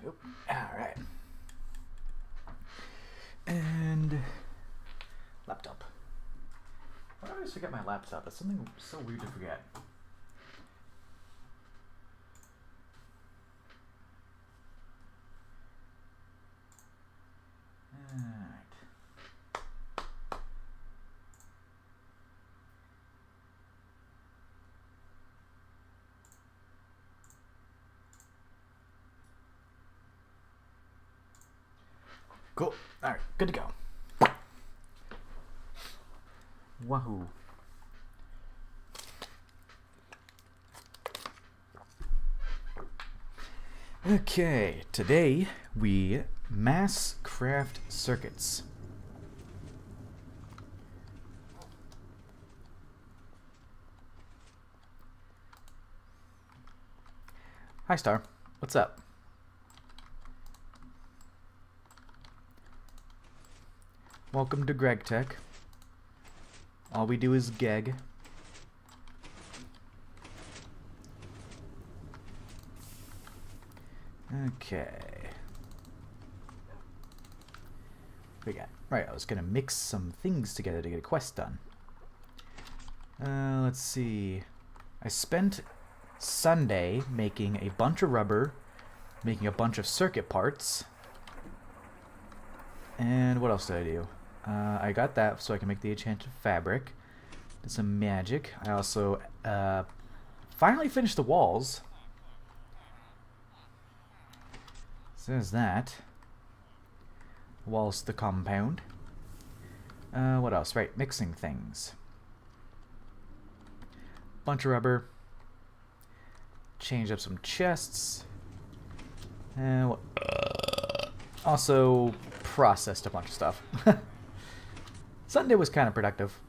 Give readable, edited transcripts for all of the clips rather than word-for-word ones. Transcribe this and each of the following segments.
Alright. And laptop. Why do I always forget my laptop? That's something so weird to forget. Cool. Alright, good to go. Wahoo. Okay, today we mass craft circuits. Hi Star, what's up? Welcome to Gregtech. All we do is geg. Okay. What we got? Right, I was gonna mix some things together to get a quest done. Let's see. I spent Sunday making a bunch of rubber, making a bunch of circuit parts. And what else did I do? I got that so I can make the enchanted fabric. Did some magic. I also finally finished the walls. So there's that. Walls to the compound. What else? Right, mixing things. Bunch of rubber. Change up some chests. And also processed a bunch of stuff. Sunday was kind of productive.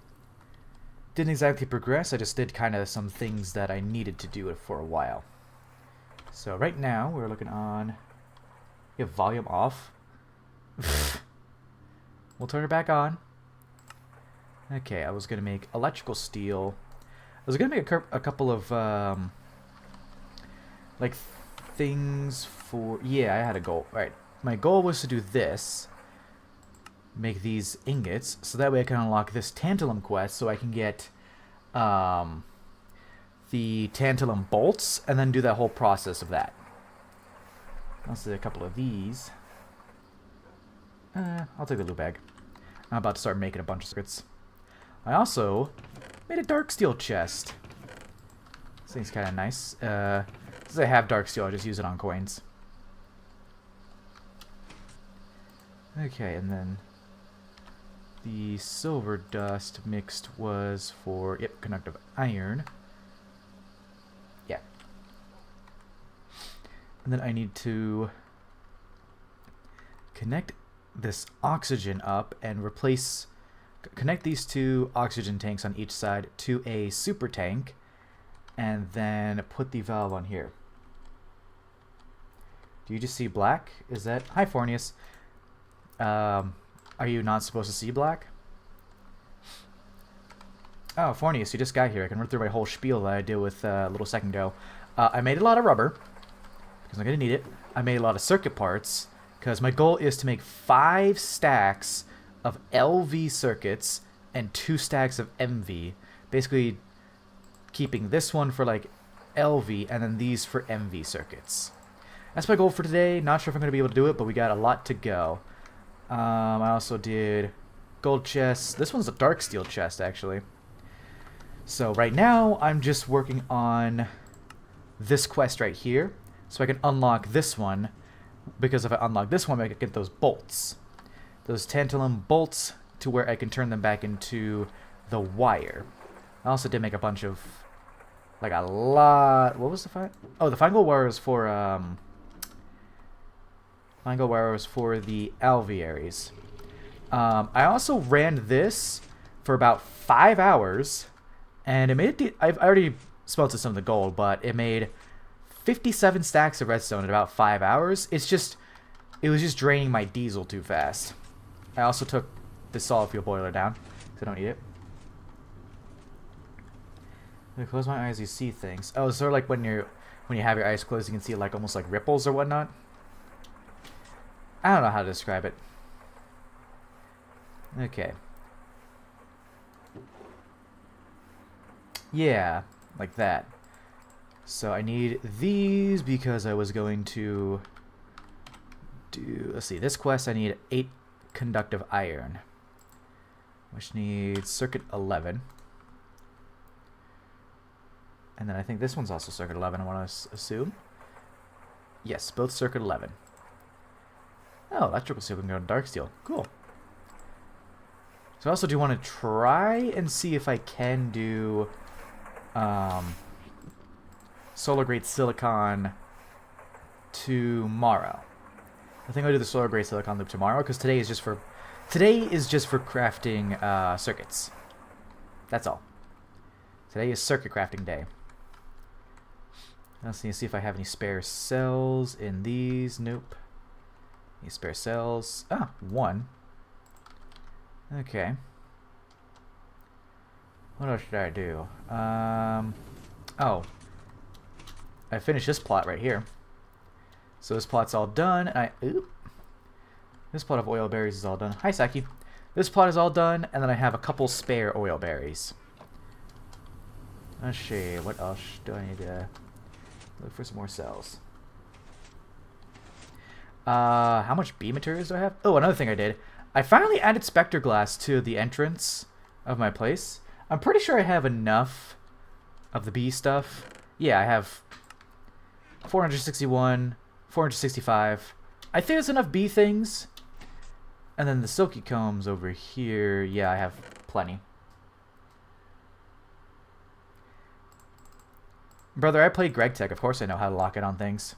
Didn't exactly progress, I just did kind of some things that I needed to do for a while. So right now we're looking on... You have volume off. We'll turn it back on. Okay, I was going to make electrical steel. I was going to make a couple of like things for... Yeah, I had a goal. Right. My goal was to do this. Make these ingots, so that way I can unlock this tantalum quest, so I can get the tantalum bolts, and then do that whole process of that. I'll do a couple of these. I'll take the loot bag. I'm about to start making a bunch of circuits. I also made a dark steel chest. This thing's kind of nice. Since I have dark steel, I just use it on coins. Okay, and then the silver dust mixed was for, yep, conductive iron. Yeah. And then I need to connect this oxygen up and connect these two oxygen tanks on each side to a super tank, and then put the valve on here. Do you just see black? Is that... Hi, Fornius. Are you not supposed to see black? Oh, Fornius, you just got here. I can run through my whole spiel that I did with a little second ago. I made a lot of rubber, because I'm going to need it. I made a lot of circuit parts, because my goal is to make 5 stacks of LV circuits and 2 stacks of MV. Basically, keeping this one for, like, LV, and then these for MV circuits. That's my goal for today. Not sure if I'm going to be able to do it, but we got a lot to go. I also did gold chest. This one's a dark steel chest, actually. So right now, I'm just working on this quest right here, so I can unlock this one, because if I unlock this one, I can get those bolts. Those tantalum bolts, to where I can turn them back into the wire. I also did make a bunch of, like a lot... What was the fine? Oh, the fine gold wire was for, fine gold wire was for the alvearies. I also ran this for about 5 hours, and it made I've already smelted some of the gold, but it made 57 stacks of redstone in about 5 hours. It was just draining my diesel too fast. I also took the solid fuel boiler down, because I don't need it. When I close my eyes, you see things. Oh, it's sort of like when you have your eyes closed, you can see like almost like ripples or whatnot. I don't know how to describe it. Okay. Yeah, like that. So I need these because I was going to do... Let's see, this quest I need 8 conductive iron, which needs circuit 11. And then I think this one's also circuit 11, I want to assume. Yes, both circuit 11. Oh, electrical steel can go to dark steel. Cool. So I also do want to try and see if I can do solar grade silicon tomorrow. I think I'll do the solar grade silicon loop tomorrow because today is just for crafting circuits. That's all. Today is circuit crafting day. Let's see if I have any spare cells in these. Nope. Any spare cells? Ah, 1. Okay. What else should I do? Oh. I finished this plot right here. So this plot's all done. This plot of oil berries is all done. Hi, Saki. This plot is all done, and then I have a couple spare oil berries. Let's see. What else do I need to look for? Some more cells. How much bee materials do I have? Oh, another thing I did. I finally added specter glass to the entrance of my place. I'm pretty sure I have enough of the bee stuff. Yeah, I have 461, 465. I think it's enough bee things. And then the silky combs over here. Yeah, I have plenty. Brother, I play Gregtech. Of course I know how to lock it on things.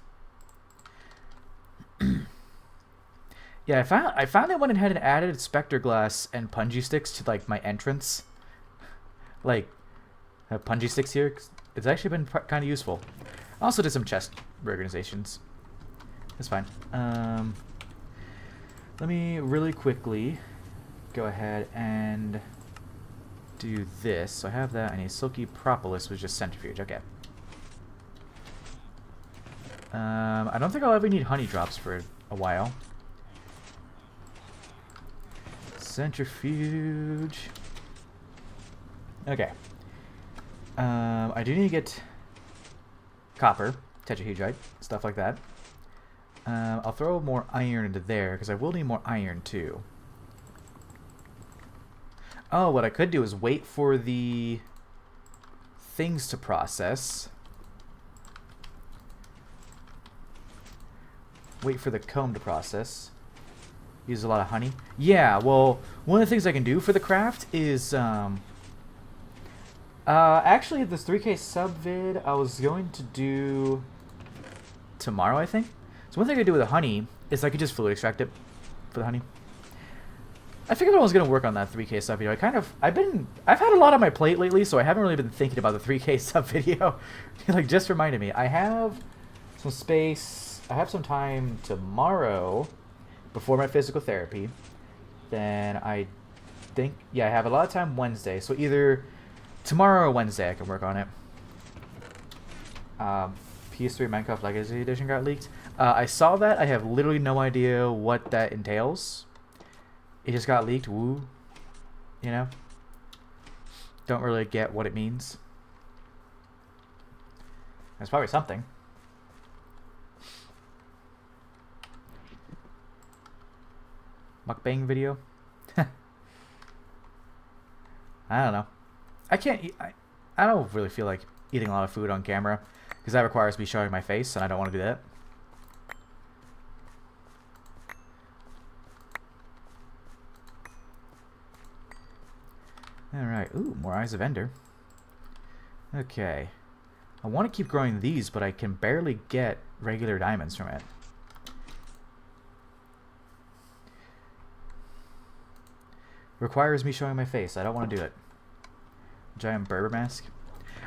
Yeah, I finally went ahead and added specter glass and punji sticks to like my entrance. Like, I have punji sticks here. It's actually been kind of useful. I also did some chest reorganizations. That's fine. Let me really quickly go ahead and do this. So I have that. I need silky propolis, which is just centrifuge. Okay. I don't think I'll ever need honey drops for a while. Centrifuge. Okay. I do need to get copper, tetrahedrite, stuff like that. I'll throw more iron into there because I will need more iron too. Oh, what I could do is wait for the things to process. Wait for the comb to process. Use a lot of honey. Yeah, well, one of the things I can do for the craft is, actually, this 3K sub vid I was going to do tomorrow, I think. So one thing I could do with the honey is I could just fluid extract it for the honey. I figured I was going to work on that 3K sub video. I've had a lot on my plate lately, so I haven't really been thinking about the 3K sub video. Like, just reminded me. I have some space. I have some time tomorrow before my physical therapy. Then I think, yeah, I have a lot of time Wednesday. So either tomorrow or Wednesday I can work on it. PS3 Minecraft Legacy Edition got leaked. I saw that. I have literally no idea what that entails. It just got leaked. Woo. You know? Don't really get what it means. It's probably something. Mukbang video? I don't know. I can't eat. I don't really feel like eating a lot of food on camera because that requires me showing my face, and I don't want to do that. Alright. Ooh, more Eyes of Ender. Okay. I want to keep growing these, but I can barely get regular diamonds from it. Requires me showing my face. I don't want to do it. Giant Berber mask.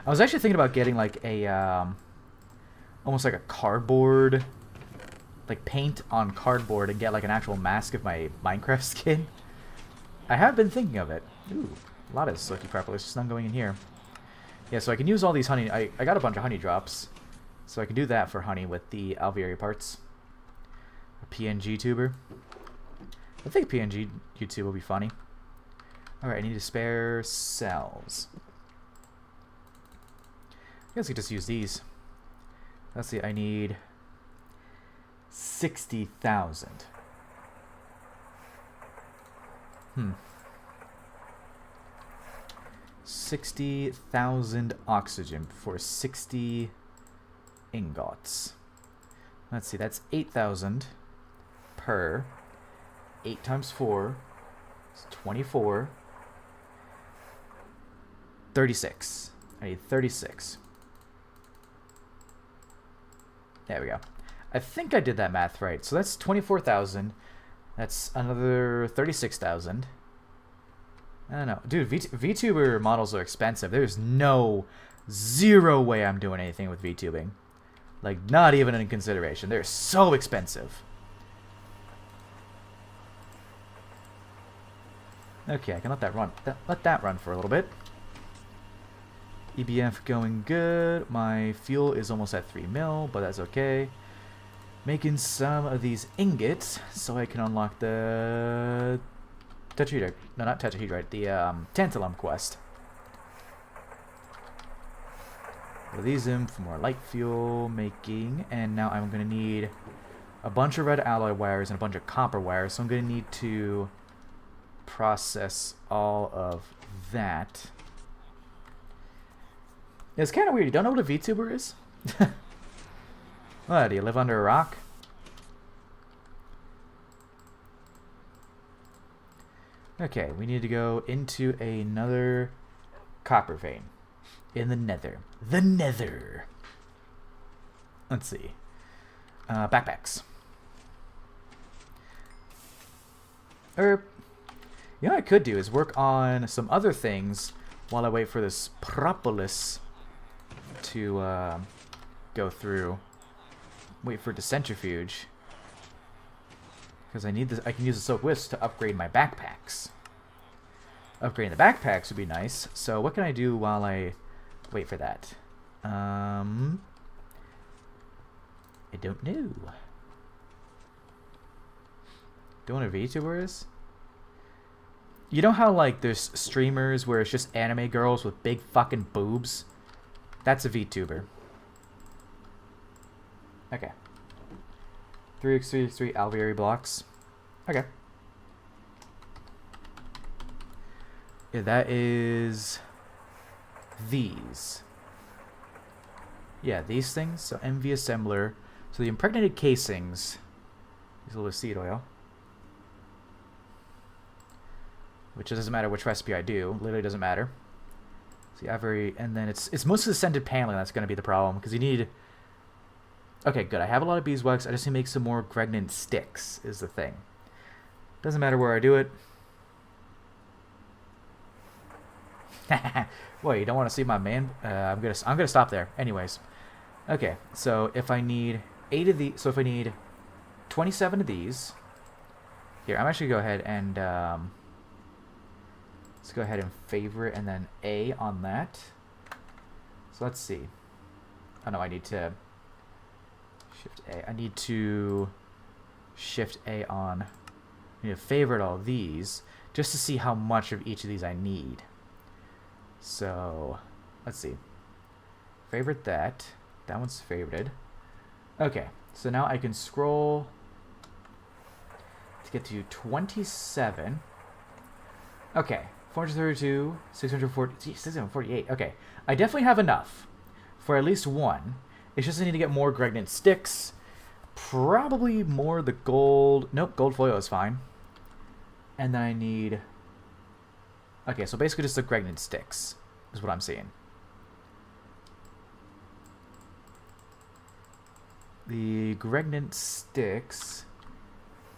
I was actually thinking about getting like a almost like a cardboard, like paint on cardboard and get like an actual mask of my Minecraft skin. I have been thinking of it. Ooh, a lot of silky propolis. There's none going in here. Yeah, so I can use all these honey. I got a bunch of honey drops, so I can do that for honey with the alveoli parts. A PNG tuber. I think PNG YouTube will be funny. Alright, I need to spare cells. I guess I could just use these. Let's see, I need 60,000. 60,000 oxygen for 60 ingots. Let's see, that's 8,000 per 8 times 4 is 24. 36. I need 36. There we go. I think I did that math right. So that's 24,000. That's another 36,000. I don't know. Dude, VTuber models are expensive. There's zero way I'm doing anything with VTubing. Like, not even in consideration. They're so expensive. Okay, I can let that run. Let that run for a little bit. EBF going good. My fuel is almost at 3 mil, but that's okay. Making some of these ingots so I can unlock the tetrahedrite. No, not tetrahedrite. The tantalum quest. Put these in for more light fuel making, and now I'm going to need a bunch of red alloy wires and a bunch of copper wires, so I'm going to need to process all of that. It's kind of weird. You don't know what a VTuber is? What, do you live under a rock? Okay, we need to go into another copper vein. In the nether. The nether! Let's see. Backpacks. You know what I could do is work on some other things while I wait for this propolis to go through. Wait for the centrifuge. Because I need this. I can use the soak wisp to upgrade my backpacks. Upgrading the backpacks would be nice. So what can I do while I wait for that? I don't know. Don't know what a VTuber is? You know how, like, there's streamers where it's just anime girls with big fucking boobs? That's a VTuber. Okay. 3x3x3 alveoli blocks. Okay. Yeah, that is these. Yeah, these things. So MV assembler. So the impregnated casings. Use a little seed oil. Which doesn't matter which recipe I do. Literally doesn't matter. See, and then it's mostly the scented paneling that's going to be the problem, because you need. Okay, good. I have a lot of beeswax. I just need to make some more Gregtech sticks. Is the thing. Doesn't matter where I do it. Wait, you don't want to see my man? I'm gonna stop there. Anyways, okay. So if I need 8 of these, so if I need 27 of these, here I'm actually go ahead and let's go ahead and favorite and then A on that. So let's see. Oh no, I need to shift A. I need to shift A on. I need to favorite all these just to see how much of each of these I need. So let's see. Favorite that. That one's favorited. Okay, so now I can scroll to get to 27. Okay. 432, 640, 648. Okay, I definitely have enough for at least one. It's just I need to get more Gregtech sticks. Probably more the gold. Nope, gold foil is fine. And then I need. Okay, so basically just the Gregtech sticks is what I'm seeing. The Gregtech sticks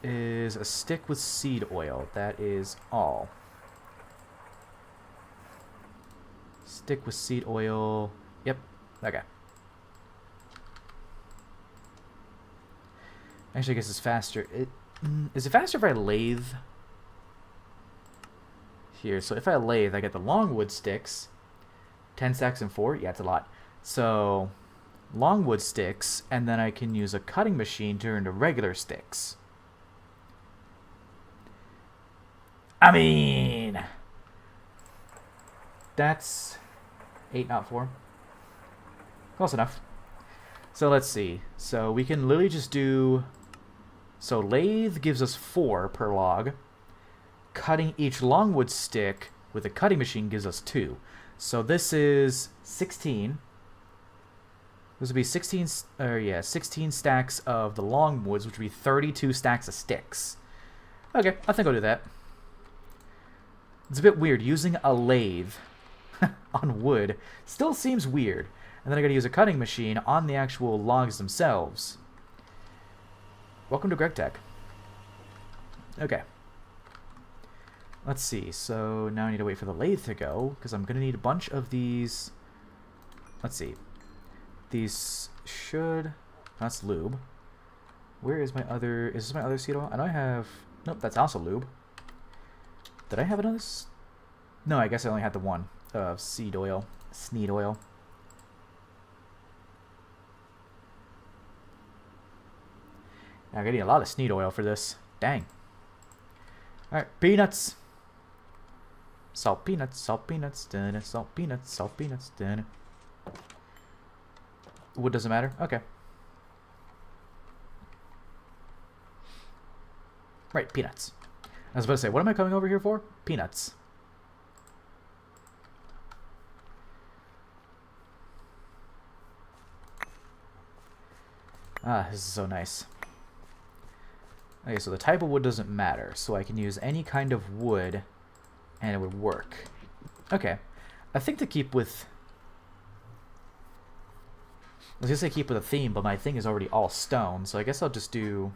is a stick with seed oil. That is all. Stick with seed oil. Yep. Okay. Actually, I guess it's faster. Is it faster if I lathe? Here. So if I lathe, I get the longwood sticks. 10 stacks and 4. Yeah, it's a lot. So longwood sticks, and then I can use a cutting machine to turn into regular sticks. I mean, that's 8, not 4. Close enough. So let's see. So we can literally just do... So lathe gives us 4 per log. Cutting each longwood stick with a cutting machine gives us 2. So this is 16. This would be 16 stacks of the longwoods, which would be 32 stacks of sticks. Okay, I think I'll do that. It's a bit weird. Using a lathe on wood still seems weird. And then I gotta use a cutting machine on the actual logs themselves. Welcome to Gregtech. Okay. Let's see. So now I need to wait for the lathe to go, because I'm gonna need a bunch of these. Let's see. These should... That's lube. Where is my other... Is this my other seed oil? I know I have... Nope, that's also lube. Did I have another... No, I guess I only had the one of seed oil. Sneed oil. I'm getting a lot of sneed oil for this. Dang. Alright, peanuts. Salt peanuts, salt peanuts, dun, salt peanuts, salt peanuts, dun. Wood doesn't matter? Okay. Right, peanuts. I was about to say, what am I coming over here for? Peanuts. Ah, this is so nice. Okay, so the type of wood doesn't matter, so I can use any kind of wood and it would work. Okay. I think to keep with... I was gonna say keep with a theme, but my thing is already all stone, so I guess I'll just do...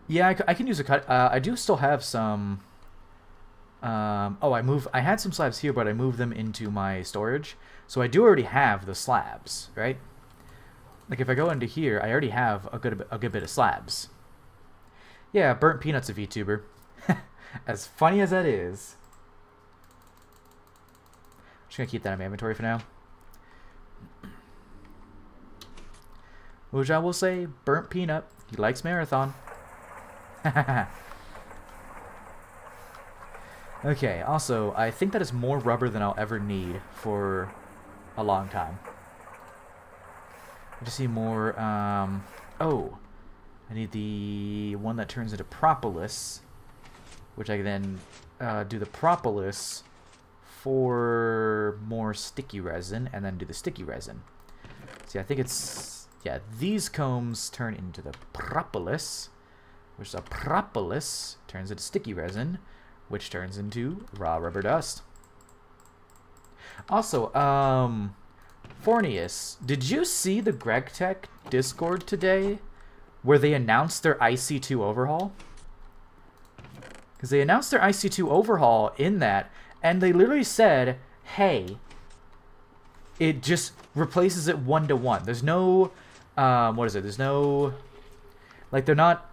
Yeah, I can use a cut. I do still have some... I had some slabs here, but I moved them into my storage. So I do already have the slabs, right? Like if I go into here, I already have a good bit of slabs. Yeah, burnt peanuts of VTuber. As funny as that is. I'm just gonna keep that in my inventory for now. Which I will say, burnt peanut. He likes marathon. Okay, also, I think that is more rubber than I'll ever need for a long time. I just need more, oh, I need the one that turns into propolis, which I can then do the propolis for more sticky resin, and then do the sticky resin. See, I think it's, yeah, these combs turn into the propolis, which the propolis turns into sticky resin, which turns into raw rubber dust. Also, Fornius, did you see the Gregtech Discord today where they announced their IC2 overhaul? Because they announced their IC2 overhaul in that, and they literally said, hey, it just replaces it 1-to-1. There's no, what is it? There's no, like, they're not,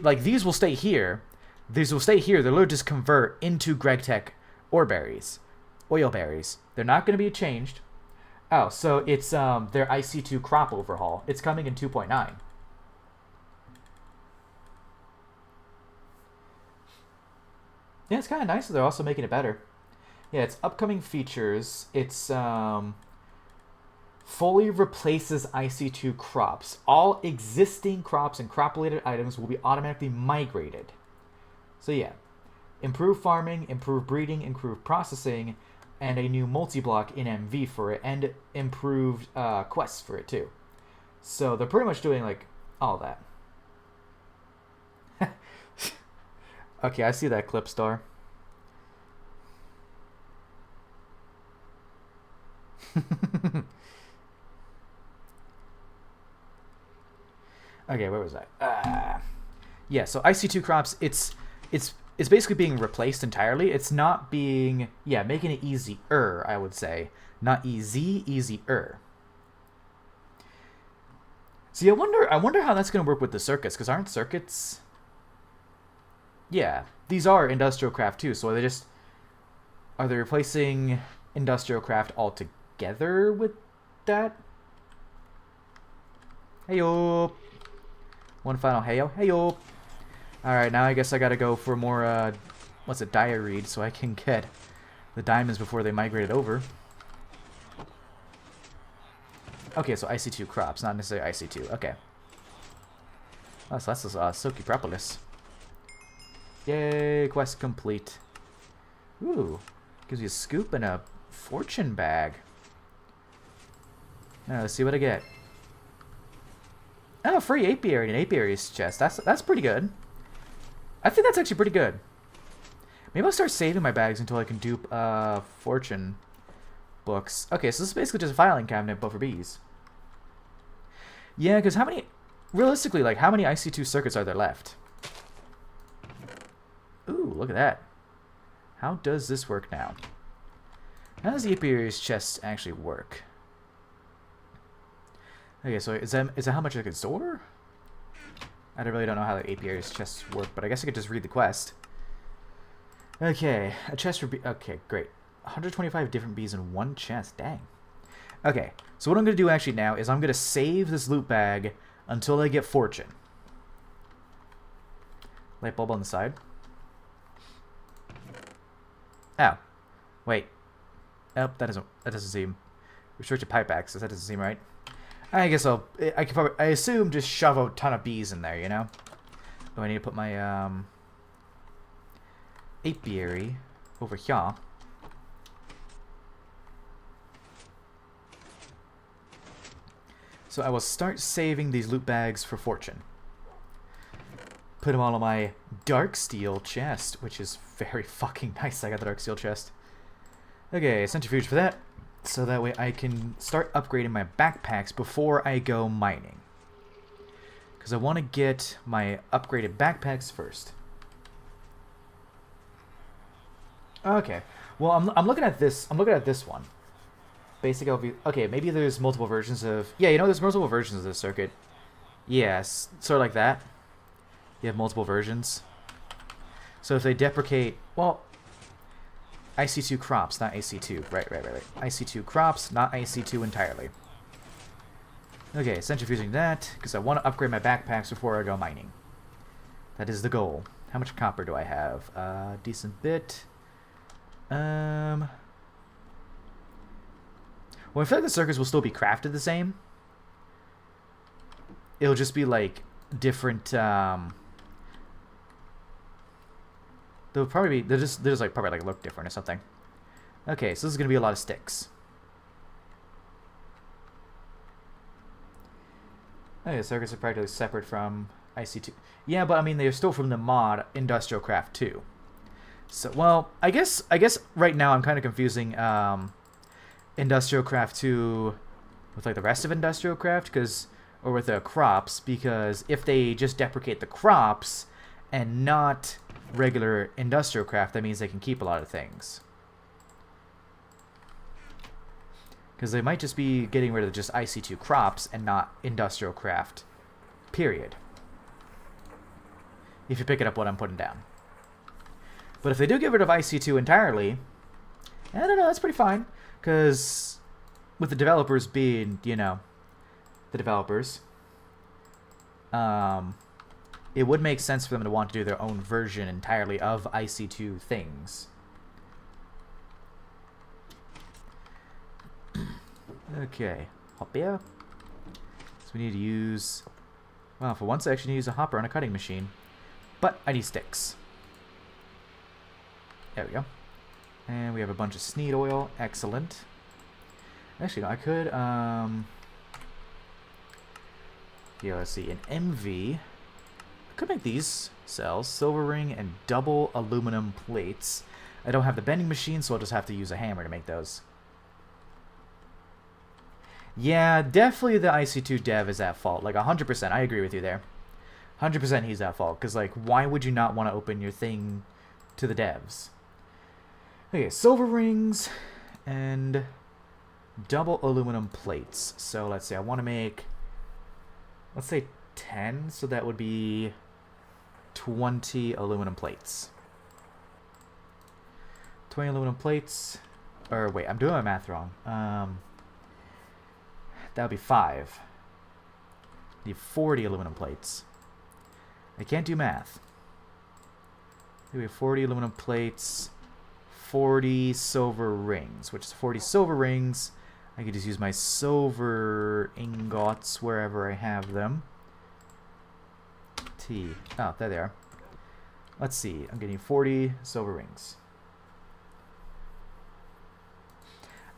like, these will stay here. These will stay here. They'll literally just convert into Gregtech ore berries. Oil berries. They're not going to be changed. Oh, so it's their IC2 crop overhaul. It's coming in 2.9. Yeah, it's kind of nice. They're also making it better. Yeah, it's upcoming features. It's fully replaces IC2 crops. All existing crops and crop-related items will be automatically migrated. So yeah, improved farming, improved breeding, improved processing, and a new multi-block in MV for it, and improved quests for it too. So they're pretty much doing like all that. Okay, I see that clip, Star. Okay, where was I? Yeah, so IC2 crops, it's basically being replaced entirely. It's not being, yeah, making it easier, I would say. Not easy, easier. See, I wonder how that's going to work with the circuits, because aren't circuits... Yeah, these are industrial craft too, so are they replacing industrial craft altogether with that? Heyo. One final heyo. Heyo. Alright, now I guess I gotta go for more, what's it, dire read, so I can get the diamonds before they migrated over. Okay, so IC2 crops, not necessarily IC2. Okay. Oh, so that's Silky Propolis. Yay, quest complete. Ooh, gives you a scoop and a fortune bag. Now, let's see what I get. Oh, free apiary and apiary's chest. That's pretty good. I think that's actually pretty good. Maybe I'll start saving my bags until I can dupe fortune books. Okay, so this is basically just a filing cabinet, but for bees. Yeah, because how many... Realistically, like, how many IC2 circuits are there left? Ooh, look at that. How does this work now? How does the apiary's chest actually work? Okay, so is that how much I can store? I really don't know how the apiary's chests work, but I guess I could just read the quest. Okay, a chest for okay, great. 125 different bees in one chest, dang. Okay, so what I'm going to do actually now is I'm going to save this loot bag until I get fortune. Light bulb on the side. Oh, wait. Oh, that doesn't seem... Restricted pipe access, that doesn't seem right. I guess I could probably, I assume just shove a ton of bees in there, you know? Oh, I need to put my, apiary over here. So I will start saving these loot bags for fortune. Put them all in my dark steel chest, which is very fucking nice. I got the dark steel chest. Okay, centrifuge for that. So that way I can start upgrading my backpacks before I go mining. Because I want to get my upgraded backpacks first. Okay. Well, I'm looking at this. I'm looking at this one. Basic LV. Okay, maybe there's multiple versions of... Yeah, you know, there's multiple versions of this circuit. Yes, sort of like that. You have multiple versions. So if they deprecate... Well... IC2 crops, not AC2. Right. IC2 crops, not IC2 entirely. Okay, centrifuging that, because I want to upgrade my backpacks before I go mining. That is the goal. How much copper do I have? Decent bit. Well, I feel like the circuits will still be crafted the same. It'll just be, like, different, they'll probably be, they'll just like probably like look different or something. Okay, so this is gonna be a lot of sticks. Okay, circuits are practically separate from IC2. Yeah, but I mean they're still from the mod Industrial Craft 2. So well, I guess right now I'm kind of confusing Industrial Craft 2 with like the rest of Industrial Craft or with the crops, because if they just deprecate the crops and not regular industrial craft, that means they can keep a lot of things. Because they might just be getting rid of just IC2 crops and not industrial craft, period. If you pick it up what I'm putting down. But if they do get rid of IC2 entirely, I don't know, that's pretty fine. Because with the developers being, you know, the developers, it would make sense for them to want to do their own version entirely of IC2 things. Okay, hop here. So we need to use... Well, for once I actually need to use a hopper on a cutting machine. But I need sticks. There we go. And we have a bunch of sneed oil. Excellent. Actually, no, I could... Yeah, let's see. An MV... Could make these cells, silver ring and double aluminum plates. I don't have the bending machine, so I'll just have to use a hammer to make those. Yeah, definitely the IC2 dev is at fault. Like 100%, I agree with you there. 100% he's at fault, because like, why would you not want to open your thing to the devs? Okay, silver rings and double aluminum plates. So let's say I want to make, let's say 10, so that would be 20 aluminum plates. 20 aluminum plates. Or wait, I'm doing my math wrong. That would be 5. Need 40 aluminum plates. I can't do math. We have 40 aluminum plates, 40 silver rings, which is 40 silver rings. I could just use my silver ingots wherever I have them. Oh, there they are. Let's see. I'm getting 40 silver rings.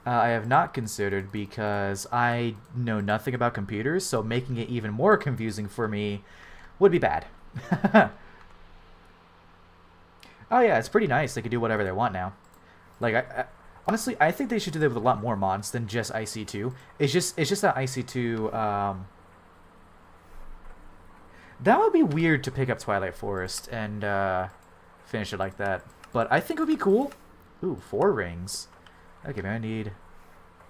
I have not considered because I know nothing about computers, so making it even more confusing for me would be bad. Oh yeah, it's pretty nice. They can do whatever they want now. Like, honestly, I think they should do that with a lot more mods than just IC2. It's just that IC2, that would be weird to pick up Twilight Forest and finish it like that. But I think it would be cool. Ooh, 4 rings. Okay, maybe I need...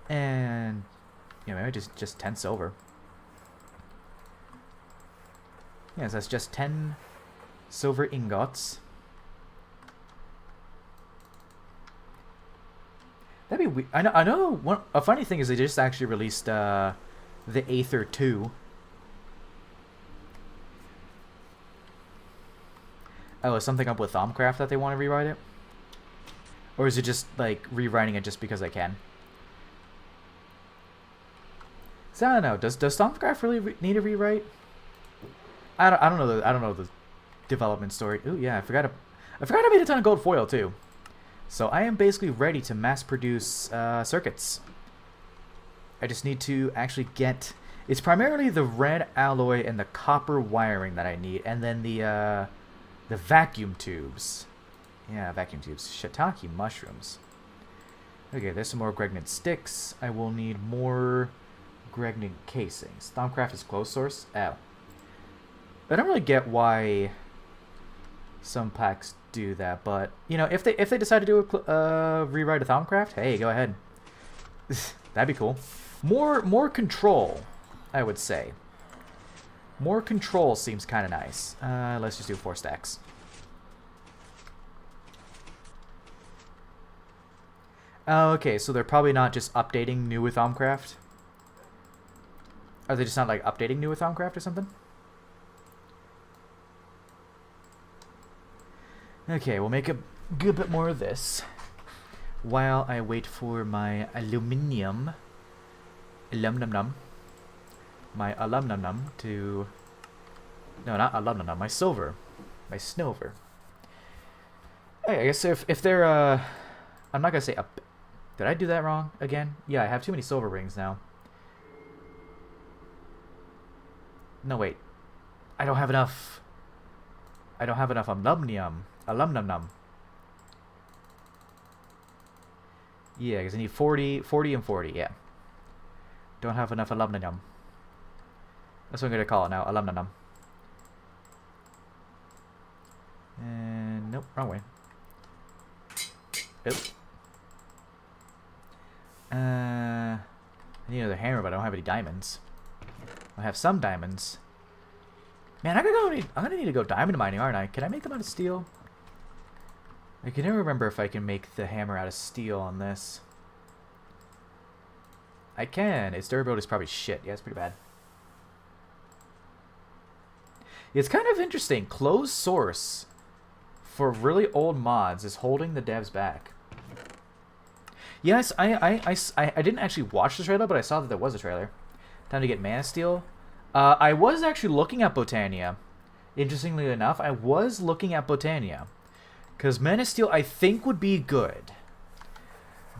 And... Yeah, maybe just 10 silver. Yes, that's just 10 silver ingots. That'd be weird. I know. A funny thing is they just actually released the Aether 2. Oh, is something up with Thaumcraft that they want to rewrite it? Or is it just like rewriting it just because they can? So I don't know. Does Thaumcraft really need a rewrite? I don't know. I don't know the development story. Ooh, yeah, I forgot I made a ton of gold foil too. So I am basically ready to mass produce circuits. I just need to actually get... It's primarily the red alloy and the copper wiring that I need, and then the vacuum tubes. Yeah, vacuum tubes. Shiitake mushrooms. Okay, there's some more Gregtech sticks. I will need more Gregtech casings. Thaumcraft is closed source. Oh. I don't really get why some packs do that, but you know, if they decide to do a rewrite of Thaumcraft, hey, go ahead. That'd be cool. More control, I would say. More control seems kind of nice. Let's just do 4 stacks. Oh, okay, so they're probably not just updating new with Thaumcraft. Are they just not like updating new with Thaumcraft or something? Okay, we'll make a good bit more of this while I wait for my aluminium. My alumnum to... No, not alumnum, my silver. My snilver. Hey, I guess if they're, I'm not gonna say up... Did I do that wrong again? Yeah, I have too many silver rings now. No, wait. I don't have enough... I don't have enough alumnum. Yeah, because I need 40 and 40, yeah. Don't have enough aluminium. That's what I'm going to call it now, aluminium. And nope, wrong way. Oop. I need another hammer, but I don't have any diamonds. I have some diamonds. Man, I'm gonna need to go diamond mining, aren't I? Can I make them out of steel? I can never remember if I can make the hammer out of steel on this. I can. Its durability is probably shit. Yeah, it's pretty bad. It's kind of interesting. Closed source for really old mods is holding the devs back. Yes, I didn't actually watch the trailer, but I saw that there was a trailer. Time to get Man of Steel. I was actually looking at Botania. Interestingly enough, I was looking at Botania. Because Man of Steel, I think, would be good.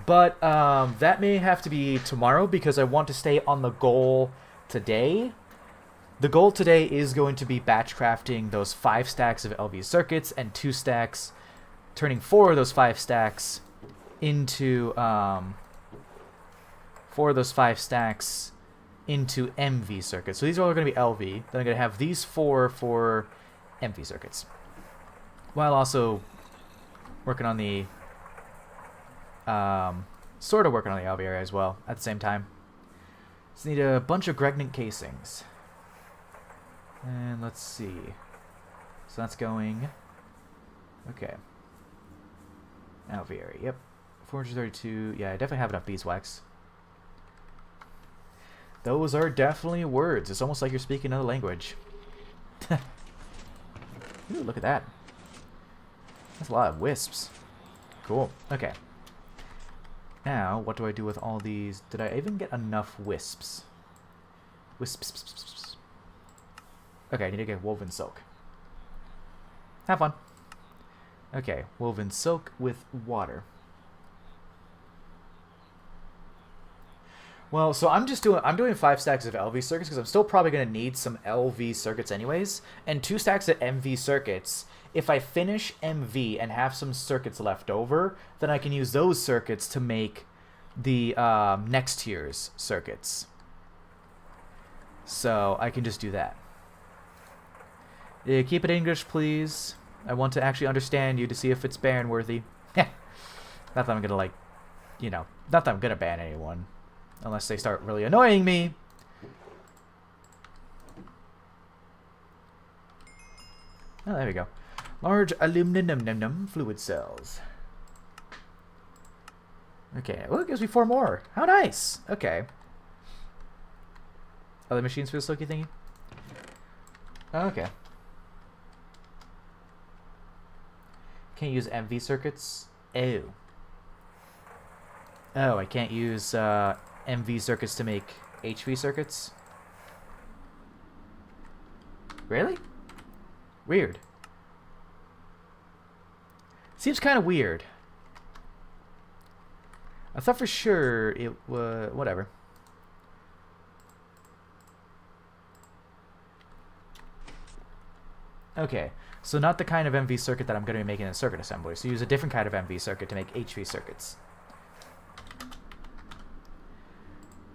But that may have to be tomorrow because I want to stay on the goal today. The goal today is going to be batch crafting those 5 stacks of LV circuits and 2 stacks, turning 4 of those 5 stacks into 4 of those 5 stacks into MV circuits. So these are all going to be LV. Then I'm going to have these 4 for MV circuits, while also working on the sort of working on the LV area as well at the same time. Just need a bunch of Gregtech casings. And let's see. So that's going... Okay. LV area, yep. 432. Yeah, I definitely have enough beeswax. Those are definitely words. It's almost like you're speaking another language. Ooh, look at that. That's a lot of wisps. Cool. Okay. Now, what do I do with all these? Did I even get enough wisps? Wisps. Okay, I need to get woven silk. Have fun. Okay, woven silk with water. Well, so I'm doing 5 stacks of LV circuits because I'm still probably going to need some LV circuits anyways, and 2 stacks of MV circuits. If I finish MV and have some circuits left over, then I can use those circuits to make the next tier's circuits. So I can just do that. Yeah, keep it English, please. I want to actually understand you to see if it's ban worthy. Not that I'm gonna, like, you know, not that I'm gonna ban anyone. Unless they start really annoying me. Oh, there we go. Large aluminum fluid cells. Okay, well, it gives me 4 more. How nice! Okay. Other machines for the silky thingy? Okay. Can't use MV circuits? Oh. Oh, I can't use MV circuits to make HV circuits? Really? Weird. Seems kind of weird. I thought for sure it was... whatever. Okay, so not the kind of MV circuit that I'm going to be making in circuit assembly. So use a different kind of MV circuit to make HV circuits.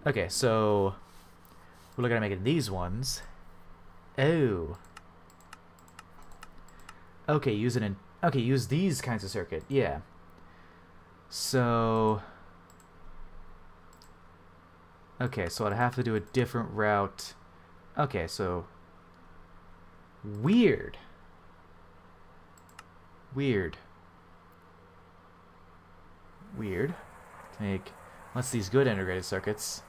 Okay, so we're looking at making these ones. Oh. Okay, use it in... okay, use these kinds of circuit. Yeah. So... okay, so I'd have to do a different route. Okay, so... weird. Weird. Take... what's these good integrated circuits?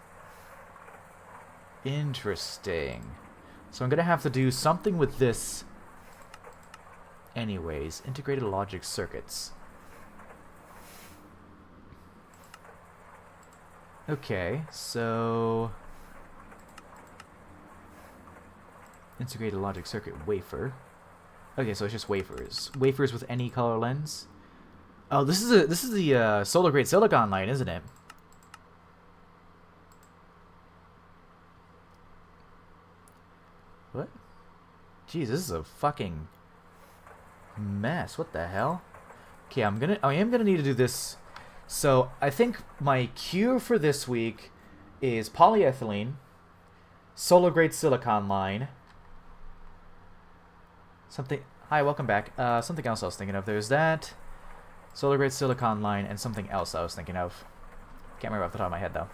Interesting. So I'm going to have to do something with this anyways. Integrated logic circuits. Okay, so... integrated logic circuit wafer. Okay, so it's just wafers. Wafers with any color lens. Oh, this is the solar grade silicon line, isn't it? What? Jeez, this is a fucking mess. What the hell? Okay, I am gonna need to do this. So I think my cue for this week is polyethylene, solar grade silicon line. Something. Hi, welcome back. Something else I was thinking of. There's that solar grade silicon line and something else I was thinking of. Can't remember off the top of my head though.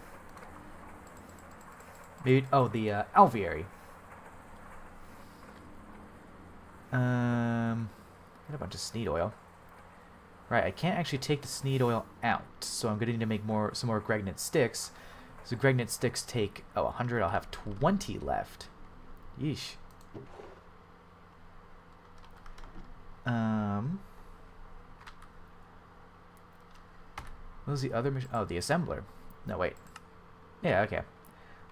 Maybe, oh, the alveary. Got a bunch of Sneed oil. Right, I can't actually take the Sneed oil out, so I'm gonna need to make some more Gregtech sticks. So Gregtech sticks take 100. I'll have 20 left. Yeesh. What was the other machine? Oh, the assembler. No, wait. Yeah, okay.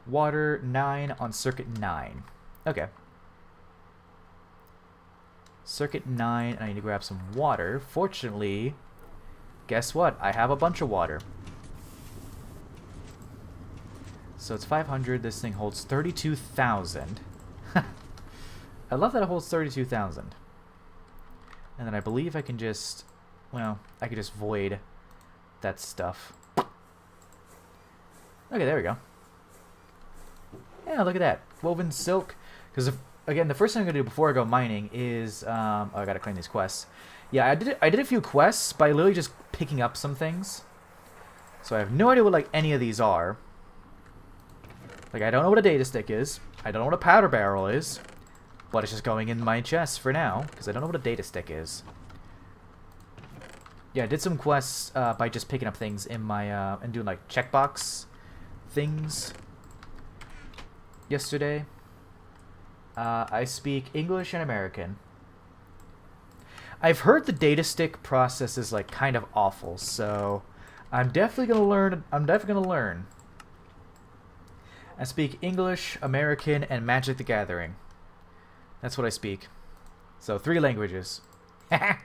Water 9 on circuit 9. Okay. Circuit 9, and I need to grab some water. Fortunately, guess what? I have a bunch of water. So it's 500. This thing holds 32,000. I love that it holds 32,000. And then I believe I can just... well, I could just void that stuff. Okay, there we go. Yeah, look at that. Woven silk. Because, again, the first thing I'm going to do before I go mining is... oh, I got to claim these quests. Yeah, I did a few quests by literally just picking up some things. So I have no idea what, like, any of these are. Like, I don't know what a data stick is. I don't know what a powder barrel is. But it's just going in my chest for now, because I don't know what a data stick is. Yeah, I did some quests by just picking up things in my, and doing, like, checkbox things. yesterday. I speak English and American. I've heard the data stick process is like kind of awful, so I'm definitely gonna learn. I speak English, American, and Magic the Gathering. That's what I speak. So 3 languages. It's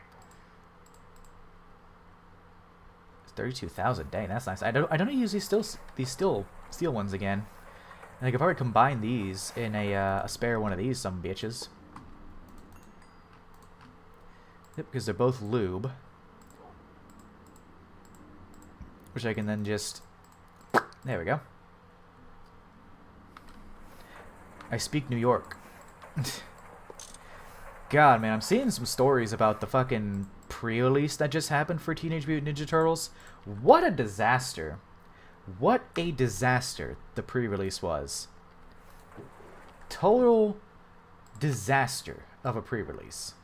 32,000. Dang, that's nice. I don't use these steel ones again. And I could probably combine these in a spare one of these some bitches. Yep, because they're both lube. Which I can then just... There we go. I speak New York. God, man, I'm seeing some stories about the fucking pre-release that just happened for Teenage Mutant Ninja Turtles. What a disaster. What a disaster the pre-release was. Total disaster of a pre-release.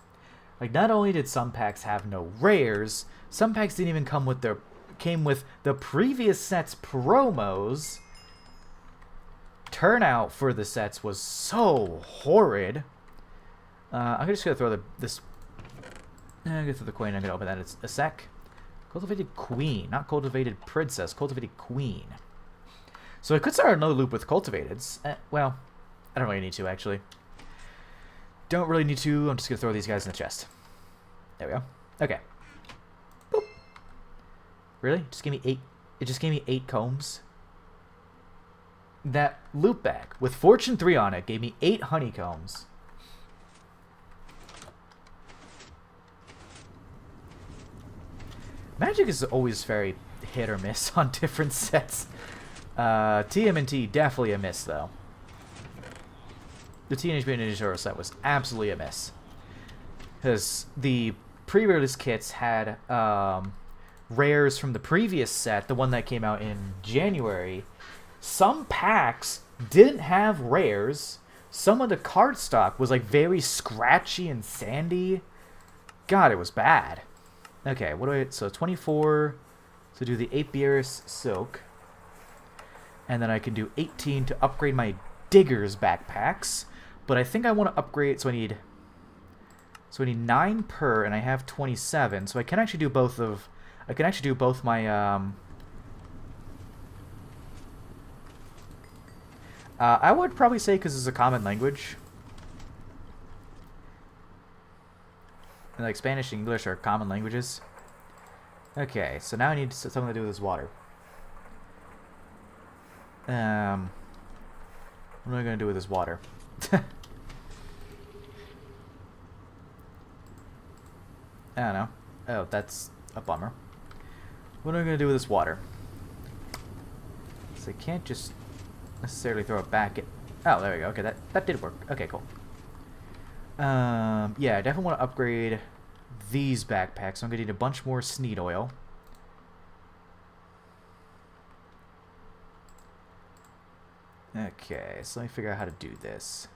Like, not only did some packs have no rares, some packs didn't even came with the previous set's promos. Turnout for the sets was so horrid. I'm just gonna throw this. I'm gonna throw the coin. I'm gonna open that in a sec. Cultivated Queen, not Cultivated Princess. Cultivated Queen. So I could start another loop with Cultivateds. Well, I don't really need to actually. Don't really need to. I'm just gonna throw these guys in the chest. There we go. Okay. Boop. Really? Just gave me 8. It just gave me 8 combs. That loop bag with Fortune 3 on it gave me 8 honeycombs. Magic is always very hit or miss on different sets. TMNT definitely a miss though. The Teenage Mutant Ninja Turtles set was absolutely a miss. Because the pre-release kits had rares from the previous set, the one that came out in January. Some packs didn't have rares. Some of the cardstock was like very scratchy and sandy. God, it was bad. Okay, what do I... So 24 to do the 8 Beerus Silk. And then I can do 18 to upgrade my Diggers backpacks. But I think I want to upgrade, so I need 9 per, and I have 27. So I can actually do both of... I can actually do both my... I would probably say because it's a common language. And like Spanish and English are common languages. Okay, so now I need something to do with this water. What am I going to do with this water? I don't know. Oh, that's a bummer. What am I going to do with this water? So I can't just necessarily throw it back. Oh, there we go. Okay, that did work. Okay, cool. Yeah, I definitely want to upgrade these backpacks. So I'm going to need a bunch more Sneed Oil. Okay, so let me figure out how to do this.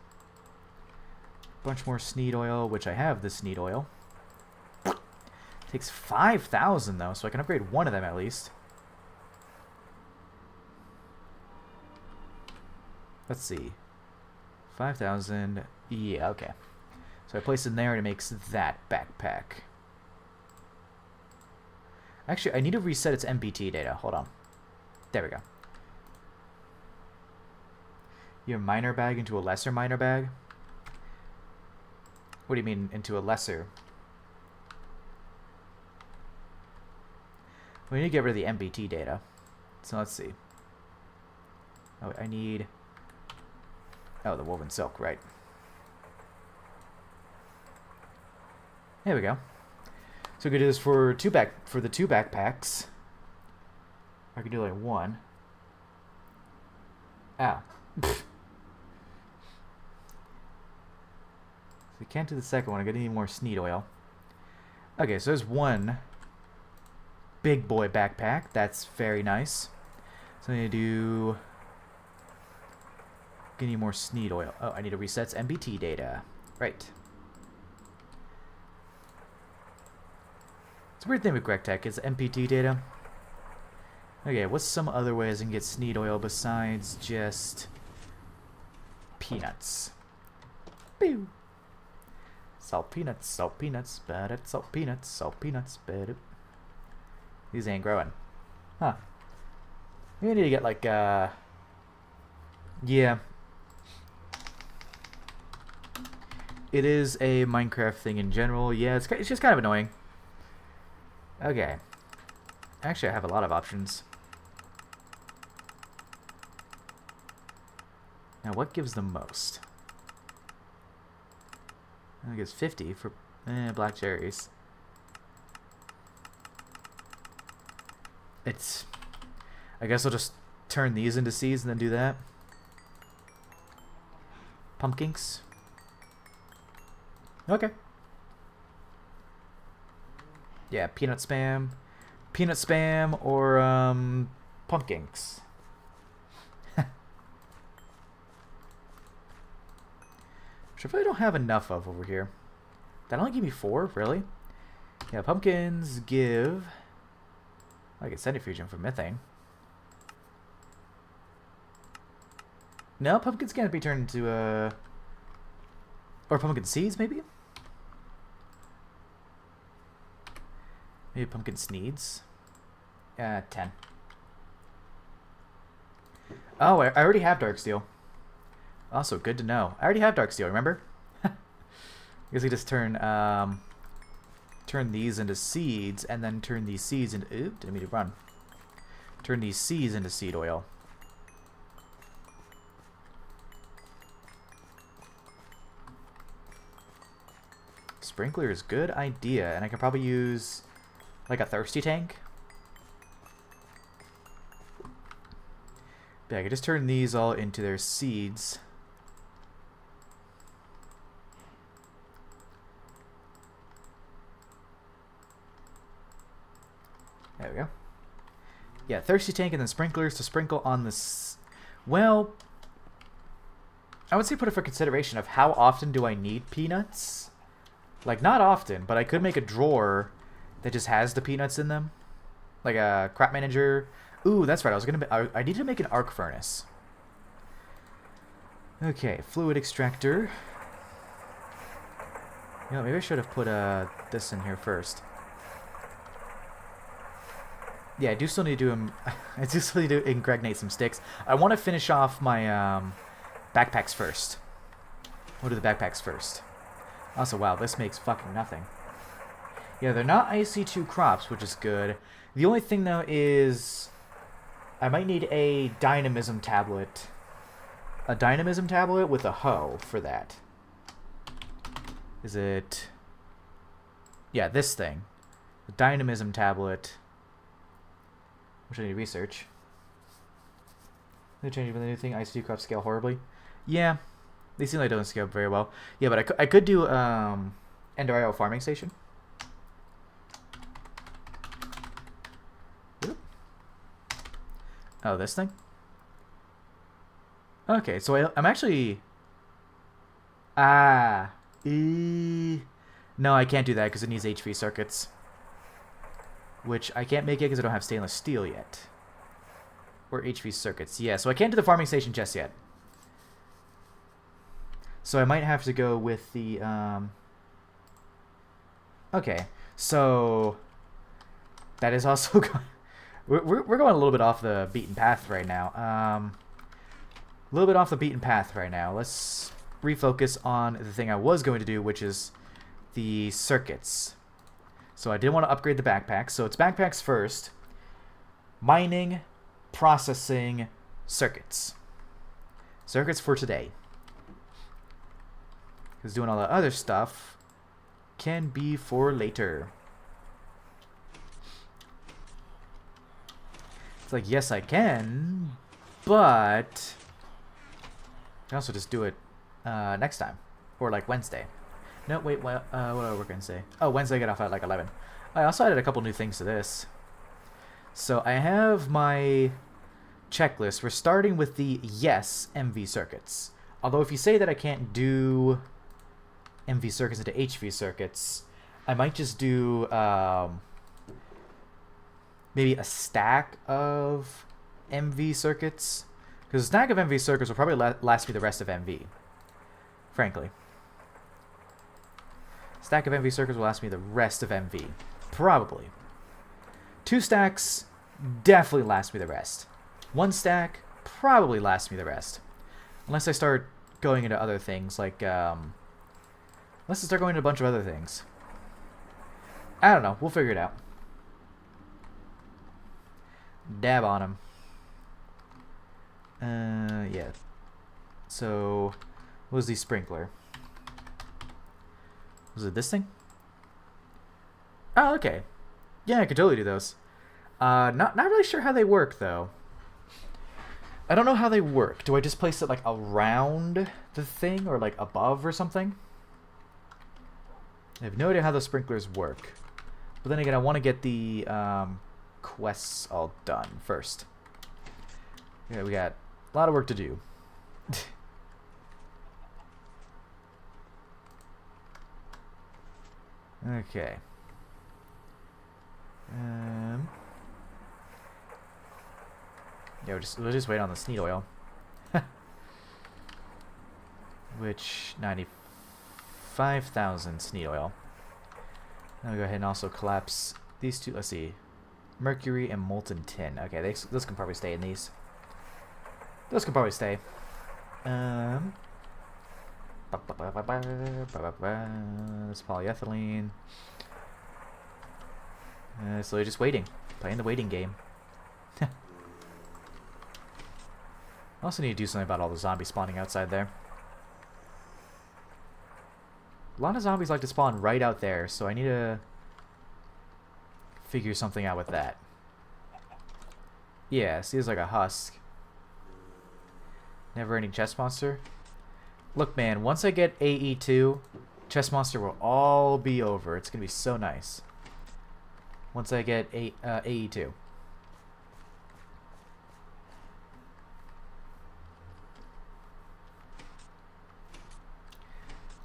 Bunch more Sneed Oil, which I have the Sneed Oil. Takes 5,000 though, so I can upgrade one of them at least. Let's see. 5,000. Yeah, okay. So I place it in there and it makes that backpack. Actually, I need to reset its MBT data. Hold on. There we go. Your minor bag into a lesser minor bag? What do you mean into a lesser? We need to get rid of the MBT data. So let's see. Oh, I need... Oh, the woven silk, right. There we go. So we can do this for the 2 backpacks. I can do like 1. Ow. So we can't do the second one. I'm gonna need more Sneed Oil. Okay, so there's 1 big boy backpack. That's very nice. So I need to do... I need more Sneed Oil. Oh, I need to reset MBT data. Right. It's a weird thing with Gregtech. It's MBT data. Okay, what's some other ways I can get Sneed Oil besides just peanuts. Pew. Salt peanuts, salt peanuts, salt peanuts, salt peanuts, These ain't growing. Huh. We need to get like, yeah. It is a Minecraft thing in general. Yeah, it's just kind of annoying. Okay. Actually, I have a lot of options. Now, what gives the most? I think it's 50 for black cherries. It's... I guess I'll just turn these into seeds and then do that. Pumpkins. Okay. Yeah, peanut spam. Peanut spam or pumpkins. Which I really don't have enough of over here. That only give me 4? Really? Yeah, pumpkins give... I get centrifusion for methane. No, pumpkins can't be turned into or pumpkin seeds, maybe? Maybe pumpkin sneeds? 10. Oh, I already have dark steel. Also, good to know. I already have dark steel, remember? I guess we just turn these into seeds, and then turn these seeds into... Oop, didn't mean to run. Turn these seeds into seed oil. Sprinkler is good idea, and I can probably use like a thirsty tank. Yeah, I could just turn these all into their seeds. There we go. Yeah, thirsty tank and then sprinklers to sprinkle on this. Well, I would say put it for consideration of how often do I need peanuts? Like, not often, but I could make a drawer that just has the peanuts in them. Like a crop manager. Ooh, that's right. I need to make an arc furnace. Okay, fluid extractor. You know, maybe I should have put this in here first. Yeah, I do still need to do I do still need to impregnate some sticks. I want to finish off my backpacks first. We'll do the backpacks first. Also, wow, this makes fucking nothing. Yeah, they're not IC2 crops, which is good. The only thing, though, is I might need a dynamism tablet. A dynamism tablet with a hoe for that. Is it... Yeah, this thing. The dynamism tablet. Which I need to research. They changed the new thing. IC2 crops scale horribly. Yeah. They seem like they don't scale very well. Yeah, but I could do Enderio farming station. Oop. Oh, this thing? Okay, so I'm actually... No, I can't do that because it needs HV circuits. Which I can't make it because I don't have stainless steel yet. Or HV circuits. Yeah, so I can't do the farming station just yet. So I might have to go with the... Okay, so... That is also... we're going a little bit off the beaten path right now. A little bit off the beaten path right now. Let's refocus on the thing I was going to do, which is the circuits. So I did want to upgrade the backpacks. So it's backpacks first. Mining, processing, circuits. Circuits for today. Because doing all the other stuff can be for later. It's like, yes, I can, but I can also just do it next time. Or like Wednesday. No, wait, what are we going to say? Oh, Wednesday I get off at like 11. I also added a couple new things to this. So I have my checklist. We're starting with the yes MV circuits. Although if you say that I can't do MV circuits into HV circuits, I might just do maybe a stack of MV circuits. Because a stack of MV circuits will probably last me the rest of MV. Frankly. Stack of MV circuits will last me the rest of MV. Probably. 2 stacks definitely last me the rest. 1 stack probably lasts me the rest. Unless I start going into other things, like, unless I start going into a bunch of other things. I don't know. We'll figure it out. Dab on him. Yeah. So, what was the sprinkler? Was it this thing? Oh, okay. Yeah, I could totally do those. Not really sure how they work, though. I don't know how they work. Do I just place it, like, around the thing? Or, like, above or something? I have no idea how those sprinklers work. But then again, I want to get the quests all done first. Yeah, we got a lot of work to do. Okay. Yeah, we'll just wait on the sneed oil. Which 95,000 sneed oil. Now we'll go ahead and also collapse these two. Let's see, mercury and molten tin. Okay, those can probably stay in these. Those can probably stay. This polyethylene. So just waiting, playing the waiting game. I also need to do something about all the zombies spawning outside there. A lot of zombies like to spawn right out there, so I need to figure something out with that. Yeah, see, it's like a husk. Never-ending chest monster. Look, man, once I get AE2, chest monster will all be over. It's gonna be so nice. Once I get AE2.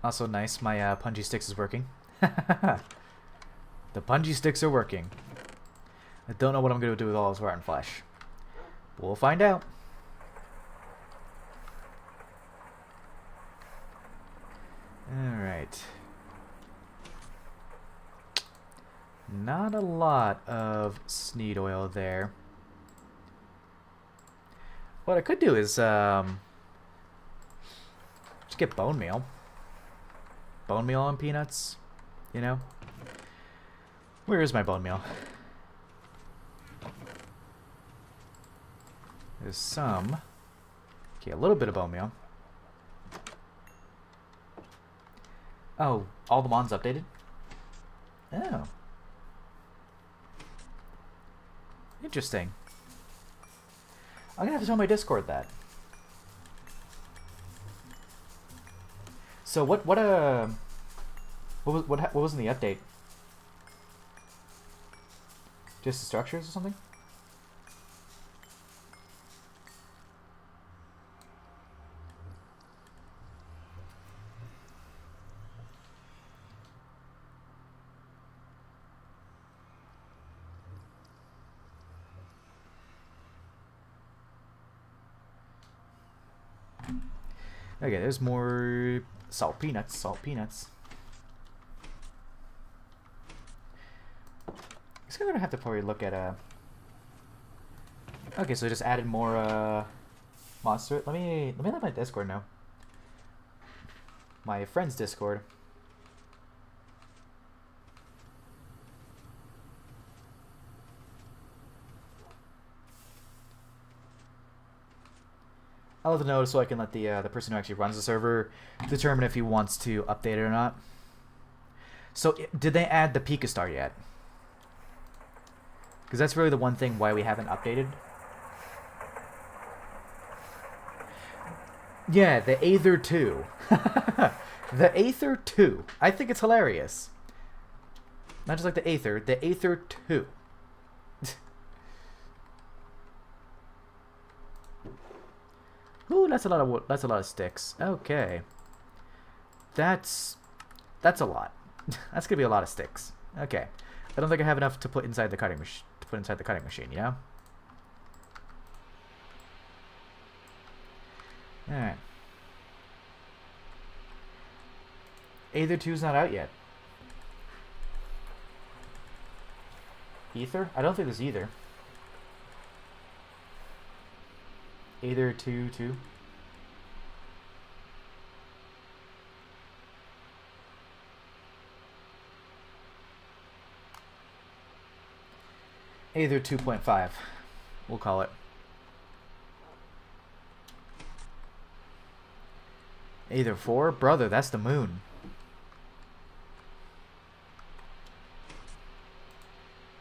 Also nice, my punji sticks is working. The punji sticks are working. I don't know what I'm going to do with all this rotten flesh. We'll find out. Alright. Not a lot of sneed oil there. What I could do is just get bone meal. Bone meal and peanuts, you know? Where is my bone meal? There's some. Okay, a little bit of bone meal. Oh, all the mons updated? Oh. Interesting. I'm gonna have to tell my Discord that. So what was in the update? Just the structures or something? Okay, there's more salt peanuts, salt peanuts. I guess I'm gonna have to probably look at okay, so I just added more monster. Let me let my Discord know. My friend's Discord. I'll let them know so I can let the person who actually runs the server determine if he wants to update it or not. So, did they add the Pika Star yet? Because that's really the one thing why we haven't updated. Yeah, the Aether 2. The Aether 2. I think it's hilarious. Not just like the Aether 2. Ooh, that's a lot of sticks. Okay. That's a lot. That's gonna be a lot of sticks. Okay. I don't think I have enough to put inside the cutting machine, you know? Alright. Aether 2's not out yet. Ether? I don't think there's either. Aether 2, 2. Aether 2.5. We'll call it. Aether 4? Brother, that's the moon.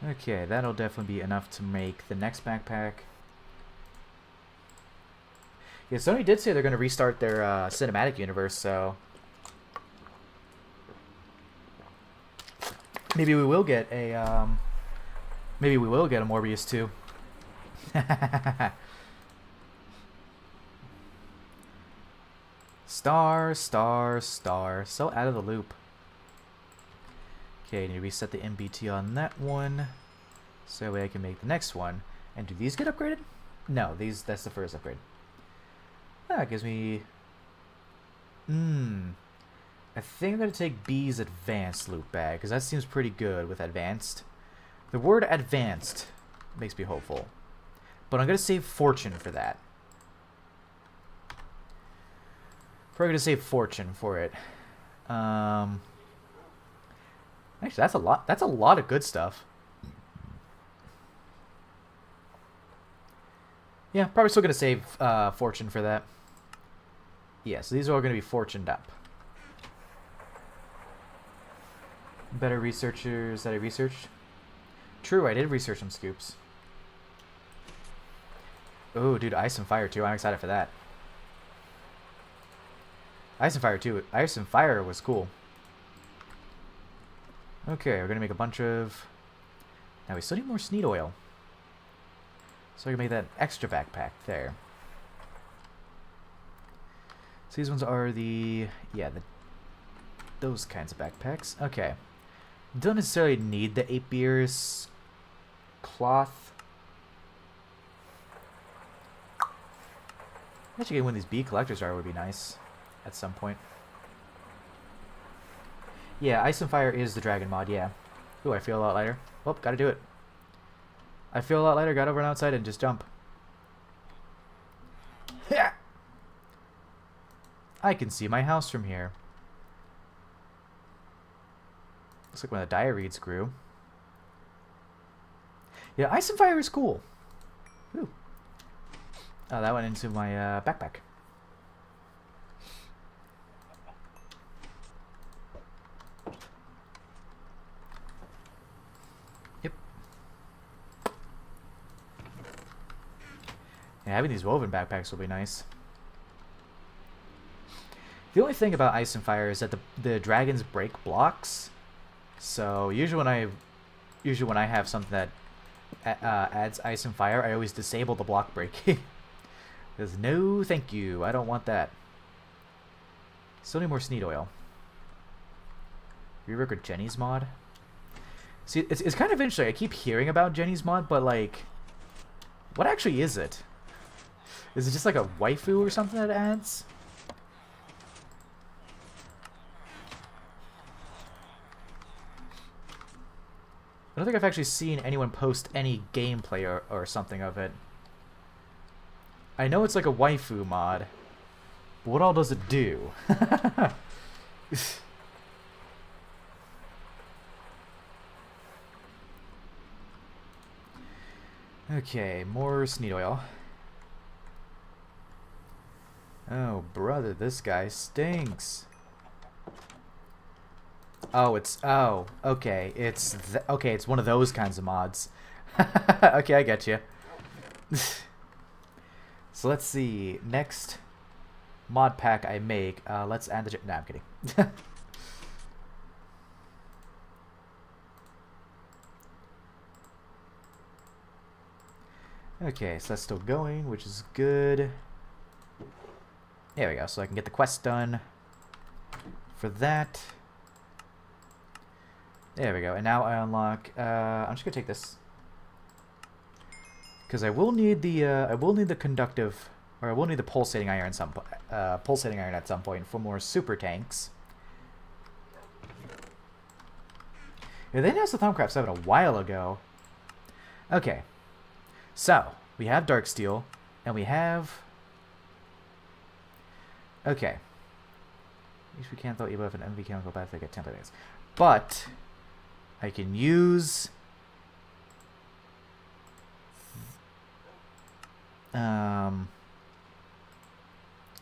Okay, that'll definitely be enough to make the next backpack. Yeah, Sony did say they're going to restart their cinematic universe, so maybe we will get a Morbius 2. Star, star, star. So out of the loop. Okay, I need to reset the MBT on that one, so that way I can make the next one. And do these get upgraded? No, that's the first upgrade. That gives me... I think I'm going to take B's advanced loot bag, because that seems pretty good with advanced. The word advanced makes me hopeful. But I'm going to save fortune for that. Probably going to save fortune for it. Actually, that's a lot. That's a lot of good stuff. Yeah, probably still going to save fortune for that. Yeah, so these are all going to be fortuned up. Better researchers that I researched. True, I did research some scoops. Oh, dude, Ice and Fire too. I'm excited for that. Ice and Fire too. Ice and Fire was cool. Okay, we're gonna make a bunch of... Now we still need more Sneed Oil. So I can make that extra backpack there. So these ones are the... Yeah, those kinds of backpacks. Okay. Don't necessarily need the 8 beers cloth. Actually getting one of these bee collectors are would be nice at some point. Yeah, Ice and Fire is the dragon mod, yeah. Ooh, I feel a lot lighter. Oh, gotta do it. I feel a lot lighter, gotta run outside and just jump. Yeah. I can see my house from here. Looks like one of the direeds grew. Yeah, Ice and Fire is cool. Ooh. Oh, that went into my backpack. Yep. Yeah, having these woven backpacks will be nice. The only thing about Ice and Fire is that the dragons break blocks. So usually when I have something that adds Ice and Fire, I always disable the block breaking. Because no, thank you, I don't want that. Still need more Sneed Oil. Rework Jenny's mod. See, it's kind of interesting. I keep hearing about Jenny's mod, but like, what actually is it? Is it just like a waifu or something that it adds? I don't think I've actually seen anyone post any gameplay or something of it. I know it's like a waifu mod, but what all does it do? Okay, more Sneed Oil. Oh, brother, this guy stinks. Oh, okay. It's one of those kinds of mods. Okay, I get you. So let's see. Next mod pack I make. Let's add the... Nah, I'm kidding. Okay, so that's still going, which is good. There we go. So I can get the quest done for that. There we go. And now I unlock... I'm just gonna take this. Because I will need the conductive Or I will need the pulsating iron pulsating iron at some point for more super tanks. Yeah, they announced the Thumbcraft 7 a while ago. Okay. So, we have Darksteel, and we have... Okay. At least we can't throw EBF and MV chemical bath to get templates. But, I can use...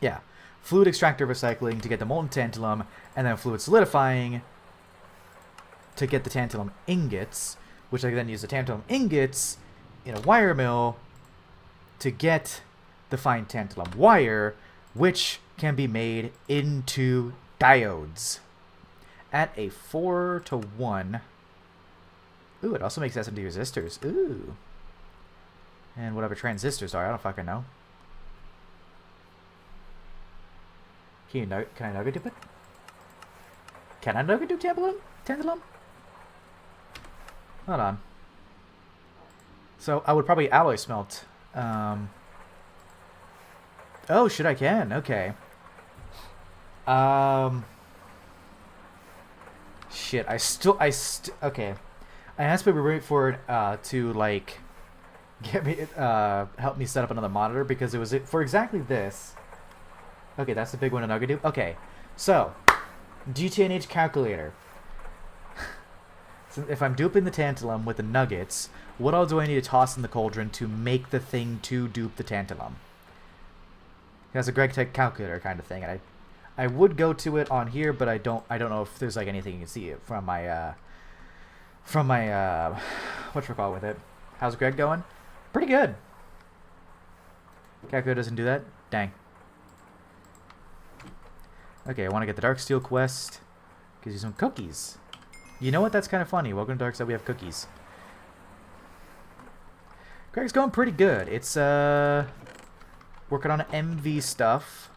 Yeah. Fluid extractor recycling to get the molten tantalum, and then fluid solidifying to get the tantalum ingots, which I can then use the tantalum ingots in a wire mill to get the fine tantalum wire, which can be made into diodes at a 4-to-1. Ooh, it also makes SMD resistors. Ooh. And whatever transistors are, I don't fucking know. Can I nugget dip it? Can I nugget do tantalum? Hold on. So I would probably alloy smelt. Oh, shit, I can. Okay. Shit, okay. I have to wait for it to like get me help me set up another monitor because it was for exactly this. Okay, that's the big one in Nugget. Okay, so GTNH calculator. So if I'm duping the tantalum with the nuggets, what all do I need to toss in the cauldron to make the thing to dupe the tantalum? That's a Gregtech calculator kind of thing, and I would go to it on here, but I don't know if there's like anything you can see from my whatchamacallit with it. How's Greg going? Pretty good. Calculator doesn't do that? Dang. Okay, I want to get the Darksteel quest. Gives you some cookies. You know what? That's kind of funny. Welcome to Darkside. We have cookies. Greg's going pretty good. It's working on MV stuff.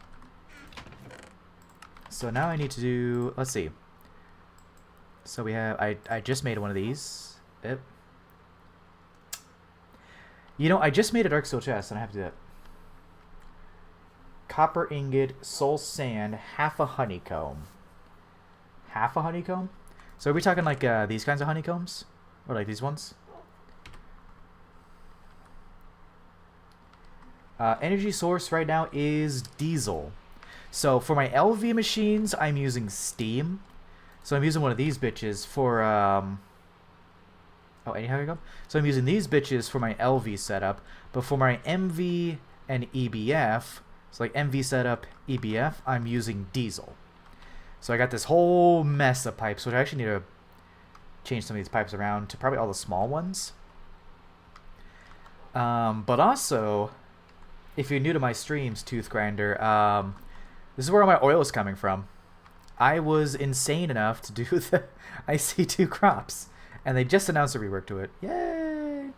So now I need to do. Let's see. So we have. I just made one of these. Yep. You know, I just made a Darksteel chest, and I have to do that. Copper ingot, soul sand, half a honeycomb. Half a honeycomb? So are we talking like these kinds of honeycombs? Or like these ones? Energy source right now is diesel. So for my LV machines, I'm using steam. So I'm using one of these bitches for... Oh, any honeycomb? So I'm using these bitches for my LV setup. But for my MV and EBF... So like MV setup, EBF, I'm using diesel. So I got this whole mess of pipes, which I actually need to change some of these pipes around to probably all the small ones. But also, if you're new to my streams, Tooth Grinder, this is where all my oil is coming from. I was insane enough to do the IC2 crops, and they just announced a rework to it. Yay!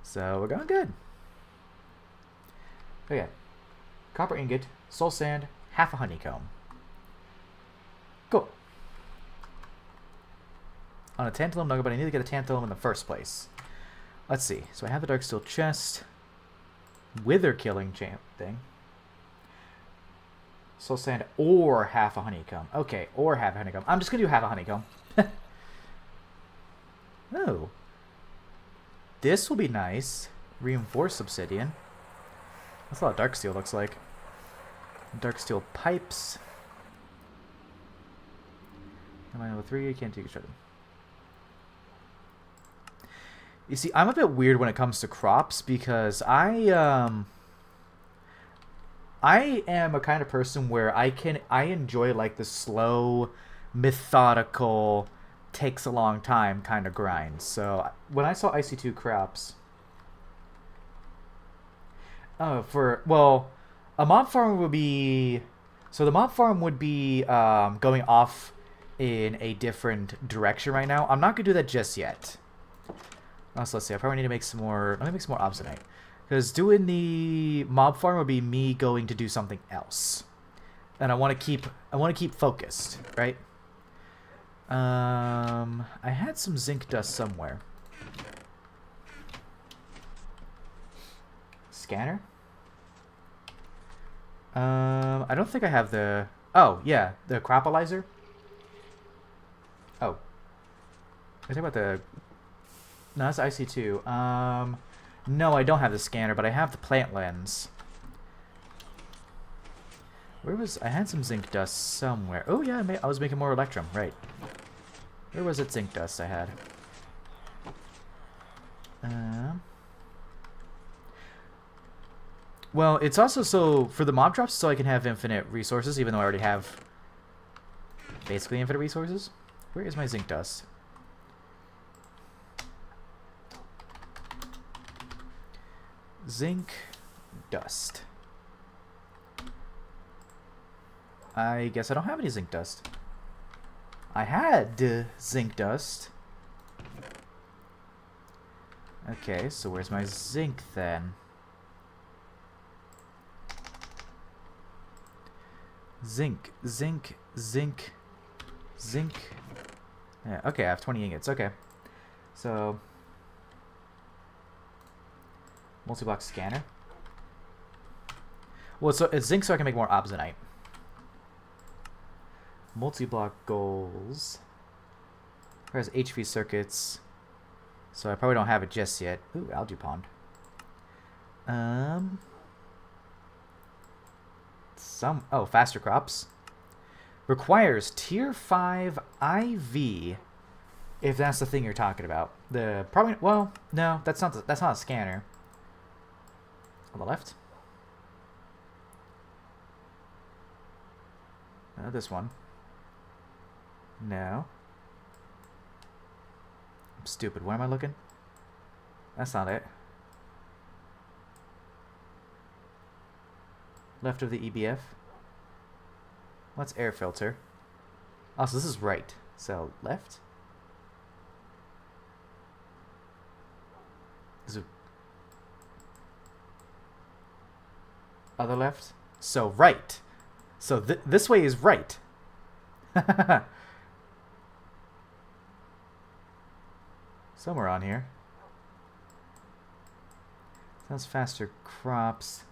So we're going good. Okay, copper ingot, soul sand, half a honeycomb. Cool. On a tantalum nugget, but I need to get a tantalum in the first place. Let's see. So I have the Darksteel chest, wither killing champ thing. Soul sand or half a honeycomb. Okay, or half a honeycomb. I'm just gonna do half a honeycomb. Oh, this will be nice. Reinforced obsidian. That's a lot of Darksteel looks like. Darksteel pipes. Am I level 3? I can't take a shot. You see, I'm a bit weird when it comes to crops because I am a kind of person where I enjoy like the slow, methodical, takes a long time kind of grind. So when I saw IC2 crops. Oh, a mob farm would be... So the mob farm would be going off in a different direction right now. I'm not going to do that just yet. So let's see. I probably need to make some more... Let me make some more obsidian. Because doing the mob farm would be me going to do something else. And I want to keep focused, right? I had some zinc dust somewhere. Scanner? I don't think I have the... Oh, yeah, the cropylizer. Oh. I think about the... No, that's IC2. No, I don't have the scanner, but I have the plant lens. Where was... I had some zinc dust somewhere. Oh, yeah, I was making more electrum, right. Where was it zinc dust I had? Well, it's also so... For the mob drops, so I can have infinite resources, even though I already have basically infinite resources. Where is my zinc dust? Zinc dust. I guess I don't have any zinc dust. I had zinc dust. Okay, so where's my zinc then? Zinc, zinc, zinc, zinc. Yeah, okay, I have 20 ingots. Okay. So, multi-block scanner. Well, so it's zinc so I can make more obsidianite. Multi-block goals. Where's HV circuits? So I probably don't have it just yet. Ooh, algae pond. Oh, faster crops. Requires tier 5 IV. If that's the thing you're talking about. Well, no, that's not a scanner. On the left. This one. No. I'm stupid. Where am I looking? That's not it. Left of the EBF. What's air filter? Oh, so this is right. So left. Is it other left? So right. So this way is right. Somewhere on here. Sounds faster crops.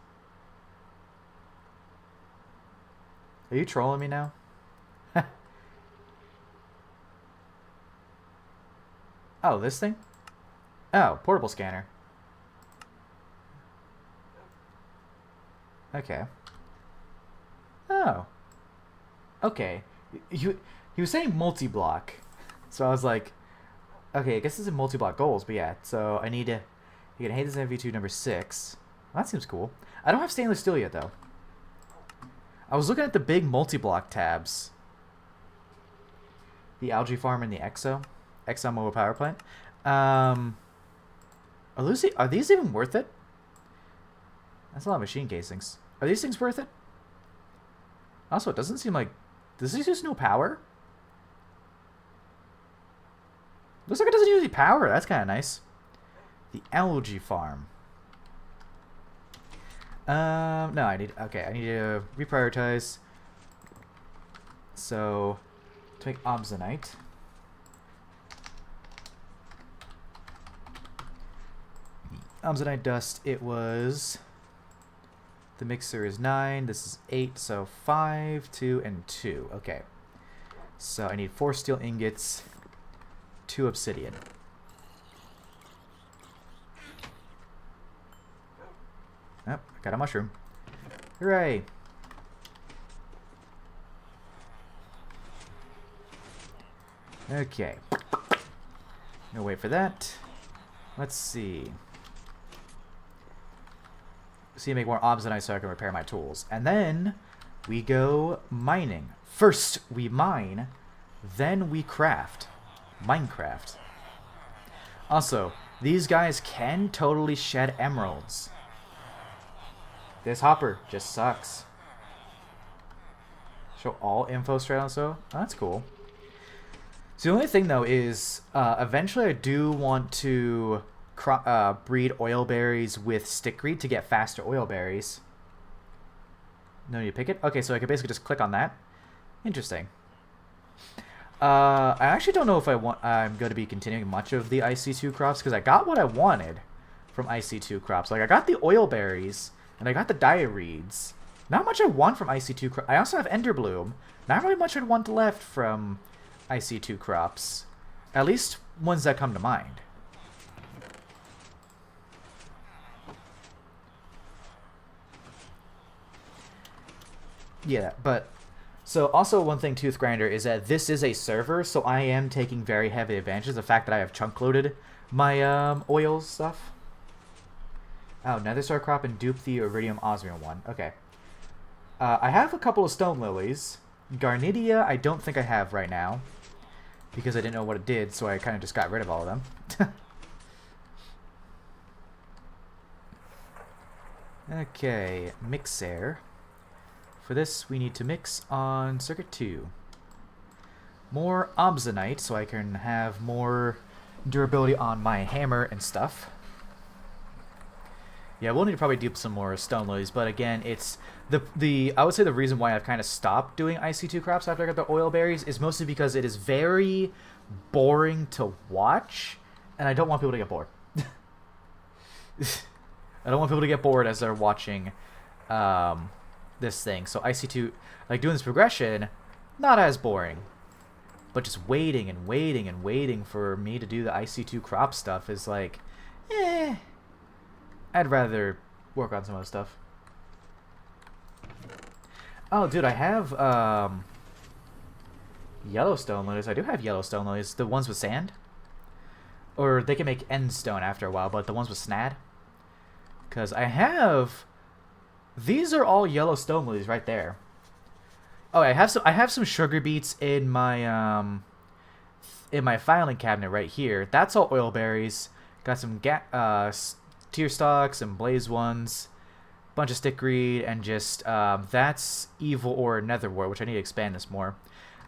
Are you trolling me now? Oh, this thing? Oh, portable scanner. Okay. Oh. Okay. He was saying multi-block. So I was like, okay, I guess this is multi-block goals, but yeah. So I need to... You can hate this MV2 number 6. Well, that seems cool. I don't have stainless steel yet, though. I was looking at the big multi-block tabs. The algae farm and the Exxon mobile power plant. Are these even worth it? That's a lot of machine casings. Are these things worth it? Also, it doesn't seem like... Does this use no power? Looks like it doesn't use any power. That's kind of nice. The algae farm. No, I need to reprioritize. So, to make obsidianite. Obsidianite dust, it was... The mixer is 9, this is 8, so 5, 2, and 2. Okay. So I need 4 steel ingots, 2 obsidian. Oh, I got a mushroom. Hooray! Okay. No wait for that. Let's see. See, make more obsidianite so I can repair my tools. And then we go mining. First we mine, then we craft. Minecraft. Also, these guys can totally shed emeralds. This hopper just sucks. Show all info straight on so. Oh, that's cool. So the only thing though is eventually I do want to breed oil berries with stickweed to get faster oil berries. No need to pick it? Okay, so I can basically just click on that. Interesting. I actually don't know if I'm going to be continuing much of the IC2 crops because I got what I wanted from IC2 crops. Like I got the oil berries and I got the diareeds. Not much I want from IC2 crops. I also have Ender Bloom. Not really much I'd want left from IC2 crops. At least ones that come to mind. Yeah, but... So, also one thing, Tooth Grinder, is that this is a server, so I am taking very heavy advantage of the fact that I have chunk-loaded my oil stuff. Oh, Nether Star Crop and dupe the Iridium Osmium one. Okay. I have a couple of Stone Lilies. Garnidia, I don't think I have right now. Because I didn't know what it did, so I kind of just got rid of all of them. Okay, Mixer. For this, we need to mix on Circuit 2. More Obsonite, so I can have more durability on my hammer and stuff. Yeah, we'll need to probably dupe some more Stone Lilies, but again, it's I would say the reason why I've kind of stopped doing IC2 crops after I got the oil berries is mostly because it is very boring to watch, and I don't want people to get bored. I don't want people to get bored as they're watching this thing. So IC2, like doing this progression, not as boring. But just waiting and waiting and waiting for me to do the IC2 crop stuff is like, I'd rather work on some other stuff. Oh, dude, I have Yellowstone lilies. I do have Yellowstone lilies. The ones with sand. Or they can make end stone after a while, but the ones with snad. Because I have... These are all Yellowstone lilies right there. Oh, I have some sugar beets in my filing cabinet right here. That's all oil berries. Got some tear stalks and blaze ones, bunch of stickweed, and just that's evil or netherwort, which I need to expand this more.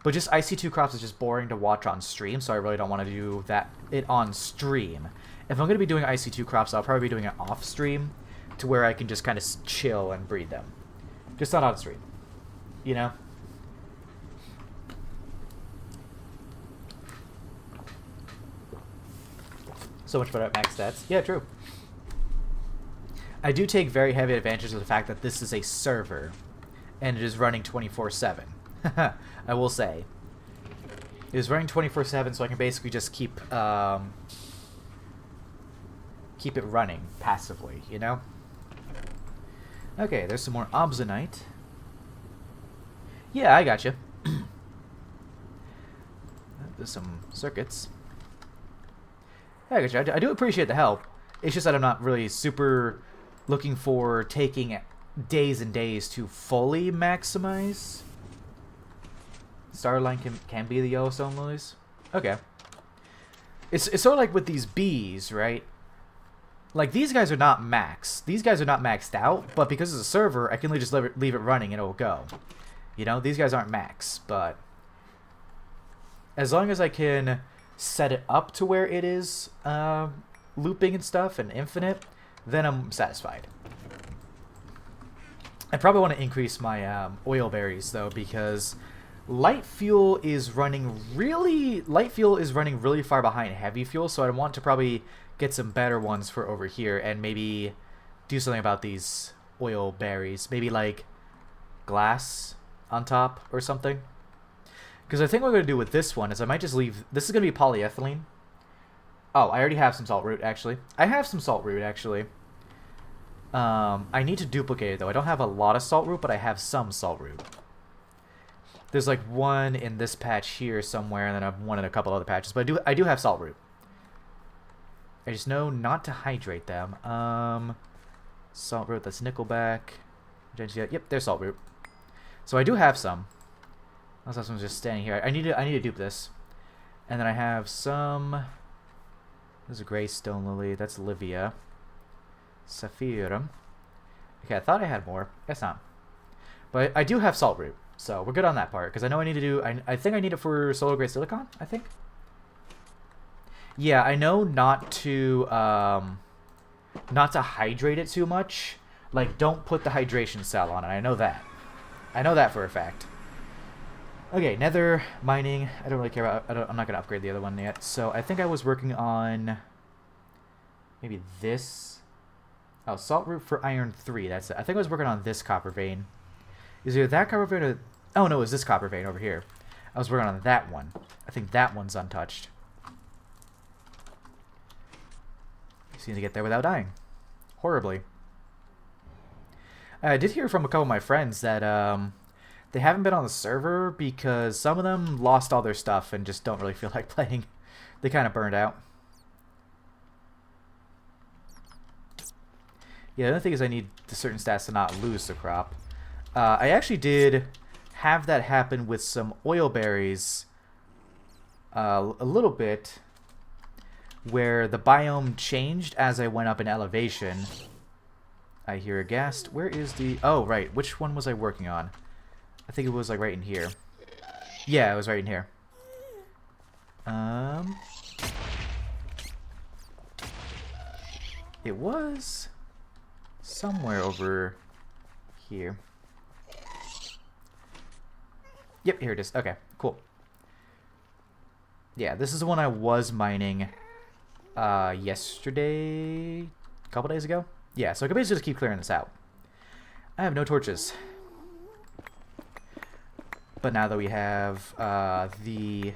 But just IC2 crops is just boring to watch on stream, so I really don't want to do it on stream. If I'm going to be doing IC2 crops, I'll probably be doing it off stream, to where I can just kind of chill and breed them. Just not on stream, you know? So much better at max stats. Yeah, true. I do take very heavy advantage of the fact that this is a server, and it is running 24/7. I will say. It is running 24/7, so I can basically just keep it running passively, you know? Okay, there's some more Obsonite. Yeah, I gotcha. There's some circuits. Yeah, I gotcha. I do appreciate the help. It's just that I'm not really super looking for taking days and days to fully maximize. Starline can be the Yellowstone lilies. Okay. It's sort of like with these bees, right? Like, these guys are not max. These guys are not maxed out, but because it's a server, I can just leave it running and it'll go. You know, these guys aren't max, but as long as I can set it up to where it is looping and stuff and infinite, then I'm satisfied. I probably want to increase my oil berries, though, because light fuel is running really far behind heavy fuel, so I want to probably get some better ones for over here and maybe do something about these oil berries. Maybe like glass on top or something. Because I think what I'm going to do with this one is I might just leave... This is going to be polyethylene. Oh, I already have some salt root, actually. I have some salt root, actually. I need to duplicate it, though. I don't have a lot of salt root, but I have some salt root. There's like one in this patch here somewhere, and then I have one in a couple other patches. But I do have salt root. I just know not to hydrate them. Salt root, that's Nickelback. Yep, there's salt root. So I do have some. Unless someone's just standing here. I need to dupe this. And then I have some... There's a gray stone lily. That's Livia. Saphirum. Okay, I thought I had more. Guess not. But I do have salt root. So we're good on that part. Because I know I need to do... I think I need it for solar gray silicon, I think. Yeah, I know not to hydrate it too much. Like, don't put the hydration cell on it. I know that. I know that for a fact. Okay, nether mining. I don't really care about... I'm not going to upgrade the other one yet. So I think I was working on... Maybe this... Oh, salt root for iron 3. That's it. I think I was working on this copper vein. Is either that copper vein or... Oh, no, it's this copper vein over here. I was working on that one. I think that one's untouched. Seem to get there without dying. Horribly. I did hear from a couple of my friends that they haven't been on the server because some of them lost all their stuff and just don't really feel like playing. They kind of burned out. Yeah, the other thing is I need the certain stats to not lose the crop. I actually did have that happen with some oil berries a little bit, where the biome changed as I went up in elevation. I hear a ghast. Where is the... Oh, right. Which one was I working on? I think it was like right in here. Yeah, it was right in here. It was somewhere over here. Yep, here it is. Okay, cool. Yeah, this is the one I was mining yesterday, a couple days ago. Yeah, so I can basically just keep clearing this out. I have no torches. But now that we have the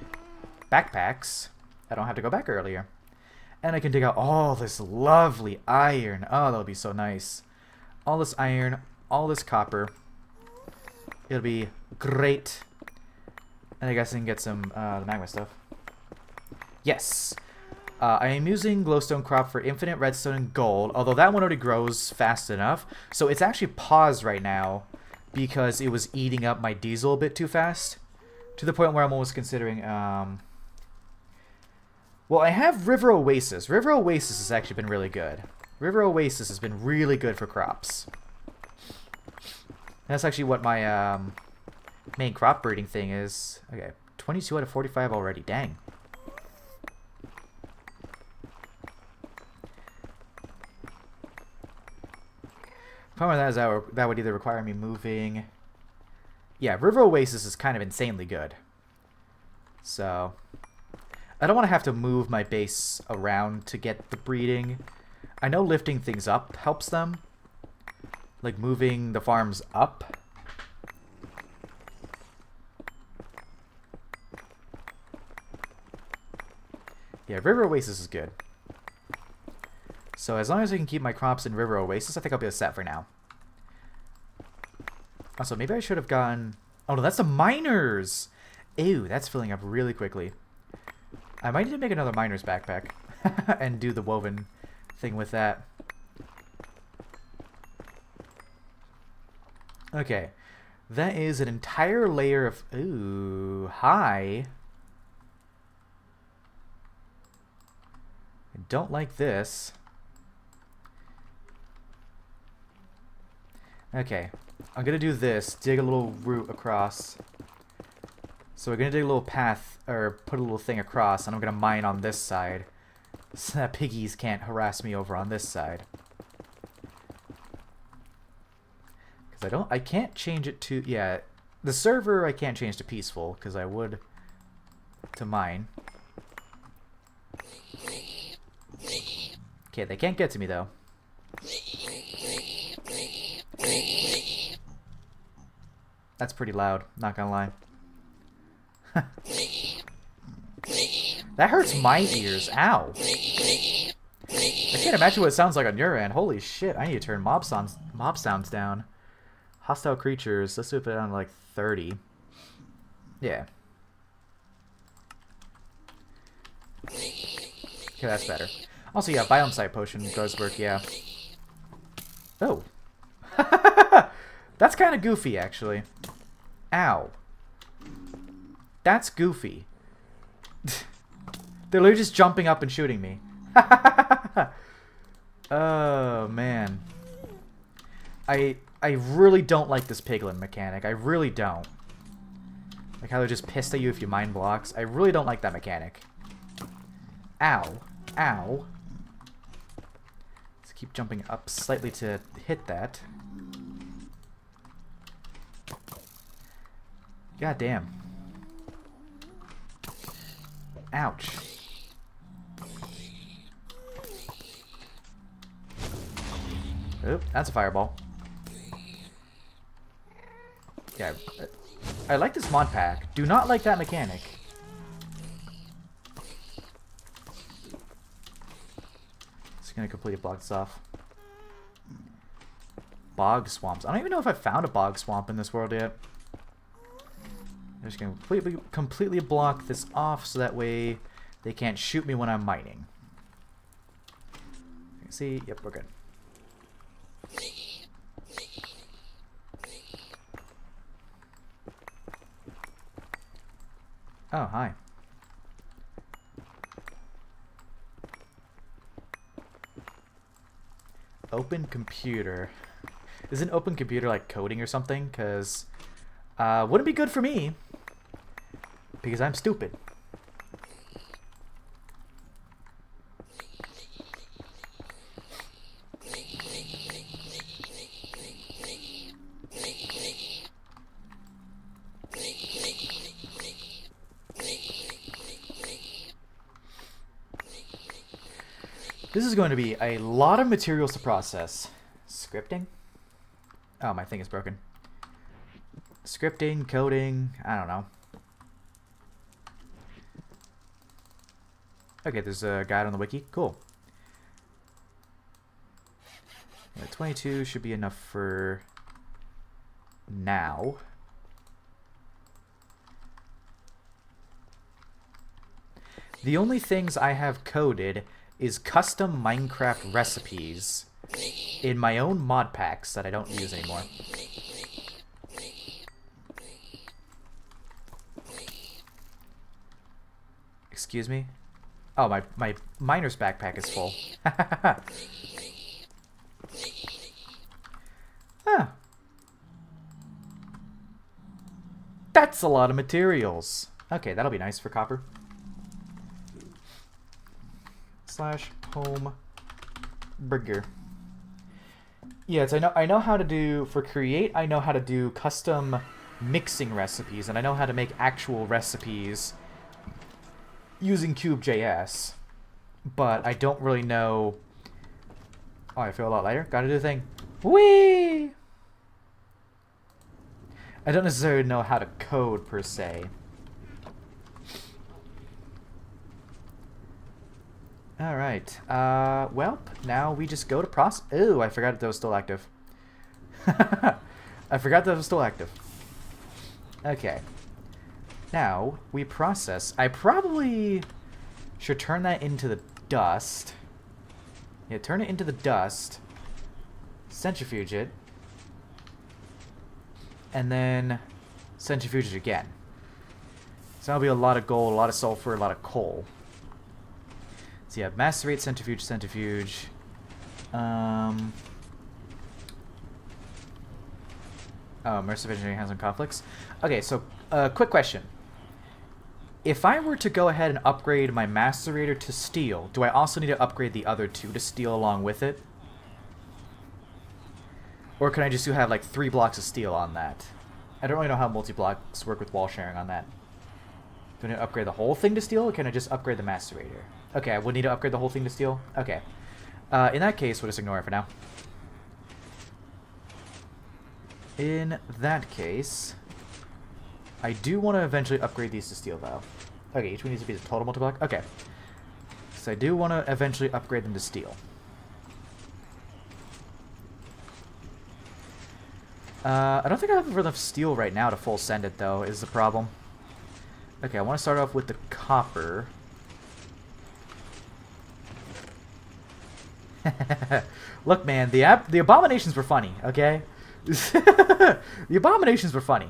backpacks, I don't have to go back earlier. And I can dig out all this lovely iron. Oh, that'll be so nice. All this iron, all this copper. It'll be great. And I guess I can get some the magma stuff. Yes. I am using glowstone crop for infinite redstone and gold, although that one already grows fast enough. So it's actually paused right now because it was eating up my diesel a bit too fast. To the point where I'm almost considering... Well, I have River Oasis. River Oasis has actually been really good. River Oasis has been really good for crops. That's actually what my main crop breeding thing is. Okay, 22 out of 45 already. Dang. Problem with that is that would either require me moving... Yeah, River Oasis is kind of insanely good. So... I don't want to have to move my base around to get the breeding. I know lifting things up helps them. Like moving the farms up. Yeah, River Oasis is good. So as long as I can keep my crops in River Oasis, I think I'll be set for now. Also, maybe I should have gone... Oh no, that's the miners! Ew, that's filling up really quickly. I might need to make another miner's backpack and do the woven thing with that. Okay, that is an entire layer of... Ooh, hi. I don't like this. Okay, I'm gonna do this, dig a little route across. So we're gonna dig a little path, or put a little thing across, and I'm gonna mine on this side, so that piggies can't harass me over on this side. Because I can't change it to, yeah, the server I can't change to peaceful, because I would to mine. Okay, they can't get to me though. That's pretty loud, not gonna lie. That hurts my ears. Ow. I can't imagine what it sounds like on your end. Holy shit, I need to turn mob sounds down. Hostile creatures, let's do it down to like 30. Yeah. Okay, that's better. Also, yeah, biome site potion does work, yeah. Oh. That's kind of goofy, actually. Ow. That's goofy. They're literally just jumping up and shooting me. Oh, man. I really don't like this piglin mechanic. I really don't. Like how they're just pissed at you if you mine blocks. I really don't like that mechanic. Ow. Ow. Let's keep jumping up slightly to hit that. God damn. Ouch. Oop, that's a fireball. Yeah, I like this mod pack. Do not like that mechanic. Just gonna completely block this off. Bog swamps. I don't even know if I've found a bog swamp in this world yet. I'm just gonna completely block this off so that way they can't shoot me when I'm mining. See? Yep, we're good. Oh, hi. Open computer. Isn't open computer like coding or something? Because wouldn't be good for me. Because I'm stupid. This is going to be a lot of materials to process. Scripting? Oh, my thing is broken. Scripting, coding, I don't know. Okay, there's a guide on the wiki. Cool. Yeah, 22 should be enough for now. The only things I have coded is custom Minecraft recipes in my own mod packs that I don't use anymore. Excuse me? Oh, my miner's backpack is full. Huh. That's a lot of materials. Okay, that'll be nice for copper. /home burger. Yes, I know how to do for create. I know how to do custom mixing recipes, and I know how to make actual recipes using Cube.js, but I don't really know. Oh, I feel a lot lighter. Gotta do the thing. Whee! I don't necessarily know how to code per se. Alright, well, now we just go to process. Ooh, I forgot that was still active. I forgot that was still active. Okay. Now, we process. I probably should turn that into the dust. Yeah, turn it into the dust. Centrifuge it. And then centrifuge it again. So that'll be a lot of gold, a lot of sulfur, a lot of coal. So yeah, macerate, centrifuge, centrifuge. Oh, immersive engineering has some conflicts. Okay, so quick question. If I were to go ahead and upgrade my macerator to steel, do I also need to upgrade the other two to steel along with it? Or can I just have like 3 blocks of steel on that? I don't really know how multi-blocks work with wall sharing on that. Do I need to upgrade the whole thing to steel, or can I just upgrade the macerator? Okay, I would need to upgrade the whole thing to steel? Okay. In that case, we'll just ignore it for now. In that case, I do want to eventually upgrade these to steel, though. Okay, each one needs to be the total multi-block? Okay. So I do want to eventually upgrade them to steel. I don't think I have enough steel right now to full send it, though, is the problem. Okay, I want to start off with the copper. Look, man, the abominations were funny, okay? The abominations were funny.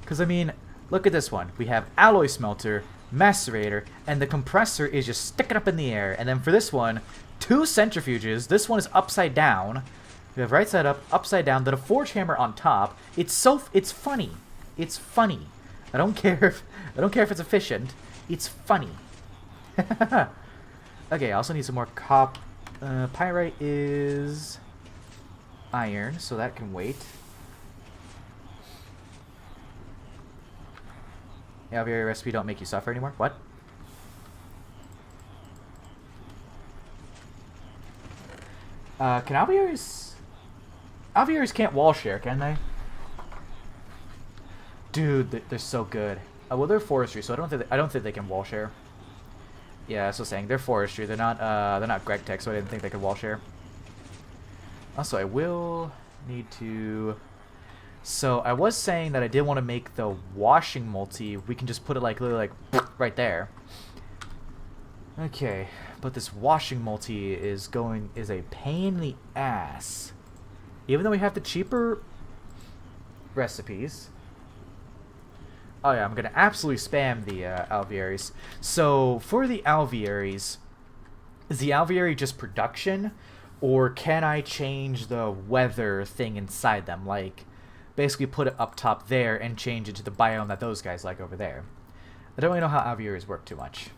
Because, I mean, look at this one. We have alloy smelter, macerator, and the compressor is just sticking up in the air. And then for this one, 2 centrifuges. This one is upside down. We have right side up, upside down, then a forge hammer on top. It's funny. It's funny. I don't care if it's efficient. It's funny. Okay, I also need some more pyrite is iron, so that can wait. Alveoli recipe don't make you suffer anymore. What? Can alveolis... Aviaries can't wall share, can they? Dude, they're so good. Well, they're forestry, so I don't think they can wall share. Yeah, that's what I'm saying. They're forestry. They're not Gregtech, so I didn't think they could wall share. Also, I will need to... So, I was saying that I did want to make the washing multi. We can just put it like, literally like, right there. Okay, but this washing multi is a pain in the ass. Even though we have the cheaper recipes. Oh yeah, I'm gonna absolutely spam the alvearies. So for the alvearies, is the alveary just production, or can I change the weather thing inside them? Like, basically put it up top there and change it to the biome that those guys like over there. I don't really know how alvearies work too much.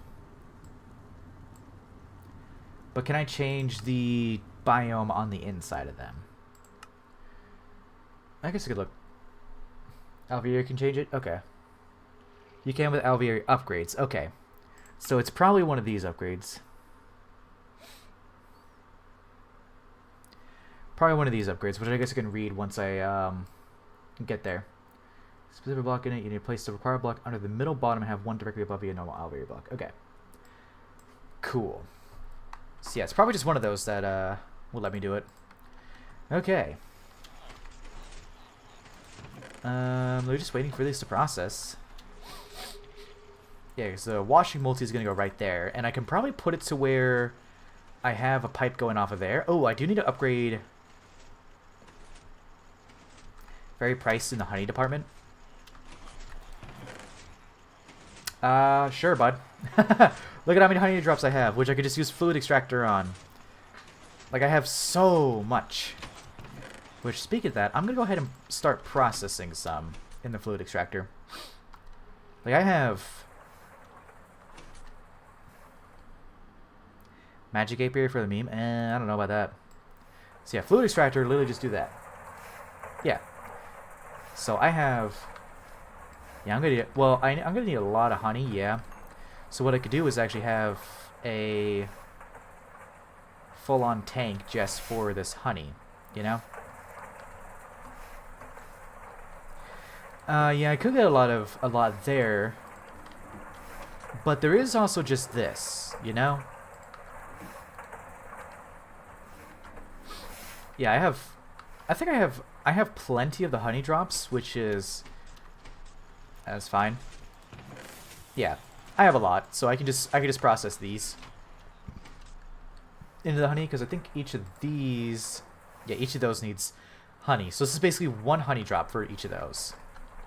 But can I change the biome on the inside of them? I guess I could look. Alveary can change it? Okay. You can with alveary upgrades. Okay. So it's probably one of these upgrades. Probably one of these upgrades, which I guess I can read once I get there. Specific block in it, you need to place the required block under the middle bottom and have one directly above you, a normal alveary block. Okay. Cool. So yeah, it's probably just one of those that will let me do it. Okay. They're just waiting for this to process. Yeah, so the washing multi is going to go right there. And I can probably put it to where I have a pipe going off of there. Oh, I do need to upgrade. Very priced in the honey department. Sure, bud. Look at how many honey drops I have, which I could just use fluid extractor on. Like, I have so much. Which, speaking of that, I'm going to go ahead and start processing some in the fluid extractor. Like, I have... Magic apiary for the meme? I don't know about that. So yeah, fluid extractor, literally just do that. Yeah. So I have... Yeah, I'm gonna need a lot of honey, yeah. So what I could do is actually have a full-on tank just for this honey, you know? Yeah, I could get a lot there. But there is also just this, you know? Yeah, I have plenty of the honey drops, which is that's fine. Yeah, I have a lot, so I can just process these into the honey, because I think each of these, yeah, each of those needs honey. So this is basically one honey drop for each of those,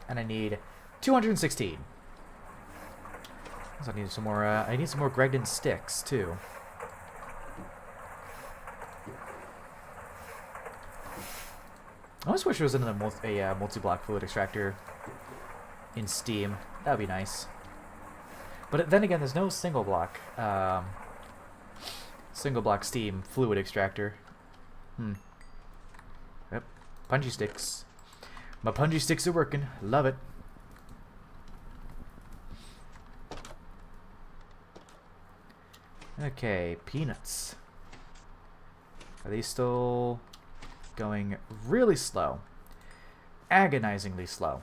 and I need 216. So I need some more. I need some more Gregtech sticks too. I always wish there was another multi-block fluid extractor in Steam. That would be nice. But then again, there's no single block Steam fluid extractor. Yep. Punji sticks. My punji sticks are working. Love it. Okay, peanuts. Are these still going really slow? Agonizingly slow.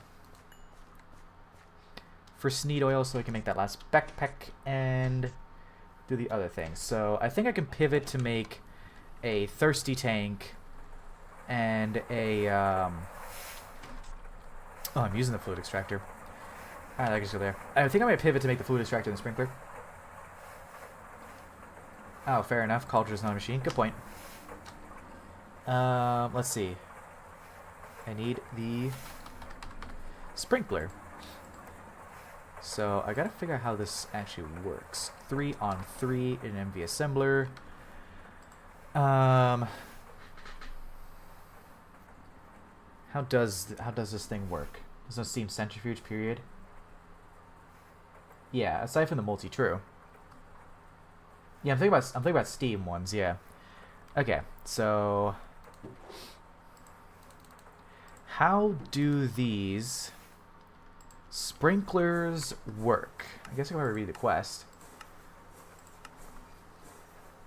First need oil so I can make that last backpack and do the other thing. So I think I can pivot to make a thirsty tank and a oh, I'm using the fluid extractor. Alright, I can just go there. I think I might pivot to make the fluid extractor and the sprinkler. Oh, fair enough. Cauldron's not a machine. Good point. Let's see. I need the sprinkler. So I gotta figure out how this actually works. 3 on 3 in an MV assembler. How does this thing work? There's no steam centrifuge period. Yeah, aside from the multi, true. Yeah, I'm thinking about steam ones. Yeah. Okay, so how do these sprinklers work? I guess I gotta read the quest.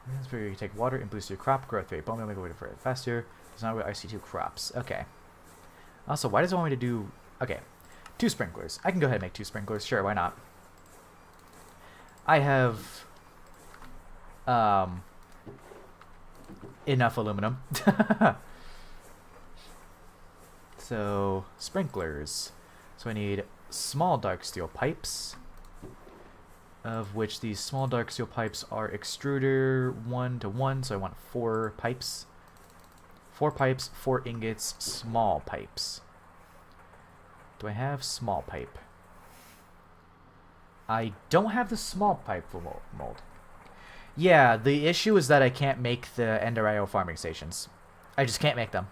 That's where you take water and boost your crop growth rate. Bomb will make it faster. It's not what I see 2 crops. Okay. Also, why does it want me to do... Okay. 2 sprinklers. I can go ahead and make 2 sprinklers. Sure, why not? I have... enough aluminum. So, sprinklers. So I need small dark steel pipes, of which these small dark steel pipes are extruder 1 to 1, so I want 4 pipes. 4 pipes, 4 ingots, small pipes. Do I have small pipe? I don't have the small pipe for mold. Yeah, the issue is that I can't make the Ender IO farming stations. I just can't make them.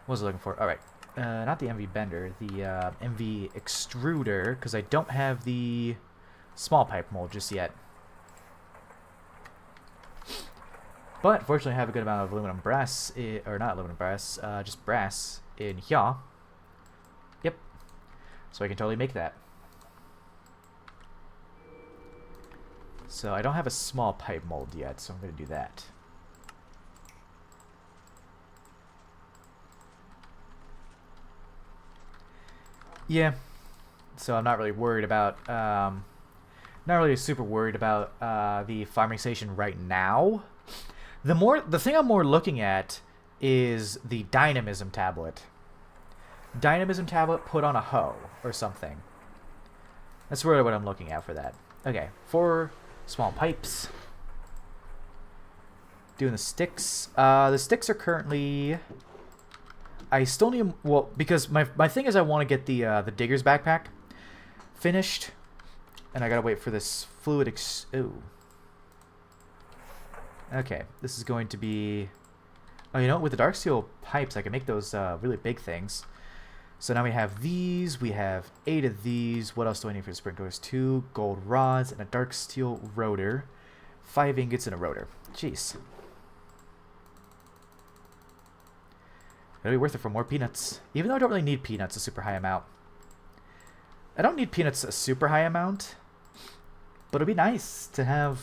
What was I looking for? Alright. Not the MV bender, the MV extruder, because I don't have the small pipe mold just yet. But fortunately I have a good amount of aluminum brass, or not aluminum brass, just brass in here. Yep. So I can totally make that. So I don't have a small pipe mold yet, so I'm going to do that. Yeah. So I'm not really worried about, not really super worried about the farming station right now. The thing I'm more looking at is the dynamism tablet. Dynamism tablet put on a hoe or something. That's really what I'm looking at for that. Okay, 4 small pipes. Doing the sticks. The sticks are currently... I still need... Well, because my thing is I want to get the digger's backpack finished. And I gotta wait for this fluid... Ooh. Okay, this is going to be... Oh, you know, with the dark steel pipes, I can make those really big things. So now we have these, we have 8 of these. What else do I need for the sprinklers? 2 gold rods and a dark steel rotor. 5 ingots and a rotor. Jeez. It'll be worth it for more peanuts. Even though I don't really need peanuts a super high amount. I don't need peanuts a super high amount. But it'd be nice to have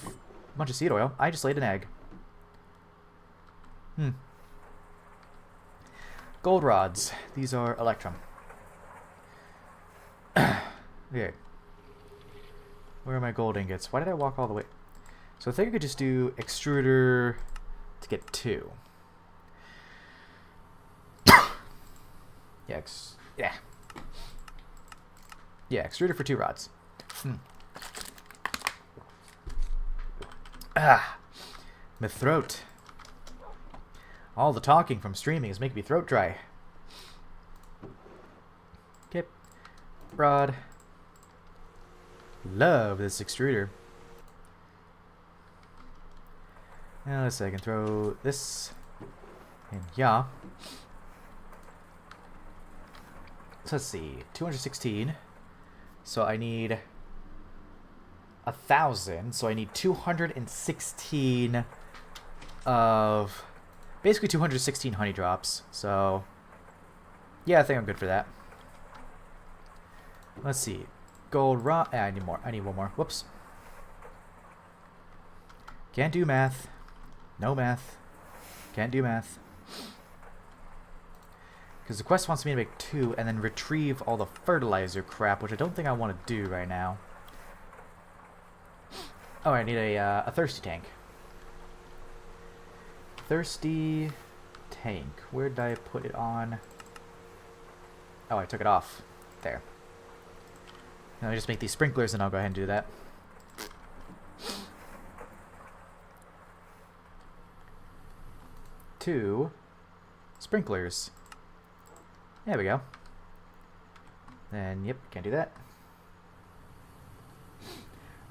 a bunch of seed oil. I just laid an egg. Gold rods. These are electrum. Okay. Where are my gold ingots? Why did I walk all the way? So I think I could just do extruder to get 2. Yeah, yeah, extruder for 2 rods. My throat. All the talking from streaming is making me throat dry. Okay. Rod. Love this extruder. Now let's see, I can throw this in here. So let's see, 216. So I need 1,000. So I need 216 of... Basically 216 honey drops. So yeah, I think I'm good for that. Let's see. Gold rock. I need more. I need one more. Whoops. Can't do math. No math. Can't do math. Because the quest wants me to make 2 and then retrieve all the fertilizer crap, which I don't think I want to do right now. Oh, I need a thirsty tank. Thirsty tank. Where did I put it on? Oh, I took it off. There. Now I just make these sprinklers and I'll go ahead and do that. Two sprinklers. There we go. Then, yep, can't do that.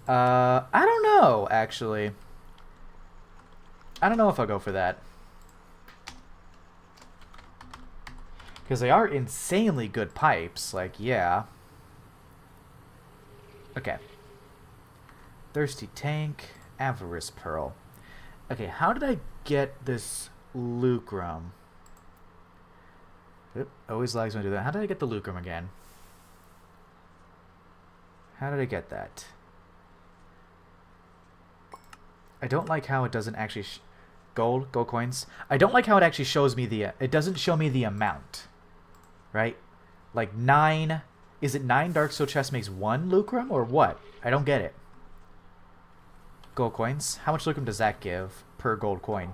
I don't know, actually. I don't know if I'll go for that. Because they are insanely good pipes. Like, yeah. Okay. Thirsty tank. Avarice pearl. Okay, how did I get this lucrum? Oop, always lags when I do that. How did I get the lucrum again? How did I get that? I don't like how it doesn't actually... Gold coins. I don't like how it actually shows me the... It doesn't show me the amount. Right? Like 9... Is it 9 Dark Steel chests makes 1 lucrum or what? I don't get it. Gold coins. How much lucrum does that give per gold coin?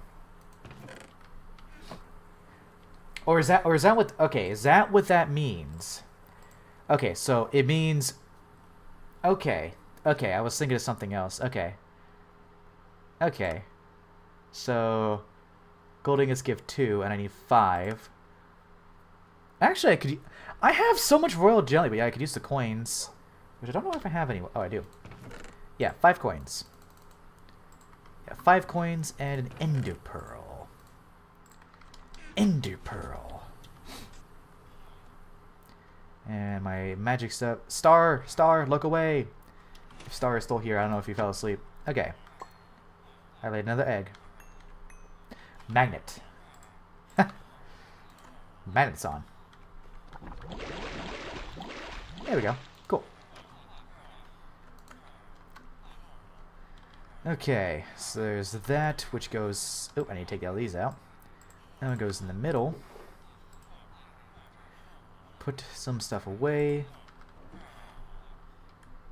Or is that what... Okay, is that what that means? Okay, so it means... Okay. Okay, I was thinking of something else. Okay. Okay. So... Gold ingots give 2, and I need 5. Actually, I have so much royal jelly, but yeah, I could use the coins. Which I don't know if I have any... Oh, I do. Yeah, 5 coins. Yeah, 5 coins and an ender pearl. Ender pearl. And my magic stuff. Star! Star! Look away! If Star is still here, I don't know if he fell asleep. Okay. I laid another egg. Magnet. Magnet's on. There we go. Cool. Okay, so there's that, which goes... Oh, I need to take all these out. That one goes in the middle. Put some stuff away.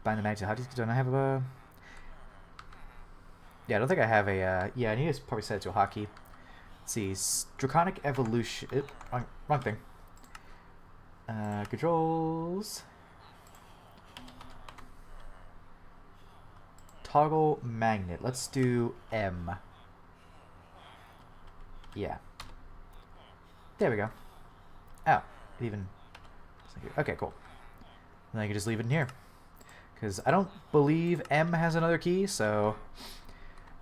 Bind the magnet. How don't I have a... Yeah, I don't think I have a... Yeah, I need to probably set it to a hotkey. Let's see. Draconic Evolution... wrong thing. Controls. Toggle magnet. Let's do M. Yeah. There we go. Oh, it even... Okay, cool. And then I can just leave it in here. Because I don't believe M has another key, so...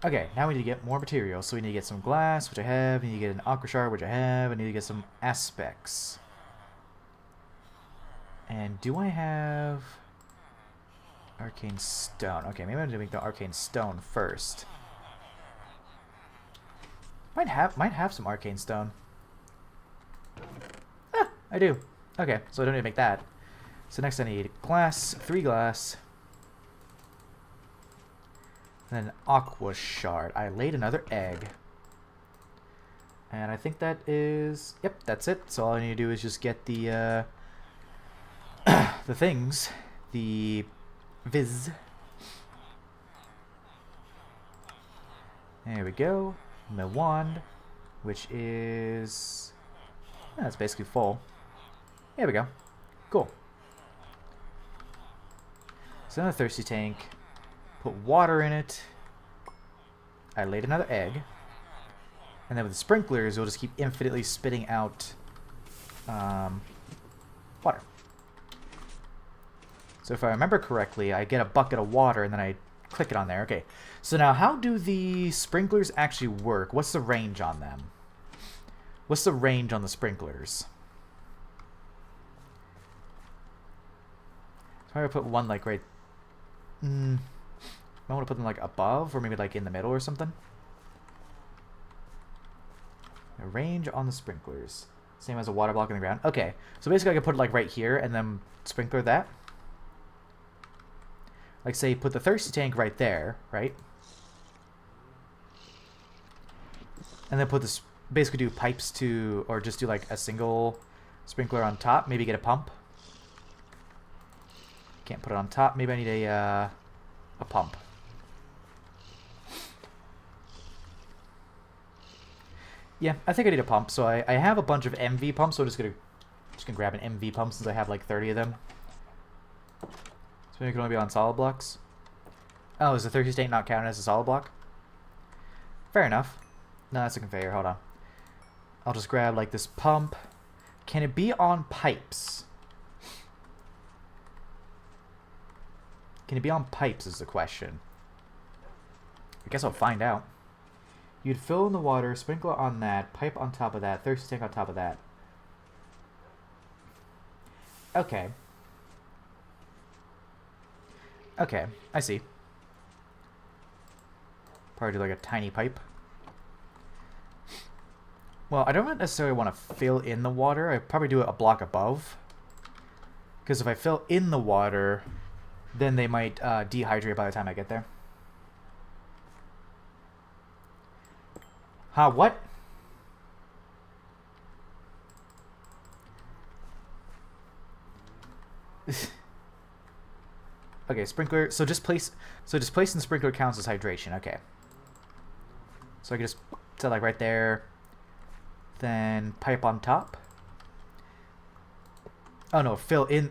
Okay, now we need to get more materials. So we need to get some glass, which I have. We need to get an aqua shard, which I have. I need to get some aspects. And do I have... Arcane stone? Okay, maybe I'm going to make the arcane stone first. Might have some arcane stone. Ah, I do. Okay, so I don't need to make that. So next I need glass, 3 glass. And then aqua shard. I laid another egg. And I think that is... Yep, that's it. So all I need to do is just get the... the things. The... Viz. There we go. My wand. Which is... Yeah, it's basically full. There we go. Cool. So another thirsty tank. Put water in it. I laid another egg. And then with the sprinklers, it'll just keep infinitely spitting out water. So if I remember correctly, I get a bucket of water and then I click it on there. Okay. So now how do the sprinklers actually work? What's the range on them? What's the range on the sprinklers? So I put one like right... I want to put them like above or maybe like in the middle or something. A range on the sprinklers. Same as a water block in the ground. Okay. So basically I can put it like right here and then sprinkler that. Like say put the thirsty tank right there, right? And then put this, basically do pipes to, or just do like a single sprinkler on top. Maybe get a pump. Can't put it on top. Maybe I need a pump. Yeah, I think I need a pump. So I have a bunch of MV pumps, so I'm just gonna grab an MV pump since I have like 30 of them. So it can only be on solid blocks. Oh, is the thirsty tank not counted as a solid block? Fair enough. No, that's a conveyor. Hold on. I'll just grab like this pump. Can it be on pipes? Can it be on pipes is the question. I guess I'll find out. You'd fill in the water, sprinkler on that, pipe on top of that, thirsty tank on top of that. Okay. Okay, I see. Probably do like a tiny pipe. Well, I don't necessarily want to fill in the water. I'd probably do it a block above. Because if I fill in the water, then they might dehydrate by the time I get there. Huh, what? Okay, sprinkler. So just placing the sprinkler counts as hydration. Okay. So I can just set like right there. Then pipe on top. Oh no, fill in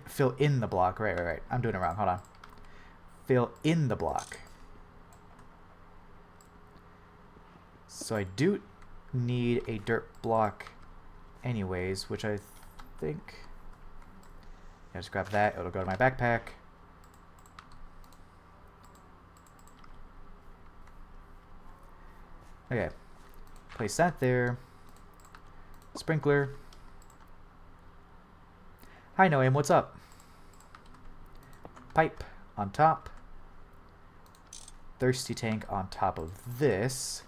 the block. Right. I'm doing it wrong. Hold on. Fill in the block. So I do need a dirt block anyways, which I think... Yeah, just grab that. It'll go to my backpack. Okay. Place that there. Sprinkler. Hi, Noam. What's up? Pipe on top. Thirsty tank on top of this.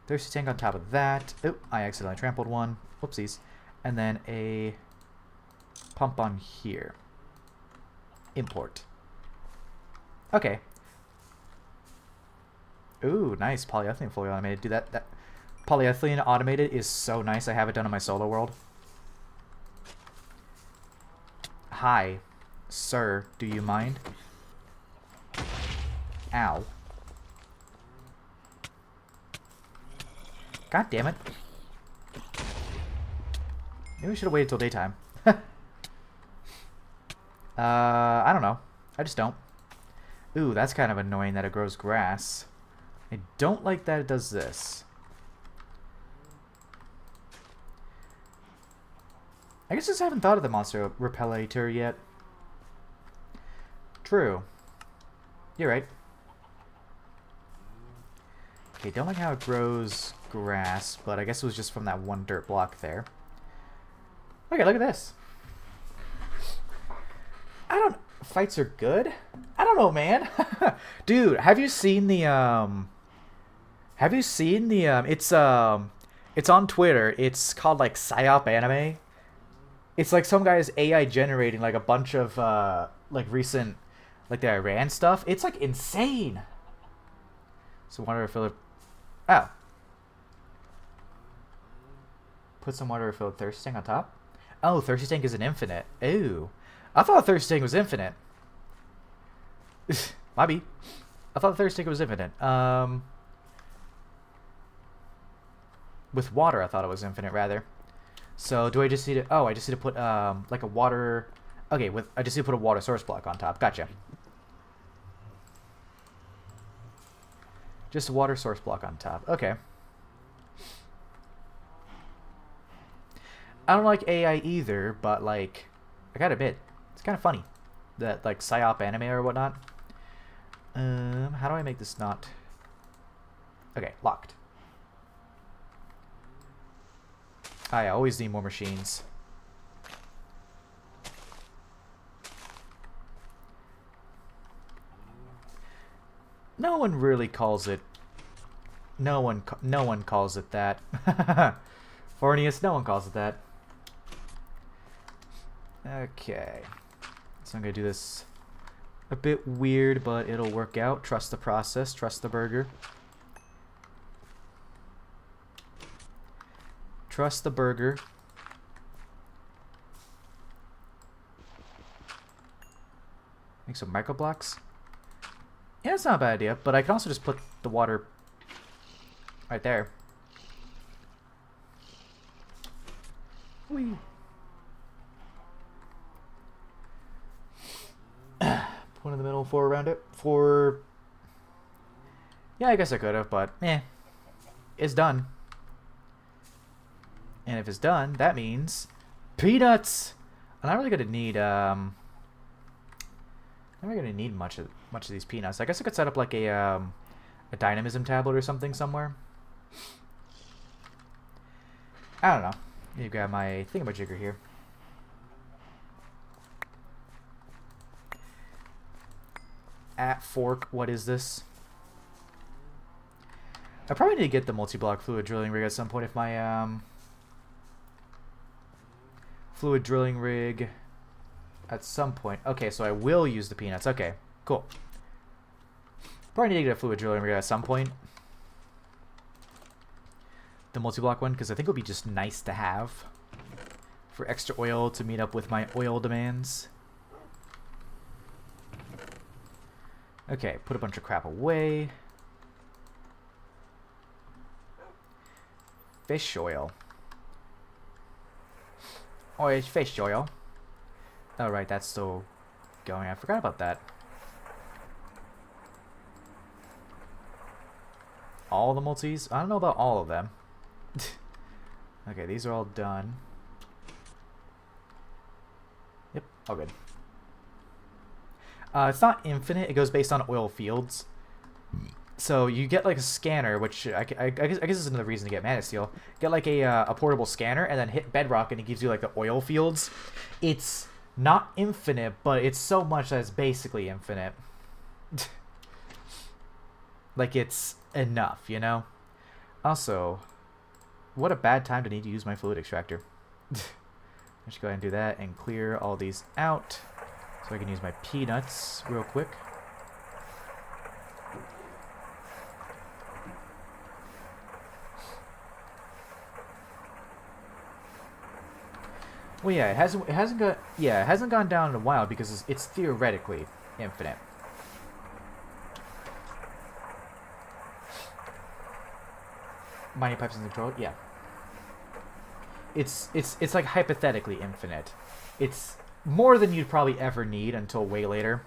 Thirsty tank on top of that. Oh, I accidentally trampled one. Whoopsies. And then a pump on here. Import. Okay. Ooh, nice. Polyethylene fully automated. Dude, that polyethylene automated is so nice. I have it done in my solo world. Hi, sir. Do you mind? Ow. God damn it. Maybe we should have waited till daytime. I don't know. I just don't. Ooh, that's kind of annoying that it grows grass. I don't like that it does this. I guess I just haven't thought of the monster repellator yet. True. You're right. Okay, don't like how it grows grass, but I guess it was just from that one dirt block there. Okay, look at this. Fights are good? I don't know, man. Dude, have you seen the it's on Twitter. It's called like Psyop Anime. It's like some guy's AI generating like a bunch of like recent like the Iran stuff. It's like insane. So water refill. Oh. Put some water refill thirsty tank on top. Oh, thirsty tank is an infinite. Ooh. I thought thirsty tank was infinite. Maybe. I thought thirsty tank was infinite. With water, I thought it was infinite rather. So do I just need to? Oh, I just need to put like a water. Okay, I just need to put a water source block on top. Gotcha. Just a water source block on top. Okay. I don't like AI either, but like, I gotta admit, it's kind of funny that like psyop anime or whatnot. How do I make this not? Okay, locked. I always need more machines. No one really calls it. No one calls it that. Fornius, no one calls it that. Okay. So I'm gonna do this a bit weird, but it'll work out. Trust the process. Trust the burger. Trust the burger. Make some micro blocks. Yeah, it's not a bad idea, but I can also just put the water right there. Whee. One in the middle, 4 around it. 4. Yeah, I guess I could have, but it's done. And if it's done, that means peanuts. I'm not really gonna need I'm not gonna need much of these peanuts. I guess I could set up like a dynamism tablet or something somewhere. I don't know. Let me grab my thingamajigger here. At fork, what is this? I probably need to get the multi-block fluid drilling rig at some point if my fluid drilling rig at some point. Okay, so I will use the peanuts. Okay, cool. Probably need to get a fluid driller at some point. The multi-block one, because I think it would be just nice to have for extra oil to meet up with my oil demands. Okay, put a bunch of crap away. Fish oil. Oh, it's fish oil. Oh, right, that's still going. I forgot about that. All the multis? I don't know about all of them. Okay, these are all done. Yep, all good. It's not infinite. It goes based on oil fields. So you get like a scanner, which I guess is another reason to get Mana Steel. Get like a portable scanner and then hit bedrock and it gives you like the oil fields. It's not infinite, but it's so much that it's basically infinite. Like it's enough, you know? Also, what a bad time to need to use my fluid extractor. I should go ahead and do that and clear all these out so I can use my peanuts real quick. Well, yeah, it hasn't gone down in a while because it's theoretically infinite. Mining pipes in control, yeah. It's like hypothetically infinite. It's more than you'd probably ever need until way later.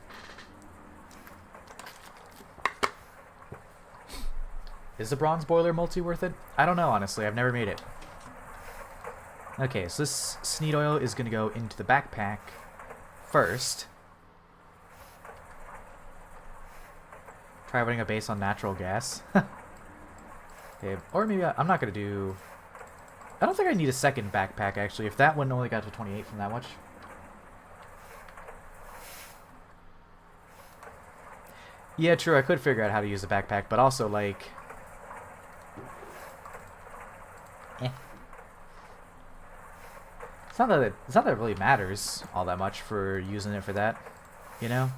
Is the bronze boiler multi worth it? I don't know, honestly. I've never made it. Okay, so this sneed oil is going to go into the backpack first. Try running a base on natural gas. Okay, or maybe I'm not going to do... I don't think I need a second backpack, actually, if that one only got to 28 from that much. Yeah, true, I could figure out how to use the backpack, but also, like... It's not that it really matters all that much for using it for that, you know?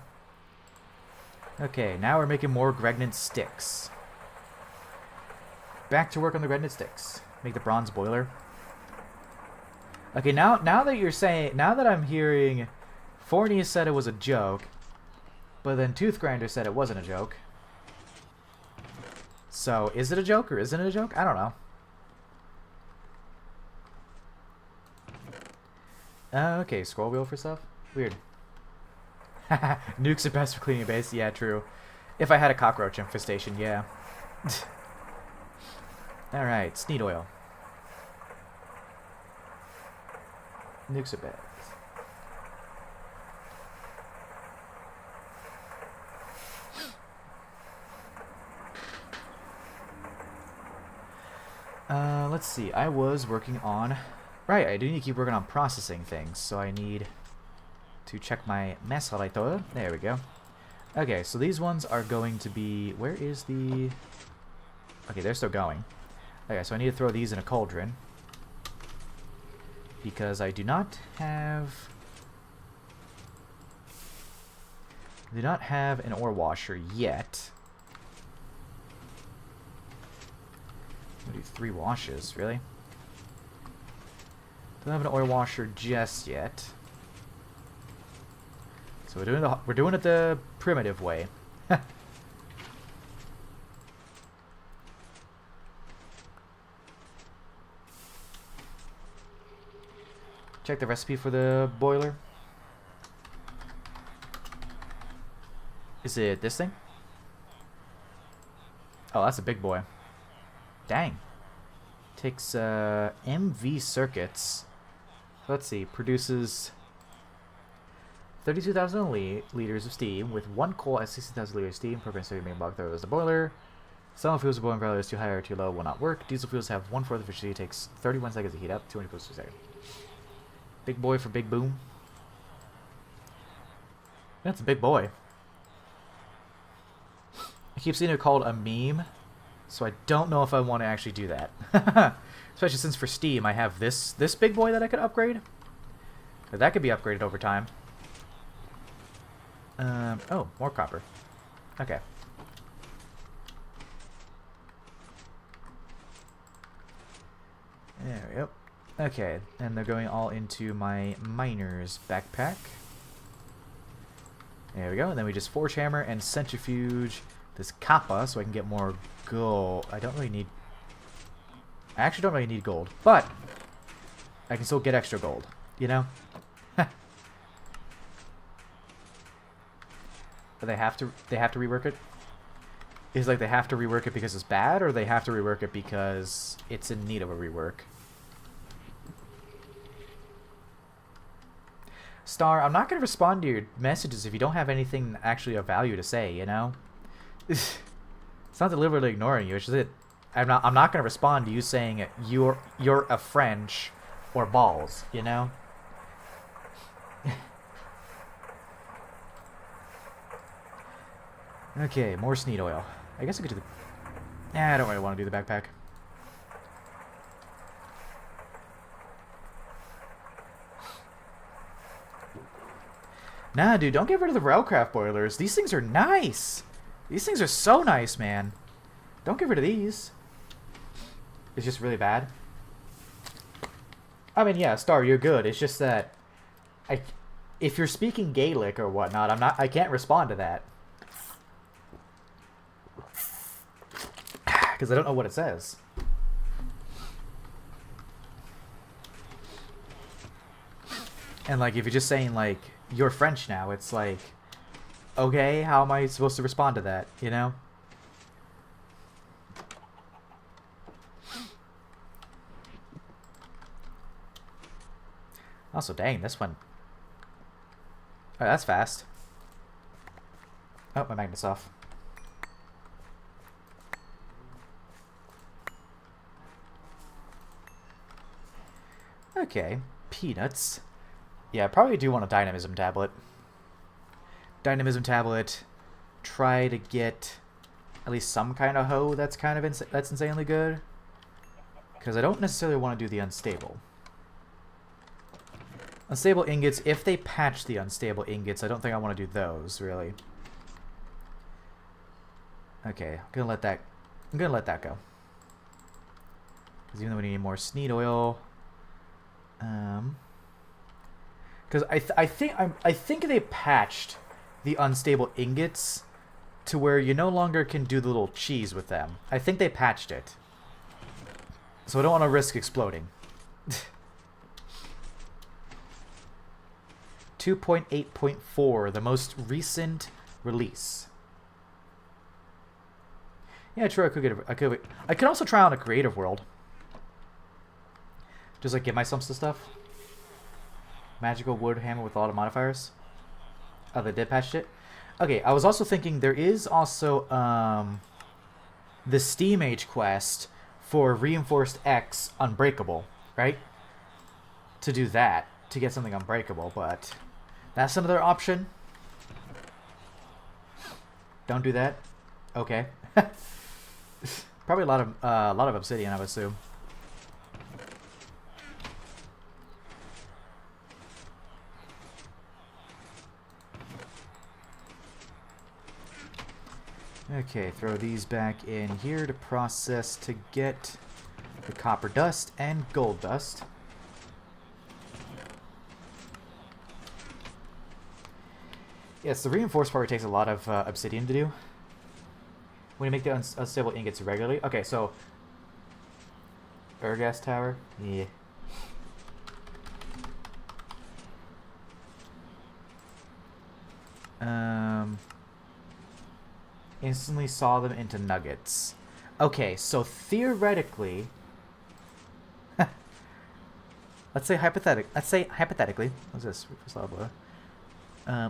Okay, now we're making more Gregtech sticks. Back to work on the Gregtech sticks. Make the bronze boiler. Okay, now that I'm hearing Forney said it was a joke, but then Tooth Grinder said it wasn't a joke. So, is it a joke or isn't it a joke? I don't know. Okay, scroll wheel for stuff? Weird. Nukes are best for cleaning a base? Yeah, true. If I had a cockroach infestation, yeah. Alright, sneed oil. Nukes are best. Let's see. I was working on... Right, I do need to keep working on processing things, so I need to check my macerator. There we go. Okay, so these ones are going to be... Where is the... Okay, they're still going. Okay, so I need to throw these in a cauldron. Because I do not have... I do not have an ore washer yet. I'm gonna do 3 washes, really? Don't have an oil washer just yet. So we're doing it the primitive way. Check the recipe for the boiler. Is it this thing? Oh, that's a big boy. Dang. Takes MV circuits. Let's see, produces 32,000 liters of steam with 1 coal at 60,000 liters of steam. Propane steam main block there is the boiler. Some fuels, the boiling value is too high or too low, will not work. Diesel fuels have 1/4 efficiency, takes 31 seconds to heat up, 200 joules per second. Big boy for big boom. That's a big boy. I keep seeing it called a meme, so I don't know if I want to actually do that. Especially since for Steam I have this big boy that I could upgrade. But that could be upgraded over time. Oh, more copper. Okay. There we go. Okay, and they're going all into my miner's backpack. There we go, and then we just forge hammer and centrifuge this copper so I can get more gold. I don't really need... I actually don't really need gold, but I can still get extra gold, you know? But they have to rework it? Is like they have to rework it because it's bad, or they have to rework it because it's in need of a rework? Star, I'm not going to respond to your messages if you don't have anything actually of value to say, you know? It's not deliberately ignoring you, it's just that I'm not going to respond to you saying you're a French or balls, you know? Okay, more sneed oil. I guess I could do the... Nah, I don't really want to do the backpack. Nah, dude, don't get rid of the railcraft boilers. These things are nice. These things are so nice, man. Don't get rid of these. It's just really bad. I mean, yeah, Star, you're good. It's just that if you're speaking Gaelic or whatnot, I can't respond to that. Because I don't know what it says. And, like, if you're just saying, like, you're French now, it's like, okay, how am I supposed to respond to that, you know? Also, dang, this one. Oh, that's fast. Oh, my magnet's off. Okay, peanuts. Yeah, I probably do want a dynamism tablet. Dynamism tablet. Try to get at least some kind of hoe that's kind of that's insanely good. Because I don't necessarily want to do the unstable. Unstable ingots, if they patch the unstable ingots, I don't think I want to do those, really. Okay, I'm gonna let that go. Because even though we need more sneed oil, because I think they patched the unstable ingots to where you no longer can do the little cheese with them. I think they patched it, so I don't want to risk exploding. 2.8.4, the most recent release. Yeah, true. I could also try on a creative world. Just like get myself some stuff. Magical wood hammer with a lot of modifiers. Oh, they did patch it. Okay, I was also thinking there is also the Steam Age quest for Reinforced X Unbreakable, right? To do that, to get something unbreakable, but that's another option. Don't do that. Okay. Probably a lot of obsidian, I would assume. Okay, throw these back in here to process to get the copper dust and gold dust. Yes, the reinforced part takes a lot of obsidian to do. When you make the unstable ingots regularly. Okay, so Ergas tower. Yeah. Instantly saw them into nuggets. Okay, so theoretically, let's say hypothetically. What's this?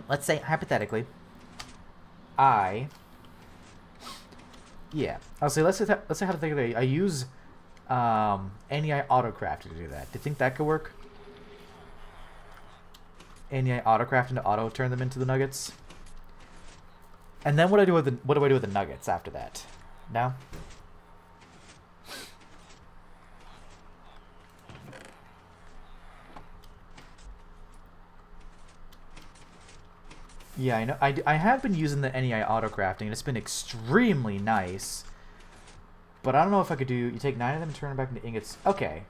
Let's say hypothetically, I'll say let's say hypothetically I use NEI Autocraft to do that. Do you think that could work? NEI Autocraft and auto turn them into the nuggets. And then what do I do with the nuggets after that? No? Yeah, I know. I have been using the NEI auto crafting, and it's been extremely nice. But I don't know if I could do... You take 9 of them and turn them back into ingots. Okay.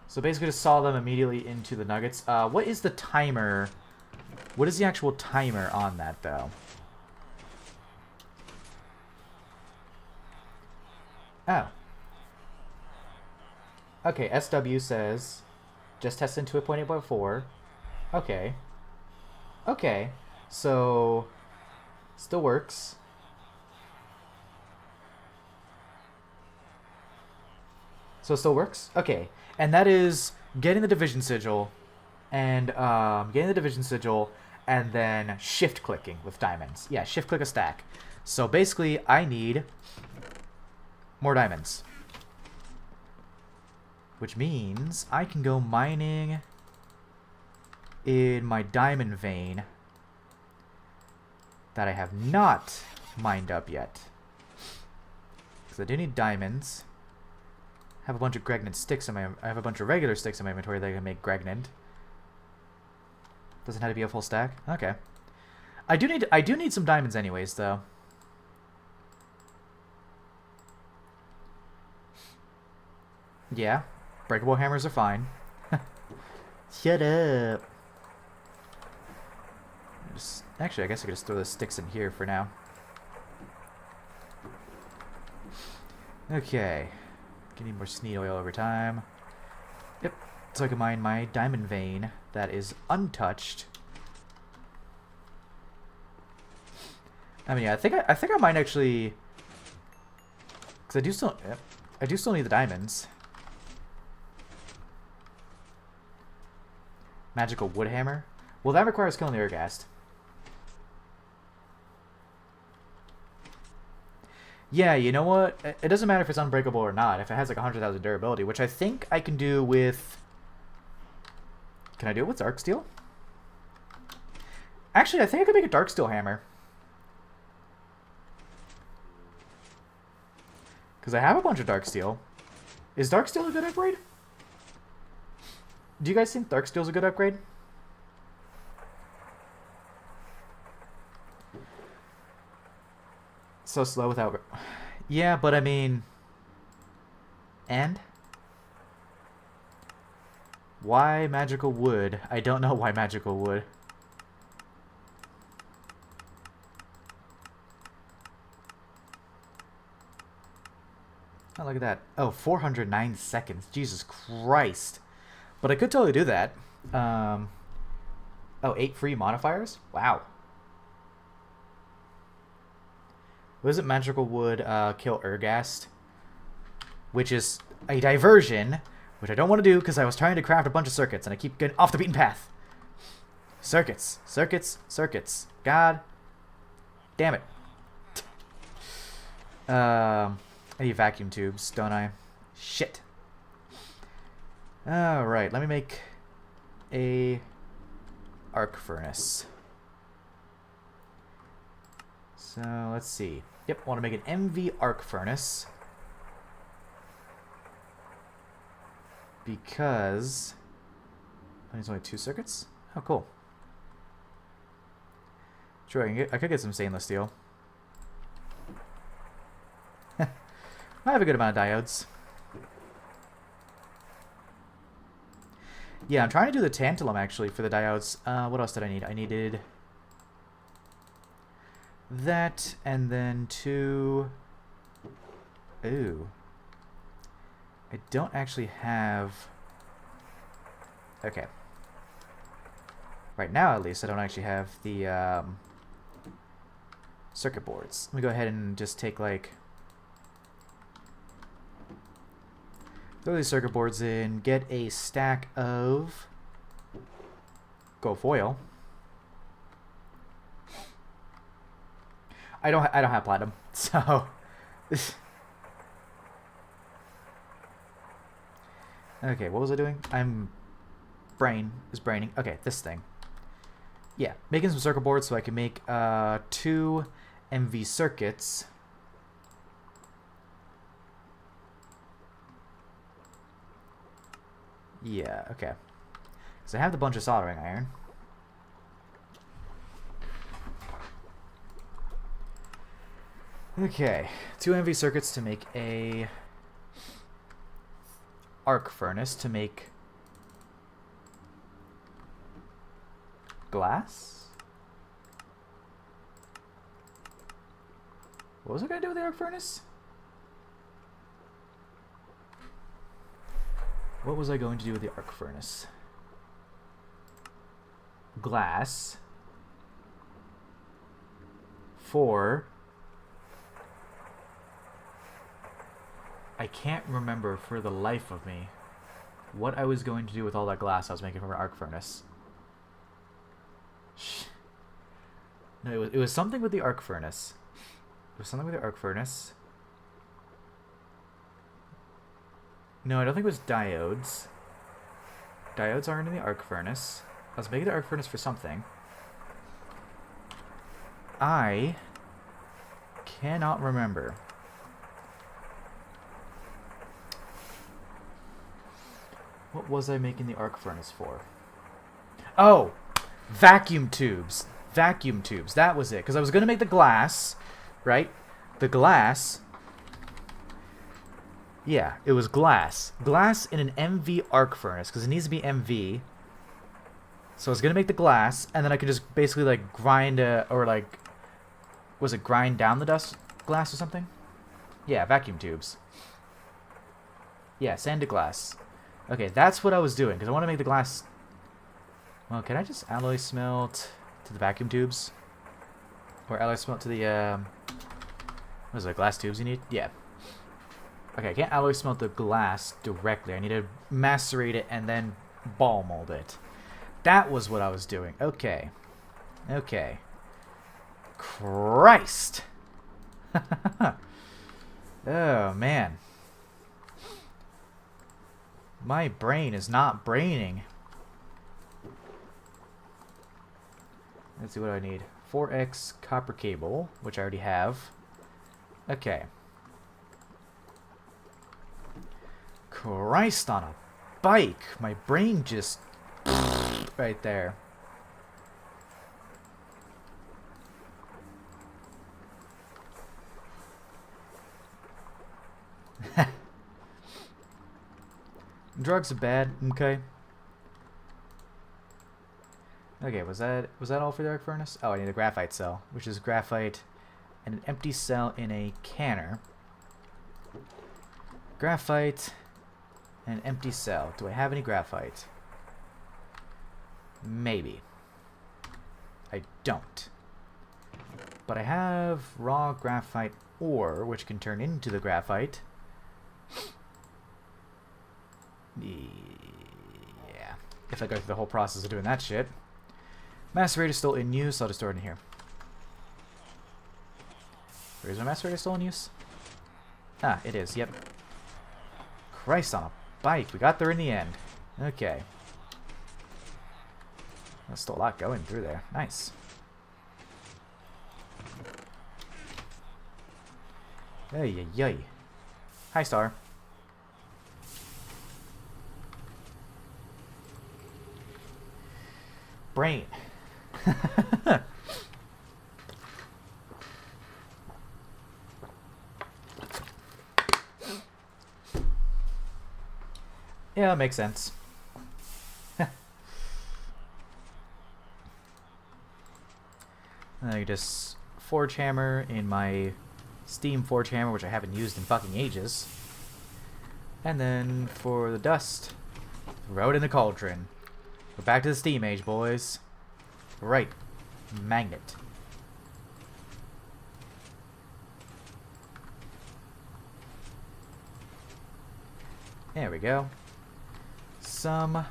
So basically just saw them immediately into the nuggets. What is the timer? What is the actual timer on that, though? Oh. Okay, SW says... Just test into 8.8.4. Okay. Okay. So... Still works. So it still works? Okay. And that is getting the division sigil and and then shift clicking with diamonds. Yeah, shift click a stack. So basically I need more diamonds. Which means I can go mining in my diamond vein that I have not mined up yet. Because I do need diamonds. I have a bunch of Gregnant sticks in my... I have a bunch of regular sticks in my inventory that I can make Gregnant. Doesn't have to be a full stack. Okay. I do need some diamonds anyways, though. Yeah. Breakable hammers are fine. Shut up. Actually, I guess I could just throw the sticks in here for now. Okay. I need more sneed oil over time. Yep. So I can mine my diamond vein that is untouched. I mean, yeah, I think I might actually, because I do still need the diamonds. Magical wood hammer. Well, that requires killing the Urghast. Yeah, you know what? It doesn't matter if it's unbreakable or not. If it has like 100,000 durability, which I think I can do with... Can I do it with dark steel? Actually, I think I could make a dark steel hammer. Because I have a bunch of dark steel. Is dark steel a good upgrade? Do you guys think dark steel is a good upgrade? So slow without... Yeah, but I mean... And? Why magical wood? I don't know why magical wood. Oh, look at that. Oh, 409 seconds. Jesus Christ. But I could totally do that. Oh, 8 free modifiers? Wow. Was it magical wood kill Urghast? Which is a diversion, which I don't want to do because I was trying to craft a bunch of circuits and I keep getting off the beaten path. Circuits. Circuits. Circuits. God damn it. I need vacuum tubes, don't I? Shit. Alright, let me make a arc furnace. So, let's see. Yep, want to make an MV arc furnace. Because... I need only 2 circuits? Oh, cool. Sure, I could get some stainless steel. I have a good amount of diodes. Yeah, I'm trying to do the tantalum, actually, for the diodes. What else did I need? I needed... that, and then 2... Ooh. I don't actually have... Okay. Right now, at least, I don't actually have the circuit boards. Let me go ahead and just take, like... throw these circuit boards in, get a stack of gold foil. I don't have platinum, so okay, what was I doing? Brain is braining. Okay, this thing. Yeah, making some circuit boards so I can make 2 MV circuits. Yeah, okay. So I have the bunch of soldering iron. Okay, 2 MV circuits to make a arc furnace to make glass? What was I gonna do with the arc furnace? What was I going to do with the arc furnace? Glass. For... I can't remember for the life of me what I was going to do with all that glass I was making from an arc furnace. No, it was something with the arc furnace. It was something with the arc furnace. No, I don't think it was diodes. Diodes aren't in the arc furnace. I was making the arc furnace for something. I cannot remember. What was I making the arc furnace for? Oh! Vacuum tubes. Vacuum tubes. That was it. Because I was going to make the glass, right? The glass. Yeah, it was glass. Glass in an MV arc furnace. Because it needs to be MV. So I was going to make the glass. And then I could just basically like grind or like... Was it grind down the dust glass or something? Yeah, vacuum tubes. Yeah, sanded glass. Okay, that's what I was doing, because I want to make the glass... Well, can I just alloy smelt to the vacuum tubes? Or alloy smelt to the, what is it, glass tubes you need? Yeah. Okay, I can't alloy smelt the glass directly. I need to macerate it and then ball mold it. That was what I was doing. Okay. Okay. Christ! Oh, man. My brain is not braining. Let's see what I need. 4x copper cable, which I already have. Okay. Christ on a bike. My brain just... right there. Drugs are bad, okay. Okay, was that all for the arc furnace? Oh, I need a graphite cell, which is graphite and an empty cell in a canner. Graphite and an empty cell. Do I have any graphite? Maybe. I don't. But I have raw graphite ore, which can turn into the graphite. Yeah. If I go through the whole process of doing that shit. Macerator still in use, so I'll just store it in here. Where is my macerator still in use? Ah, it is, yep. Christ on a bike. We got there in the end. Okay. There's still a lot going through there. Nice. Ay, ay, ay. Hi, Star. Brain. Yeah, that makes sense. I just forge hammer in my steam forge hammer, which I haven't used in fucking ages. And then for the dust, throw it in the cauldron. We're back to the steam age, boys. Right. Magnet. There we go. Some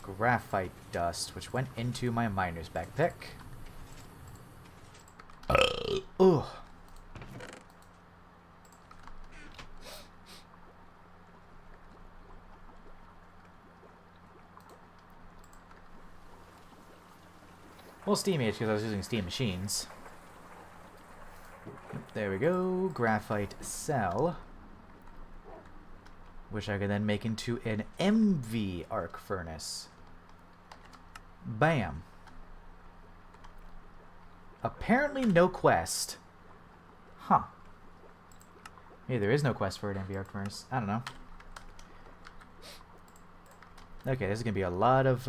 graphite dust, which went into my miner's backpack. Ugh. Well, steam age because I was using steam machines. There we go. Graphite cell. Which I can then make into an MV arc furnace. Bam. Apparently no quest. Huh. Hey, there is no quest for an MV arc furnace. I don't know. Okay, this is gonna be a lot of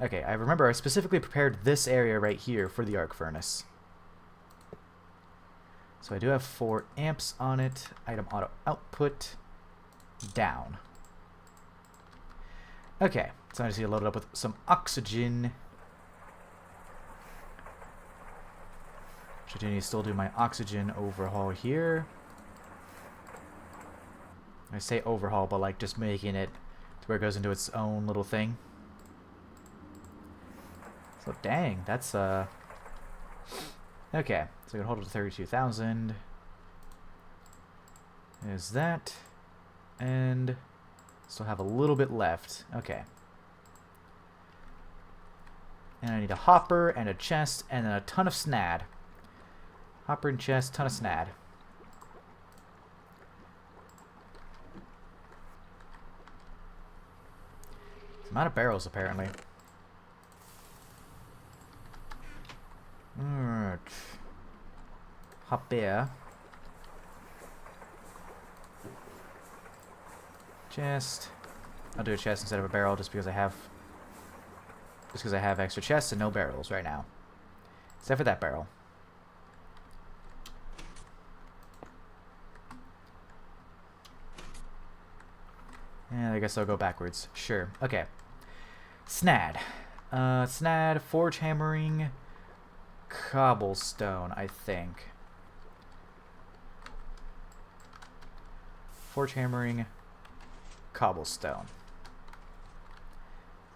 okay, I remember I specifically prepared this area right here for the arc furnace. So I do have 4 amps on it. Item auto output down. Okay, so I just need to load it up with some oxygen. Should I still do my oxygen overhaul here? I say overhaul, but like just making it to where it goes into its own little thing. So dang, that's okay. So I can hold it to 32,000. There's that, and still have a little bit left. Okay. And I need a hopper and a chest and then a ton of snad. Hopper and chest, ton of snad. I'm out of barrels apparently. Alright. Hopper. Chest. I'll do a chest instead of a barrel just because I have extra chests and no barrels right now. Except for that barrel. And I guess I'll go backwards. Sure. Okay. Snad. Snad, forge hammering, cobblestone, I think. Forge hammering, cobblestone.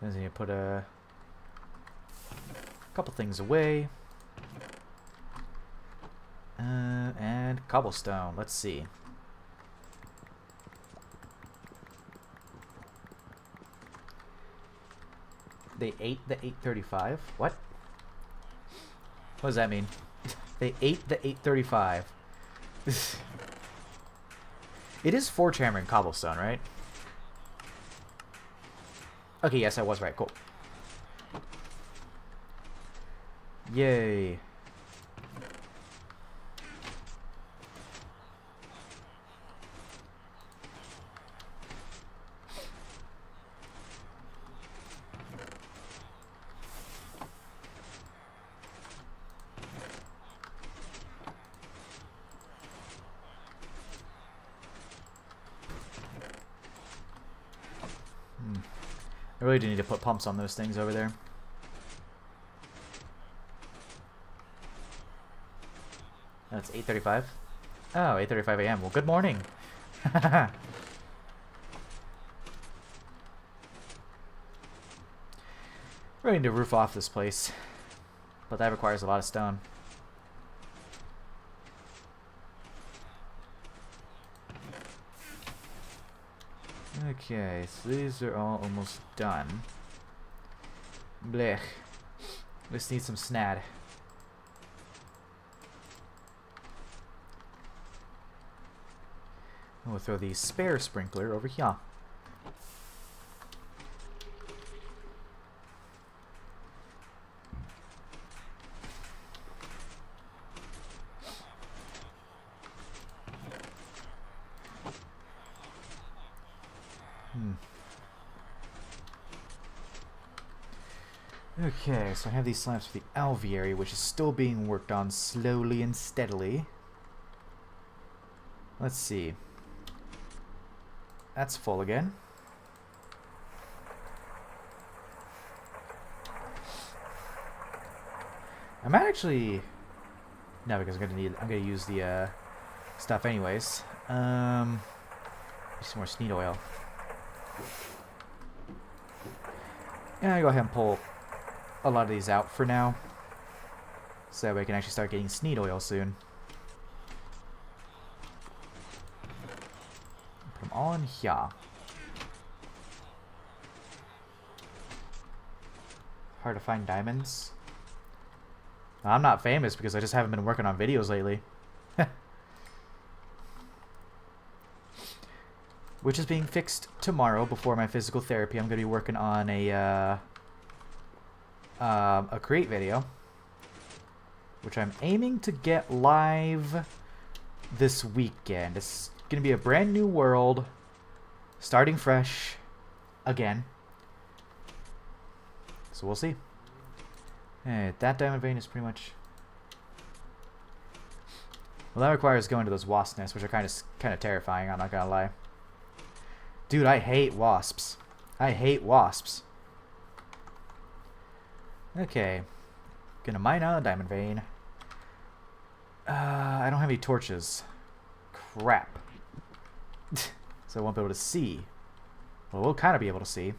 Then I need to put a couple things away. And cobblestone. Let's see. They ate the 835. What? What does that mean? They ate the 835. It is forge hammering cobblestone, right? Okay, yes, I was right. Cool. Yay. I really do need to put pumps on those things over there. That's 8:35. Oh, 8:35 a.m. Well, good morning. We're going to roof off this place, but that requires a lot of stone. Okay, so these are all almost done. Blech. Let's need some snad. We'll throw the spare sprinkler over here. Okay, so I have these slabs for the alveary, which is still being worked on slowly and steadily. Let's see. That's full again. I might actually... No, because I'm gonna use the stuff anyways. Some more sneed oil. And I'll go ahead and pull a lot of these out for now, so that we can actually start getting sneed oil soon. Put them all in here. Hard to find diamonds. I'm not famous because I just haven't been working on videos lately. Which is being fixed tomorrow before my physical therapy. I'm going to be working on a create video, which I'm aiming to get live this weekend. It's going to be a brand new world, starting fresh again. So we'll see. Hey, that diamond vein is pretty much... Well, that requires going to those wasp nests, which are kind of terrifying, I'm not gonna lie. Dude, I hate wasps. I hate wasps. Okay. Gonna mine out a diamond vein. I don't have any torches. Crap. So I won't be able to see. Well, we'll kind of be able to see.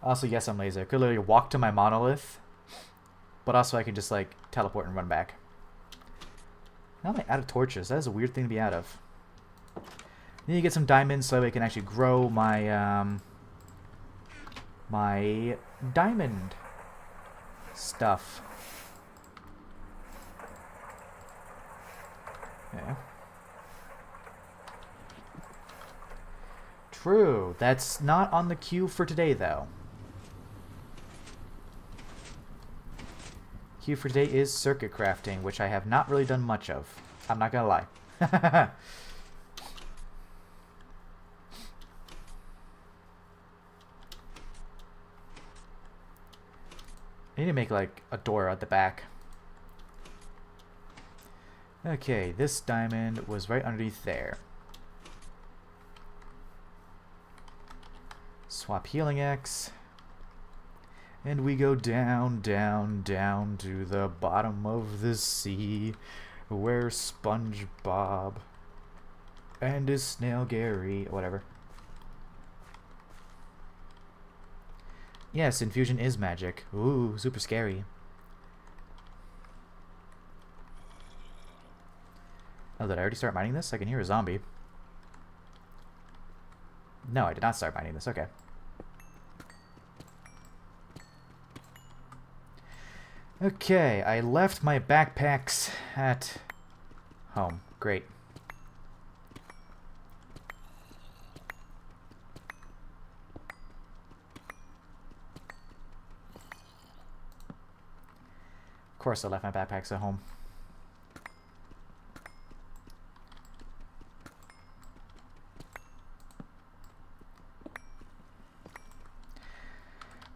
Also, yes, I'm lazy. I could literally walk to my monolith, but also I can just, like, teleport and run back. How am I out of torches? That is a weird thing to be out of. I need to get some diamonds so I can actually grow my, my diamond stuff. Okay. True. That's not on the queue for today, though. Queue for today is circuit crafting, which I have not really done much of. I'm not gonna lie. I need to make, like, a door at the back. Okay, this diamond was right underneath there. Swap healing X. And we go down, down, down to the bottom of the sea, where SpongeBob and his snail Gary, whatever. Yes, infusion is magic. Ooh, super scary. Oh, did I already start mining this? I can hear a zombie. No, I did not start mining this. Okay. Okay, I left my backpacks at home. Great. Of course I left my backpacks at home.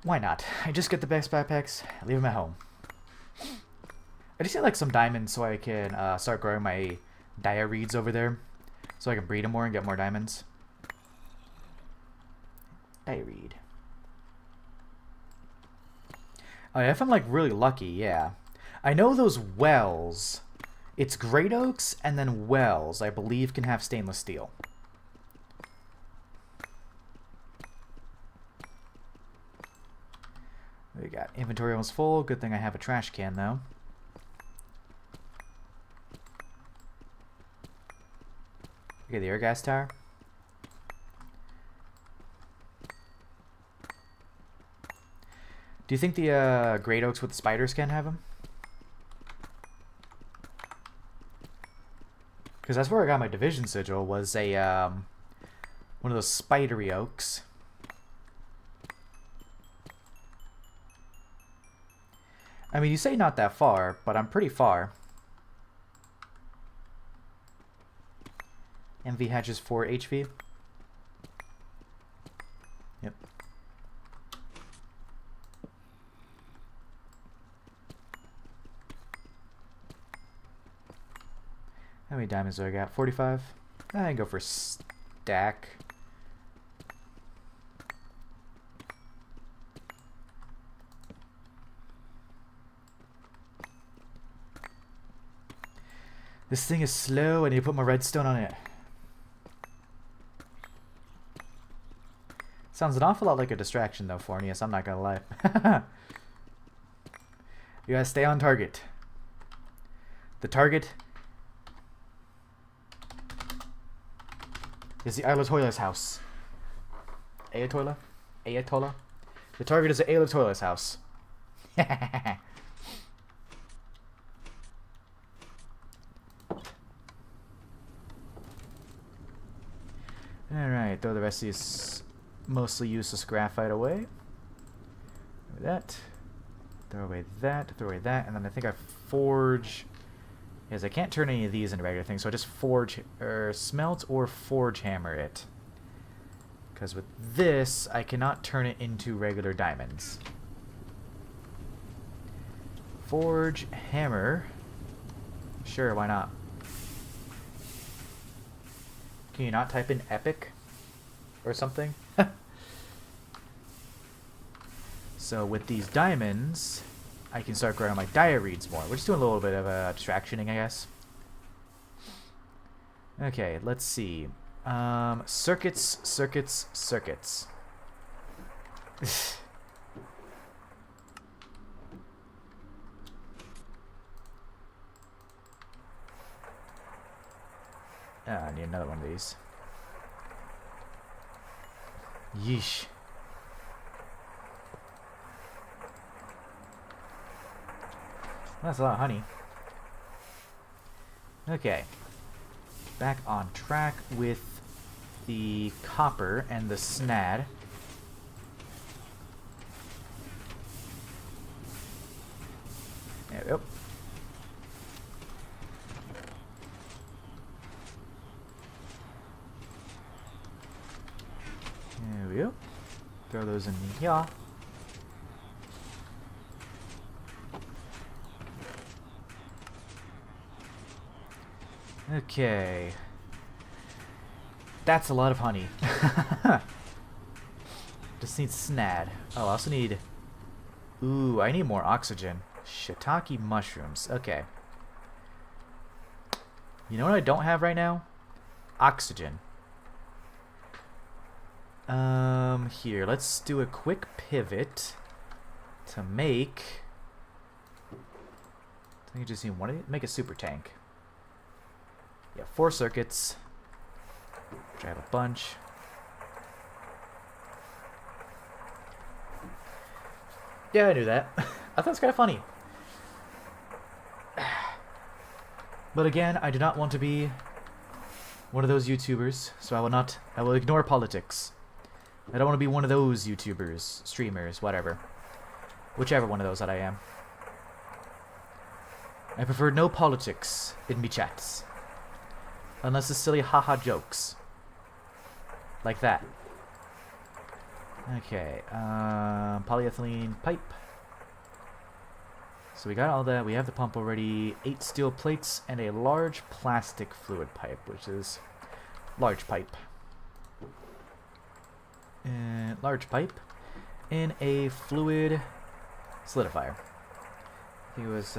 Why not? I just get the best backpacks, leave them at home. I just need like some diamonds so I can start growing my diareeds over there. So I can breed them more and get more diamonds. Diareed. Oh yeah, if I'm like really lucky, yeah. I know those wells. It's great oaks and then wells, I believe, can have stainless steel. We got inventory almost full. Good thing I have a trash can though. Okay, the air gas tower. Do you think the great oaks with the spiders can have them? Because that's where I got my division sigil, was a one of those spidery oaks. I mean, you say not that far, but I'm pretty far. MV hatches 4 HV. Yep. How many diamonds do I got? 45? I can go for stack. This thing is slow. I need to put my redstone on it. Sounds an awful lot like a distraction though, Fornius, I'm not gonna lie. You gotta stay on target. The target is the Ayatollah's house. Ayatollah? Ayatollah? The target is the Ayatollah's house. Alright, throw the rest of these mostly useless graphite away. Throw that. Throw away that. Throw away that. And then I think I forge Because I can't turn any of these into regular things, so I just forge, or smelt or forge hammer it. Because with this, I cannot turn it into regular diamonds. Forge hammer. Sure, why not? Can you not type in epic? Or something? So with these diamonds, I can start growing my diareeds more. We're just doing a little bit of abstractioning, I guess. Okay, let's see. Circuits, circuits, circuits. I need another one of these. Yeesh. That's a lot of honey. Okay. Back on track with the copper and the snad. There we go. There we go. Throw those in here. Okay. That's a lot of honey. Just need snad. Oh, I also need... Ooh, I need more oxygen. Shiitake mushrooms. Okay. You know what I don't have right now? Oxygen. Here, let's do a quick pivot to make... I think I just need one. Make a super tank. Yeah, 4 circuits. Which I have a bunch. Yeah, I knew that. I thought it was kind of funny. But again, I do not want to be one of those YouTubers, so I will ignore politics. I don't want to be one of those YouTubers, streamers, whatever. Whichever one of those that I am. I prefer no politics in me chats. Unless it's silly haha jokes. Like that. Okay, polyethylene pipe. So we got all that. We have the pump already. 8 steel plates and a large plastic fluid pipe, which is large pipe. And large pipe in a fluid solidifier. I think it was.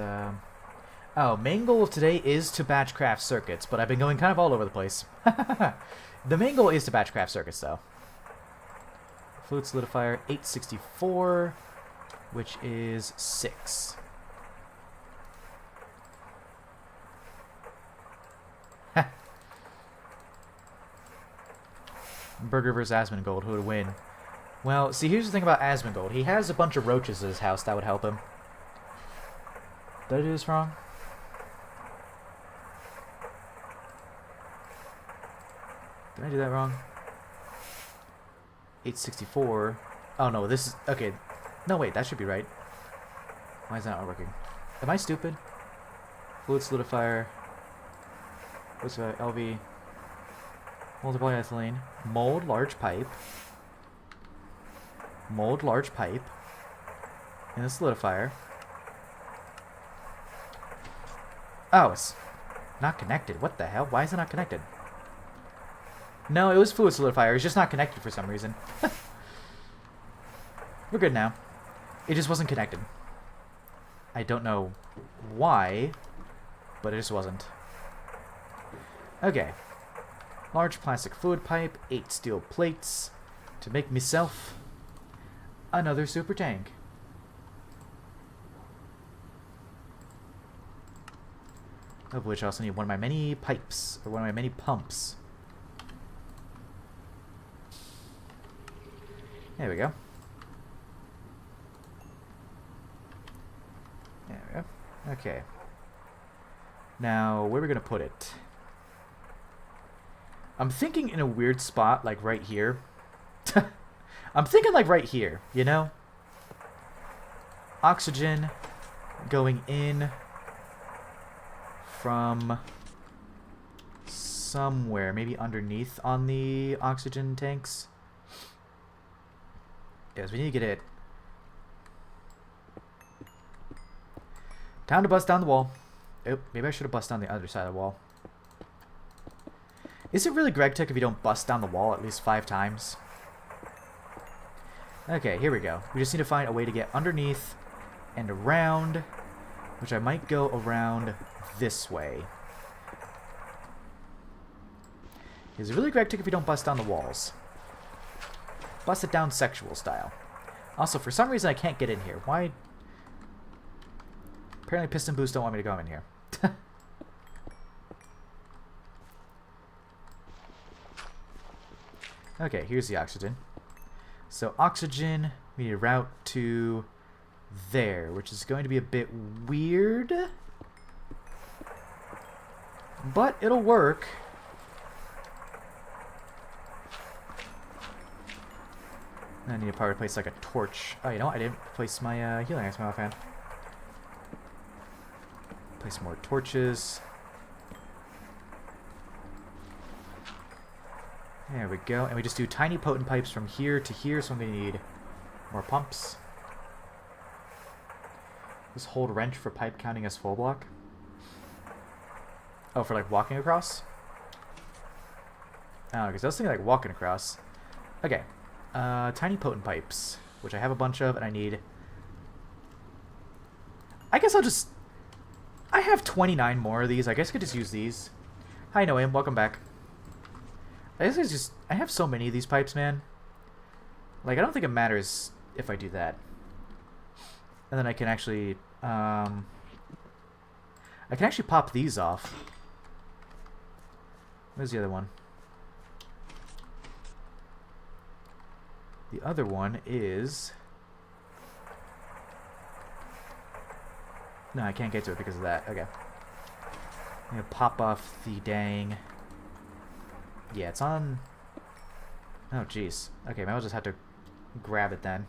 Oh, main goal of today is to batch craft circuits, but I've been going kind of all over the place. The main goal is to batch craft circuits, though. Fluid solidifier 864, which is 6. Burger versus Asmongold, who would win? Well, see, here's the thing about Asmongold. He has a bunch of roaches at his house that would help him. Did I do this wrong? Did I do that wrong? 864. Oh no, this is... Okay. No, wait, that should be right. Why is that not working? Am I stupid? Fluid solidifier. What's that? LV. Multiply ethylene. Mold large pipe. Mold large pipe. In the solidifier. Oh, it's not connected. What the hell? Why is it not connected? No, it was fluid solidifier. It's just not connected for some reason. We're good now. It just wasn't connected. I don't know why, but it just wasn't. Okay. Large plastic fluid pipe, 8 steel plates to make myself another super tank. Of which I also need one of my many pipes, or one of my many pumps. There we go. There we go. Okay. Now, where are we going to put it? I'm thinking in a weird spot, like right here. I'm thinking like right here, you know? Oxygen going in from somewhere, maybe underneath on the oxygen tanks. Yes, we need to get it. Time to bust down the wall. Oh, maybe I should have busted down the other side of the wall. Is it really Gregtech if you don't bust down the wall at least 5 times? Okay, here we go. We just need to find a way to get underneath and around, which I might go around this way. Is it really Gregtech if you don't bust down the walls? Bust it down sexual style. Also, for some reason I can't get in here. Why? Apparently piston boosts don't want me to go in here. Okay, here's the oxygen. So oxygen, we need a route to there, which is going to be a bit weird. But it'll work. I need to probably place like a torch. Oh, you know what? I didn't place my healing item offhand. Place more torches. There we go. And we just do tiny potent pipes from here to here, so I'm going to need more pumps. Just hold wrench for pipe counting as full block. Oh, for like walking across? Oh, because I was thinking like walking across. Okay. Tiny potent pipes, which I have a bunch of, and I need... I guess I'll just... I have 29 more of these. I guess I could just use these. Hi, Noam. Welcome back. I guess it's just... I have so many of these pipes, man. Like, I don't think it matters if I do that. And then I can actually... I can actually pop these off. Where's the other one? The other one is... No, I can't get to it because of that. Okay. I'm gonna pop off the dang... Yeah, it's on... Oh, jeez. Okay, maybe I'll just have to grab it then.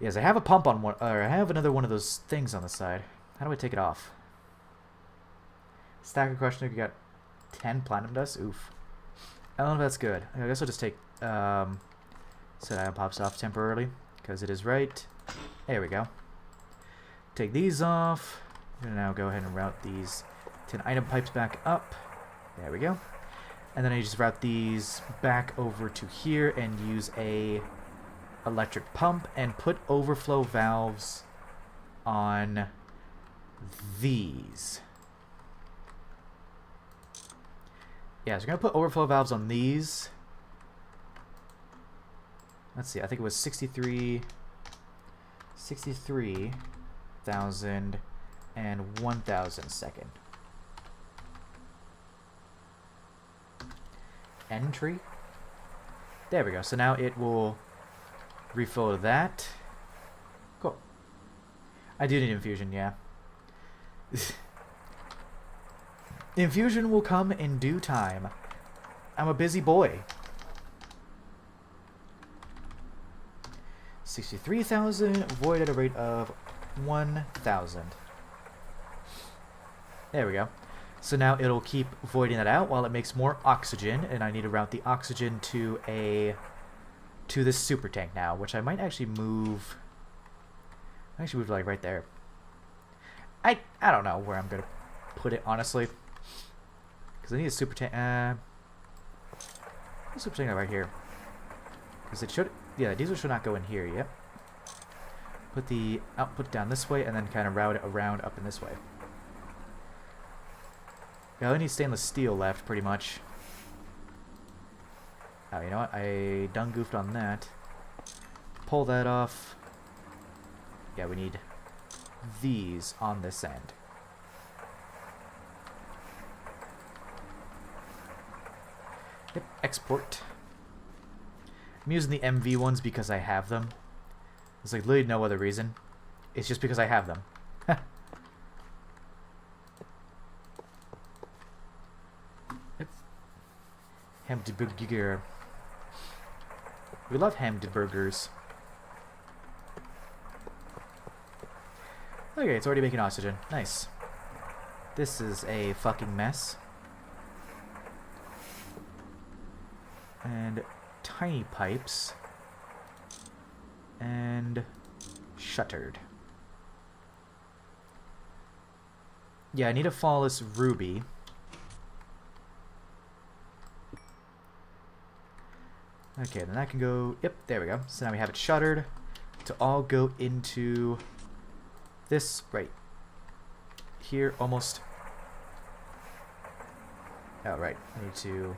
Yes, I have a pump on one... Or I have another one of those things on the side. How do I take it off? Stack of crush nuke, you got 10 platinum dust? Oof. I don't know if that's good. I guess I'll just take... set item pops off temporarily, because it is right. There we go. Take these off. I'm going to now go ahead and route these 10 item pipes back up. There we go. And then I just route these back over to here and use a electric pump and put overflow valves on these. Yeah, so we're going to put overflow valves on these. Let's see, I think it was 63,000 and 1,000 second. Entry. There we go. So now it will refill that. Cool. I do need infusion, yeah. Infusion will come in due time. I'm a busy boy. 63,000, void at a rate of 1,000. There we go. So now it'll keep voiding that out while it makes more oxygen, and I need to route the oxygen to this super tank now, which I might actually move. I actually move like right there. I don't know where I'm gonna put it honestly, because I need a super tank. Super tank right here, because it should. Yeah, diesel should not go in here. Yep. Put the output down this way, and then kind of route it around up in this way. Yeah, I only need stainless steel left, pretty much. Oh, you know what? I done goofed on that. Pull that off. Yeah, we need these on this end. Yep, export. I'm using the MV ones because I have them. There's like literally no other reason. It's just because I have them. Hamburger. We love hamburgers. Okay, it's already making oxygen. Nice. This is a fucking mess. And tiny pipes. And shuttered. Yeah, I need a flawless ruby. Okay, then that can go... Yep, there we go. So now we have it shuttered to all go into this right here, almost. Oh, right. I need to...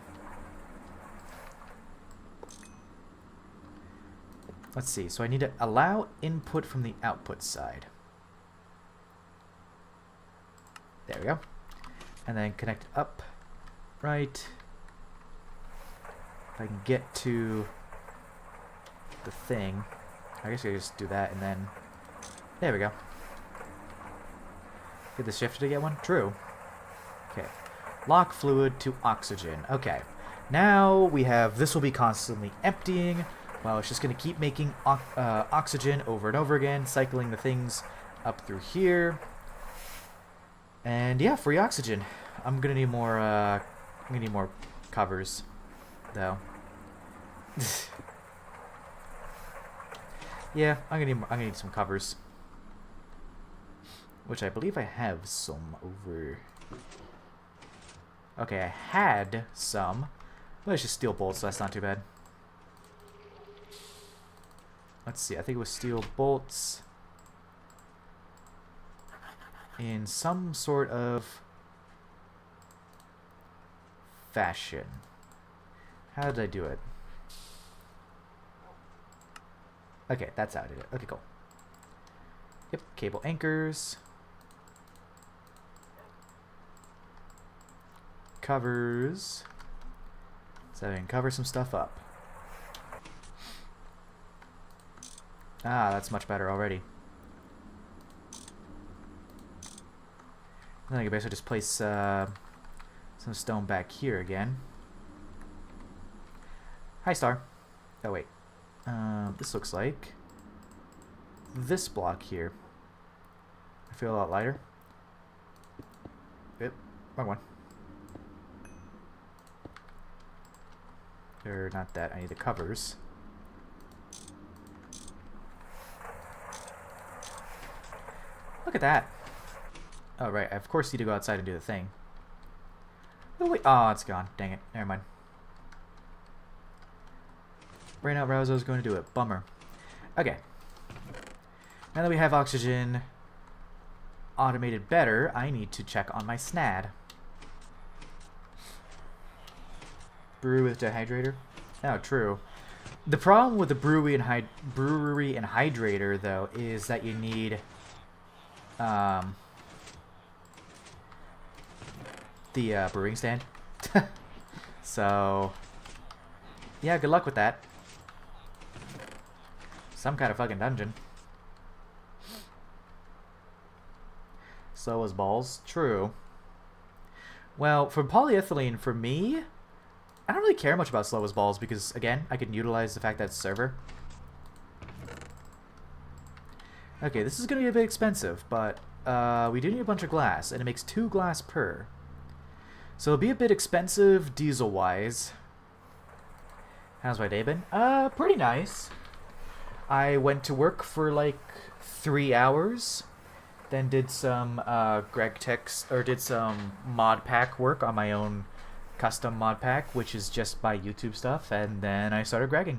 Let's see. So I need to allow input from the output side. There we go. And then connect up, right. If I can get to the thing, I guess I can just do that and then, there we go. Get the shifter to get one? True. Okay. Lock fluid to oxygen. Okay. Now we have, this will be constantly emptying. Well, it's just going to keep making oxygen over and over again, cycling the things up through here. And yeah, free oxygen. I'm gonna need more. I'm gonna need more covers, though. Yeah, I'm gonna need some covers, which I believe I have some over. Okay, I had some. Well, it's just steel bolts, so that's not too bad. Let's see. I think it was steel bolts. In some sort of fashion. How did I do it? Okay, that's how I did it. Okay, cool. Yep, cable anchors. Covers. So I can cover some stuff up. Ah, that's much better already. Then I can basically just place some stone back here again. Hi, Star. Oh, wait. This looks like this block here. I feel a lot lighter. Yep, wrong one. Or not that, I need the covers. Look at that. Oh, right. I of course need to go outside and do the thing. Oh, wait. Oh, it's gone. Dang it. Never mind. Right now, Rouzo is going to do it. Bummer. Okay. Now that we have oxygen automated better, I need to check on my SNAD. Brew with dehydrator? Oh, true. The problem with the brewery and hydrator, though, is that you need... the brewing stand. So yeah, good luck with that. Some kind of fucking dungeon. Slow as balls. True. Well, for polyethylene, for me, I don't really care much about slow as balls because, again, I can utilize the fact that it's server. Okay, this is going to be a bit expensive, but we do need a bunch of glass, and it makes 2 glass per. So it'll be a bit expensive diesel-wise. How's my day been? Pretty nice. I went to work for like 3 hours, then did some Gregtech, or did some mod pack work on my own custom mod pack, which is just by YouTube stuff, and then I started gregging.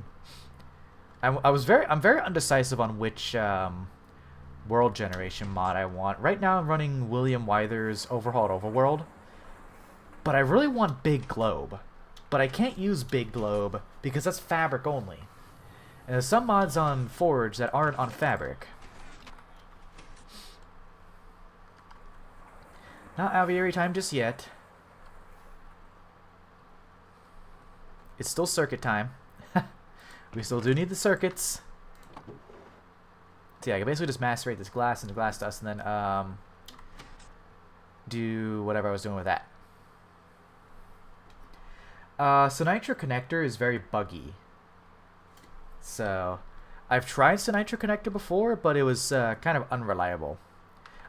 I'm very undecisive on which world generation mod I want. Right now I'm running William Wyther's Overhauled Overworld, but I really want Big Globe. But I can't use Big Globe because that's fabric only. And there's some mods on Forge that aren't on fabric. Not aviary time just yet. It's still circuit time. We still do need the circuits. So yeah, I can basically just macerate this glass into glass dust and then do whatever I was doing with that. Sinitro connector is very buggy. So, I've tried Sinitro connector before, but it was kind of unreliable.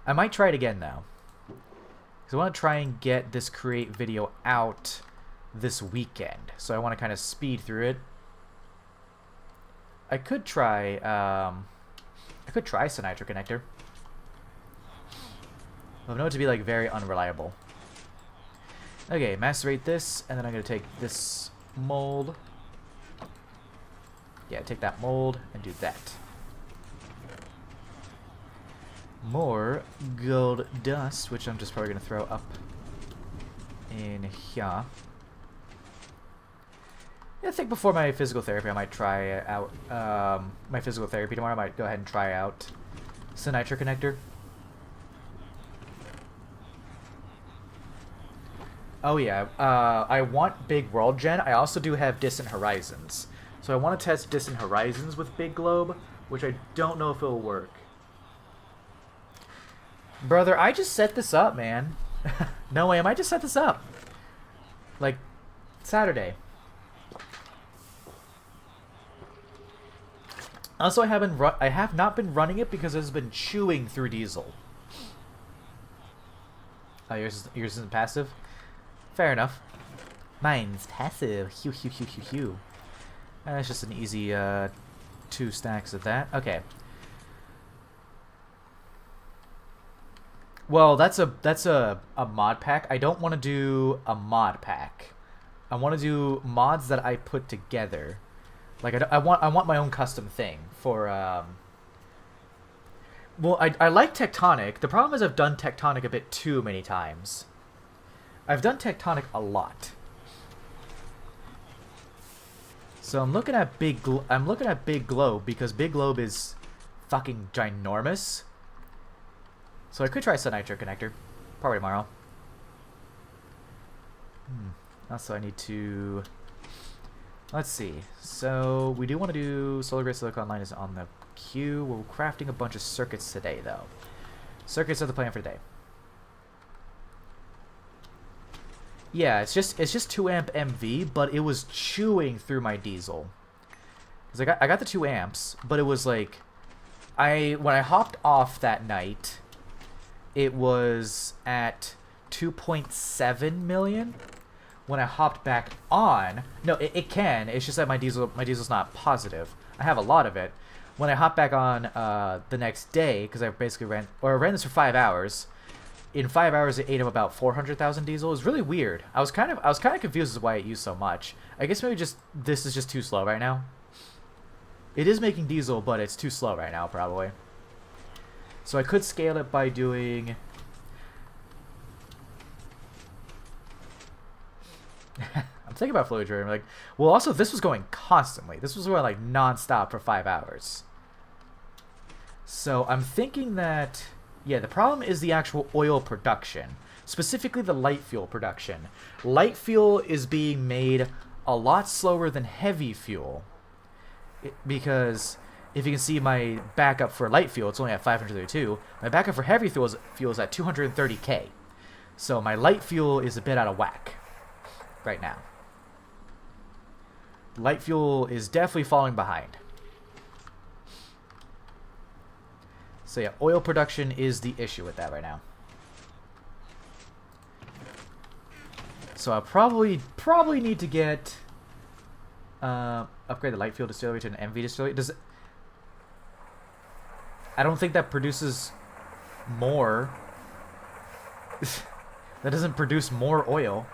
I might try it again though. Because Because I want to try and get this create video out this weekend. So I want to kind of speed through it. I could try Sinitro connector. I know it to be like very unreliable. Okay, macerate this, and then I'm gonna take this mold. Yeah, take that mold and do that. More gold dust, which I'm just probably gonna throw up in here. Yeah, I think before my physical therapy, I might try out my physical therapy tomorrow. I might go ahead and try out Sinitro connector. Oh yeah, I want Big World Gen. I also do have Distant Horizons. So I want to test Distant Horizons with Big Globe, which I don't know if it'll work. Brother, I just set this up, man. No way, I might just set this up. Like, Saturday. Also, I have not been running it because it's been chewing through diesel. Oh, yours isn't passive? Fair enough. Mine's passive. Hew, hew, hew, hew, hew. That's just an easy 2 stacks of that. Okay. Well, that's a mod pack. I don't want to do a mod pack. I want to do mods that I put together. Like I want my own custom thing for well, I like Tectonic. The problem is I've done Tectonic a bit too many times. I've done Tectonic a lot. So I'm looking at Big Globe because Big Globe is fucking ginormous. So I could try Sinitro connector. Probably tomorrow. Also I need to... Let's see. So we do want to do Solar Gray Silicon Online is on the queue. We're crafting a bunch of circuits today though. Circuits are the plan for today. Yeah, it's just 2 amp MV, but it was chewing through my diesel. Cause I got the 2 amps, but it was like when I hopped off that night, it was at 2.7 million. When I hopped back on, no, it can. It's just that my diesel's not positive. I have a lot of it. When I hopped back on the next day, because I basically ran this for 5 hours. In 5 hours, it ate up about 400,000 diesel. It was really weird. I was kind of confused as to why it used so much. I guess maybe this is just too slow right now. It is making diesel, but it's too slow right now, probably. So I could scale it by doing... I'm thinking about fluid drain. Like, well, also this was going constantly. This was going like non-stop for 5 hours. So I'm thinking that... Yeah, the problem is the actual oil production, specifically the light fuel production. Light fuel is being made a lot slower than heavy fuel, because if you can see my backup for light fuel, it's only at 532. My backup for heavy fuel is at 230k. So my light fuel is a bit out of whack right now. Light fuel is definitely falling behind. So yeah, oil production is the issue with that right now. So I'll probably need to get upgrade the light fuel distillery to an MV distillery. I don't think that produces more. That doesn't produce more oil.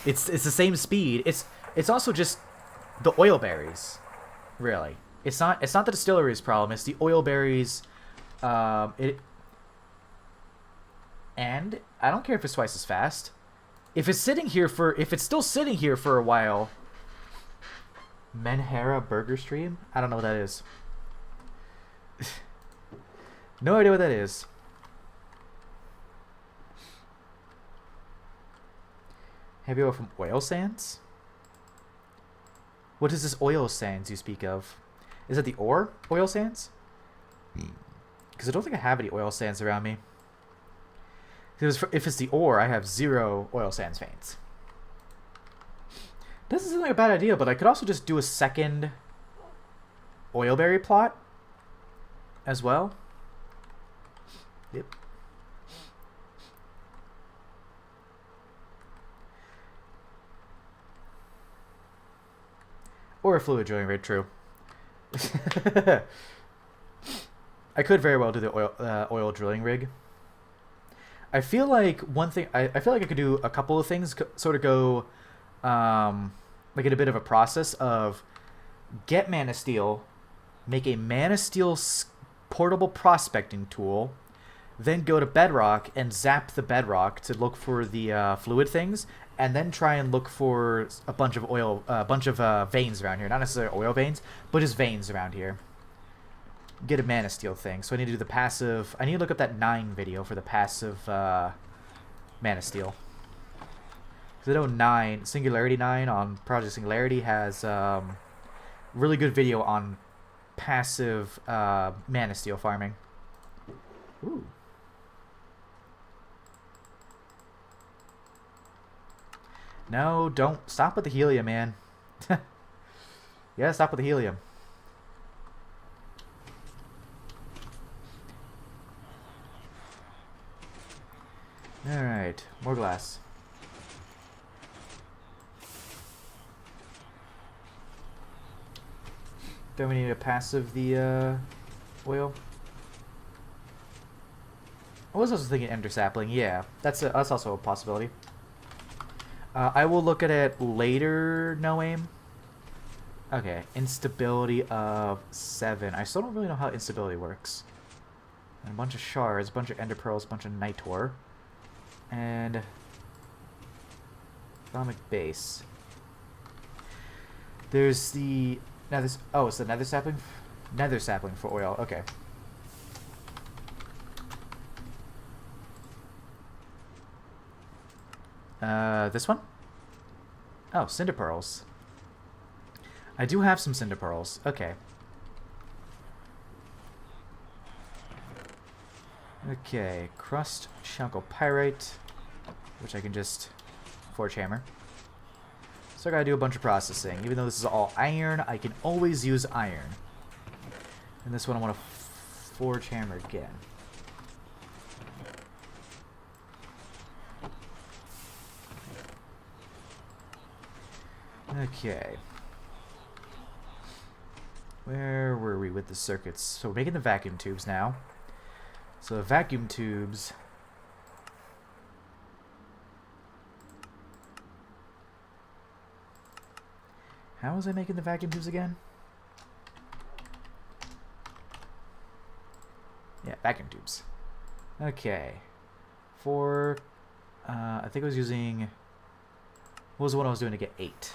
It's the same speed. It's also just the oil berries, really. It's not the distillery's problem. It's the oil berries. And I don't care if it's twice as fast. If it's still sitting here for a while. Menhera Burger Stream? I don't know what that is. No idea what that is. Heavy oil from oil sands? What is this oil sands you speak of? Is it the ore oil sands? Because I don't think I have any oil sands around me. If it's the ore, I have 0 oil sands veins. Doesn't seem like a bad idea, but I could also just do a second oilberry plot as well. Yep. Or a fluid drilling rig, true. I could very well do the oil drilling rig. I feel like one thing... I feel like I could do a couple of things. Sort of go... like in a bit of a process of... Get Man of Steel. Make a Man of Steel portable prospecting tool. Then go to Bedrock and zap the Bedrock to look for the fluid things. And then try and look for a bunch of oil... a bunch of veins around here. Not necessarily oil veins, but just veins around here. Get a Man of Steel thing. So I need to do the passive... I need to look up that 9 video for the passive Man of Steel. Because I know 9, Singularity 9 on Project Singularity has really good video on passive Man of Steel farming. Ooh. No, don't. Stop with the helium, man. Yeah, stop with the helium. Alright, more glass. Then we need to passive the oil. I was also thinking ender sapling. Yeah, that's also a possibility. I will look at it later. No aim. Okay, instability of 7. I still don't really know how instability works. And a bunch of shards, a bunch of ender pearls, a bunch of nitor. And atomic base. There's the nether. Oh, it's the nether sapling. Nether sapling for oil. Okay. This one. Oh, cinder pearls. I do have some cinder pearls. Okay. Okay, crust, chalcopyrite, which I can just forge hammer. So I gotta do a bunch of processing. Even though this is all iron, I can always use iron. And this one I want to forge hammer again. Okay. Where were we with the circuits? So we're making the vacuum tubes now. So the vacuum tubes... How was I making the vacuum tubes again? Yeah, vacuum tubes. Okay. For... I think I was using... What was the one I was doing to get 8?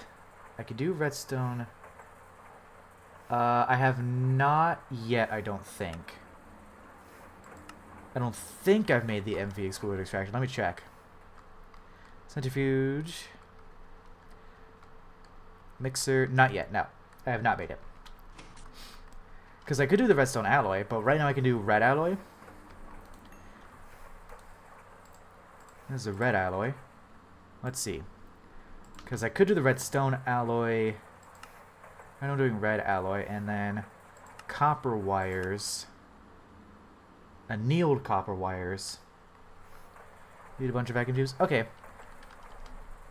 I could do redstone... I have not yet, I don't think. I don't think I've made the MV excluder extraction. Let me check. Centrifuge. Mixer. Not yet, no. I have not made it. Because I could do the redstone alloy, but right now I can do red alloy. There's a red alloy. Let's see. Because I could do the redstone alloy... I'm doing red alloy, and then copper wires, annealed copper wires. Need a bunch of vacuum tubes. Okay,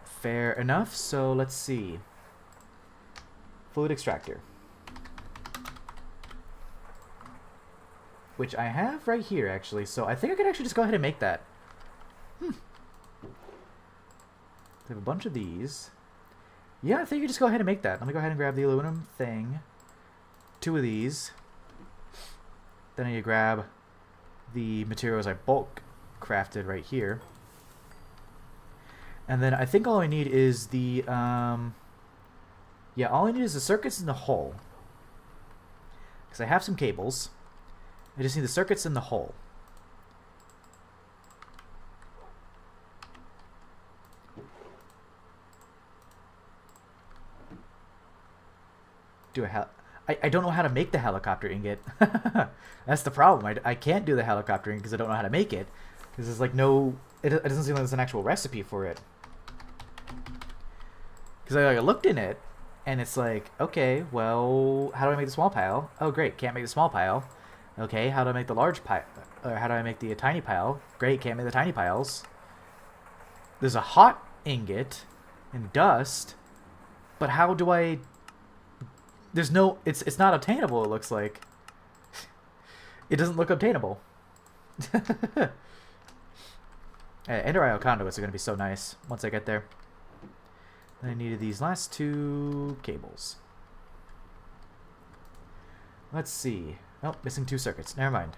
fair enough. So let's see. Fluid extractor, which I have right here actually. So I think I could actually just go ahead and make that. I have a bunch of these. Yeah, I think you just go ahead and make that. Let me go ahead and grab the aluminum thing. 2 of these. Then I need to grab the materials I bulk crafted right here. And then I think all I need is the... yeah, all I need is the circuits in the hole. Because I have some cables. I just need the circuits in the hole. I don't know how to make the helicopter ingot. That's the problem. I can't do the helicopter ingot because I don't know how to make it. Because there's like no... It doesn't seem like there's an actual recipe for it. Because I looked in it, and it's like, okay, well, how do I make the small pile? Oh, great, can't make the small pile. Okay, how do I make the large pile? Or how do I make the tiny pile? Great, can't make the tiny piles. There's a hot ingot and dust, but how do I There's no... It's not obtainable, it looks like. It doesn't look obtainable. Ender IO conduits are going to be so nice once I get there. I needed these last 2 cables. Let's see. Oh, missing 2 circuits. Never mind.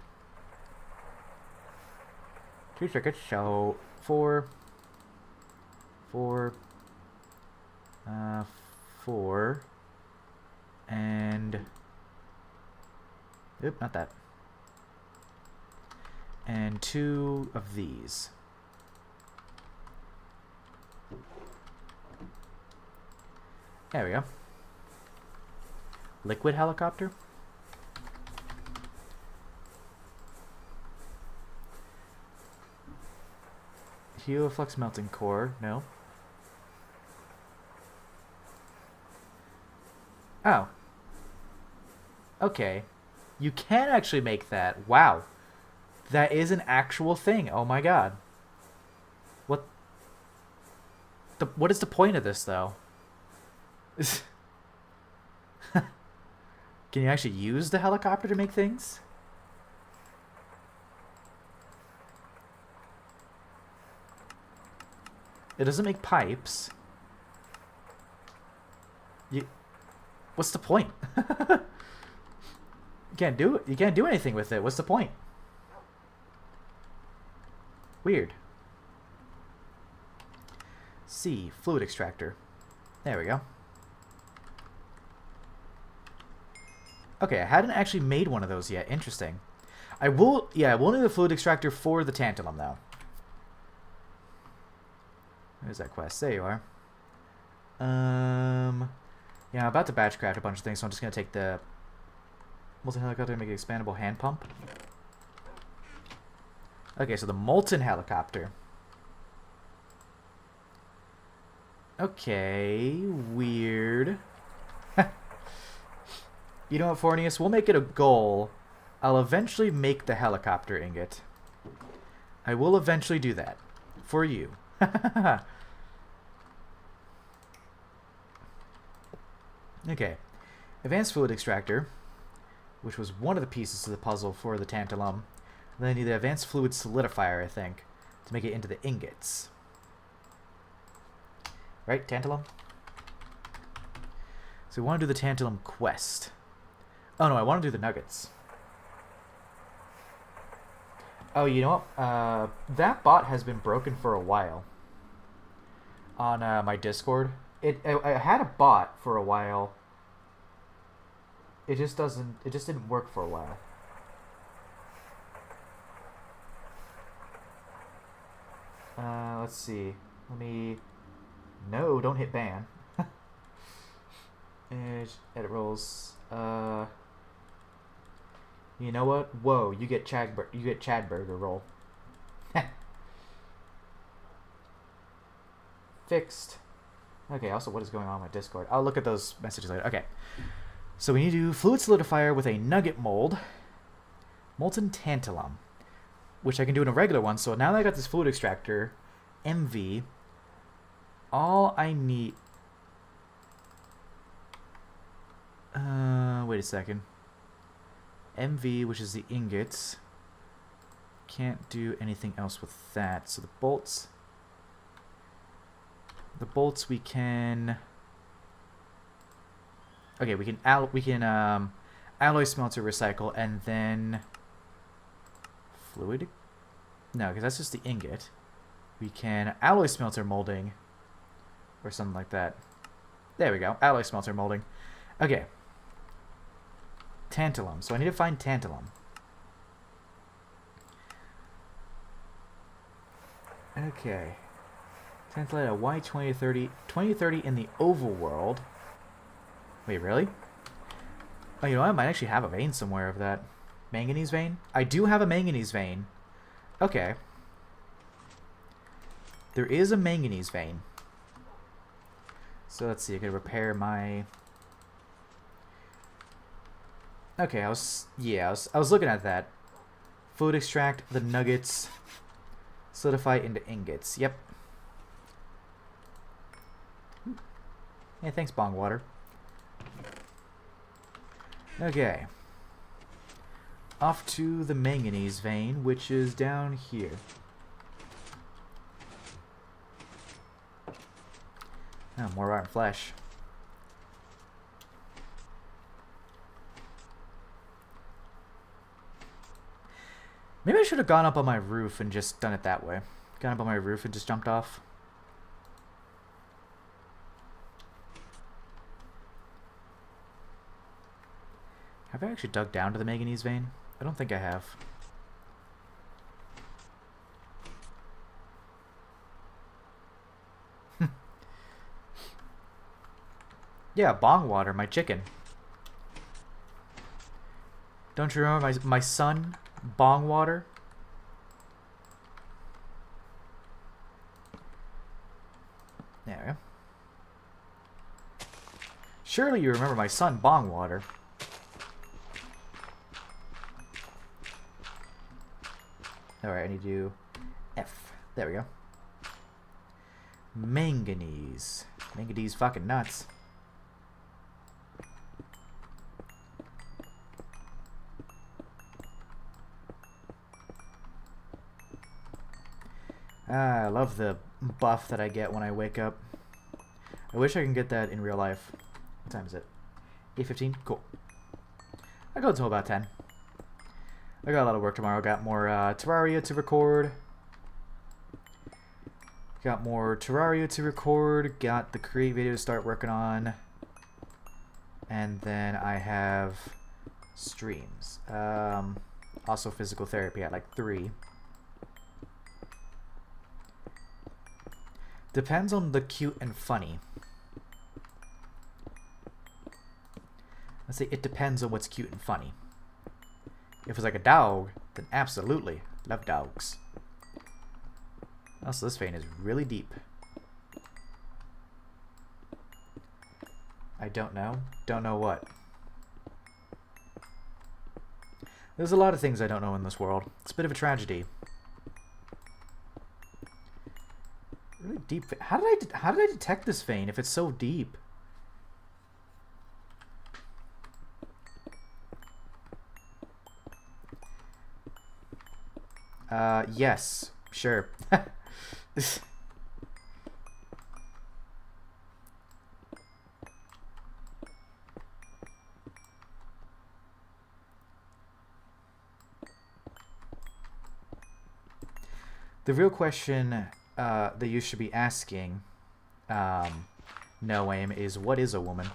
2 circuits, so 4, 4, 4, and... Oop, not that. And 2 of these. There we go. Liquid helicopter. Helioflux melting core. No. Oh. Okay. You can actually make that. Wow. That is an actual thing. Oh my god. What is the point of this, though? Can you actually use the helicopter to make things? It doesn't make pipes. What's the point? You can't do it. You can't do anything with it. What's the point? Weird. C, fluid extractor. There we go. Okay, I hadn't actually made one of those yet. Interesting. I will need a fluid extractor for the tantalum, though. Where's that quest? There you are. Yeah, I'm about to batch craft a bunch of things, so I'm just going to take the molten helicopter and make an expandable hand pump. Okay, so the molten helicopter. Okay, weird. You know what, Fornius? We'll make it a goal. I'll eventually make the helicopter ingot. I will eventually do that. For you. Okay. Advanced fluid extractor, which was one of the pieces of the puzzle for the tantalum. Then I need the advanced fluid solidifier, I think, to make it into the ingots. Right, tantalum? So we want to do the tantalum quest. Oh no, I want to do the nuggets. Oh, you know what? That bot has been broken for a while. On my Discord. I had a bot for a while. It just didn't work for a while. Let's see. No, don't hit ban. Edit roles. You know what? Whoa, you get Chadburger roll. Fixed. Okay, also what is going on with my Discord? I'll look at those messages later. Okay. So we need to do fluid solidifier with a nugget mold. Molten tantalum. Which I can do in a regular one. So now that I got this fluid extractor, MV, all I need... wait a second. MV, which is the ingots. Can't do anything else with that. So the bolts... The bolts we can... Okay, we can alloy smelter recycle and then... Fluid? No, because that's just the ingot. We can alloy smelter molding or something like that. There we go. Alloy smelter molding. Okay. Tantalum. So I need to find tantalum. Okay. Tantalite Y2030. 2030 in the overworld. Wait, really? Oh, you know what? I might actually have a vein somewhere of that. Manganese vein? I do have a manganese vein. Okay. There is a manganese vein. So let's see. I can repair my... Okay, I was looking at that. Fluid extract the nuggets. Solidify into ingots. Yep. Hey, thanks, Bong Water. Okay. Off to the manganese vein, which is down here. Oh, more rotten flesh. Maybe I should have gone up on my roof and just done it that way. Gone up on my roof and just jumped off. Have I actually dug down to the manganese vein? I don't think I have. Yeah, bong water, my chicken. Don't you remember my son, bong water? There we go. Surely you remember my son, bong water. Alright, I need to do F. There we go. Manganese. Manganese fucking nuts. Ah, I love the buff that I get when I wake up. I wish I can get that in real life. What time is it? 8:15? Cool. I'll go until about 10. I got a lot of work tomorrow. Got more Terraria to record. Got more Terraria to record. Got the create video to start working on. And then I have streams. Also physical therapy at like 3. Depends on the cute and funny. Let's say it depends on what's cute and funny. If it's like a dog, then absolutely. Love dogs. Also, this vein is really deep. I don't know. Don't know what. There's a lot of things I don't know in this world. It's a bit of a tragedy. Really deep. How did I detect this vein if it's so deep? Yes, sure. The real question that you should be asking, no aim, is what is a woman?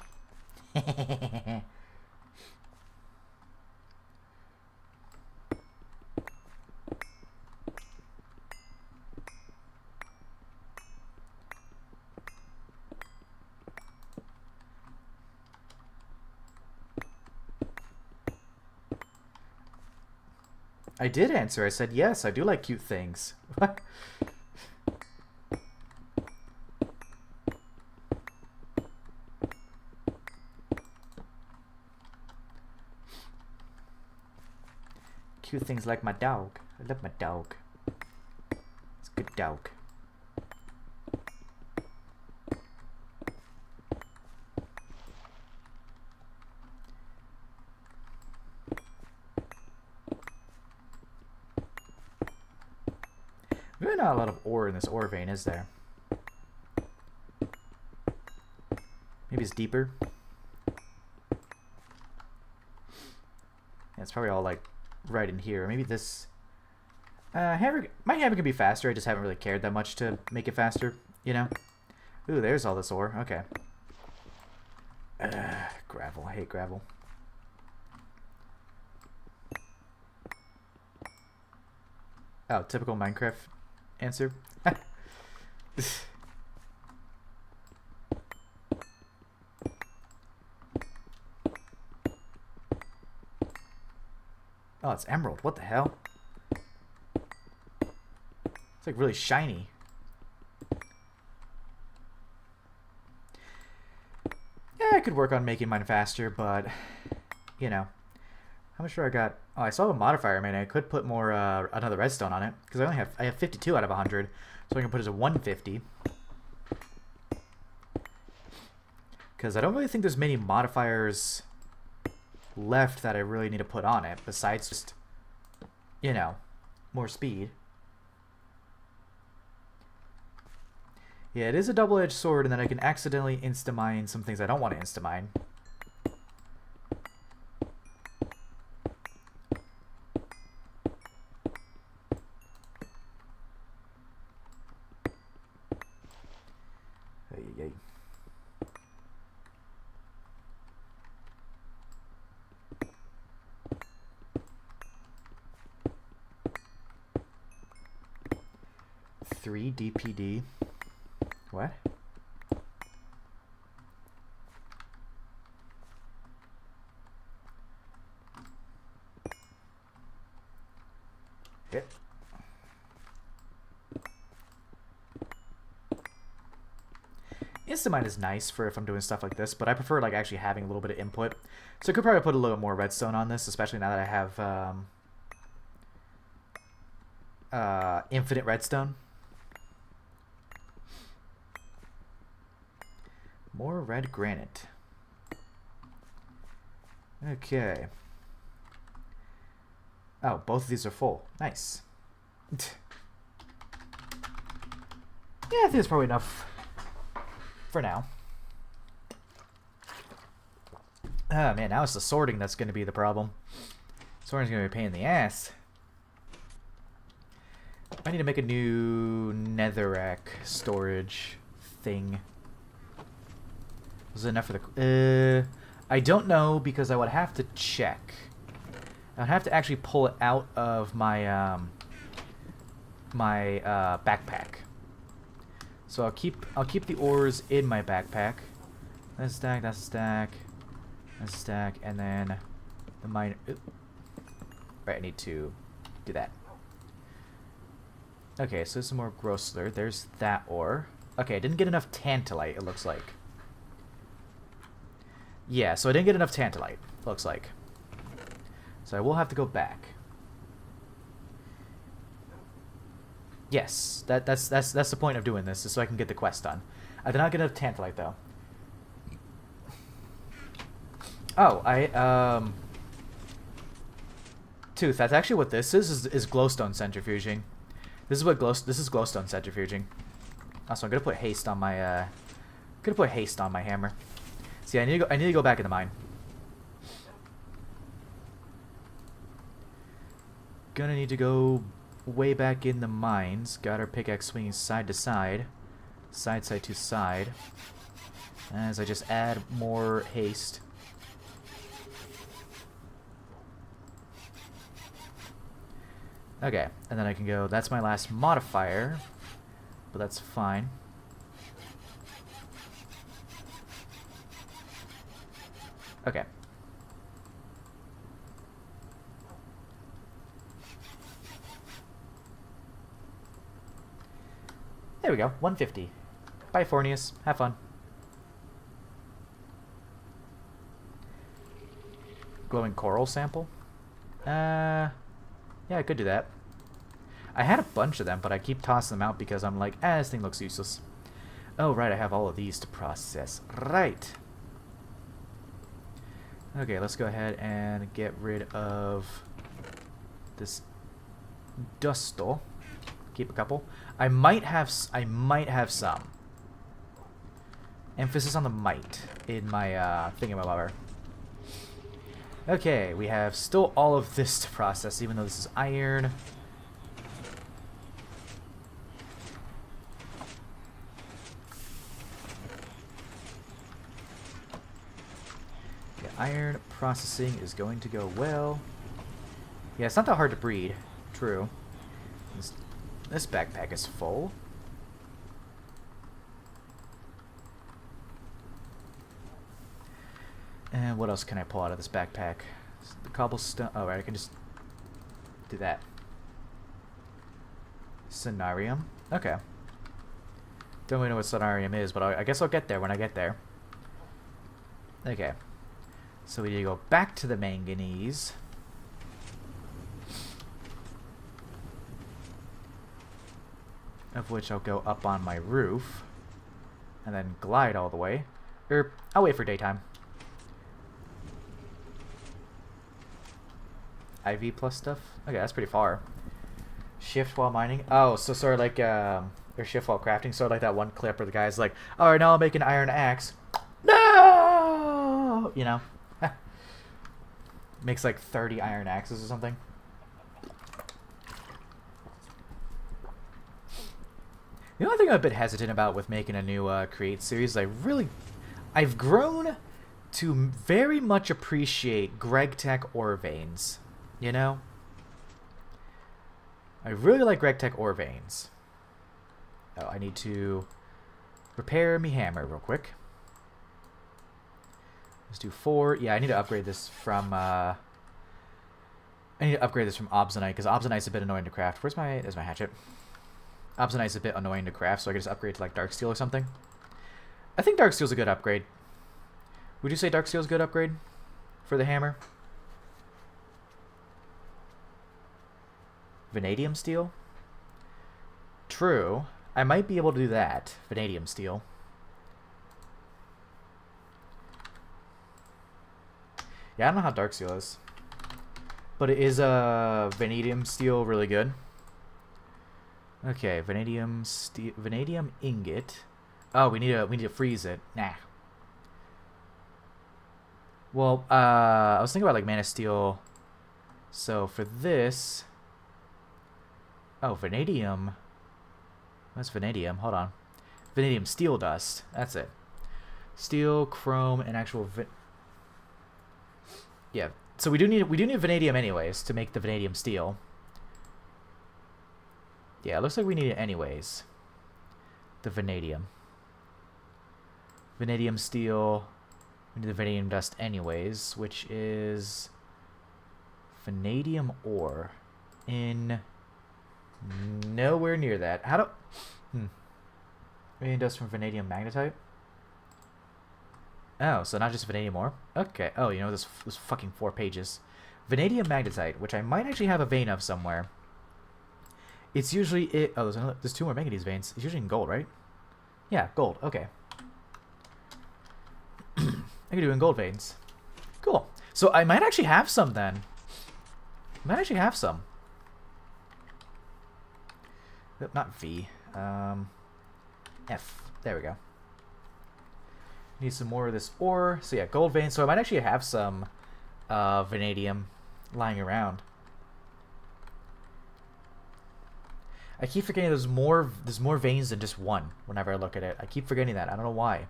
I did answer. I said yes, I do like cute things. What? Cute things like my dog. I love my dog. It's a good dog. Really not a lot of ore in this ore vein, is there? Maybe it's deeper. Yeah, it's probably all like right in here. Maybe this my hammer can be faster. I just haven't really cared that much to make it faster, you know? Ooh, there's all this ore. Okay. Gravel. I hate gravel. Oh, typical Minecraft answer. Oh, it's emerald. What the hell? It's like really shiny. Yeah, I could work on making mine faster, but you know, how much do I got? Oh, I saw a modifier, man. I could put more another redstone on it because I have 52 out of 100, so I can put it to 150. Because I don't really think there's many modifiers left that I really need to put on it, besides just, you know, more speed. Yeah, it is a double-edged sword, and then I can accidentally insta-mine some things I don't want to insta-mine. Ay. 3 DPD. What? Hit. Instamine is nice for if I'm doing stuff like this, but I prefer like actually having a little bit of input. So I could probably put a little more redstone on this, especially now that I have infinite redstone. More red granite. Okay. Oh, both of these are full. Nice. Yeah, I think it's probably enough for now. Oh man, now it's the sorting that's going to be the problem. Sorting's going to be a pain in the ass. I need to make a new netherrack storage thing. Was it enough for the... I don't know, because I would have to check. I would have to actually pull it out of my backpack. So I'll keep the ores in my backpack. That's a stack, that's a stack, that's a stack, and then the mine. Right, I need to do that. Okay, so some more Grossler. There's that ore. Okay, I didn't get enough Tantalite, it looks like. Yeah, so I didn't get enough Tantalite, looks like. So I will have to go back. Yes, that's the point of doing this, is so I can get the quest done. I did not get enough Tantalite though. Oh, Tooth, that's actually what this is glowstone centrifuging. This is glowstone centrifuging. Also, I'm gonna put haste on my hammer. See, I need to go back in the mine. Gonna need to go way back in the mines. Got our pickaxe swinging side to side, side to side, as I just add more haste. Okay, and then I can go, that's my last modifier, but that's fine. Okay. There we go, 150. Bye, Fornius. Have fun. Glowing coral sample? Yeah, I could do that. I had a bunch of them, but I keep tossing them out because I'm like, this thing looks useless. Oh, right, I have all of these to process. Right. Okay, let's go ahead and get rid of this dustle. Keep a couple. I might have some. Emphasis on the might in my thingamabobber. Okay, we have still all of this to process, even though this is iron. Yeah, iron processing is going to go well. Yeah, it's not that hard to breed. True. This backpack is full. And what else can I pull out of this backpack? The cobblestone. Oh, right, I can just do that. Cenarium. Okay. Don't really know what Cenarium is, but I guess I'll get there when I get there. Okay. So we need to go back to the manganese. Of which I'll go up on my roof. And then glide all the way. I'll wait for daytime. IV plus stuff? Okay, that's pretty far. Shift while mining? Oh, so sort of like, or shift while crafting. Sort of like that one clip where the guy's like, alright, now I'll make an iron axe. No! You know? Makes like 30 iron axes or something. The only thing I'm a bit hesitant about with making a new Create series, I've grown to very much appreciate Gregtech ore veins. You know? I really like Gregtech ore veins. Oh, I need to repair me hammer real quick. Let's do 4. Yeah, I need to upgrade this from Obsidianite, because Obsidianite's a bit annoying to craft. There's my hatchet. Obsidianite's a bit annoying to craft, so I can just upgrade to like Dark Steel or something. I think Dark Steel's a good upgrade. Would you say Dark Steel's a good upgrade for the hammer? Vanadium steel? True. I might be able to do that. Vanadium steel. Yeah, I don't know how Dark Steel is. But it is vanadium steel really good. Okay, vanadium steel, vanadium ingot. Oh, we need to freeze it. Nah. Well, I was thinking about like mana steel. So for this, oh, vanadium. What's vanadium? Hold on. Vanadium steel dust. That's it. Steel, chrome, and actual. Yeah. So we do need vanadium anyways to make the vanadium steel. Yeah, it looks like we need it anyways. The vanadium. Vanadium steel. We need the vanadium dust anyways, which is vanadium ore. In nowhere near that. How do... Vanadium dust from vanadium magnetite? Oh, so not just vanadium ore? Okay. Oh, you know, this fucking 4 pages. Vanadium magnetite, which I might actually have a vein of somewhere. It's usually oh, there's 2 more manganese veins. It's usually in gold, right? Yeah, gold. Okay. I can do in gold veins. Cool. So I might actually have some then. I might actually have some. Not V. F. There we go. Need some more of this ore. So yeah, gold veins. So I might actually have some vanadium lying around. I keep forgetting there's more veins than just one whenever I look at it. I keep forgetting that. I don't know why.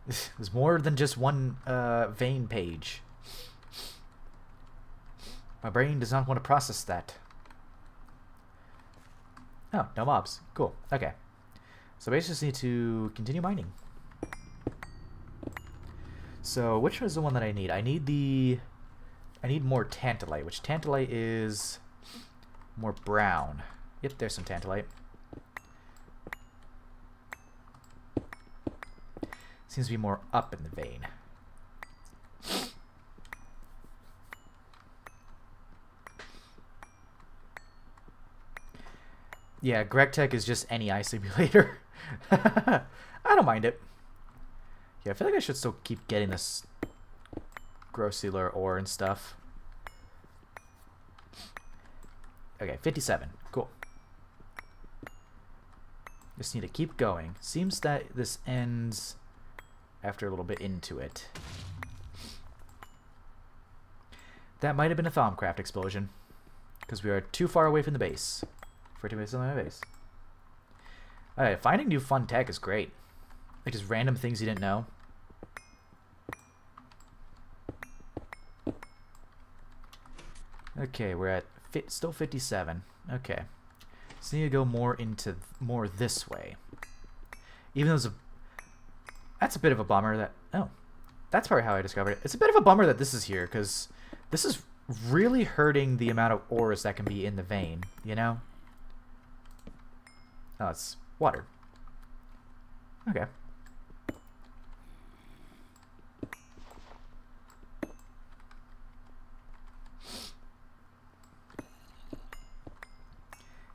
There's more than just one vein page. My brain does not want to process that. Oh, no mobs. Cool. Okay. So I just need to continue mining. So which one is the one that I need? I need more tantalite, which tantalite is more brown. Yep, there's some tantalite. Seems to be more up in the vein. Yeah, Gregtech is just any ice simulator. I don't mind it. Yeah, I feel like I should still keep getting this grossular ore and stuff. Okay, 57. Cool. Just need to keep going. Seems that this ends after a little bit into it. That might have been a Thaumcraft explosion, because we are too far away from the base for it to be something on my base. Alright, finding new fun tech is great. Like just random things you didn't know. Okay, we're at still 57. Okay. So need to go more this way. Even though that's a bit of a bummer that... Oh. That's probably how I discovered it. It's a bit of a bummer that this is here, because this is really hurting the amount of ores that can be in the vein, you know? Oh, it's water. Okay.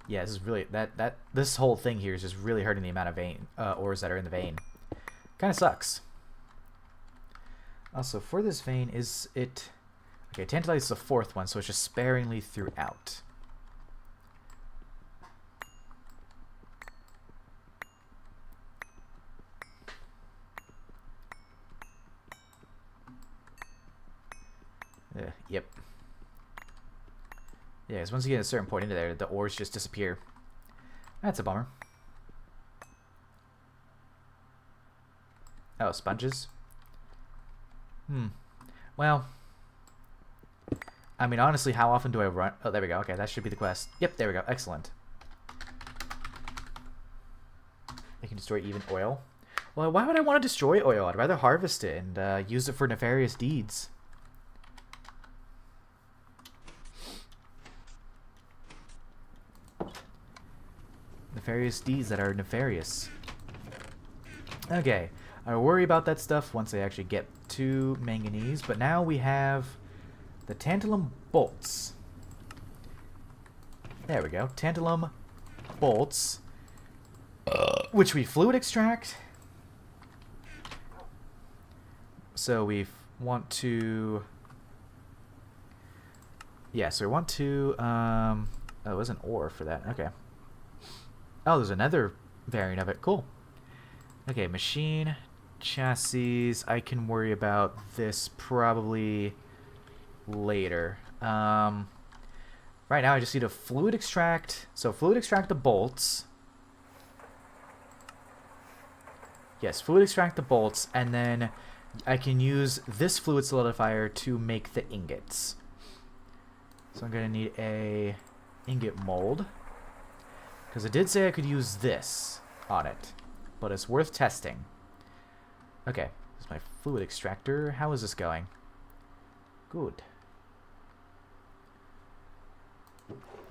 Yeah, this is really this whole thing here is just really hurting the amount of vein ores that are in the vein. Kind of sucks. Also, for this vein, is it? I Okay, tantalite is the fourth one, so it's just sparingly throughout. Yep. Yeah, because once you get a certain point into there, the ores just disappear. That's a bummer. Oh, sponges? Well, I mean, honestly, how often do I run? Oh, there we go. Okay, that should be the quest. Yep, there we go. Excellent. I can destroy even oil. Well, why would I want to destroy oil? I'd rather harvest it and use it for nefarious deeds. Nefarious deeds that are nefarious. Okay, I worry about that stuff once I actually get to manganese, but now we have the tantalum bolts. There we go, tantalum bolts, which we fluid extract. So we want to... Yeah, so we want to... Oh, it was an ore for that. Okay. Oh, there's another variant of it. Cool. Okay, machine, chassis. I can worry about this probably later. Right now I just need a fluid extract. So fluid extract the bolts. Yes, fluid extract the bolts, and then I can use this fluid solidifier to make the ingots. So I'm going to need a ingot mold. Because it did say I could use this on it, but it's worth testing. Okay, this is my fluid extractor. How is this going? Good.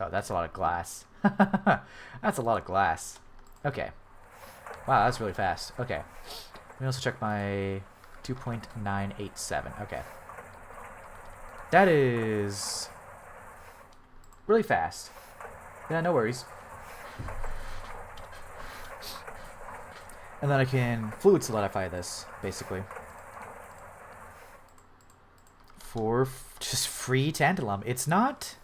Oh, that's a lot of glass. That's a lot of glass. Okay. Wow, that's really fast. Okay. Let me also check my 2.987. Okay. That is really fast. Yeah, no worries. And then I can fluid solidify this, basically. For just free tantalum. It's not...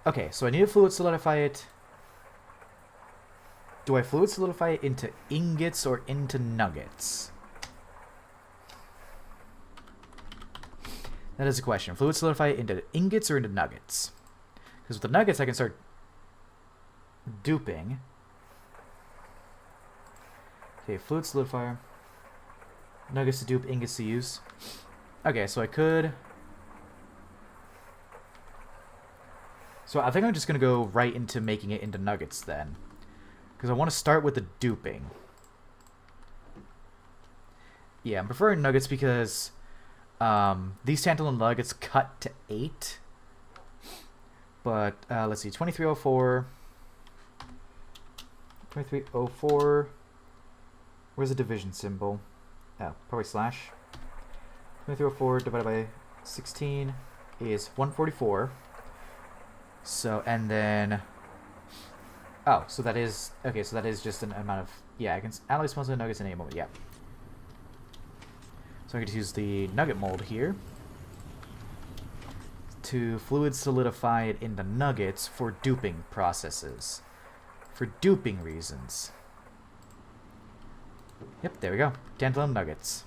Okay, so I need to fluid solidify it. Do I fluid solidify it into ingots or into nuggets? That is a question. Fluid solidify it into ingots or into nuggets? Because with the nuggets I can start duping. Okay, fluid solidifier. Nuggets to dupe, ingots to use. Okay, so I could... So I think I'm just going to go right into making it into nuggets then. Because I want to start with the duping. Yeah, I'm preferring nuggets because these tantalum nuggets cut to 8. But let's see, 2304... 2304... Where's the division symbol? Oh, probably slash. 2304 divided by 16 is 144. So, and then... Oh, so that is... Okay, so that is just an amount of... Yeah, I can alloy spawns and nuggets in any moment, yeah. So I can just use the nugget mold here to fluid solidify it into nuggets for duping processes. For duping reasons. Yep, there we go. Tantalum nuggets.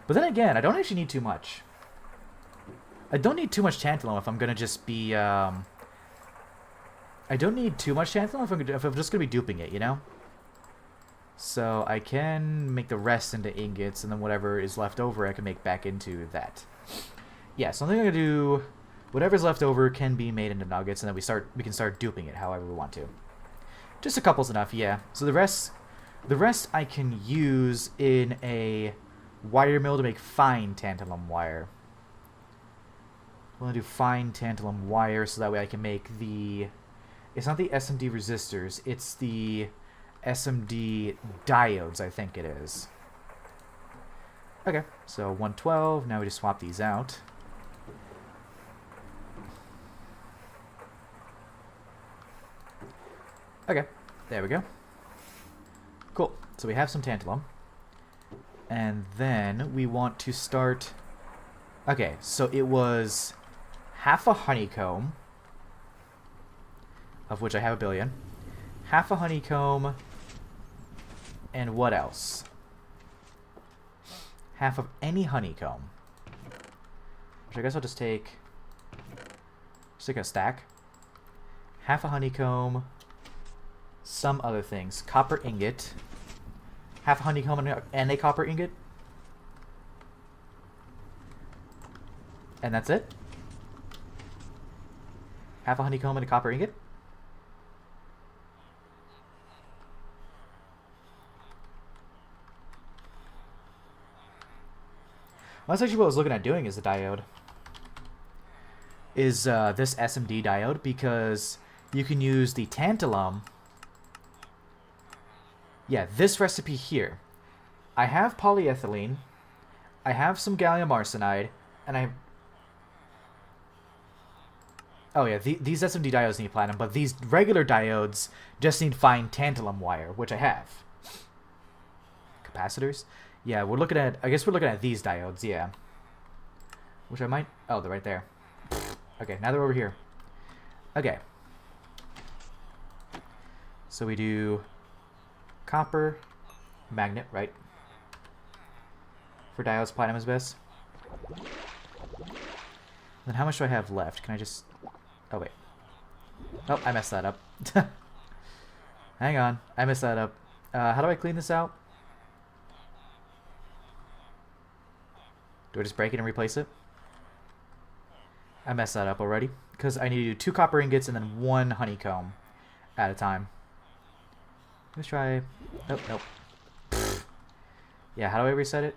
But then again, I don't actually need too much. I don't need too much tantalum if I'm gonna just be, I don't need too much tantalum if I'm just gonna be duping it, you know? So I can make the rest into ingots, and then whatever is left over I can make back into that. Yeah, so I think I'm gonna do... Whatever's left over can be made into nuggets, and then we can start duping it however we want to. Just a couple's enough, yeah. So the rest I can use in a wire mill to make fine tantalum wire. I'm going to do fine tantalum wire so that way I can make the... It's not the SMD resistors, it's the SMD diodes, I think it is. Okay, so 112, now we just swap these out. Okay, there we go. Cool. So we have some tantalum. And then we want to start... Okay, so it was half a honeycomb, of which I have a billion. Half a honeycomb, and what else? Half of any honeycomb. Which I guess I'll just take a stack. Half a honeycomb, some other things. Copper ingot. Half a honeycomb and a copper ingot. And that's it? Half a honeycomb and a copper ingot? Well, that's actually what I was looking at doing is the diode. Is this SMD diode, because you can use the tantalum. Yeah, this recipe here. I have polyethylene. I have some gallium arsenide, and I... Oh yeah, these SMD diodes need platinum, but these regular diodes just need fine tantalum wire, which I have. Capacitors? Yeah, we're looking at... I guess we're looking at these diodes, yeah. Which I might... Oh, they're right there. Okay, now they're over here. Okay. So we do copper, magnet, right? For diodes, platinum is best. Then how much do I have left? Can I just... Oh, wait. Oh, I messed that up. Hang on. I messed that up. How do I clean this out? Do I just break it and replace it? I messed that up already. Because I need to do 2 copper ingots and then 1 honeycomb at a time. Let's try... Nope, nope. Pfft. Yeah, how do I reset it?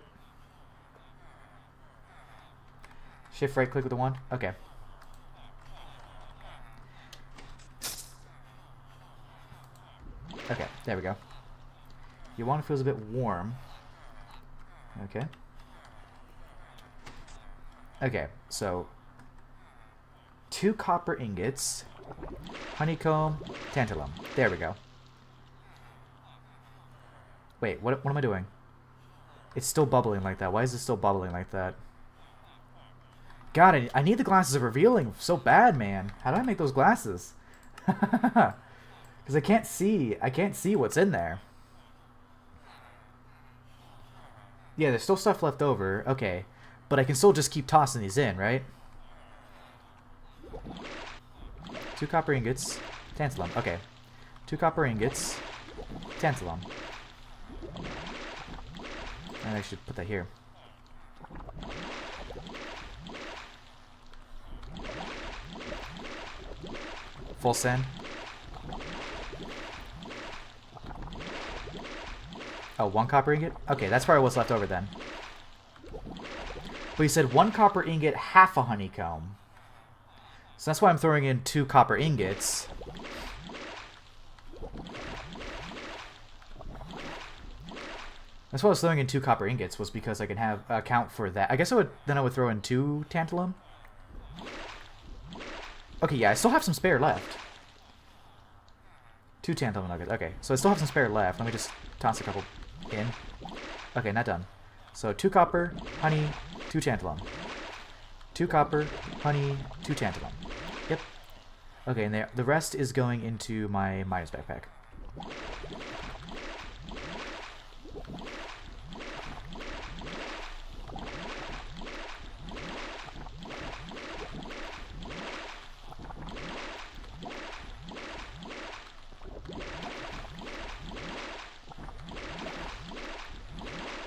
Shift right click with the 1? Okay. Okay, there we go. Your wand feels a bit warm. Okay. Okay, so 2 copper ingots, honeycomb, tantalum. There we go. Wait, what am I doing? It's still bubbling like that. Why is it still bubbling like that? God, I need the glasses of revealing so bad, man. How do I make those glasses? Because I can't see what's in there. Yeah, there's still stuff left over. Okay. But I can still just keep tossing these in, right? 2 copper ingots. Tantalum. Okay. 2 copper ingots. Tantalum. And I should put that here. Full send. Oh, 1 copper ingot? Okay, that's probably what's left over then. But you said 1 copper ingot, half a honeycomb. So that's why I'm throwing in 2 copper ingots. That's why I was throwing in 2 copper ingots, was because I can have account for that. I guess I would throw in 2 tantalum. Okay, yeah, I still have some spare left. 2 tantalum nuggets. Okay, so I still have some spare left. Let me just toss a couple in. Okay, not done. So 2 copper, honey, 2 tantalum. 2 copper, honey, 2 tantalum. Yep. Okay, and the rest is going into my miner's backpack.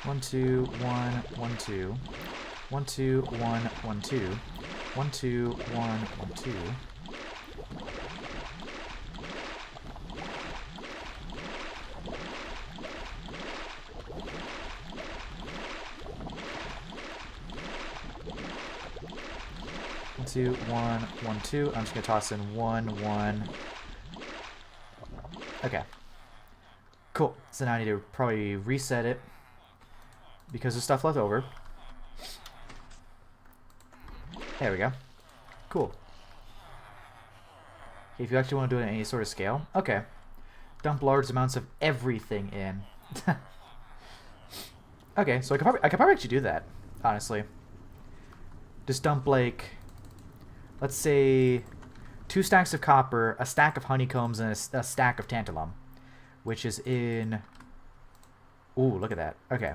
One, two, 1, 1, 2. 1, 2, 1, 1, 2. 1, 2, 1, 1, 2. One, 2, 1, 1, 2. I'm just gonna toss in 1, 1. Okay. Cool. So now I need to probably reset it because there's stuff left over. There we go. Cool. If you actually want to do it in any sort of scale. Okay. Dump large amounts of everything in. Okay, so I could probably actually do that, honestly. Just dump, like, let's say 2 stacks of copper, a stack of honeycombs, and a stack of tantalum, which is in... Ooh, look at that. Okay.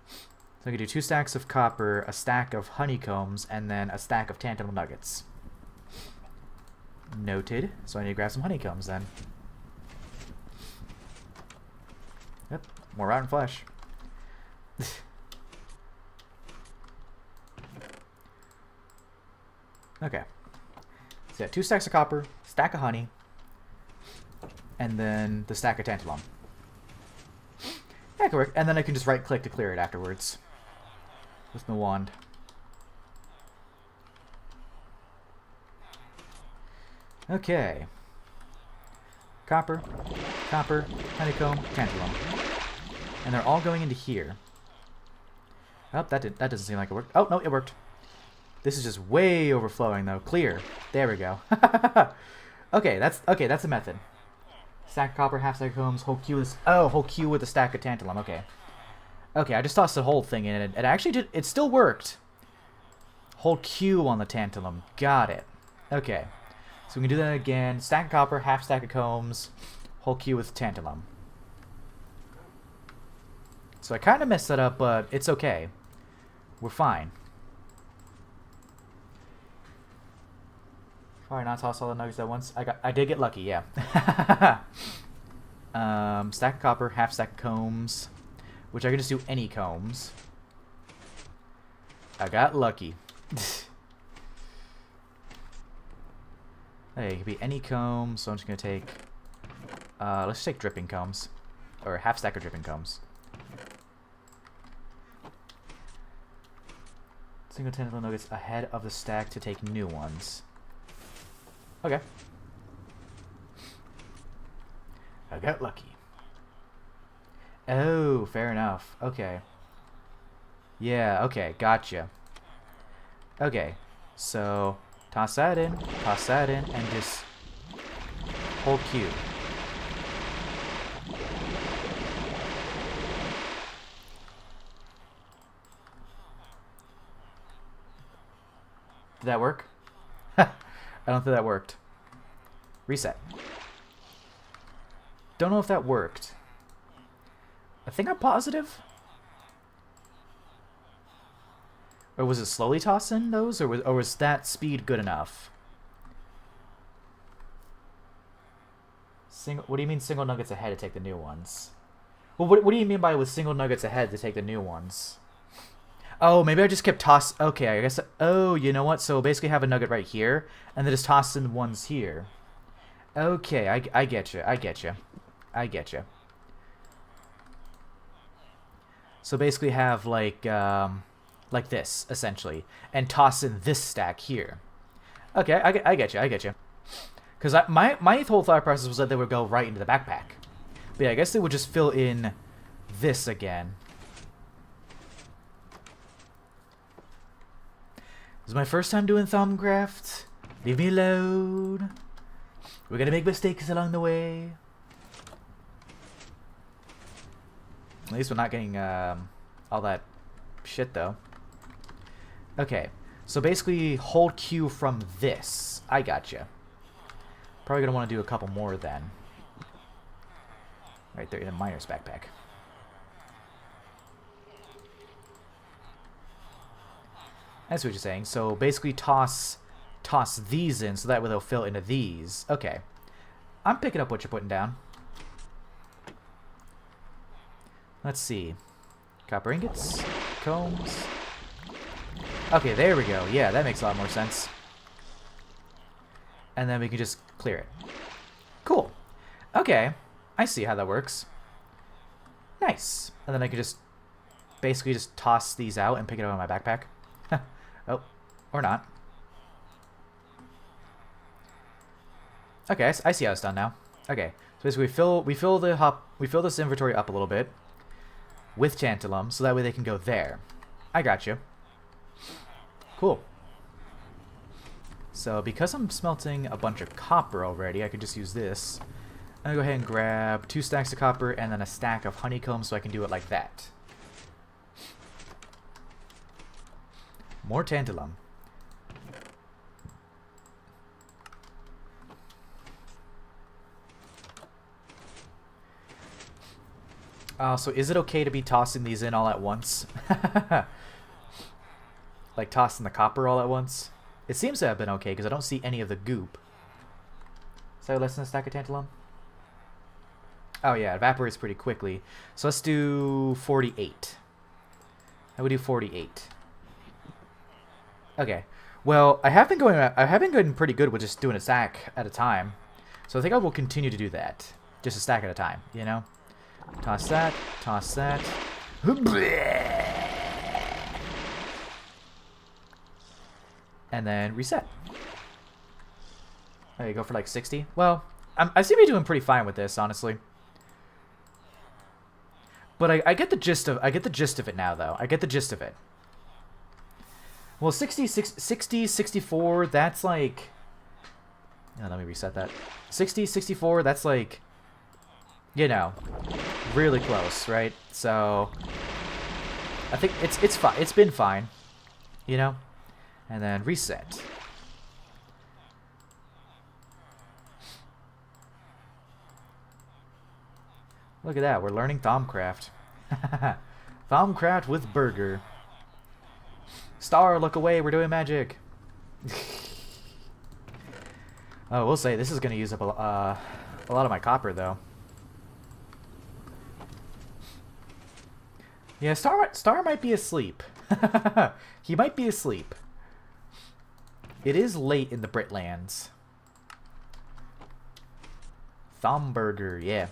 So I can do 2 stacks of copper, a stack of honeycombs, and then a stack of tantalum nuggets. Noted. So I need to grab some honeycombs then. Yep, more rotten flesh. Okay. So yeah, 2 stacks of copper, stack of honey, and then the stack of tantalum. Yeah, it can work. And then I can just right-click to clear it afterwards with my wand. Okay. Copper, copper, honeycomb, tantalum. And they're all going into here. Oh, that doesn't seem like it worked. Oh, no, it worked. This is just way overflowing, though. Clear. There we go. Okay, that's a method. Stack of copper, half stack of combs, whole queue with... Oh, whole queue with a stack of tantalum. Okay. Okay, I just tossed the whole thing in. It actually did... It still worked. Whole queue on the tantalum. Got it. Okay. So we can do that again. Stack of copper, half stack of combs, whole queue with tantalum. So I kind of messed that up, but it's okay. We're fine. Probably not toss all the nuggets at once. I did get lucky, yeah. Stack of copper, half stack of combs, which I can just do any combs. I got lucky. Hey, it could be any combs, so I'm just gonna take. Let's just take dripping combs, or half stack of dripping combs. Single tantalum nuggets ahead of the stack to take new ones. Okay. I got lucky. Oh, fair enough. Okay. Yeah, okay, gotcha. Okay, so toss that in, and just whole queue. Did that work? I don't think that worked. Reset. Don't know if that worked. I think I'm positive. Or was it slowly tossing those? Or was that speed good enough? What do you mean single nuggets ahead to take the new ones? Well, what do you mean by with single nuggets ahead to take the new ones? Oh, maybe I just kept Okay, I guess... Oh, you know what? So basically have a nugget right here, and then just toss in ones here. Okay, I get you. I get you. I get you. So basically have, like this, essentially. And toss in this stack here. Okay, I get you. I get you. Because my whole thought process was that they would go right into the backpack. But yeah, I guess they would just fill in this again. This is my first time doing Thumbcraft. Leave me alone. We're gonna make mistakes along the way. At least we're not getting all that shit, though. Okay, so basically whole queue from this. I gotcha. Probably gonna want to do a couple more then. Right there in the miner's backpack. That's what you're saying. So basically toss these in so that way they'll fill into these. Okay. I'm picking up what you're putting down. Let's see. Copper ingots. Combs. Okay, there we go. Yeah, that makes a lot more sense. And then we can just clear it. Cool. Okay. I see how that works. Nice. And then I can just basically just toss these out and pick it up in my backpack. Oh, or not. Okay, I see how it's done now. Okay, so basically we fill this inventory up a little bit with tantalum, so that way they can go there. I got you. Cool. So because I'm smelting a bunch of copper already, I could just use this. I'm gonna go ahead and grab 2 stacks of copper and then a stack of honeycomb, so I can do it like that. More tantalum. So is it okay to be tossing these in all at once? Like tossing the copper all at once? It seems to have been okay because I don't see any of the goop. So less than a stack of tantalum? Oh yeah, it evaporates pretty quickly. So let's do 48. I would do 48. Okay. Well, I have been going pretty good with just doing a stack at a time. So I think I will continue to do that. Just a stack at a time, you know? Toss that, toss that. And then reset. There you go for like 60. Well, I seem to be doing pretty fine with this, honestly. But I get the gist of it now, though. I get the gist of it. Well, 60, 64, that's like... Oh, let me reset that. 60, 64, that's like... You know, really close, right? So, I think it's fine. It's been fine, you know? And then reset. Look at that. We're learning Thaumcraft. Thaumcraft with burger. Star, look away. We're doing magic. Oh, we'll say this is going to use up a lot of my copper, though. Yeah, Star might be asleep. He might be asleep. It is late in the Britlands. Thomburger, yeah.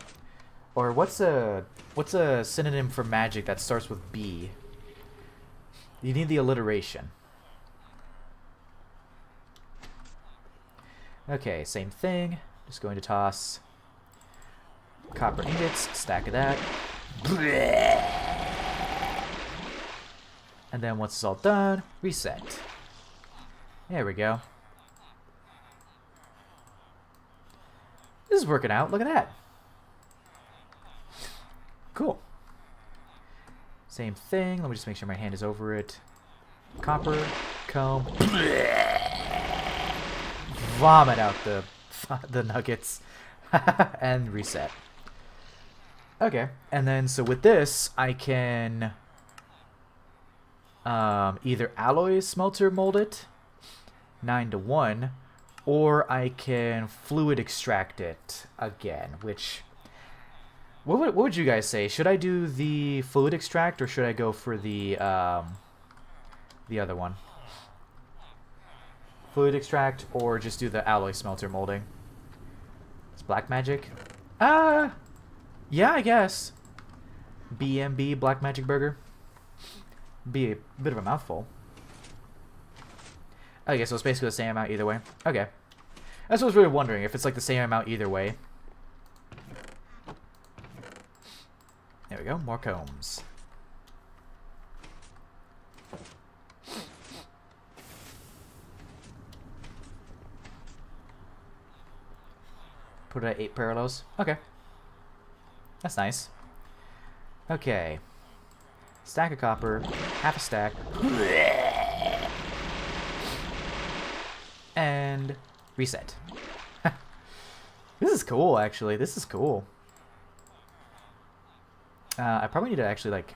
Or what's a synonym for magic that starts with B? You need the alliteration. Okay, same thing. Just going to toss copper ingots, stack of that. And then once it's all done, reset. There we go. This is working out. Look at that. Cool. Same thing. Let me just make sure my hand is over it. Copper, comb. Vomit out the nuggets. And reset. Okay. And then, so with this, I can either alloy smelter mold it 9-to-1, or I can fluid extract it again, which... What would you guys say? Should I do the fluid extract, or should I go for the other one? Fluid extract, or just do the alloy smelter molding? It's black magic? Yeah, I guess. BMB, black magic burger. Be a bit of a mouthful. Okay, so it's basically the same amount either way. Okay. That's what I was really wondering, if it's like the same amount either way. There we go, more combs. Put it at 8 parallels. Okay. That's nice. Okay. Stack of copper, half a stack. And reset. This is cool, actually. This is cool. I probably need to actually, like,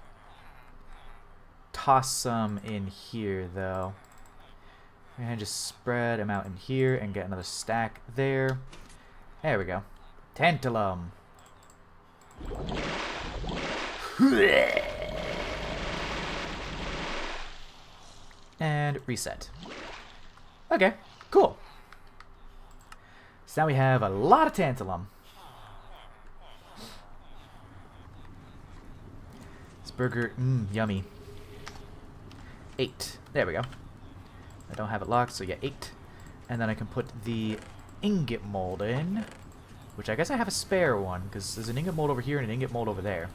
toss some in here, though. And just spread them out in here and get another stack there. There we go. Tantalum. And reset. Okay, cool. So now we have a lot of tantalum. Burger, yummy. 8. There we go. I don't have it locked, so yeah, 8. And then I can put the ingot mold in, which I guess I have a spare one, because there's an ingot mold over here and an ingot mold over there.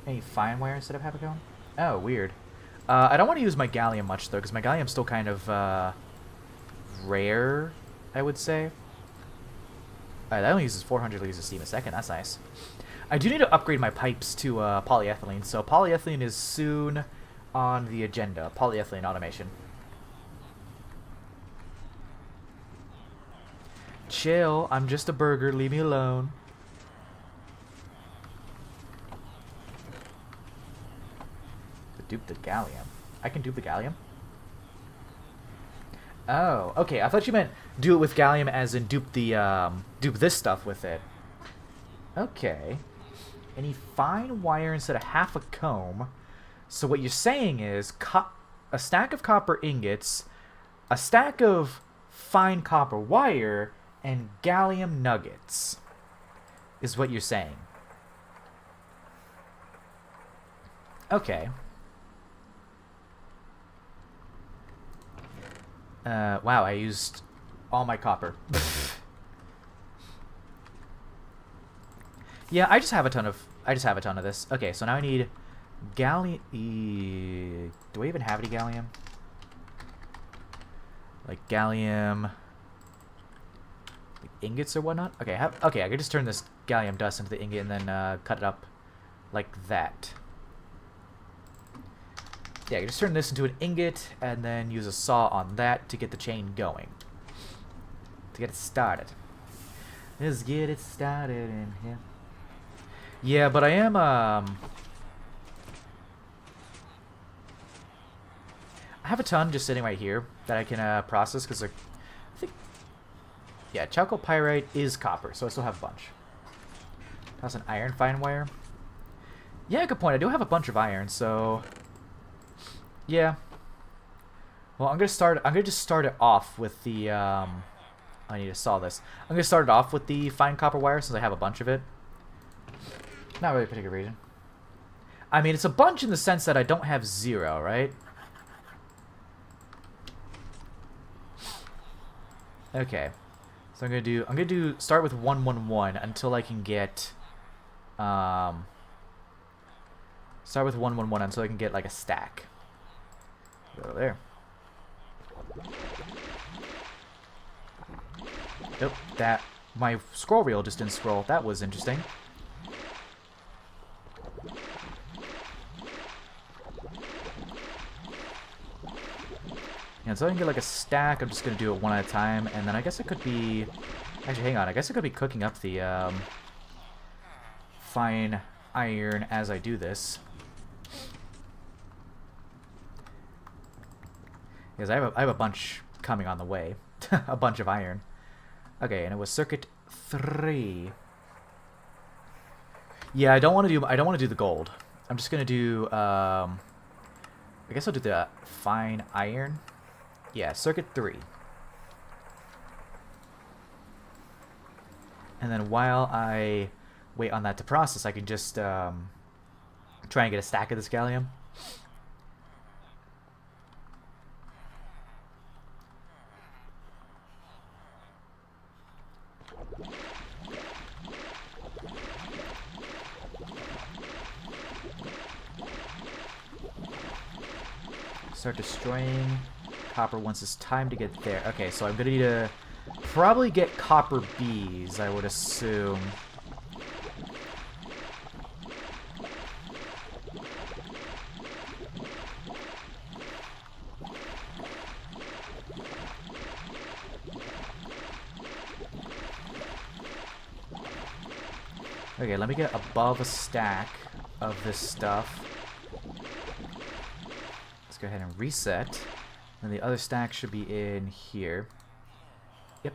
Any fine wire instead of Habicone? Oh, weird. I don't want to use my gallium much, though, because my gallium's still kind of rare, I would say. Alright, that only uses 400 liters of steam a second. That's nice. I do need to upgrade my pipes to polyethylene, so polyethylene is soon on the agenda. Polyethylene automation. Chill, I'm just a burger, leave me alone. Dupe the gallium. I can dupe the gallium? Oh, okay. I thought you meant do it with gallium as in dupe the dupe this stuff with it. Okay. Any fine wire instead of half a comb. So what you're saying is a stack of copper ingots, a stack of fine copper wire, and gallium nuggets is what you're saying. Okay. Wow, I used all my copper. Yeah, I just have a ton of this. Okay, so now I need gallium. Do I even have any gallium? Like gallium, like ingots or whatnot. Okay, I can just turn this gallium dust into the ingot and then cut it up like that. Yeah, I can just turn this into an ingot and then use a saw on that to get the chain going. To get it started. Let's get it started in here. Yeah, but I am, I have a ton just sitting right here that I can process because I think, yeah, chalcopyrite is copper, so I still have a bunch. That's an iron fine wire. Yeah, good point. I do have a bunch of iron, so yeah. Well, I'm gonna just start it off with the I need to saw this. I'm gonna start it off with the fine copper wire since I have a bunch of it. Not really a particular reason. I mean, it's a bunch in the sense that I don't have 0, right? Okay. So I'm gonna start with 111 until I can get start with 111 until I can get like a stack. Go there. Nope, my scroll reel just didn't scroll. That was interesting. And so I can get like a stack. I'm just gonna do it one at a time, and then I guess it could be. Actually, hang on. I guess I could be cooking up the fine iron as I do this. Because I have a bunch coming on the way, a bunch of iron. Okay, and it was circuit 3. Yeah, I don't want to do the gold. I'm just gonna do. I guess I'll do the fine iron. Yeah, circuit 3. And then while I wait on that to process, I can just try and get a stack of this gallium. Start destroying copper once it's time to get there. Okay, so I'm gonna need to probably get copper bees, I would assume. Okay, let me get above a stack of this stuff. Let's go ahead and reset. And the other stack should be in here. Yep.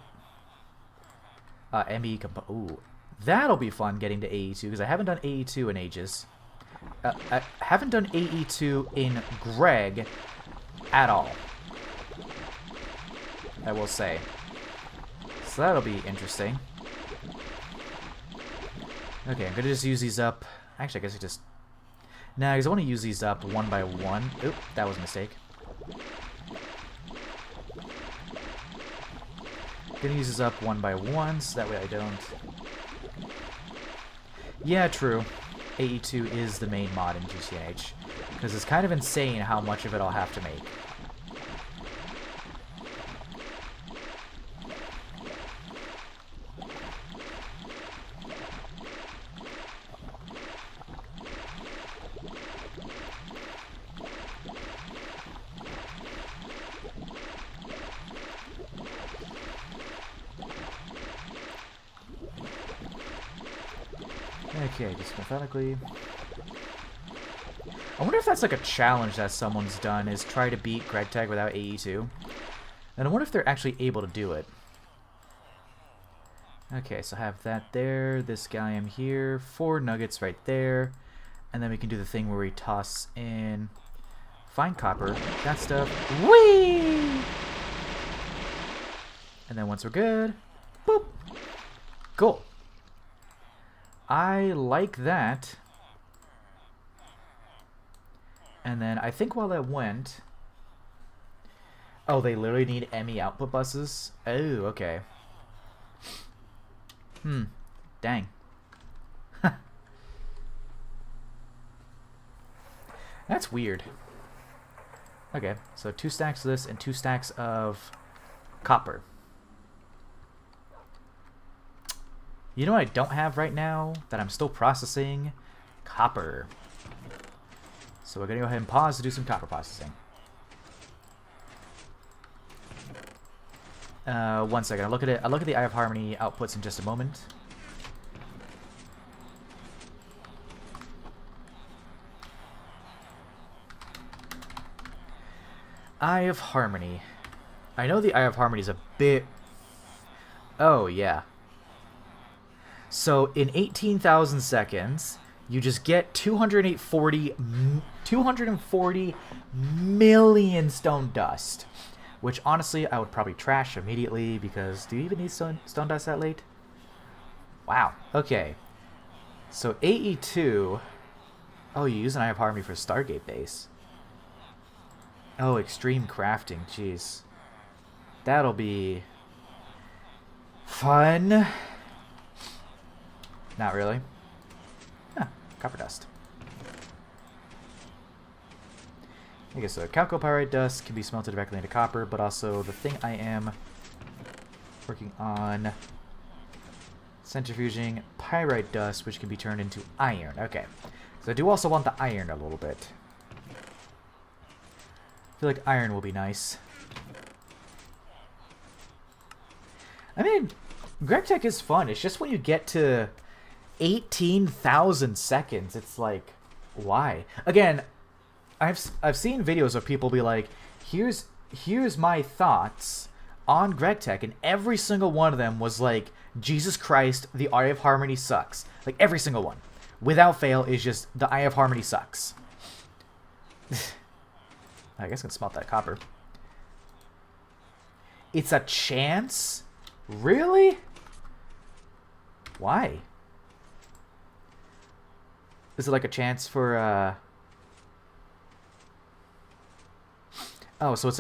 ME ooh. That'll be fun getting to AE2 because I haven't done AE2 in ages. I haven't done AE2 in Greg at all. I will say. So that'll be interesting. Okay, I'm gonna just use these up. Actually, I guess I just. Nah, because I want to use these up one by one. Oop, that was a mistake. Gonna use this up one by one, so that way I don't. Yeah, true. AE2 is the main mod in GCNH. Because it's kind of insane how much of it I'll have to make. Okay, just methodically. I wonder if that's like a challenge that someone's done, is try to beat Gregtech without AE2. And I wonder if they're actually able to do it. Okay, so I have that there, this gallium here, 4 nuggets right there, and then we can do the thing where we toss in fine copper, that stuff, whee! And then once we're good, boop, cool. I like that. And then I think while that went, oh, they literally need ME output buses? Oh, okay. Dang. That's weird. Okay, so 2 stacks of this and 2 stacks of copper. You know what I don't have right now that I'm still processing? Copper. So we're gonna go ahead and pause to do some copper processing. 1 second. I'll look at the Eye of Harmony outputs in just a moment. Eye of Harmony. I know the Eye of Harmony is a bit... Oh, yeah. So in 18,000 seconds, you just get 240 million stone dust. Which, honestly, I would probably trash immediately, because do you even need stone dust that late? Wow. Okay. So AE2... Oh, you use an Eye of Harmony for Stargate base. Oh, extreme crafting. Jeez. That'll be... fun. Not really. Huh. Copper dust. I guess the chalcopyrite dust can be smelted directly into copper, but also the thing I am working on, centrifuging pyrite dust, which can be turned into iron. Okay, so I do also want the iron a little bit. I feel like iron will be nice. I mean, Gregtech is fun. It's just when you get to 18,000 seconds, it's like, why? Again, I've seen videos of people be like, here's my thoughts on Gregtech, and every single one of them was like, Jesus Christ, the Eye of Harmony sucks. Like, every single one. Without fail, is just, the Eye of Harmony sucks. I guess I can smelt that copper. It's a chance? Really? Why? Is it like a chance for, Oh, so it's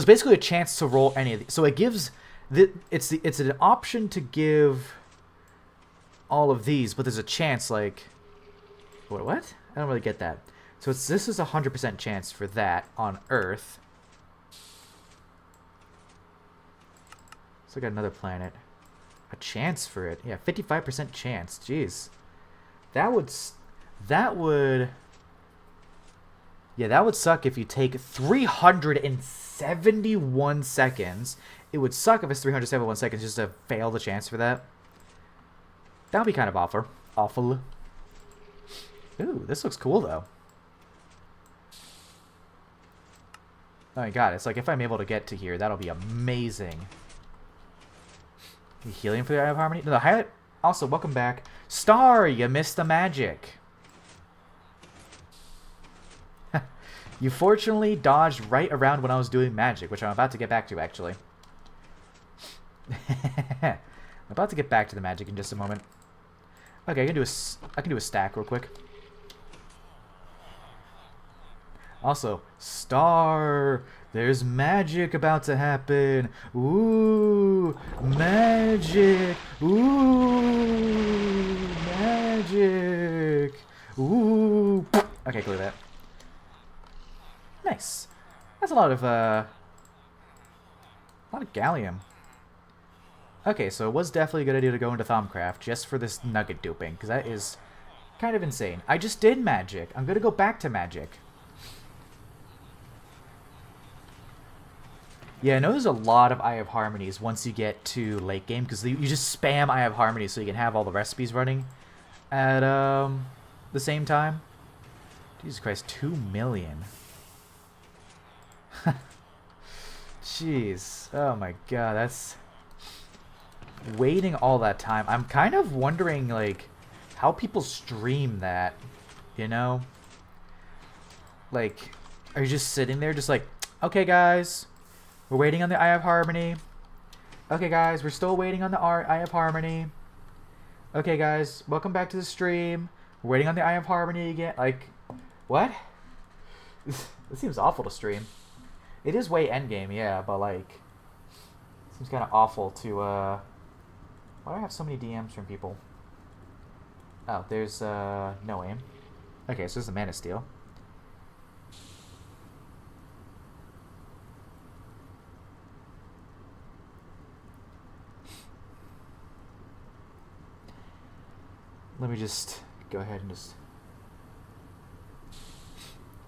basically a chance to roll any of these. So it gives it's an option to give all of these, but there's a chance like what? I don't really get that. So this is 100% chance for that on Earth. So I got another planet. A chance for it. Yeah, 55% chance. Jeez. That would Yeah, that would suck if you take 371 seconds. It would suck if it's 371 seconds just to fail the chance for that. That would be kind of awful. Awful. Ooh, this looks cool, though. Oh my god, it's like if I'm able to get to here, that'll be amazing. Helium for the Eye of Harmony? No, the highlight... Also, welcome back. Star, you missed the magic. You fortunately dodged right around when I was doing magic, which I'm about to get back to, actually. I'm about to get back to the magic in just a moment. Okay, I can do a stack real quick. Also, Star, there's magic about to happen. Ooh, magic. Ooh, magic. Ooh. Okay, clear that. Nice. That's a lot of gallium. Okay, so it was definitely a good idea to go into Thaumcraft just for this nugget duping, because that is kind of insane. I just did magic. I'm going to go back to magic. Yeah, I know there's a lot of Eye of Harmonies once you get to late game, because you just spam Eye of Harmony so you can have all the recipes running. at the same time. Jesus Christ, 2 million. Jeez. Oh my god, that's waiting all that time. I'm kind of wondering like how people stream that, you know? Like, are you just sitting there just like, okay guys, we're waiting on the Eye of Harmony. Okay guys, we're still waiting on the Eye of Harmony. Okay guys, welcome back to the stream. We're waiting on the Eye of Harmony again. Like, what? This seems awful to stream. It is way endgame, yeah, but like, it seems kind of awful to, why do I have so many DMs from people? Oh, there's, no aim. Okay, so this is the Man of Steel. Let me just go ahead and just...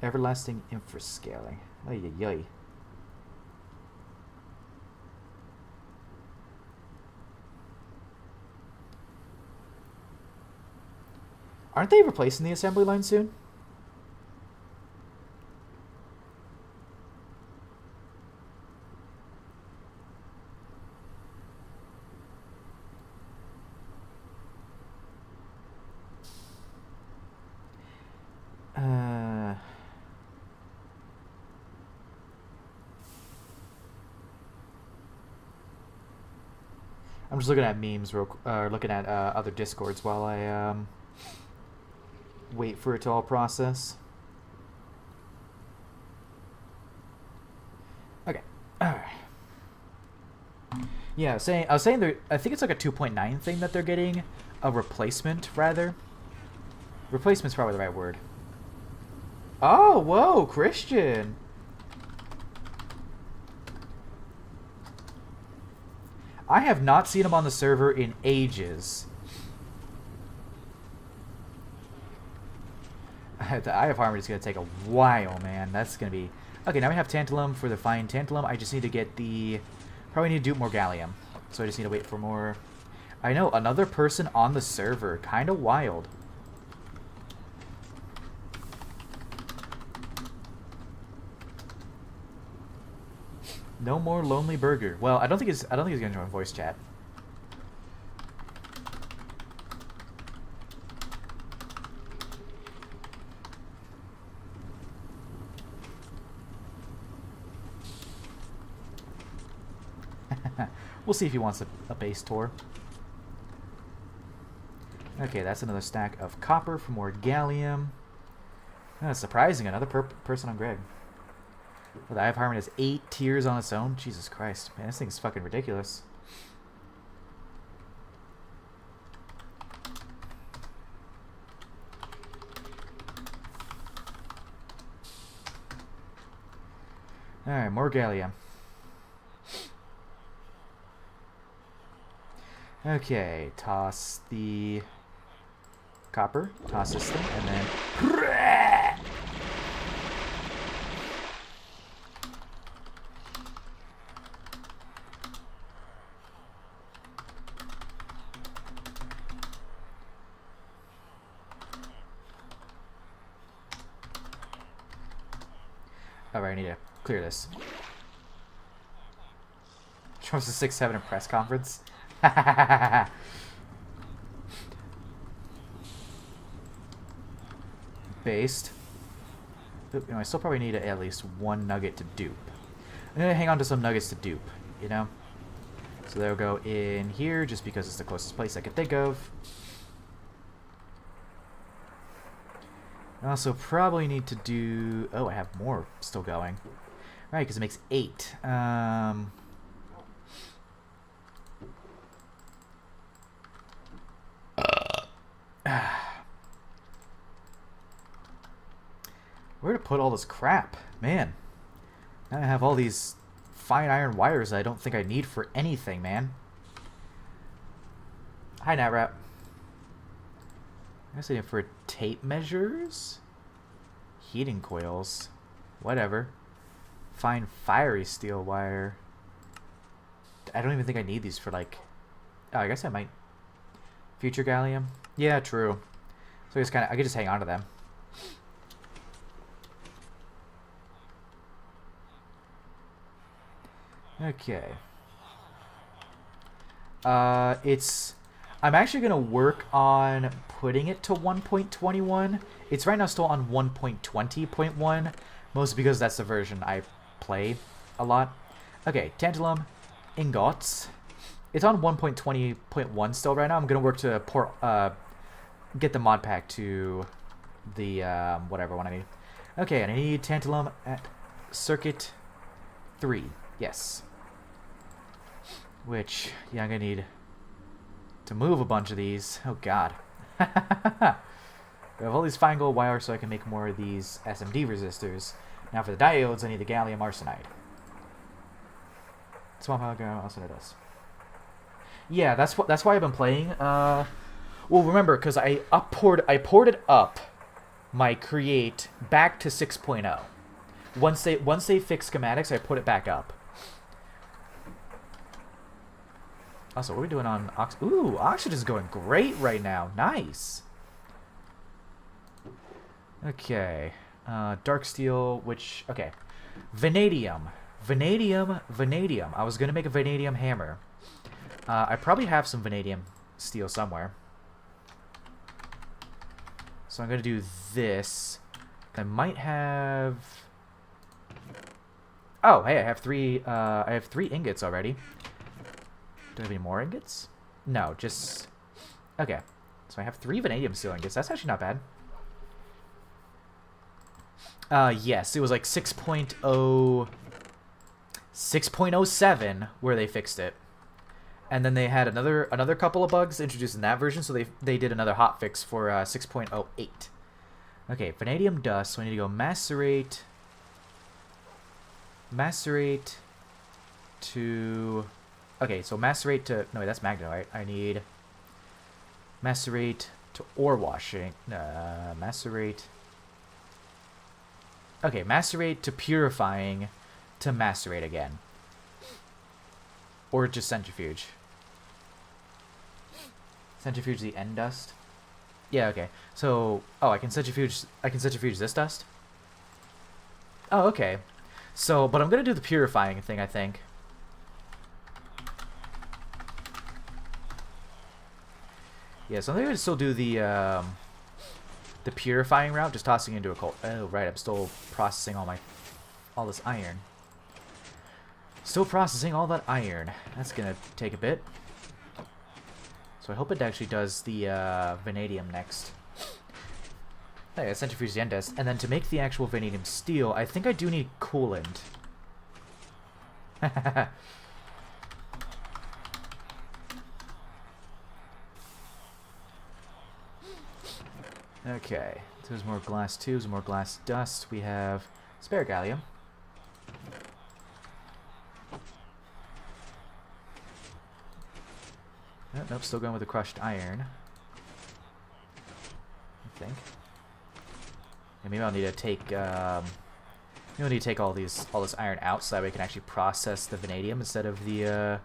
Everlasting infrascaling. Ay, ay, ay. Aren't they replacing the assembly line soon? I'm just looking at memes, looking at other discords while I wait for it to all process. Okay. Yeah, I was saying I think it's like a 2.9 thing that they're getting a replacement, rather. Replacement's probably the right word. Oh, whoa, Christian. I have not seen him on the server in ages. The Eye of Harmony is going to take a while, man. That's going to be... Okay, now we have Tantalum for the fine Tantalum. I just need to get the... Probably need to do more Gallium. So I just need to wait for more... I know, another person on the server. Kind of wild. No more Lonely Burger. Well, I don't think he's gonna join voice chat. We'll see if he wants a base tour. Okay, that's another stack of copper for more gallium. That's surprising, another person on Greg. Well, the Eye of Harmony has 8 tiers on its own. Jesus Christ. Man, this thing's fucking ridiculous. Alright, more gallium. Okay, toss the copper. Toss this thing, and then... Alright, I need to clear this. Trump's a 6-7 in press conference. Based. Oop, you know, I still probably need at least 1 nugget to dupe. I'm gonna hang on to some nuggets to dupe, you know? So they'll go in here just because it's the closest place I could think of. I also probably need to do... Oh, I have more still going. Right, because it makes 8. Where to put all this crap? Man. Now I have all these fine iron wires that I don't think I need for anything, man. Hi, NatRap. I guess I need for tape measures? Heating coils. Whatever. Fine fiery steel wire. I don't even think I need these for, like... Oh, I guess I might. Future gallium? Yeah, true. So I could just hang on to them. Okay. I'm actually gonna work on putting it to 1.21. It's right now still on 1.20.1, mostly because that's the version I play a lot. Okay, tantalum ingots. It's on 1.20.1 still right now. I'm gonna work to get the mod pack to the whatever one I need. Okay, and I need tantalum at circuit 3. Yes. Which, yeah, I'm gonna need to move a bunch of these. Oh god. We have all these fine gold wire so I can make more of these SMD resistors. Now for the diodes, I need the gallium arsenide. Small power gallium arsenide dust. Yeah, that's why I've been playing. Well, remember, because I ported up my Create back to 6.0. Once they fix schematics, I put it back up. Also, what are we doing on Ooh, oxygen's going great right now. Nice. Okay. Dark steel, which... Okay. Vanadium. Vanadium. I was going to make a vanadium hammer. I probably have some vanadium steel somewhere. So I'm going to do this. I might have... Oh, hey, I have three ingots already. Do I have any more ingots? No, just... Okay. So I have 3 vanadium steel ingots. That's actually not bad. Yes, it was like 6.07 where they fixed it. And then they had another couple of bugs introduced in that version, so they did another hotfix for 6.08. Okay, vanadium dust. So I need to go macerate to... Okay, so macerate to... No, wait, that's magnetite. I need macerate to ore washing. Macerate... Okay, macerate to purifying to macerate again. Or just centrifuge. Centrifuge the end dust? Yeah, okay. So, oh, I can centrifuge this dust? Oh, okay. So, but I'm going to do the purifying thing, I think. Yeah, so I think I would still do the purifying route, just tossing into a coal. Oh, right, I'm still processing all this iron. Still processing all that iron. That's gonna take a bit. So I hope it actually does the vanadium next. Hey, I centrifuge the end dust, and then to make the actual vanadium steel, I think I do need coolant. Okay, so there's more glass tubes, more glass dust. We have spare gallium. Oh, nope, still going with the crushed iron. I think. Yeah, maybe I'll need to take. Maybe I'll need to take all this iron out so that we can actually process the vanadium instead of the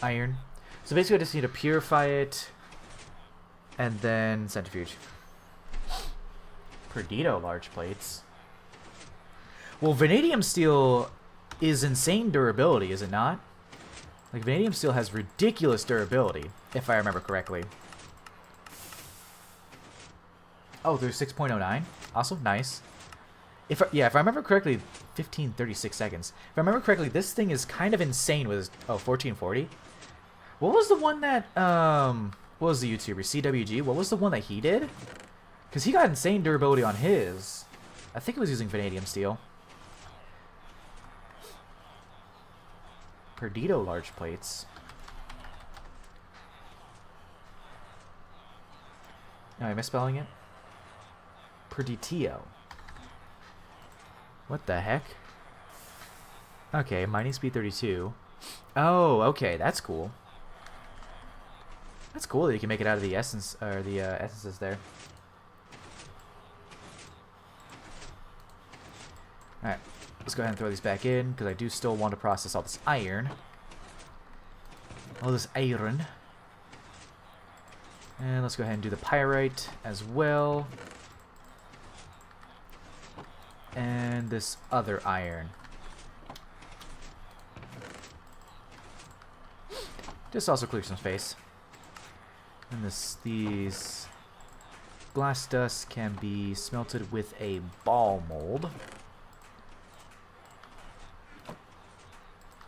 iron. So basically, I just need to purify it and then centrifuge. Perdido large plates. Well, vanadium steel is insane durability, is it not? Like, vanadium steel has ridiculous durability, if I remember correctly. Oh, there's 6.09. Also, nice. If I remember correctly, 36 seconds. If I remember correctly, this thing is kind of insane with... Oh, 1440? What was the one that... What was the YouTuber? CWG? What was the one that he did? Because he got insane durability on his. I think it was using vanadium steel. Perdido large plates. No, am I misspelling it? Perditio. What the heck? Okay, mining speed 32. Oh, okay, that's cool. That's cool that you can make it out of the essence, or the essences there. Alright, let's go ahead and throw these back in, because I do still want to process all this iron. All this iron. And let's go ahead and do the pyrite as well. And this other iron. Just also clear some space. And these glass dust can be smelted with a ball mold.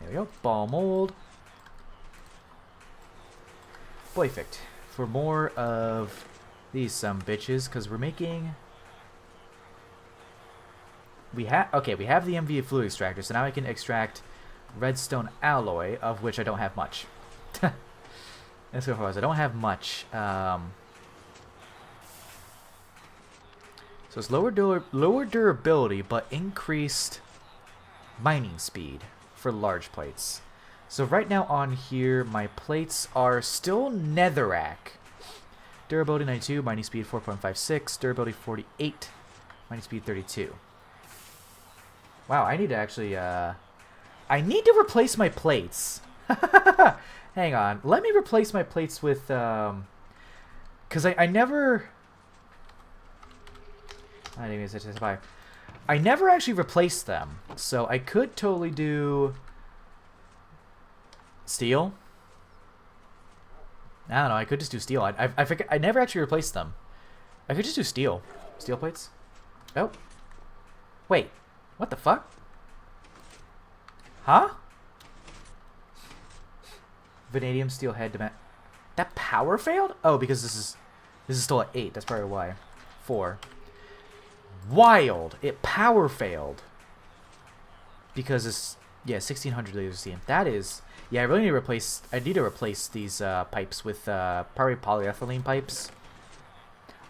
There we go, ball mold. Perfect. For more of these some bitches, because we're making... we have the MV fluid extractor, so now I can extract redstone alloy, of which I don't have much. Let's go for it. I don't have much. So it's lower durability, but increased mining speed for large plates. So right now on here, my plates are still netherrack. Durability 92, mining speed 4.56, durability 48, mining speed 32. Wow, I need to actually, I need to replace my plates. Hang on, let me replace my plates with, because I never... I didn't even say I never actually replaced them, so I could totally do steel. I don't know. I could just do steel. I never actually replaced them. I could just do steel. Steel plates. Oh, wait. What the fuck? Huh? Vanadium steel head demand. That power failed? Oh, because this is still at 8. That's probably why. 4. Wild. It power failed. Because it's, yeah, 1600 laser steam. That is, yeah, I really need to replace, I need to replace these pipes with probably polyethylene pipes.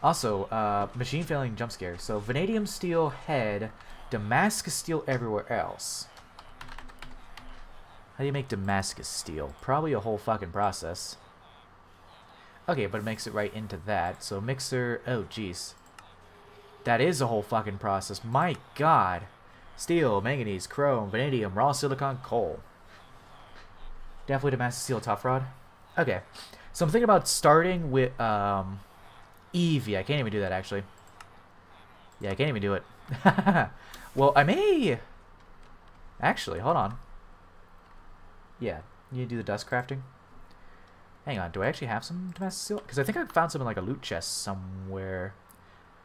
Also, machine failing jump scare. So vanadium steel head, Damascus steel everywhere else. How do you make Damascus steel? Probably a whole fucking process. Okay, but it makes it right into that. So mixer, oh jeez. That is a whole fucking process. My god. Steel, manganese, chrome, vanadium, raw silicon, coal. Definitely Damascus steel tough rod. Okay. So I'm thinking about starting with Eevee. I can't even do that actually. Yeah, I can't even do it. Well, I may... Actually, hold on. Yeah, you need to do the dust crafting. Hang on, do I actually have some Damascus steel? Because I think I found some in like a loot chest somewhere.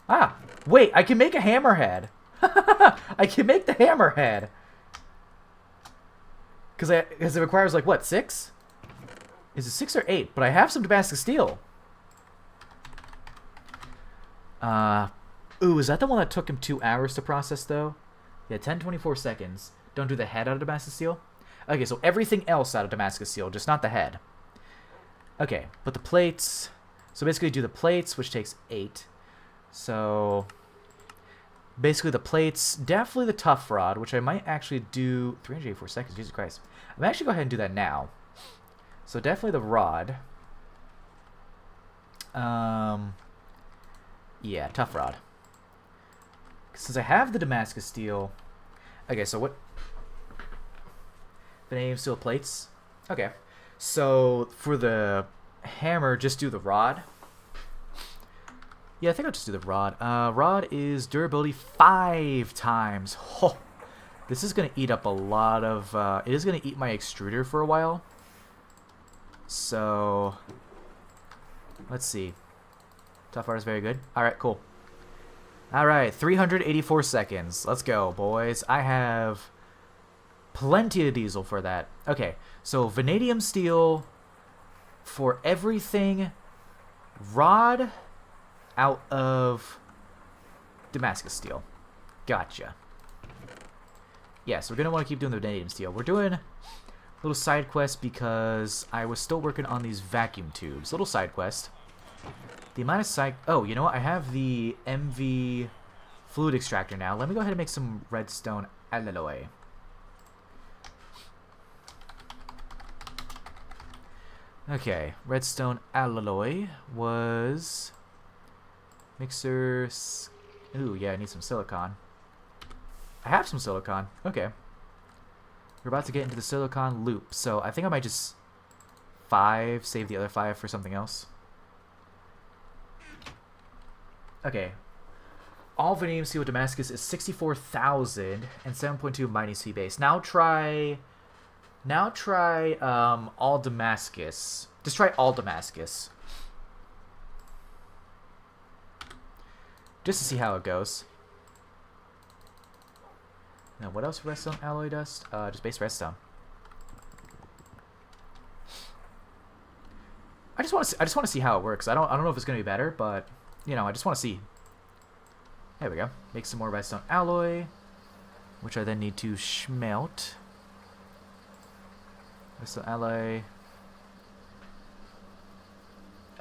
Ah, wait, I can make a hammerhead. I can make the hammerhead. Because it requires like, what, 6? Is it 6 or 8? But I have some Damascus steel. Ooh, is that the one that took him 2 hours to process, though? Yeah, 10:24 seconds. Don't do the head out of Damascus steel? Okay, so everything else out of Damascus steel, just not the head. Okay, but the plates... So basically do the plates, which takes 8. So... Basically the plates, definitely the tough rod, which I might actually do... 384 seconds, Jesus Christ. I'm actually go ahead and do that now. So definitely the rod. Yeah, tough rod. Since I have the Damascus steel... Okay, so what... Vanadium steel plates? Okay. So, for the hammer, just do the rod. Yeah, I think I'll just do the rod. Rod is durability 5 times. Oh, this is going to eat up a lot of... it is going to eat my extruder for a while. So, let's see. Tough rod is very good. Alright, cool. Alright, 384 seconds. Let's go, boys. I have plenty of diesel for that. Okay, so vanadium steel for everything. Rod out of Damascus steel. Gotcha. Yeah, so we're going to want to keep doing the vanadium steel. We're doing a little side quest because I was still working on these vacuum tubes. Little side quest. The amount of side... Oh, you know what? I have the MV fluid extractor now. Let me go ahead and make some redstone alloy. Okay, redstone alloy was... Mixer... Ooh, yeah, I need some silicon. I have some silicon. Okay. We're about to get into the silicon loop, so I think I might just... save the other 5 for something else. Okay. All vanadium steel Damascus is 64,000 and 7.2 mining speed base. Now try all Damascus. Just try all Damascus. Just to see how it goes. Now what else? Redstone alloy dust? Just base redstone. I just want to see how it works. I don't know if it's gonna be better, but you know, I just want to see. There we go. Make some more redstone alloy, which I then need to smelt. Redstone alloy.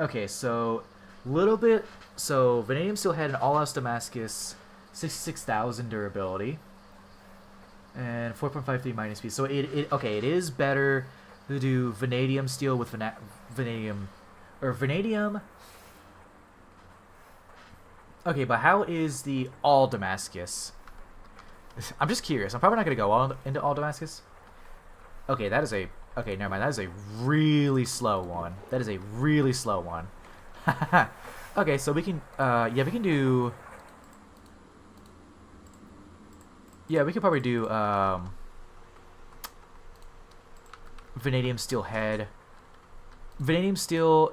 Okay, so little bit. So vanadium steel head and all else Damascus, 66,000 durability, and 4.53 mining speed. So it is better to do vanadium steel with vanadium. Okay, but how is the all Damascus? I'm just curious. I'm probably not gonna go into all Damascus. Okay, that is a never mind. That is a really slow one. That is a really slow one. Okay, so we can yeah, we can do. Yeah, we could probably do vanadium steel head. Vanadium steel.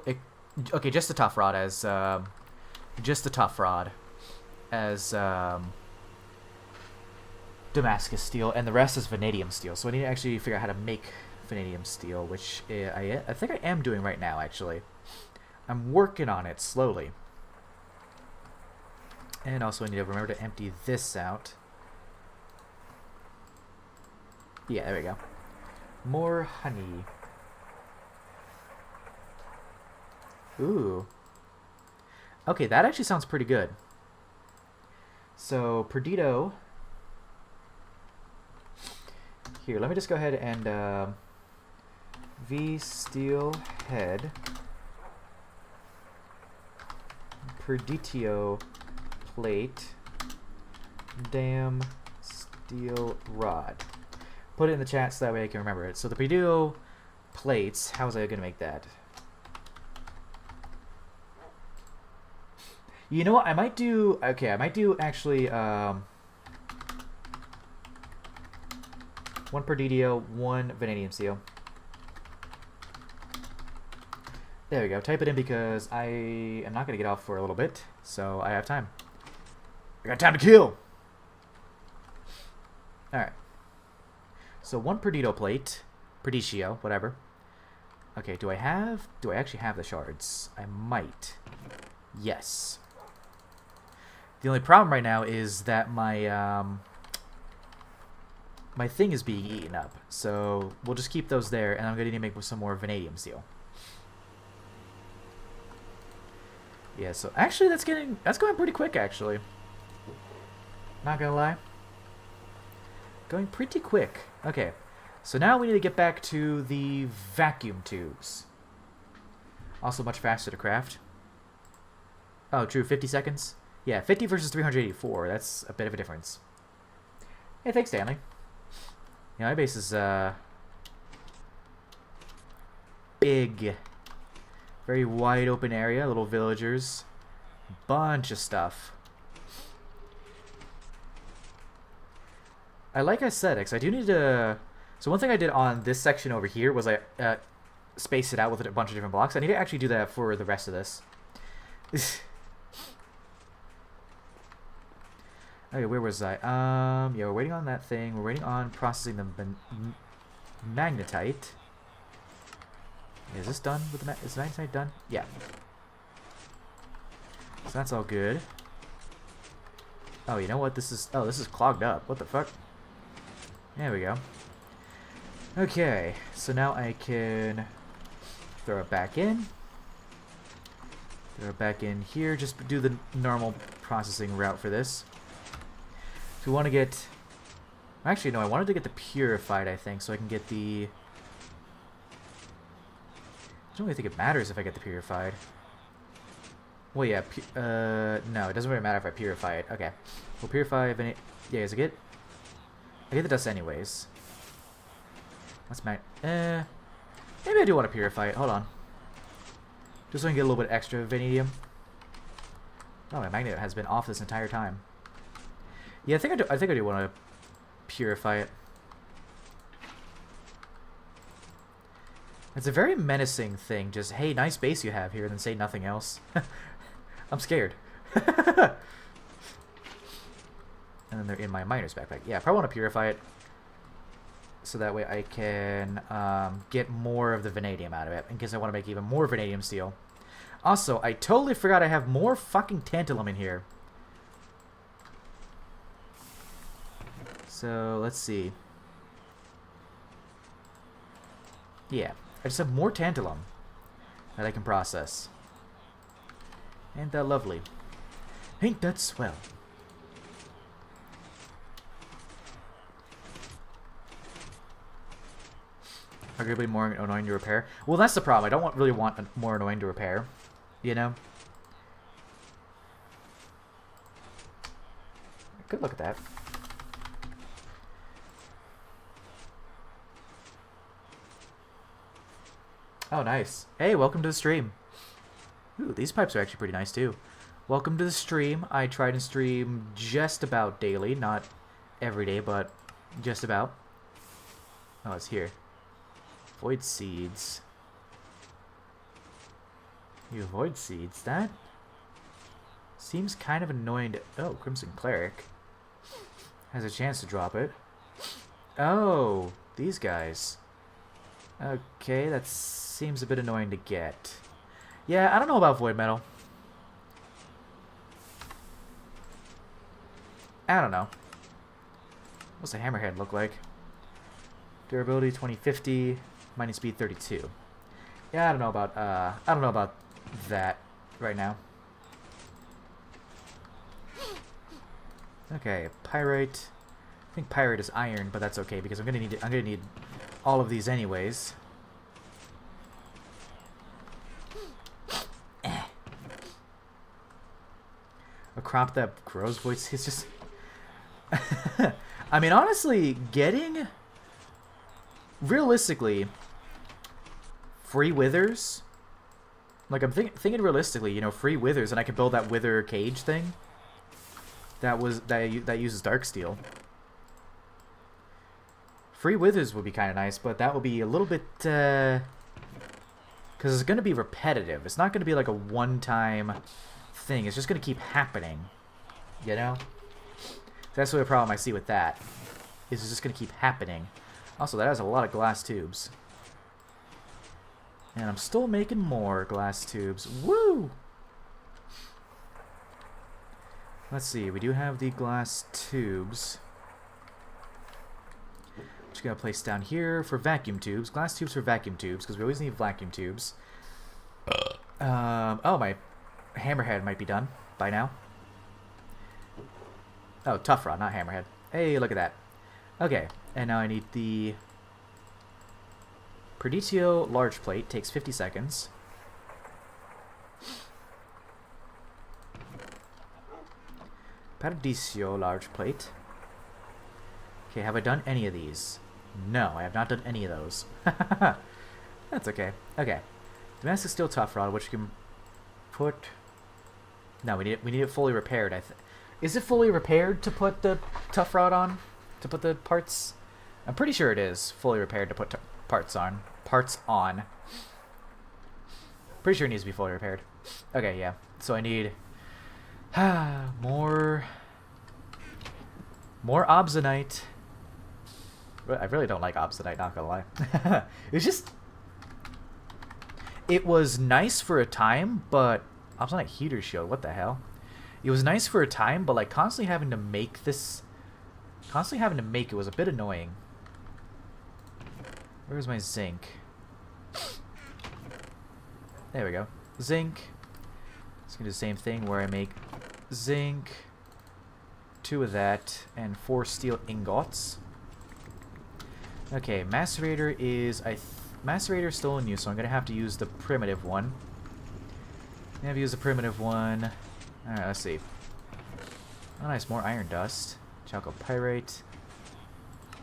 Okay, just the tough rod as Damascus steel, and the rest is vanadium steel. So I need to actually figure out how to make vanadium steel, which I think I am doing right now. Actually, I'm working on it slowly. And also I need to remember to empty this out. Yeah, there we go. More honey. Ooh. Okay, that actually sounds pretty good. So, Perdido. Here, let me just go ahead and V steel head. Perditio plate. Damn steel rod. Put it in the chat so that way I can remember it. So the Perdido plates, how was I going to make that? You know what? I might do. Okay, I might do actually. One Perdido, one vanadium steel. There we go. Type it in because I am not going to get off for a little bit, so I have time. I got time to kill. All right. So one Perdido plate, Perdicio, whatever. Okay. Do I actually have the shards? I might. Yes. The only problem right now is that my my thing is being eaten up. So we'll just keep those there, and I'm going to need to make some more vanadium steel. Yeah, so actually that's going pretty quick actually. Not gonna lie. Going pretty quick. Okay. So now we need to get back to the vacuum tubes. Also much faster to craft. Oh, true, 50 seconds? Yeah, 50 versus 384. That's a bit of a difference. Hey, thanks, Stanley. Yeah, my base is big. Very wide open area, little villagers. Bunch of stuff. I like aesthetics. I do need to... So one thing I did on this section over here was I spaced it out with a bunch of different blocks. I need to actually do that for the rest of this. Okay, where was I? Yeah, we're waiting on that thing. We're waiting on processing the magnetite. Is this done with the is the magnetite done? Yeah. So that's all good. Oh, you know what? This is clogged up. What the fuck? There we go. Okay, so now I can throw it back in. Throw it back in here. Just do the normal processing route for this. If we want to get... Actually, no, I wanted to get the purified, I think, so I can get the... I don't really think it matters if I get the purified. Well, yeah, no, it doesn't really matter if I purify it. Okay. We'll purify... Yeah, is it good? I get the dust anyways. That's my... maybe I do want to purify it. Hold on. Just so I can get a little bit extra vanadium. Oh, my magnet has been off this entire time. Yeah, I think I do want to purify it. It's a very menacing thing. Just, hey, nice base you have here, and then say nothing else. I'm scared. And then they're in my miner's backpack. Yeah, I probably want to purify it. So that way I can get more of the vanadium out of it. In case I want to make even more vanadium steel. Also, I totally forgot I have more fucking tantalum in here. So, let's see. Yeah, I just have more tantalum that I can process. Ain't that lovely? Ain't that swell? Arguably more annoying to repair. Well, that's the problem. I don't really want more annoying to repair. You know? Good look at that. Oh, nice. Hey, welcome to the stream. Ooh, these pipes are actually pretty nice, too. Welcome to the stream. I try to stream just about daily. Not every day, but just about. Oh, it's here. Void seeds. You avoid seeds. That seems kind of annoying to... Oh, Crimson Cleric has a chance to drop it. Oh, these guys. Okay, that seems a bit annoying to get. Yeah, I don't know about Void Metal. I don't know. What's the Hammerhead look like? Durability 2050, mining speed 32. Yeah, I don't know about that right now. Okay, pyrite. I think pyrite is iron, but that's okay because I'm gonna need all of these anyways. A crop that grows voids is just... I mean, honestly, getting... Realistically, free withers... Like, I'm thinking realistically, you know, free withers, and I could build that wither cage thing. That uses dark steel. Free withers would be kind of nice, but that would be a little bit... Because it's going to be repetitive. It's not going to be like a one-time thing. It's just going to keep happening. You know? That's the problem I see with that. Is it's just going to keep happening. Also, that has a lot of glass tubes. And I'm still making more glass tubes. Woo! Let's see. We do have the glass tubes. Just gonna place down here for vacuum tubes. Glass tubes for vacuum tubes, because we always need vacuum tubes. Oh, my hammerhead might be done by now. Oh, tough rod, not hammerhead. Hey, look at that. Okay, and now I need the Perditio large plate. Takes 50 seconds. Perditio large plate. Okay, have I done any of these? No, I have not done any of those. That's okay. Okay. Damascus steel tough rod, which can put... No, we need it fully repaired. Is it fully repaired to put the tough rod on? To put the parts? I'm pretty sure it is fully repaired to put parts on. Pretty sure it needs to be fully repaired. Okay, yeah. So I need more obsonite. I really don't like obsonite, not gonna lie. It's just... It was nice for a time, but... Obsonite heater shield, what the hell? It was nice for a time, but like constantly having to make this... Constantly having to make it was a bit annoying. Where's my zinc? There we go. Zinc. It's gonna do the same thing where I make zinc, 2 of that, and 4 steel ingots. Okay, macerator is... Macerator is still in use, so I'm gonna have to use the primitive one. I'm gonna have to use the primitive one. Alright, let's see. Oh, nice, more iron dust. Chalcopyrite.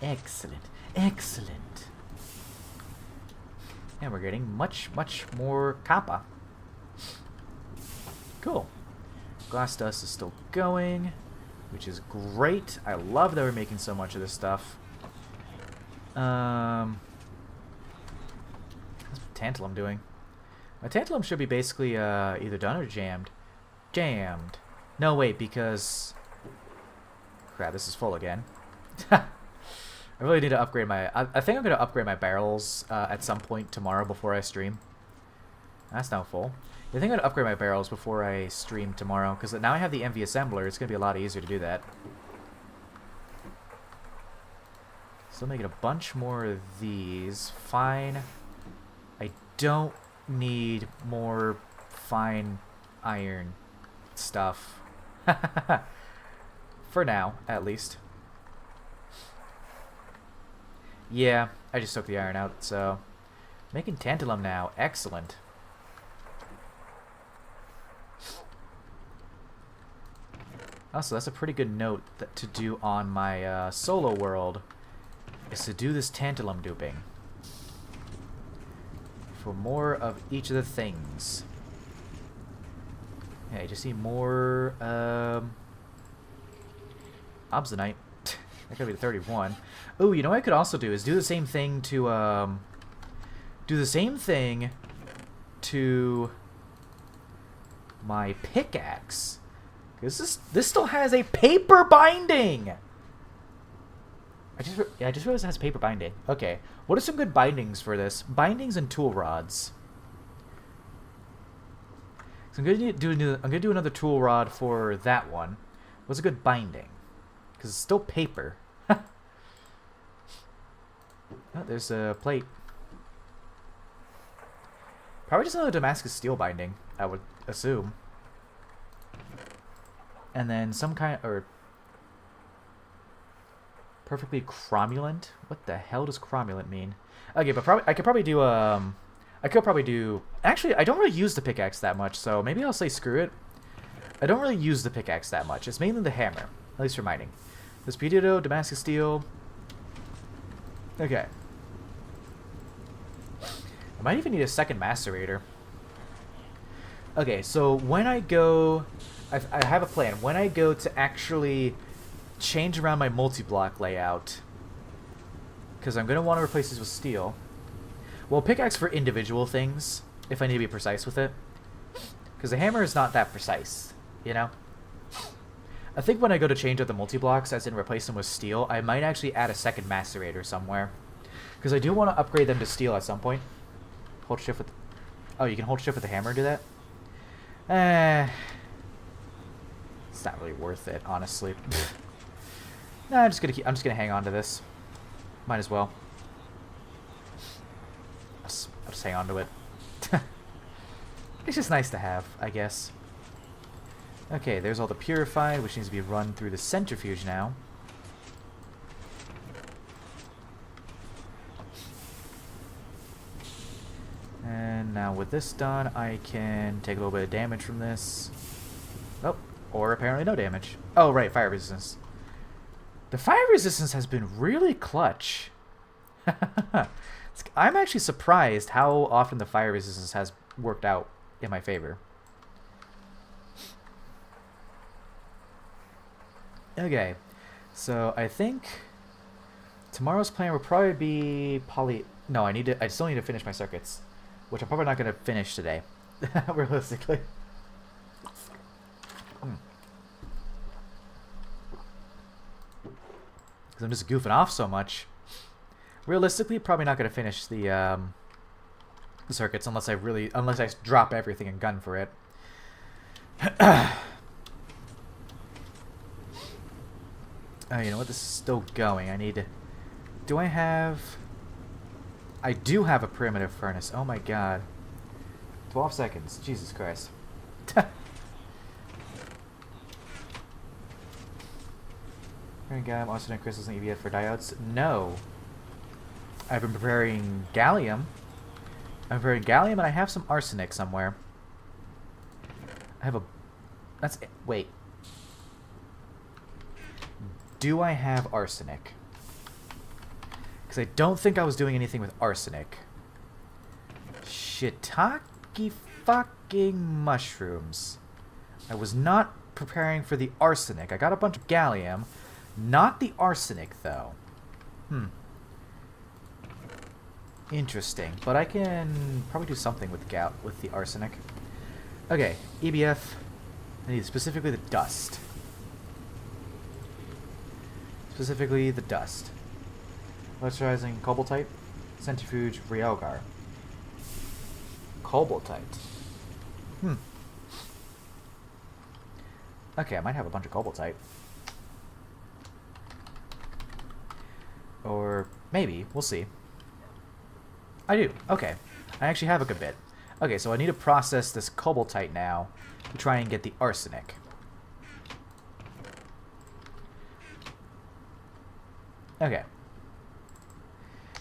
Excellent. Excellent. And we're getting much, much more copper. Cool. Glass dust is still going, which is great. I love that we're making so much of this stuff. How's tantalum doing? My tantalum should be basically either done or jammed. Jammed. No, wait, because... Crap, this is full again. I really need to upgrade my... I think I'm going to upgrade my barrels at some point tomorrow before I stream. That's now full. I think I'm going to upgrade my barrels before I stream tomorrow, because now I have the MV assembler. It's going to be a lot easier to do that. Still making a bunch more of these. Fine. I don't need more fine iron stuff. For now, at least. Yeah, I just took the iron out, so... Making tantalum now. Excellent. Also, that's a pretty good note to do on my solo world, is to do this tantalum duping. For more of each of the things. Yeah, I just need more obsonite. That could be 31. Oh, you know what I could also do is do the same thing to my pickaxe. This still has a paper binding. I just realized it has paper binding. Okay, what are some good bindings for this? Bindings and tool rods. So I'm gonna do another tool rod for that one. What's a good binding? Because it's still paper. Oh, there's a plate. Probably just another Damascus steel binding, I would assume. And then some kind or perfectly cromulent. What the hell does cromulent mean? Okay, but I could probably do actually I don't really use the pickaxe that much, so maybe I'll say screw it. I don't really use the pickaxe that much. It's mainly the hammer, at least for mining. This Speedo, Damascus steel. Okay. I might even need a second macerator. Okay, so when I go... I have a plan. When I go to actually change around my multi-block layout, because I'm going to want to replace this with steel. Well, pickaxe for individual things, if I need to be precise with it. Because the hammer is not that precise, you know? I think when I go to change out the multi-blocks, as in replace them with steel, I might actually add a second macerator somewhere. Because I do want to upgrade them to steel at some point. Hold shift with... Oh, you can hold shift with the hammer and do that? It's not really worth it, honestly. Nah, I'm just gonna hang on to this. Might as well. I'll just hang on to it. It's just nice to have, I guess. Okay, there's all the purified, which needs to be run through the centrifuge now. And now with this done, I can take a little bit of damage from this. Oh, or apparently no damage. Oh, right, fire resistance. The fire resistance has been really clutch. I'm actually surprised how often the fire resistance has worked out in my favor. Okay, so I think tomorrow's plan will probably be No, I still need to finish my circuits, which I'm probably not going to finish today, realistically. Because I'm just goofing off so much. Realistically, probably not going to finish the circuits unless I drop everything and gun for it. Oh, you know what? This is still going. I need to... Do I have... I do have a primitive furnace. Oh my god. 12 seconds. Jesus Christ. Gallium, arsenic crystals, and EVF for diodes? No. I've been preparing gallium. I'm preparing gallium, and I have some arsenic somewhere. I have a... That's it. Wait. Do I have arsenic? Because I don't think I was doing anything with arsenic. Shiitake fucking mushrooms. I was not preparing for the arsenic. I got a bunch of gallium. Not the arsenic, though. Interesting. But I can probably do something with the arsenic. Okay, EBF. I need specifically the dust. Specifically the dust. Electrolyzing cobaltite. Centrifuge Realgar. Cobaltite. Okay, I might have a bunch of cobaltite. Or maybe. We'll see. I do. Okay. I actually have a good bit. Okay, so I need to process this cobaltite now to try and get the arsenic. Okay.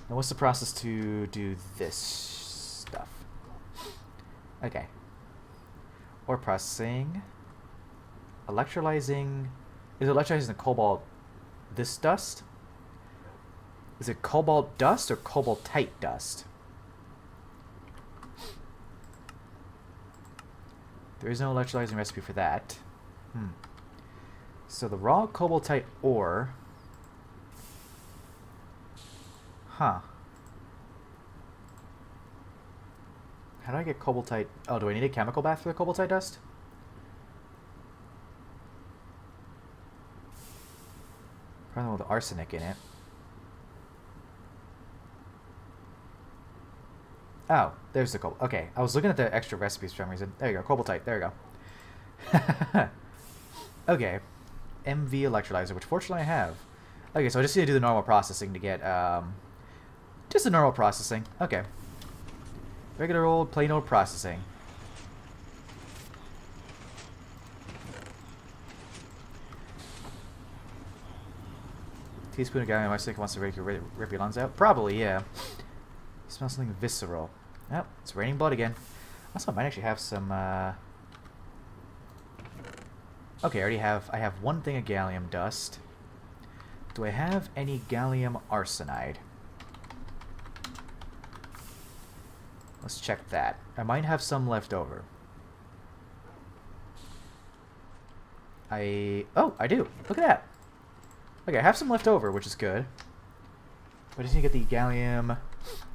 Now what's the process to do this stuff? Okay. Ore processing. Electrolyzing. Is electrolyzing the cobalt this dust? Is it cobalt dust or cobaltite dust? There is no electrolyzing recipe for that. So the raw cobaltite ore. Huh. How do I get cobaltite? Oh, do I need a chemical bath for the cobaltite dust? Probably with arsenic in it. Oh, there's the cobalt. Okay, I was looking at the extra recipes for some reason. There you go, cobaltite. There you go. Okay, MV electrolyzer, which fortunately I have. Okay, so I just need to do the normal processing to get, just the normal processing. Okay. Regular old, plain old processing. Teaspoon of gallium arsenic wants to rip your lungs out? Probably, yeah. Smell something visceral. Yep, it's raining blood again. Also, I might actually have some, okay, I have one thing of gallium dust. Do I have any gallium arsenide? Let's check that. I might have some left over. Oh, I do. Look at that. Okay, I have some left over, which is good. But I just need to get the gallium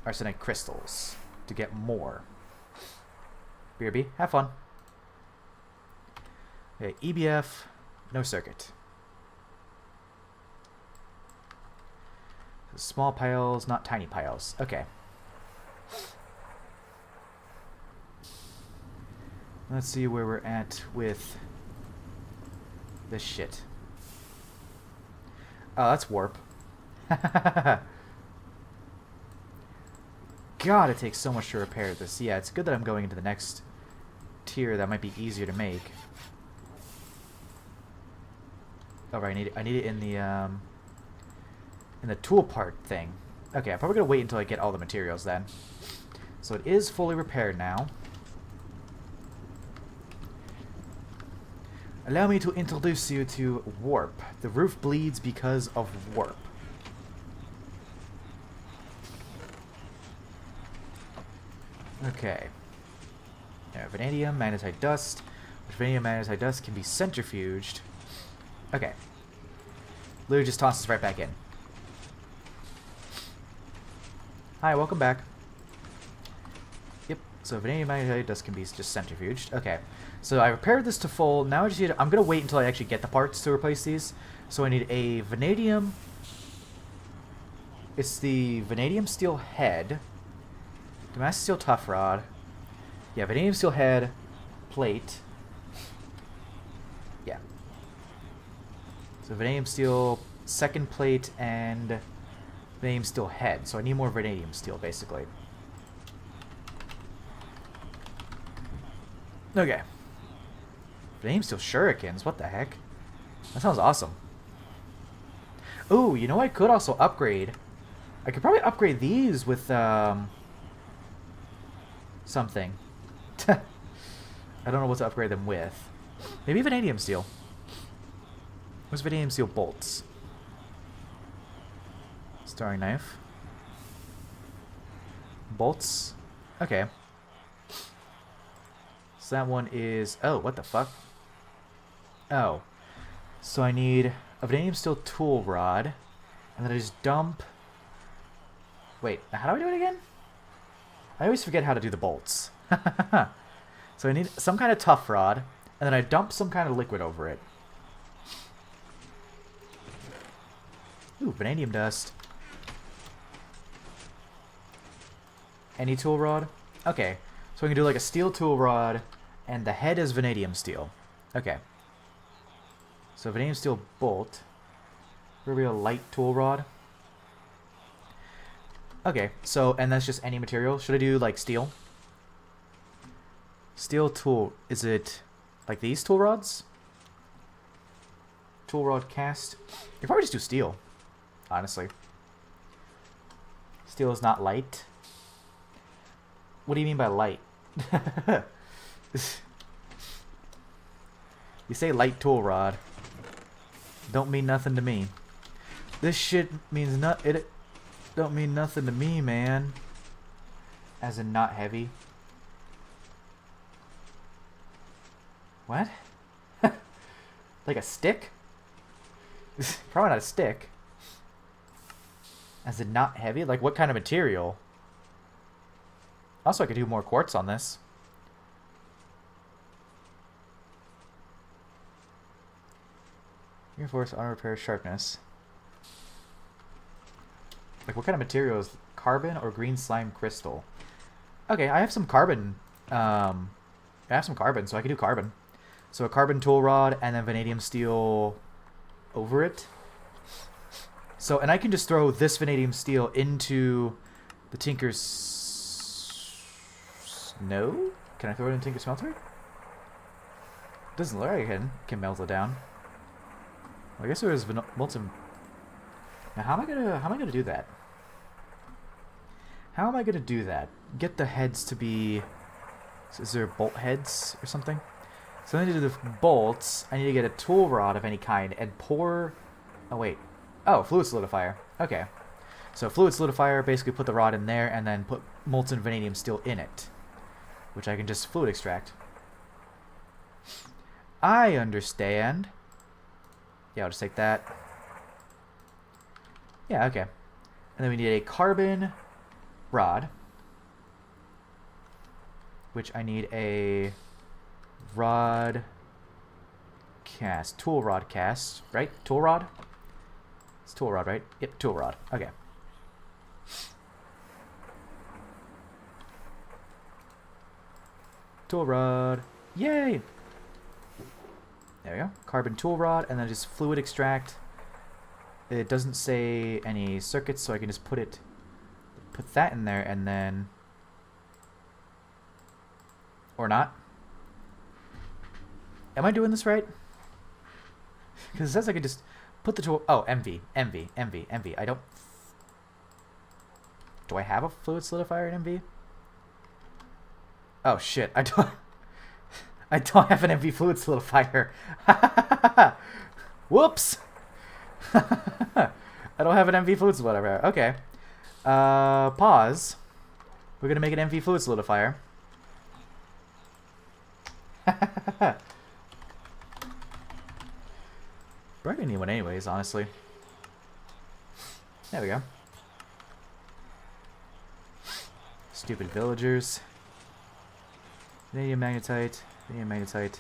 arsenide crystals to get more. BRB, have fun. Okay, EBF, no circuit. Small piles, not tiny piles. Okay. Let's see where we're at with this shit. Oh, that's warp. God, it takes so much to repair this. Yeah, it's good that I'm going into the next tier that might be easier to make. Oh, right, I need it in the tool part thing. Okay, I'm probably gonna wait until I get all the materials then. So it is fully repaired now. Allow me to introduce you to warp. The roof bleeds because of warp. Okay. Yeah, vanadium, magnetite dust. Which vanadium magnetite dust can be centrifuged. Okay. Literally just tosses right back in. Hi, welcome back. Yep, so vanadium magnetite dust can be just centrifuged. Okay, so I repaired this to full. Now I just need to, I'm going to wait until I actually get the parts to replace these. So I need a vanadium. It's the vanadium steel head. Damascus steel tough rod. Yeah, vanadium steel head. Plate. Yeah. So vanadium steel second plate and vanadium steel head. So I need more vanadium steel, basically. Okay. Vanadium steel shurikens. What the heck? That sounds awesome. Ooh, you know I could also upgrade. I could probably upgrade these with something. I don't know what to upgrade them with. Maybe vanadium steel. Where's vanadium steel bolts? Starring knife. Bolts. Okay. So that one is... Oh, what the fuck? Oh. So I need a vanadium steel tool rod. And then I just dump... Wait, how do I do it again? I always forget how to do the bolts. So I need some kind of tough rod. And then I dump some kind of liquid over it. Ooh, vanadium dust. Any tool rod? Okay. So we can do like a steel tool rod, and the head is vanadium steel. Okay. So vanadium steel bolt. Maybe a light tool rod. Okay, so, and that's just any material. Should I do like steel? Steel tool, is it like these tool rods? Tool rod cast. You could probably just do steel, honestly. Steel is not light. What do you mean by light? You say light tool rod. Don't mean nothing to me. This shit means it don't mean nothing to me, man. As in not heavy. What? Like a stick? Probably not a stick. As in not heavy? Like what kind of material? Also, I could do more quartz on this. Reinforce auto repair sharpness. Like what kind of material is carbon or green slime crystal? Okay, I have some carbon. I have some carbon, so I can do carbon. So a carbon tool rod and then vanadium steel over it. So, and I can just throw this vanadium steel into the Tinker's... No? Can I throw it in Tinker's smelter? Doesn't look like I can melt it down. Well, I guess there's molten... Now how am I gonna do that? How am I gonna do that? Get the heads to be... Is there bolt heads or something? So I need to do the bolts. I need to get a tool rod of any kind and pour... Oh, wait. Oh, fluid solidifier. Okay. So fluid solidifier, basically put the rod in there and then put molten vanadium steel in it. Which I can just fluid extract. I understand. Yeah, I'll just take that. Yeah, okay. And then we need a carbon rod. Which I need a rod cast. Tool rod cast, right? Tool rod? It's tool rod, right? Yep, tool rod. Okay. Tool rod. Yay! There we go. Carbon tool rod, and then just fluid extract. It doesn't say any circuits, so I can just put that in there, and then... Or not. Am I doing this right? Because it says I could just put the tool... Oh, MV. I don't... Do I have a fluid solidifier in MV? Oh, shit. I don't have an MV fluid solidifier. Whoops! I don't have an MV fluid solidifier. Okay. Pause. We're gonna make an MV fluid solidifier. Probably gonna need one anyways, honestly. There we go. Stupid villagers. Vanadium magnetite, vanadium magnetite,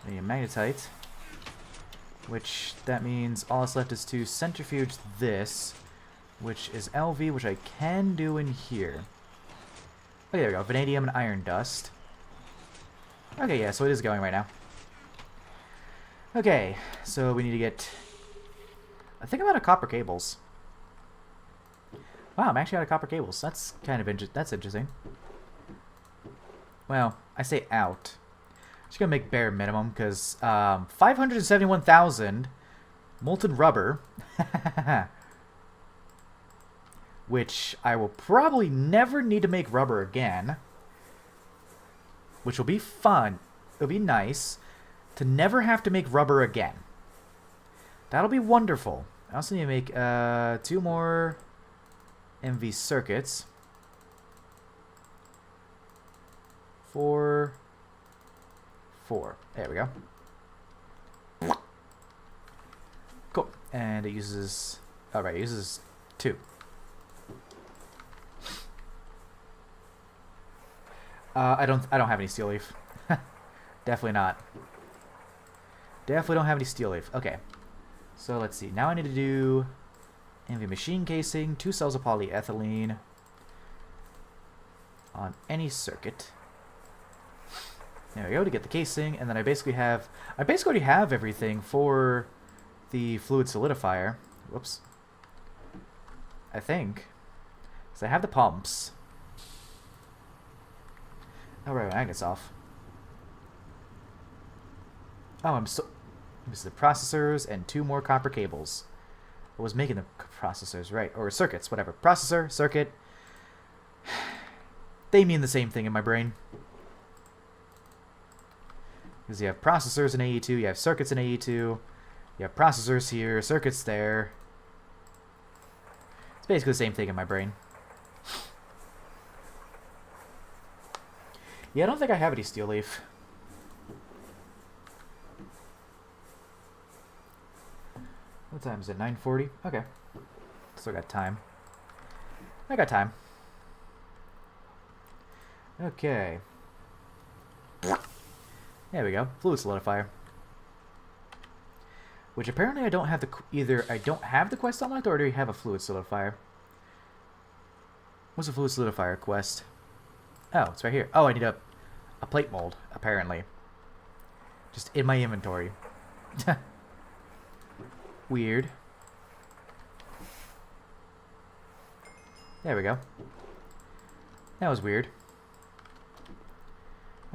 vanadium magnetite. Which, that means all that's left is to centrifuge this, which is LV, which I can do in here. Okay, there we go. Vanadium and iron dust. Okay, yeah, so it is going right now. Okay, so we need to get... I think I'm out of copper cables. Wow, I'm actually out of copper cables. That's kind of that's interesting. Well, I say out. Just gonna make bare minimum, because 571,000 molten rubber, which I will probably never need to make rubber again, which will be fun. It'll be nice to never have to make rubber again. That'll be wonderful. I also need to make 2 more MV circuits. 4. There we go. And it uses... Oh, right, it uses 2. I don't have any steel leaf. Definitely not. Definitely don't have any steel leaf. Okay. So let's see. Now I need to do envy machine casing, 2 cells of polyethylene on any circuit. There we go, to get the casing, and then I basically already have everything for the fluid solidifier. Whoops. I think. So I have the pumps. Oh, right, magnet's off. Oh, this is the processors and 2 more copper cables. I was making the processors, right? Or circuits, whatever. Processor, circuit. They mean the same thing in my brain. Because you have processors in AE2, you have circuits in AE2, you have processors here, circuits there. It's basically the same thing in my brain. Yeah, I don't think I have any steel leaf. What time is it? 9:40? Okay. Still got time. I got time. Okay. There we go. Fluid solidifier. Which apparently I don't have the... Either I don't have the quest unlocked or do I have a fluid solidifier? What's a fluid solidifier quest? Oh, it's right here. Oh, I need a plate mold, apparently. Just in my inventory. Weird. There we go. That was weird.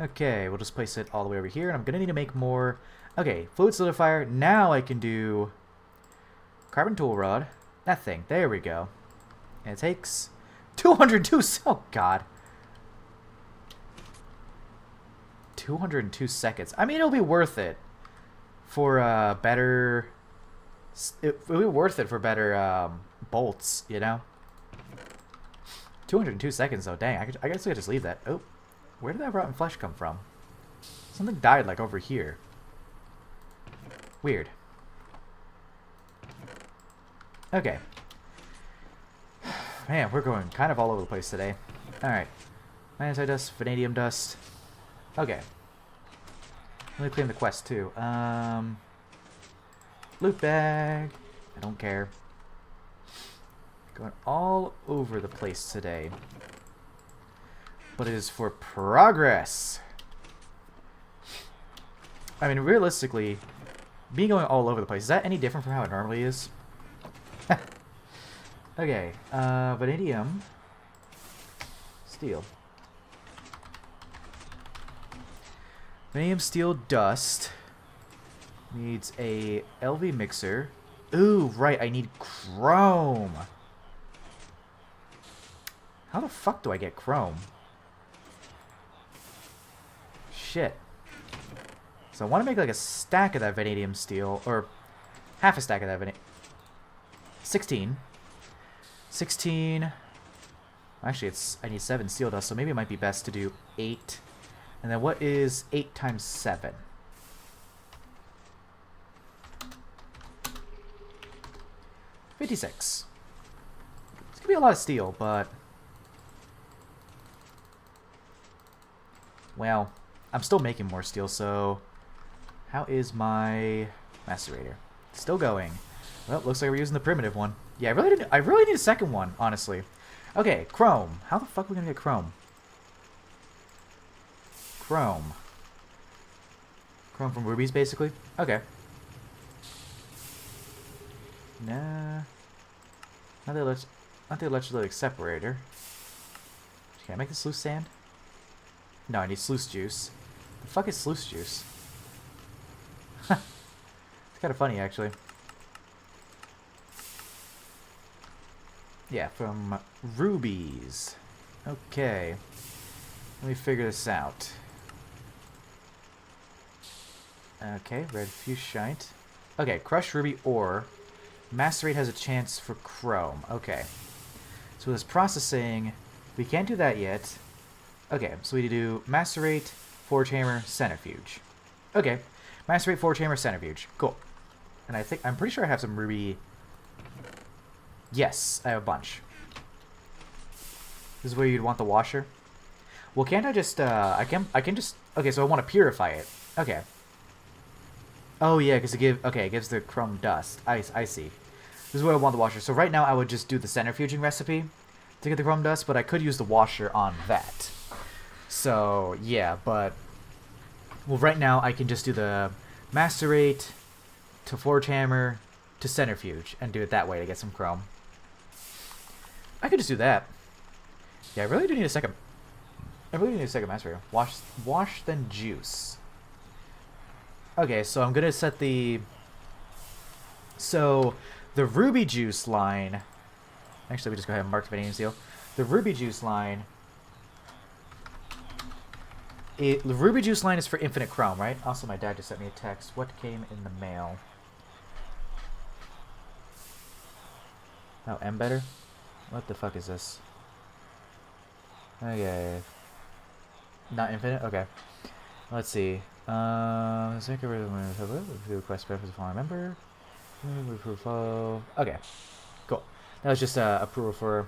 Okay, we'll just place it all the way over here, and I'm gonna need to make more... Okay, fluid solidifier. Now I can do carbon tool rod. That thing. There we go. And it takes 202... Oh, God. 202 seconds. I mean, it'll be worth it for better... It'll be worth it for better bolts, you know? 202 seconds, though. Dang, I guess I could just leave that. Oh, where did that rotten flesh come from? Something died, like, over here. Weird. Okay. Man, we're going kind of all over the place today. Alright. Magnesite dust, vanadium dust. Okay. Let me claim the quest, too. Loot bag. I don't care. Going all over the place today. But it is for progress. I mean, realistically, me going all over the place, is that any different from how it normally is? Okay, vanadium. Steel. Vanadium steel dust. Needs a LV mixer. Ooh, right, I need chrome. How the fuck do I get chrome? Shit. So I want to make like a stack of that vanadium steel, or half a stack of that vanadium. 16. 16. Actually, I need 7 steel dust, so maybe it might be best to do 8. And then what is 8 times 7? 56. It's gonna be a lot of steel, but... Well, I'm still making more steel, so... How is my macerator? Still going. Well, looks like we're using the primitive one. Yeah, I really need a second one, honestly. Okay, chrome. How the fuck are we gonna get chrome? Chrome. Chrome from rubies, basically? Okay. Nah. Not the electrolytic separator. Can I make this loose sand? No, I need sluice juice. The fuck is sluice juice? It's kind of funny, actually. Yeah, from rubies. Okay. Let me figure this out. Okay, red fuchsite. Okay, crushed ruby ore. Macerate has a chance for chrome. Okay. So with this processing, we can't do that yet. Okay, so we need to do macerate, forge hammer, centrifuge. Okay. Macerate, forge hammer, centrifuge. Cool. And I'm pretty sure I have some ruby. Yes, I have a bunch. This is where you'd want the washer. Well, can't I just, I can just, okay, so I want to purify it. Okay. Oh, yeah, because it gives the chrome dust. I see. This is where I want the washer. So right now I would just do the centrifuging recipe to get the chrome dust, but I could use the washer on that. So, yeah, but, well, right now I can just do the macerate to forge hammer to centrifuge and do it that way to get some chrome. I could just do that. Yeah, I really do need a second. I really need a second macerator. Wash, then juice. Okay, so I'm gonna set the. So, the ruby juice line. Actually, we just go ahead and mark the vanadium seal. The ruby juice line. The ruby juice line is for infinite chrome, right? Also, my dad just sent me a text. What came in the mail? Oh, embedder? What the fuck is this? Okay. Not infinite? Okay. Let's see. Request preference the following member. Okay. Cool. That was just approval for.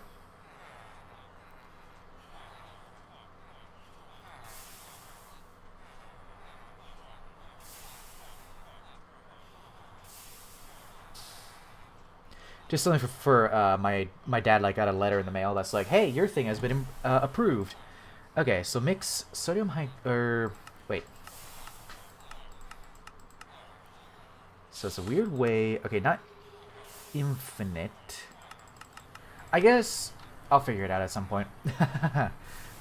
Just something for my dad like got a letter in the mail that's like, hey, your thing has been approved. Okay, so mix sodium wait. So it's a weird way. Okay, not infinite. I guess I'll figure it out at some point.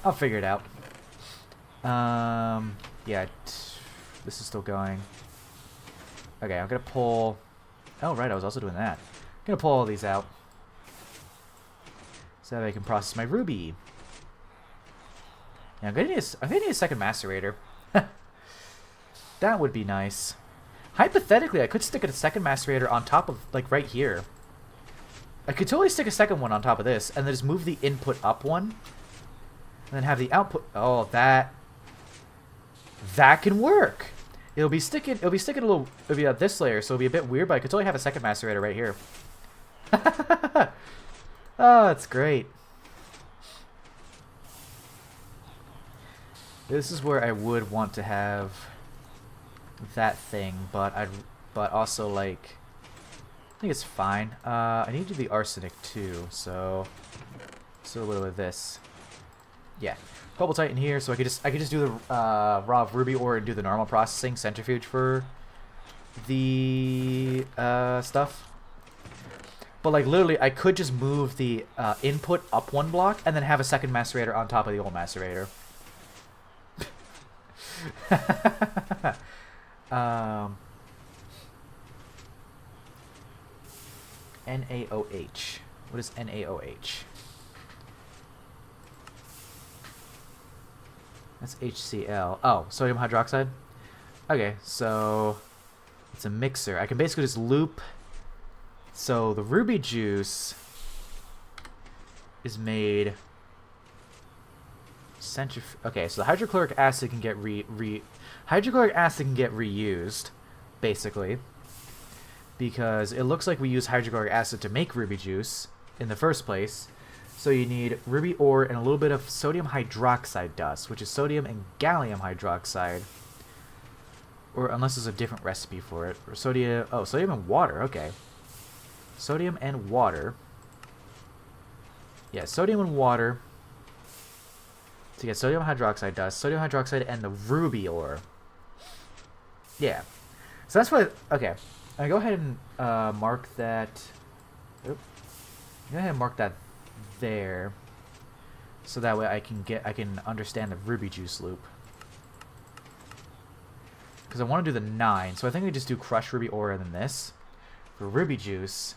I'll figure it out. Yeah, this is still going. Okay, I'm gonna pull. Oh right, I was also doing that. I'm gonna pull all these out so that I can process my ruby. Yeah, I'm gonna need a second macerator. That would be nice. Hypothetically, I could stick a second macerator on top of, like, right here. I could totally stick a second one on top of this, and then just move the input up one, and then have the output. Oh, that can work. It'll be sticking a little. It'll be at this layer, so it'll be a bit weird. But I could totally have a second macerator right here. Oh, that's great. This is where I would want to have that thing, but also, like, I think it's fine. I need to do the arsenic too, so a little bit of this. Yeah, Cobalt Titan here, so I could just do the raw ruby ore and do the normal processing centrifuge for the stuff. But like literally, I could just move the input up one block and then have a second macerator on top of the old macerator. NaOH. What is NaOH? That's HCl. Oh, sodium hydroxide? Okay, so it's a mixer. I can basically just loop. So the ruby juice is made okay, so the hydrochloric acid can get hydrochloric acid can get reused, basically, because it looks like we use hydrochloric acid to make ruby juice in the first place. So you need ruby ore and a little bit of sodium hydroxide dust, which is sodium and gallium hydroxide, or unless there's a different recipe for it. Or sodium. Oh, sodium and water. Okay, sodium and water. Yeah, sodium and water. To get sodium hydroxide dust, sodium hydroxide, and the ruby ore. Yeah. So that's what. Okay. I go ahead and mark that. Oop. Go ahead and mark that there. So that way I can understand the ruby juice loop. Because I want to do the 9. So I think we just do crushed ruby ore and then this. For ruby juice,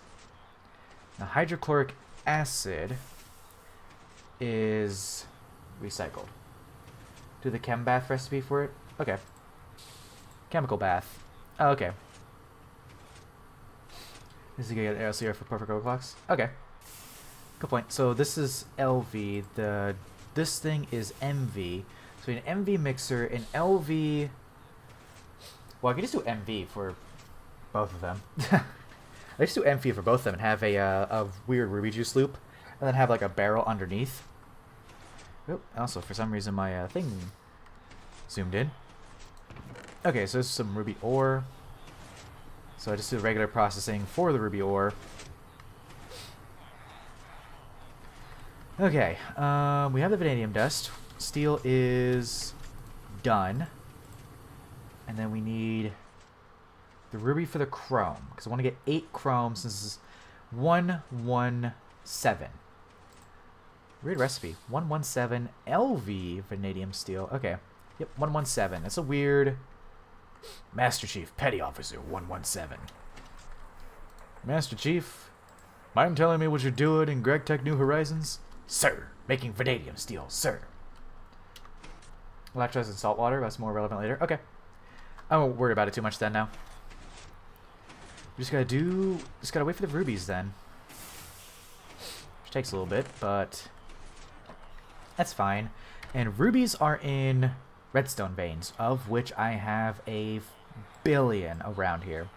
the hydrochloric acid is recycled. Do the chem bath recipe for it? Okay. Chemical bath. Oh, okay. This is gonna get LCR for perfect overclocks? Okay. Good point. So this is LV. This thing is MV. So an MV mixer, an LV. Well, I can just do MV for Both of them. I just do Amphi for both of them and have a weird ruby juice loop, and then have like a barrel underneath. Oh, also for some reason my thing zoomed in. Okay, so there's some ruby ore. So I just do regular processing for the ruby ore. Okay, we have the vanadium dust. Steel is done. And then we need the ruby for the chrome, because I want to get 8 chrome since this is 117. Weird recipe. 117 LV vanadium steel. Okay. Yep, 117. That's a weird... Master Chief, Petty Officer 117. Master Chief, mind telling me what you're doing in Gregtech New Horizons? Sir, making vanadium steel, sir. Electrolytes and salt water, that's more relevant later. Okay. I won't worry about it too much then now. We just gotta wait for the rubies then. Which takes a little bit, but that's fine. And rubies are in redstone veins, of which I have a billion around here.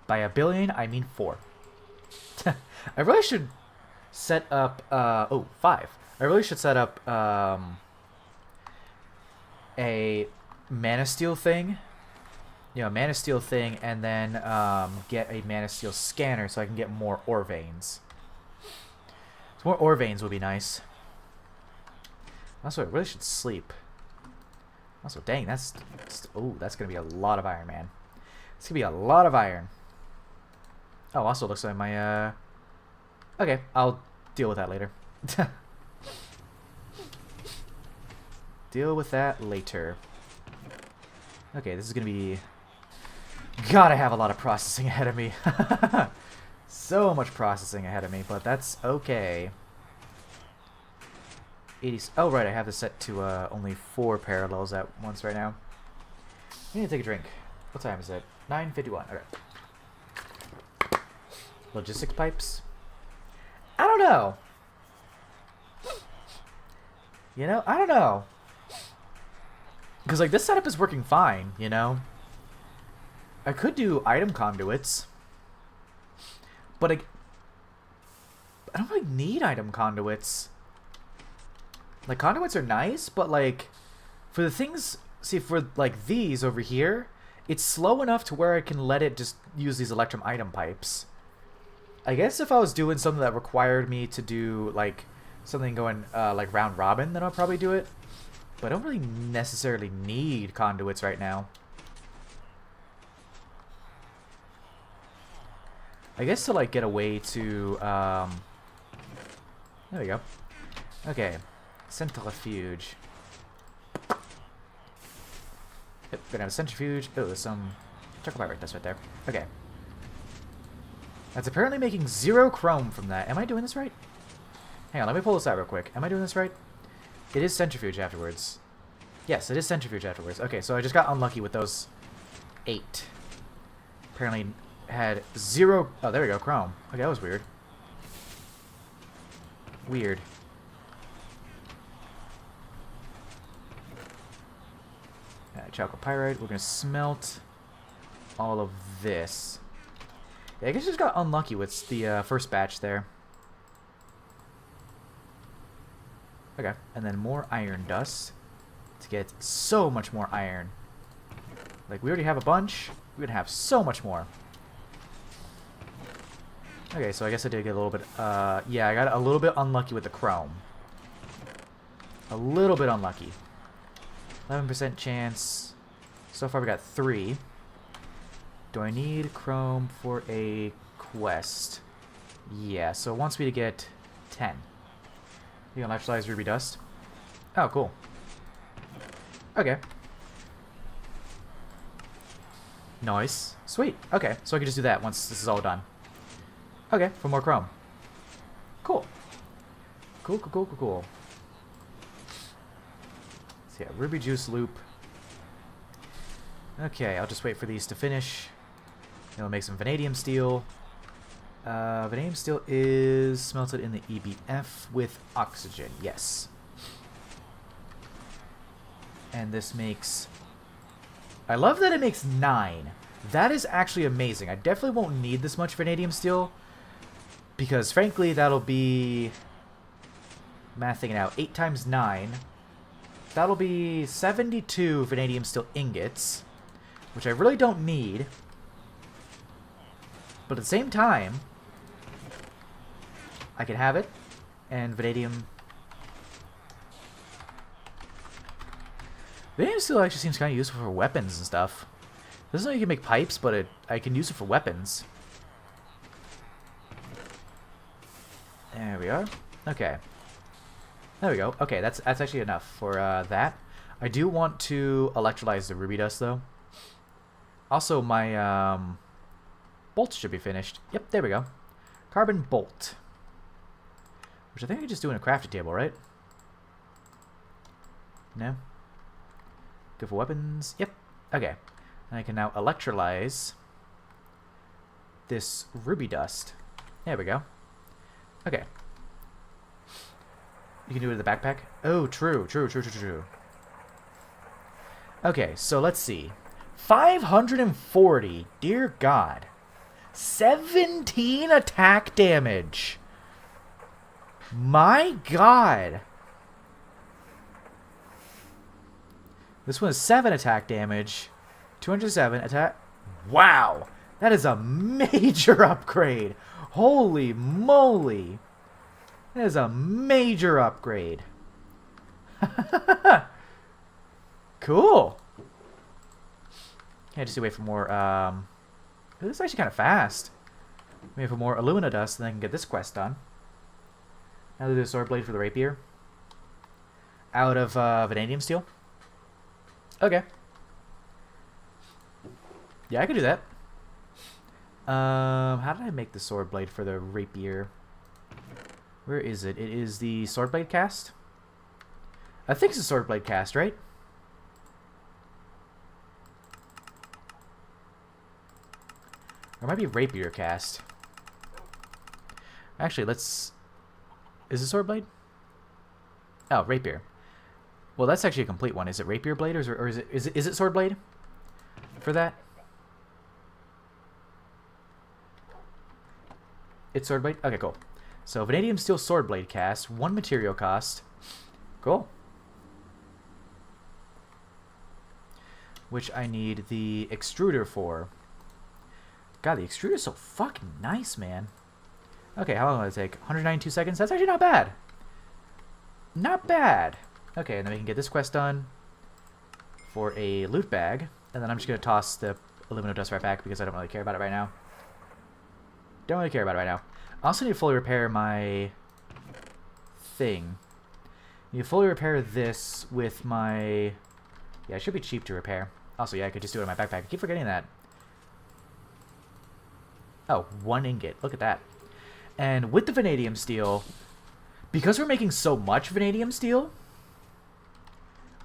By a billion, I mean 4. I really should set up, 5. I really should set up, a mana steel thing. You know, mana steel thing, and then get a mana steel scanner so I can get more ore veins. So more ore veins would be nice. Also, I really should sleep. Also, dang, that's gonna be a lot of iron, man. It's gonna be a lot of iron. Oh, also looks like my okay, I'll deal with that later. Deal with that later. Okay, this is gonna be... God, I have a lot of processing ahead of me. So much processing ahead of me, but that's okay. 80... Oh, right, I have this set to only 4 parallels at once right now. I need to take a drink. What time is it? 9:51. Okay. Logistics pipes? I don't know. You know, I don't know. Because, like, this setup is working fine, you know? I could do item conduits. But I don't really need item conduits. Like, conduits are nice, but, like, for the things... See, for, like, these over here, it's slow enough to where I can let it just use these electrum item pipes. I guess if I was doing something that required me to do, like, something going, like, round robin, then I'll probably do it. But I don't really necessarily need conduits right now. I guess to, like, get away to, there we go. Okay. Centrifuge. Yep, gonna have a centrifuge. Oh, there's some chocopyrite dust right there. Okay. That's apparently making 0 chrome from that. Am I doing this right? Hang on, let me pull this out real quick. Am I doing this right? It is centrifuge afterwards. Yes, it is centrifuge afterwards. Okay, so I just got unlucky with those 8. Apparently had 0... Oh, there we go, chrome. Okay, that was weird. Weird. Chalcopyrite. We're going to smelt all of this. Yeah, I guess I just got unlucky with the first batch there. Okay, and then more iron dust to get so much more iron. Like, we already have a bunch. We're going to have so much more. Okay, so I guess I did get a little bit... yeah, I got a little bit unlucky with the chrome. A little bit unlucky. 11% chance. So far we got 3. Do I need chrome for a quest? Yeah, so it wants me to get 10. You can electrolyze ruby dust. Oh, cool. Okay. Nice. Sweet. Okay, so I can just do that once this is all done. Okay, for more chrome. Cool. Cool, cool, cool, cool, cool. So yeah, ruby juice loop. Okay, I'll just wait for these to finish. Then we'll make some vanadium steel. Vanadium steel is smelted in the EBF with oxygen. Yes. And this makes... I love that it makes 9. That is actually amazing. I definitely won't need this much vanadium steel, because frankly, that'll be, mathing it out, 8 times 9. That'll be 72 vanadium steel ingots, which I really don't need. But at the same time, I can have it, and vanadium steel actually seems kind of useful for weapons and stuff. This is how you can make pipes, but I can use it for weapons. There we are. Okay. There we go. Okay, that's actually enough for that. I do want to electrolyze the ruby dust, though. Also, my bolts should be finished. Yep, there we go. Carbon bolt. Which I think I can just do in a crafting table, right? No? Good for weapons. Yep. Okay. And I can now electrolyze this ruby dust. There we go. Okay. You can do it in the backpack? Oh, true. Okay, so let's see. 540. Dear God. 17 attack damage. My God. This one is 7 attack damage. 207 attack. Wow. That is a major upgrade. Holy moly. That is a major upgrade. Cool. Yeah, just wait for more. This is actually kind of fast. Wait for more alumina dust, and then I can get this quest done. Now do the sword blade for the rapier. Out of vanadium steel. Okay. Yeah, I could do that. How did I make the sword blade for the rapier? Where is it? It is the sword blade cast? I think it's a sword blade cast, right? Or it might be rapier cast. Actually, let's... Is it sword blade? Oh, rapier. Well, that's actually a complete one. Is it rapier blade or is it sword blade for that? It's sword blade? Okay, cool. So, vanadium steel sword blade cast. 1 material cost. Cool. Which I need the extruder for. God, the extruder is so fucking nice, man. Okay, how long will it take? 192 seconds? That's actually not bad. Not bad. Okay, and then we can get this quest done for a loot bag. And then I'm just going to toss the aluminum dust right back because I don't really care about it right now. Don't really care about it right now. I also need to fully repair my thing. I need to fully repair this with my... Yeah, it should be cheap to repair. Also, yeah, I could just do it in my backpack. I keep forgetting that. Oh, 1 ingot. Look at that. And with the vanadium steel, because we're making so much vanadium steel,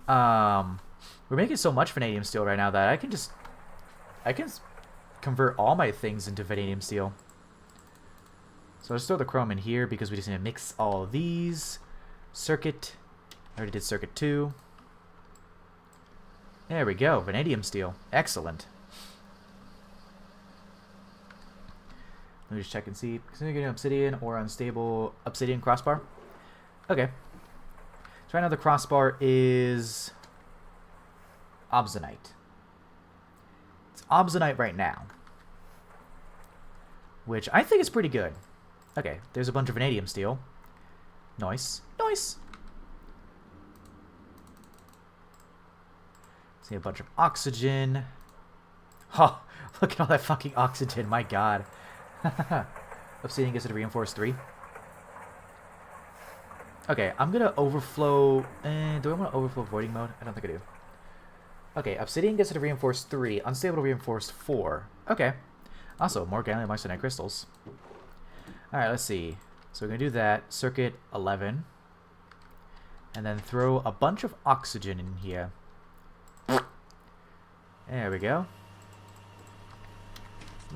we're making so much vanadium steel right now that I can convert all my things into vanadium steel. So I'll just throw the chrome in here because we just need to mix all of these. Circuit. I already did circuit 2. There we go. Vanadium steel. Excellent. Let me just check and see. Continue getting obsidian or unstable obsidian crossbar. Okay. So right now the crossbar is obsidianite. It's obsidianite right now, which I think is pretty good. Okay, there's a bunch of vanadium steel. Nice. Nice. See a bunch of oxygen. Oh, look at all that fucking oxygen. My God. Obsidian gets it to reinforce 3. Okay, I'm gonna overflow. Do I want to overflow voiding mode? I don't think I do. Okay, obsidian gets it to reinforce 3. Unstable to reinforce 4. Okay. Also, more gallium arsenide crystals. Alright, let's see. So we're gonna do that. Circuit 11. And then throw a bunch of oxygen in here. There we go.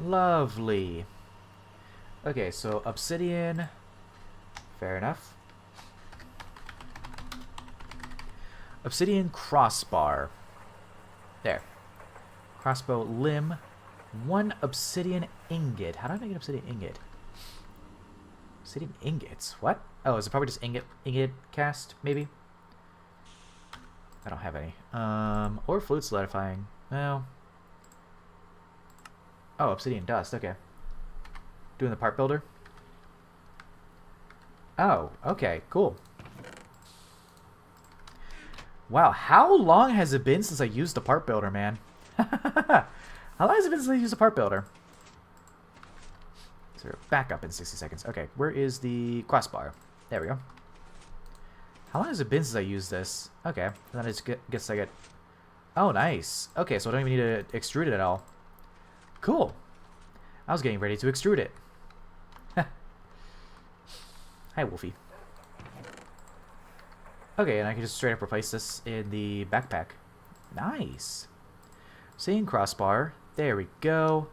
Lovely. Okay, so obsidian. Fair enough. Obsidian crossbar. There. Crossbow limb. 1 obsidian ingot. How do I make an obsidian ingot? Obsidian ingots? What? Oh, is it probably just ingot cast, maybe? I don't have any. Or fluid solidifying. Well. Oh, obsidian dust. Okay. Doing the part builder. Oh, okay, cool. Wow, how long has it been since I used the part builder, man? How long has it been since I used the part builder? So we're back up in 60 seconds. Okay, where is the crossbar? There we go. How long has it been since I used this? Okay, then I just guess I get... Oh, nice. Okay, so I don't even need to extrude it at all. Cool. I was getting ready to extrude it. Hi, Wolfie. Okay, and I can just straight up replace this in the backpack. Nice. Seeing crossbar. There we go.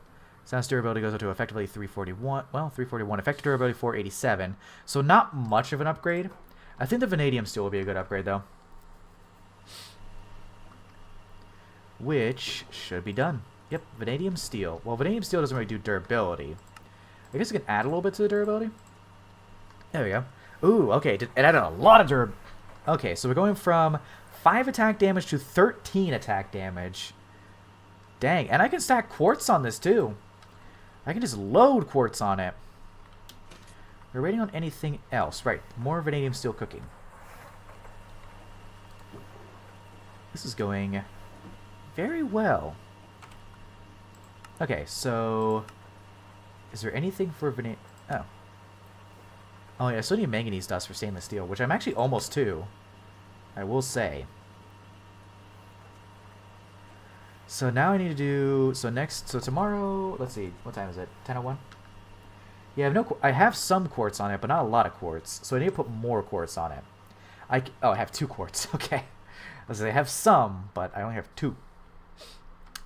Sounds durability goes up to effectively 341. Well, 341. Effective durability 487. So not much of an upgrade. I think the vanadium steel will be a good upgrade, though. Which should be done. Yep, vanadium steel. Well, vanadium steel doesn't really do durability. I guess it can add a little bit to the durability. There we go. Ooh, okay. It added a lot of durability. Okay, so we're going from 5 attack damage to 13 attack damage. Dang, and I can stack quartz on this, too. I can just load quartz on it. We're waiting on anything else. Right, more vanadium steel cooking. This is going very well. Okay, so... Is there anything for vanadium... Oh. Oh, yeah, I still need manganese dust for stainless steel, which I'm actually almost to. I will say. So now I need to do... So tomorrow... Let's see, what time is it? 10:01? Yeah, I have some quartz on it, but not a lot of quartz. So I need to put more quartz on it. I have 2 quartz. Okay. I have some, but I only have 2.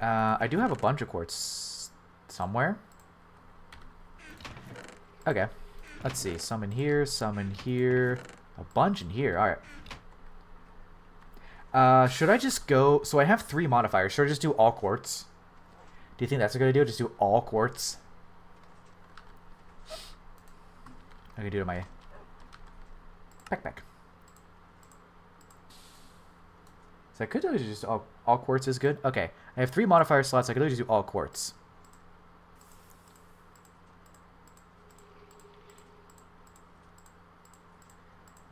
I do have a bunch of quartz somewhere. Okay. Let's see. Some in here, a bunch in here. Alright. Should I just go... So I have 3 modifiers. Should I just do all quartz? Do you think that's a good idea? Just do all quartz? I can do it in my backpack. So I could do just all quartz is good. Okay. I have 3 modifier slots. I could just do all quartz.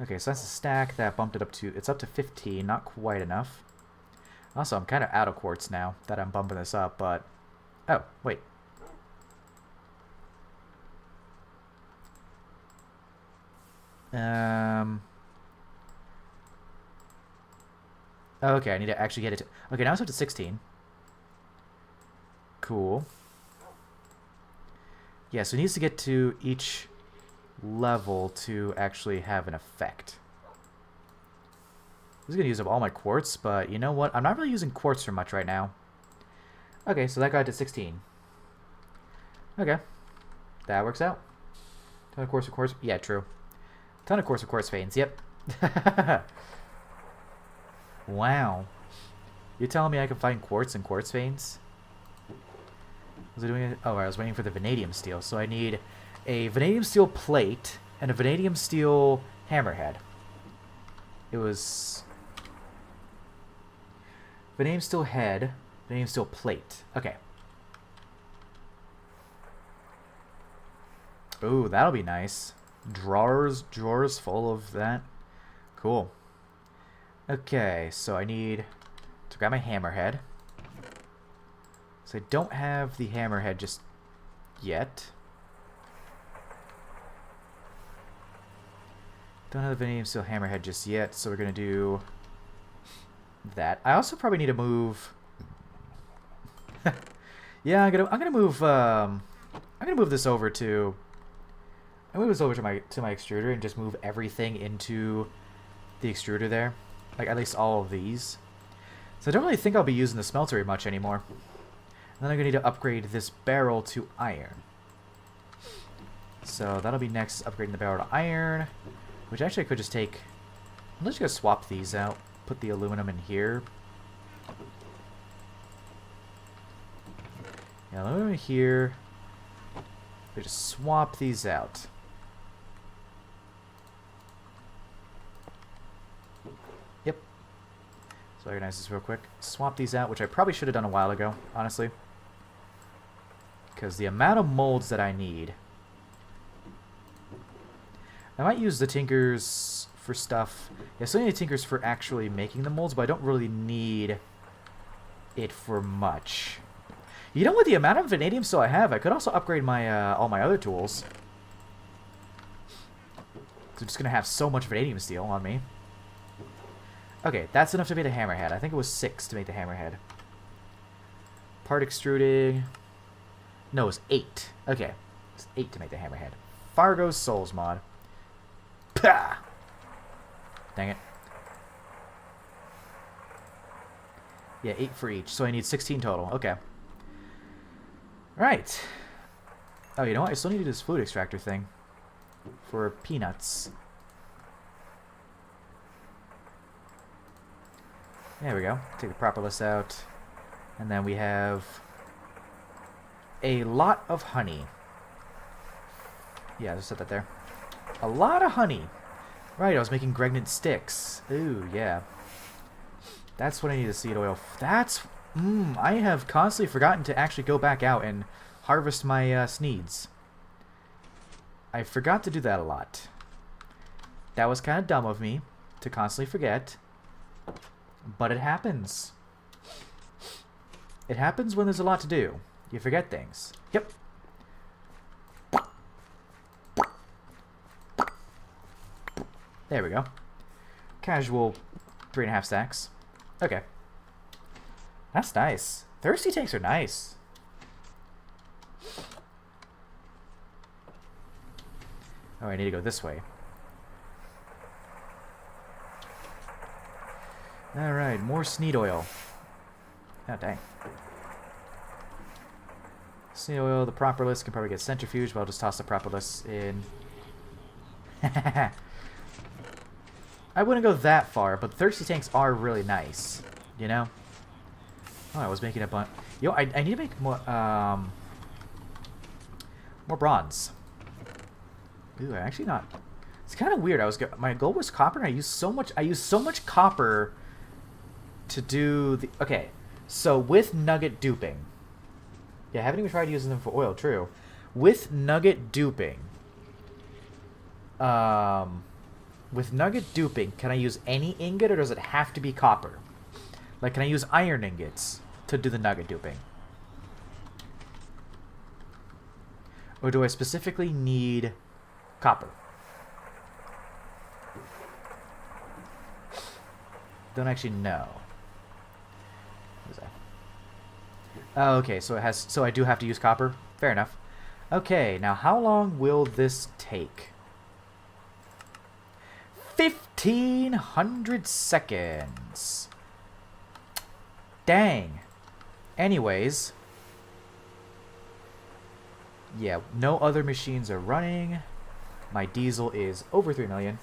Okay, so that's a stack. That bumped it up to... It's up to 15. Not quite enough. Also, I'm kind of out of quartz now that I'm bumping this up, but... Oh, wait. Okay, I need to actually get it to... Okay, now it's up to 16. Cool. Yeah, so it needs to get to each level to actually have an effect. This is going to use up all my quartz, but you know what? I'm not really using quartz for much right now. Okay, so that got to 16. Okay. That works out. Ton of quartz. Yeah, true. Ton of quartz veins. Yep. Wow. You're telling me I can find quartz in quartz veins? Was I doing it? Oh, I was waiting for the vanadium steel. So I need a vanadium steel plate and a vanadium steel hammerhead. It was vanadium steel head, vanadium steel plate. Okay. Ooh, that'll be nice. Drawers full of that. Cool. Okay, so I need to grab my hammerhead. So I don't have the hammerhead just yet. Don't have the vanadium steel hammerhead just yet, so we're gonna do that. I also probably need to move. Yeah, I'm gonna move this over to. I move this over to my extruder and just move everything into the extruder there, like at least all of these. So I don't really think I'll be using the smelter very much anymore. And then I'm gonna need to upgrade this barrel to iron. So that'll be next, upgrading the barrel to iron. Which actually I could just take... I'm just going to swap these out. Put the aluminum in here. Yeah, let me here. We just swap these out. Yep. So organize this real quick. Swap these out, which I probably should have done a while ago, honestly. Because the amount of molds that I need. I might use the Tinkers for stuff. Yeah, so I need Tinkers for actually making the molds, but I don't really need it for much. You know, with the amount of vanadium steel I have, I could also upgrade my all my other tools. So I'm just gonna have so much vanadium steel on me. Okay, that's enough to make the hammerhead. I think it was 6 to make the hammerhead. Part extruding. No, it was 8. Okay, it's 8 to make the hammerhead. Fargo's Souls mod. Pah! Dang it. Yeah, 8 for each, so I need 16 total. Okay. Right. Oh, you know what? I still need to do this food extractor thing. For peanuts. There we go. Take the propolis out. And then we have a lot of honey. Yeah, just set that there. A lot of honey. Right, I was making Gregtech sticks. Ooh, yeah. That's what I need the seed oil. That's... I have constantly forgotten to actually go back out and harvest my sneeds. I forgot to do that a lot. That was kind of dumb of me to constantly forget. But it happens. It happens when there's a lot to do. You forget things. Yep. There we go. Casual 3.5 stacks. Okay. That's nice. Thirsty tanks are nice. Oh, I need to go this way. Alright, more sneed oil. Oh, dang. Sneed oil, the propolis can probably get centrifuged, but I'll just toss the propolis in. I wouldn't go that far, but thirsty tanks are really nice. You know? Oh, I was making a bunch. Yo, I need to make more bronze. Ooh, actually not. It's kind of weird. My goal was copper, and I used so much copper to do the. Okay, so with nugget duping. Yeah, I haven't even tried using them for oil. True. With nugget duping. With nugget duping, can I use any ingot, or does it have to be copper? Like, can I use iron ingots to do the nugget duping? Or do I specifically need copper? Don't actually know. What is that? Oh, okay, so it has. So I do have to use copper. Fair enough. Okay, now how long will this take? 1,500 seconds. Dang. Anyways. Yeah, no other machines are running. My diesel is over 3 million.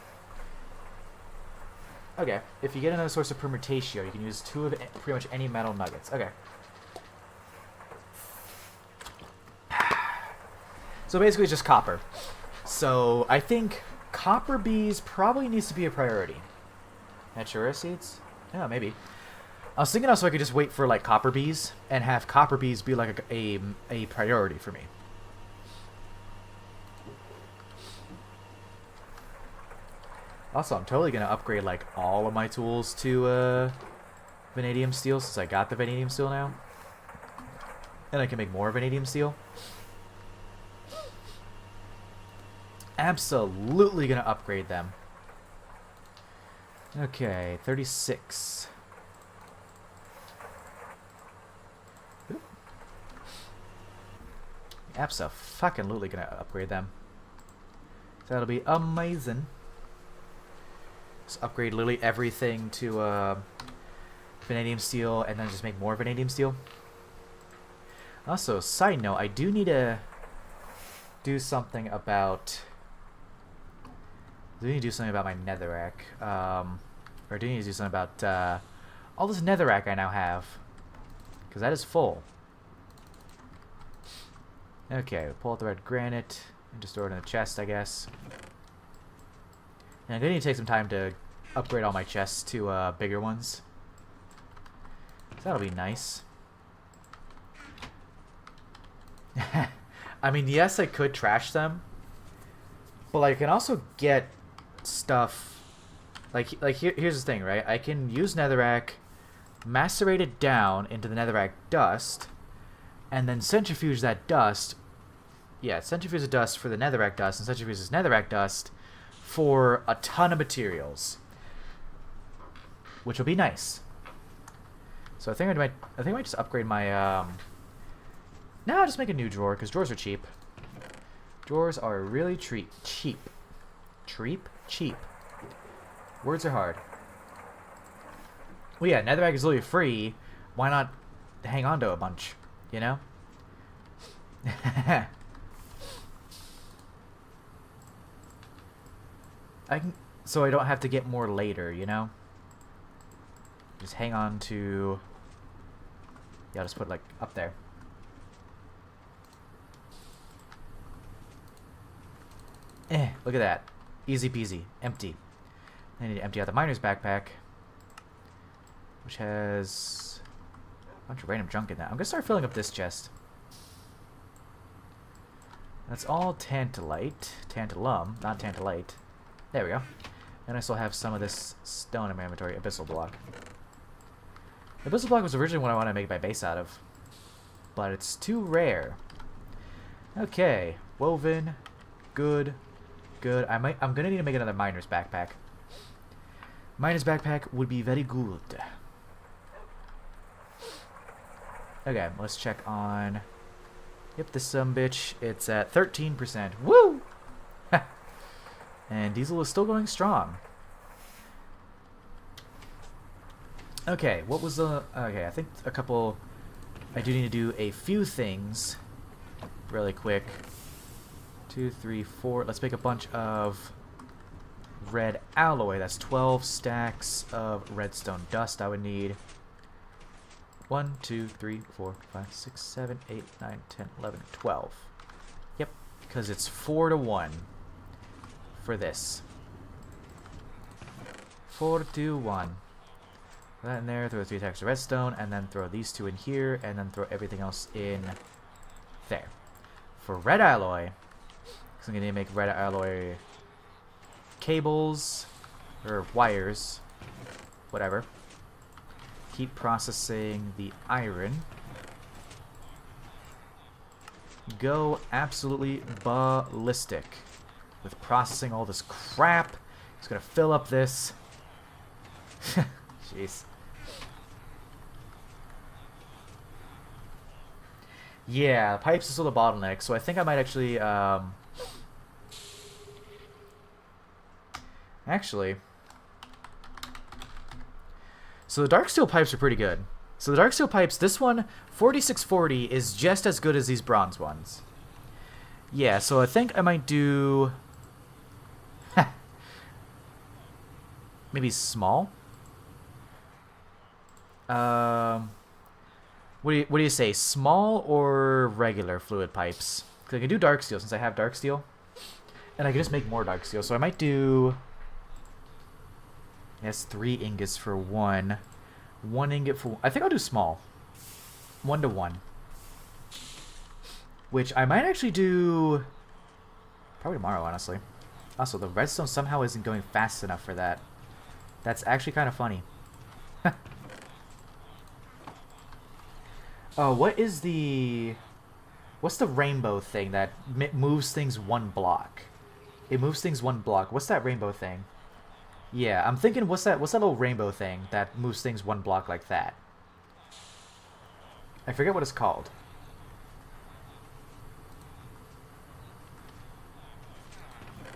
Okay, if you get another source of permutatio, you can use 2 of pretty much any metal nuggets. Okay. So basically it's just copper. So I think copper bees probably needs to be a priority. Natura seeds? Yeah, maybe. I was thinking also I could just wait for like copper bees and have copper bees be like a priority for me. Also, I'm totally going to upgrade like all of my tools to vanadium steel since I got the vanadium steel now. And I can make more vanadium steel. Absolutely going to upgrade them. Okay, 36. Absolutely going to upgrade them. So that'll be amazing. Just upgrade literally everything to vanadium steel and then just make more vanadium steel. Also, side note, I do need to do something about... my netherrack. Or do you need to do something about all this netherrack I now have? Because that is full. Okay, pull out the red granite and just throw it in the chest, I guess. And I'm gonna need to take some time to upgrade all my chests to bigger ones. So that'll be nice. I mean, yes, I could trash them, but like, I can also get stuff. Here's the thing, right? I can use netherrack, macerate it down into the netherrack dust, and then centrifuge that dust. Yeah, centrifuge the dust for the netherrack dust, and centrifuge this netherrack dust for a ton of materials, which will be nice. So I think I might just upgrade my. No, I'll just make a new drawer because drawers are cheap. Drawers are really cheap. Cheap. Words are hard. Well, yeah, netherrack is literally free. Why not hang on to a bunch? You know. So I don't have to get more later, you know? Just hang on to... Yeah, I'll just put, like, up there. Look at that. Easy peasy. Empty. I need to empty out the miner's backpack, which has a bunch of random junk in that. I'm going to start filling up this chest. That's all tantalite. Tantalum, not tantalite. There we go. And I still have some of this stone in my inventory. Abyssal block. Abyssal block was originally what I wanted to make my base out of, but it's too rare. Okay, woven, good. I'm gonna need to make another miner's backpack. Miner's backpack would be very good. Okay, let's check on. Yep, this sumbitch. It's at 13%. Woo! And diesel is still going strong. Okay, what was the... Okay, I think a couple... I do need to do a few things really quick. 2, 3, 4. Let's make a bunch of red alloy. That's 12 stacks of redstone dust I would need. 1, 2, 3, 4, 5, 6, 7, 8, 9, 10, 11, 12. Yep, because it's 4 to 1 for this. 4 to 1. Put that in there, throw 3 stacks of redstone, and then throw these 2 in here, and then throw everything else in there. For red alloy, I'm going to make red alloy cables, or wires, whatever. Keep processing the iron. Go absolutely ballistic with processing all this crap. Just going to fill up this. Jeez. Yeah, pipes is still the bottleneck, so I think I might actually, so the dark steel pipes are pretty good. So the dark steel pipes, this one, 4640, is just as good as these bronze ones. Yeah, so I think I might do... maybe small? What do you say? Small or regular fluid pipes? Because I can do dark steel since I have dark steel. And I can just make more dark steel. So I might do... Yes, 3 ingots for 1. 1 ingot for... I think I'll do small. 1 to 1. Which I might actually do... Probably tomorrow, honestly. Also, the redstone somehow isn't going fast enough for that. That's actually kind of funny. Oh, what is the... What's the rainbow thing that moves things 1 block? It moves things 1 block. What's that rainbow thing? Yeah, I'm thinking, what's that little rainbow thing that moves things 1 block like that? I forget what it's called.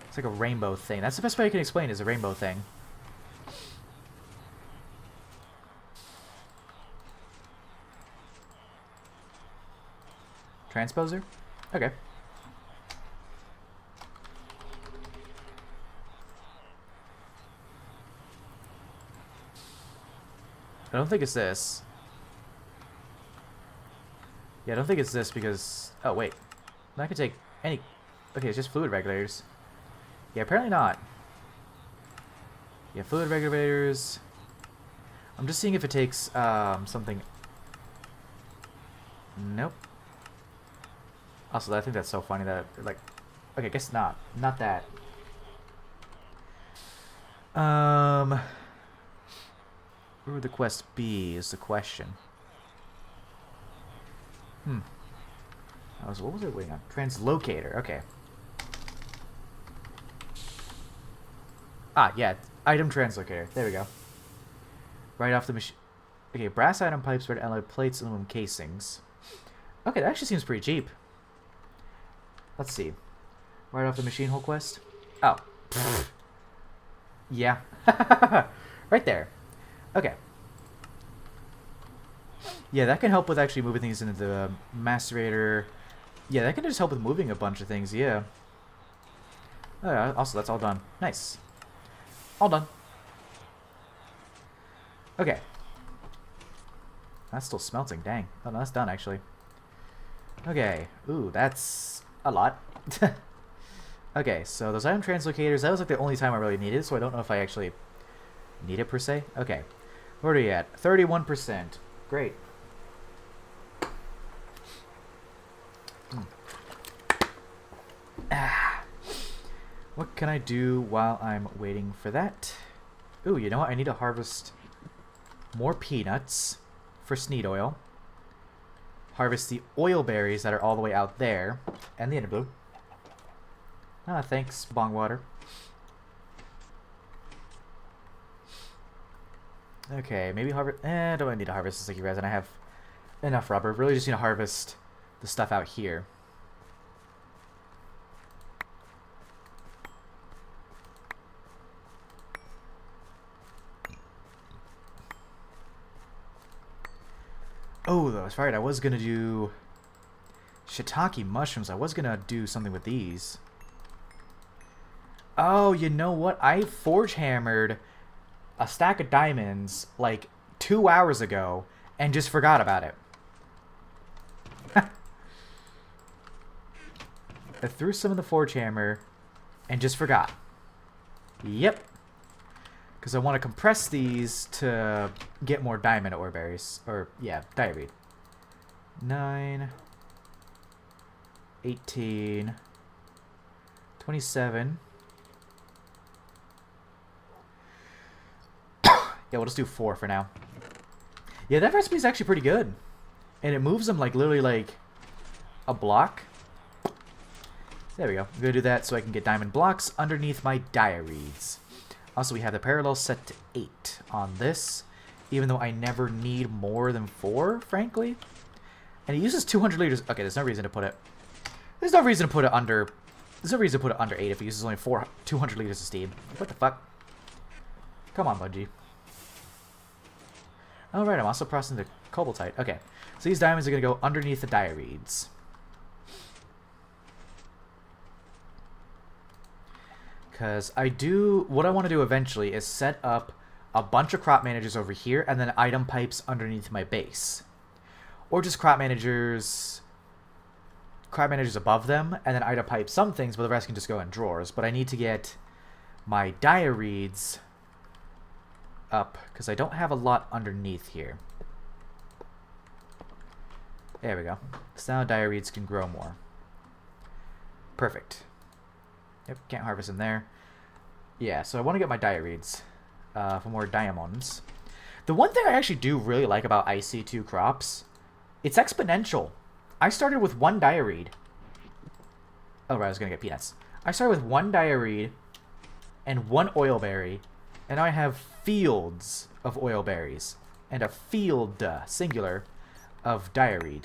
It's like a rainbow thing. That's the best way I can explain it, is a rainbow thing. Transposer? Okay. I don't think it's this. Yeah, I don't think it's this because... Oh, wait. I could take any... Okay, it's just fluid regulators. Yeah, apparently not. Yeah, fluid regulators. I'm just seeing if it takes something... Nope. Also, I think that's so funny that, like... Okay, I guess not. Not that. Where would the quest be is the question. What was it waiting on? Translocator, okay. Ah, yeah. Item translocator. There we go. Right off the machine. Okay, brass item pipes, red alloy plates, aluminum casings. Okay, that actually seems pretty cheap. Let's see. Right off the machine hole quest. Oh. Yeah. Right there. Okay. Yeah, that can help with actually moving things into the macerator. Yeah, that can just help with moving a bunch of things, yeah. Also, that's all done. Nice. All done. Okay. That's still smelting, dang. Oh, no, that's done, actually. Okay. Ooh, that's a lot. Okay, so those item translocators, that was like the only time I really needed it, so I don't know if I actually need it per se. Okay. Where are you at? 31%. Great. What can I do while I'm waiting for that? Ooh, you know what? I need to harvest more peanuts for Sneed oil. Harvest the oil berries that are all the way out there. And the Interblue. Ah, thanks, bong water. Okay, maybe harvest... don't I need to harvest the sticky resin? I have enough rubber. Really just need to harvest the stuff out here. Oh, that's right. I was going to do shiitake mushrooms. I was going to do something with these. Oh, you know what? I forge hammered a stack of diamonds like 2 hours ago and just forgot about it. I threw some in the forge hammer and just forgot. Yep. Because I want to compress these to get more diamond ore berries. Or, yeah, diaweed. 9, 18, 27. Yeah, we'll just do 4 for now. Yeah, that recipe is actually pretty good. And it moves them like literally like a block. There we go. I'm going to do that so I can get diamond blocks underneath my diaries. Also, we have the parallel set to 8 on this, even though I never need more than 4, frankly. And it uses 200 liters. Okay, there's no reason to put it. There's no reason to put it under. There's no reason to put it under 8 if it uses only 200 liters of steam. What the fuck? Come on, Bungie. All right, I'm also processing the cobaltite. Okay, so these diamonds are gonna go underneath the diaries. Because what I want to do eventually is set up a bunch of crop managers over here and then item pipes underneath my base. Or just crop managers above them and then item pipe some things, but the rest can just go in drawers. But I need to get my diaries up because I don't have a lot underneath here. There we go. So now diaries can grow more. Perfect. Yep, can't harvest in there. Yeah, so I want to get my diaries for more diamonds. The one thing I actually do really like about IC2 crops, it's exponential. I started with 1 diareed. Oh, right, I was going to get peanuts. I started with 1 diareed and 1 oil berry, and now I have fields of oil berries and a field, singular, of diareed.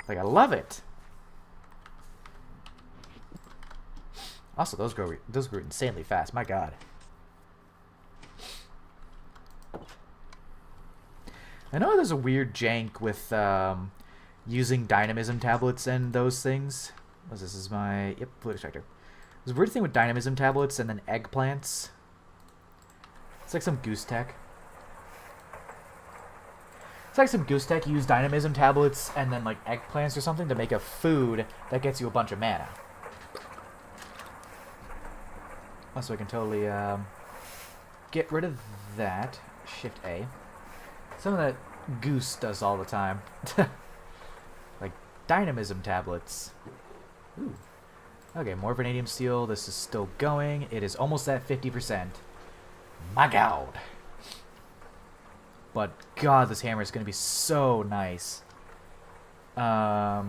Like, I love it. Also, those grew insanely fast. My God. I know there's a weird jank with using dynamism tablets and those things. What's this? Is my fluid extractor. There's a weird thing with dynamism tablets and then eggplants. It's like some goose tech. It's like some goose tech. You use dynamism tablets and then like eggplants or something to make a food that gets you a bunch of mana. Also, I can totally get rid of that. Shift A. Some of that goose does all the time. Like dynamism tablets. Ooh. Okay, more vanadium steel. This is still going. It is almost at 50%. My God. But God, this hammer is going to be so nice. Yeah,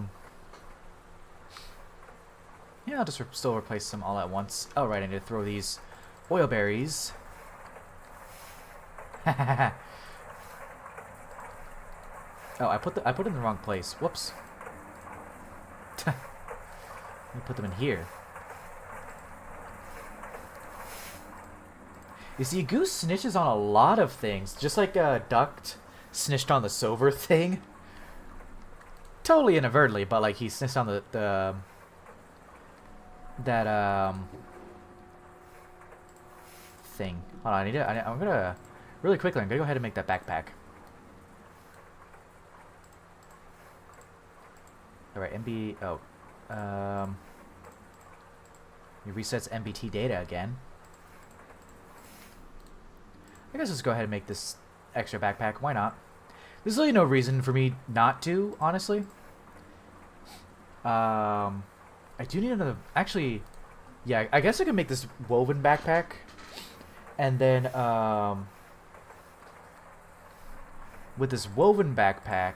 I'll just still replace them all at once. Oh, right, I need to throw these oil berries. Oh, I put it in the wrong place. Whoops. Let me put them in here. You see, Goose snitches on a lot of things, just like Duct snitched on the silver thing. Totally inadvertently, but like he snitched on that thing. Hold on, I'm gonna really quickly. I'm gonna go ahead and make that backpack. All right, MB. Oh, it resets MBT data again. I guess let's go ahead and make this extra backpack. Why not? There's really no reason for me not to, honestly. I do need another... Actually, yeah, I guess I can make this woven backpack. And then, with this woven backpack,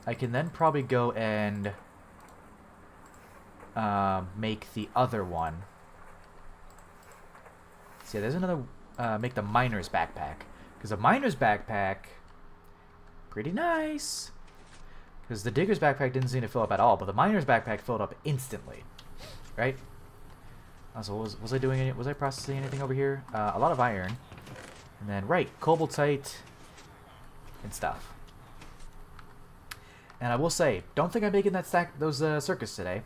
I can then probably go and make the other one. So yeah, there's another... make the miner's backpack. Because the miner's backpack... pretty nice. Because the digger's backpack didn't seem to fill up at all, but the miner's backpack filled up instantly. Right? Also, was I doing any... was I processing anything over here? A lot of iron. And then, right, cobaltite and stuff. And I will say, don't think I'm making those circuits today.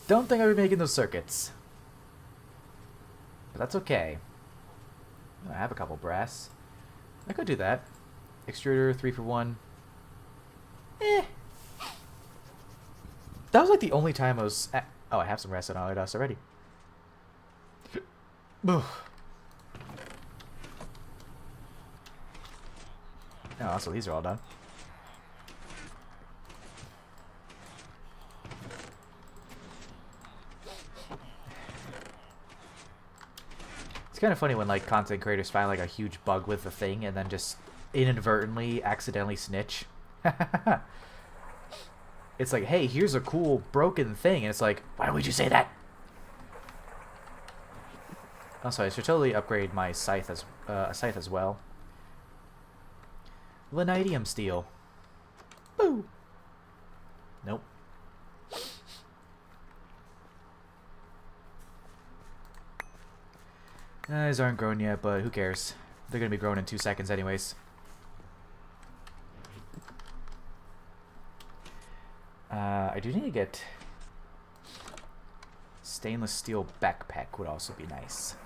Don't think I'll be making those circuits. But that's okay. I have a couple brass. I could do that. Extruder, 3 for 1. Eh. That was like the only time I was... oh, I have some rest on all dust already. Oh, so these are all done. It's kind of funny when like content creators find like a huge bug with the thing and then just inadvertently, accidentally snitch. It's like, hey, here's a cool broken thing, and it's like, why would you say that? Also, I should totally upgrade my scythe as well. Vanadium steel. Boo. Nope. These aren't grown yet, but who cares? They're gonna be grown in 2 seconds anyways. I do need to get... stainless steel backpack would also be nice.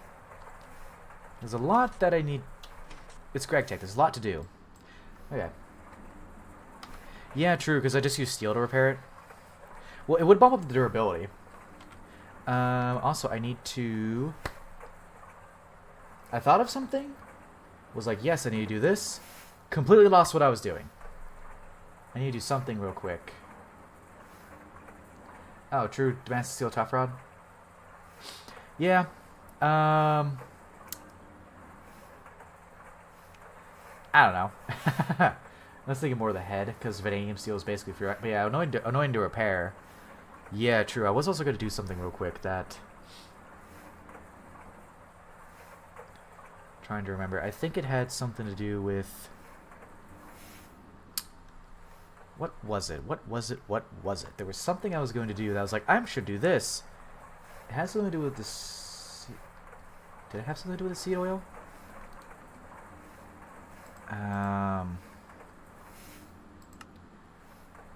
There's a lot that I need... It's Gregtech, there's a lot to do. Okay. Yeah, true, because I just use steel to repair it. Well, it would bump up the durability. Also, I need to... I thought of something. Was like, yes, I need to do this. Completely lost what I was doing. I need to do something real quick. Oh, true. Damascus steel tough rod. Yeah. I don't know. I was thinking more of the head, because vanadium steel is basically free. But yeah, annoying to repair. Yeah, true. I was also going to do something real quick that... Trying to remember. I think it had something to do with... What was it? What was it? What was it? There was something I was going to do that I was like, I should do this. It has something to do with this... Did it have something to do with the seed oil?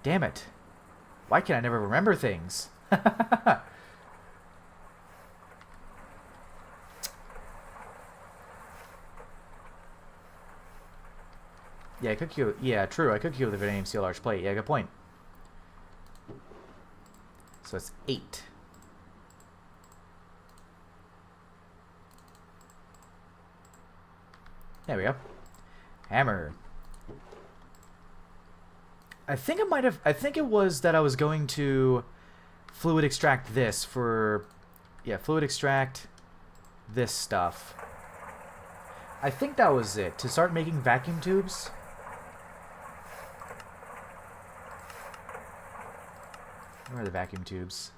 Damn it. Why can I never remember things? Yeah, I could queue. Yeah, true. I could queue with the vanadium steel large plate. Yeah, good point. So it's 8. There we go. Hammer. I think it might have... I think it was that I was going to fluid extract this for... Yeah, fluid extract this stuff. I think that was it. To start making vacuum tubes. Where are the vacuum tubes?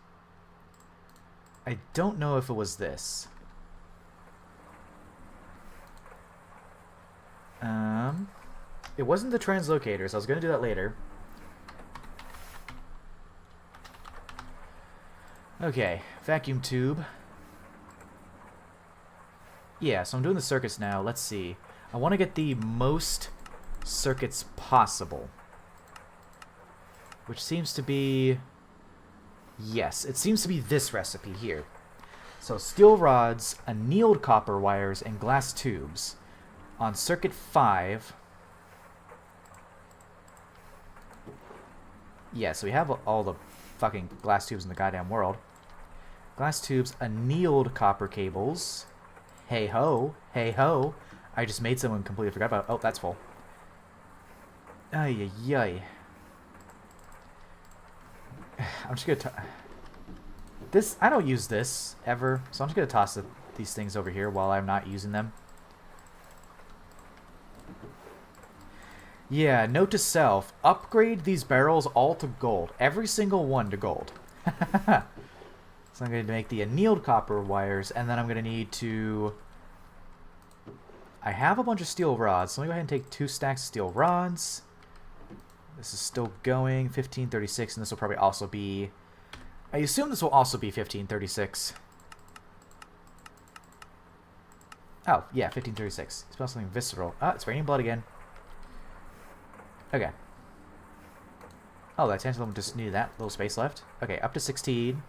I don't know if it was this. It wasn't the translocators. I was going to do that later. Okay, vacuum tube. Yeah, so I'm doing the circuits now. Let's see. I want to get the most circuits possible. Which seems to be... Yes, it seems to be this recipe here. So steel rods, annealed copper wires, and glass tubes. On circuit 5... Yeah, so we have all the fucking glass tubes in the goddamn world. Glass tubes, annealed copper cables. Hey ho, hey ho. I just made someone completely forgot about. Oh, that's full. Ay ay ay. I'm just gonna. This I don't use this ever, so I'm just gonna toss these things over here while I'm not using them. Yeah, note to self, upgrade these barrels all to gold. Every single one to gold. So I'm going to make the annealed copper wires, and then I'm going to need to... I have a bunch of steel rods, so let me go ahead and take 2 stacks of steel rods. This is still going, 1536, and this will probably also be... I assume this will also be 1536. Oh, yeah, 1536. It's about something visceral. Ah, it's raining blood again. Okay. Oh, that tantalum just needed that little space left. Okay, up to 16.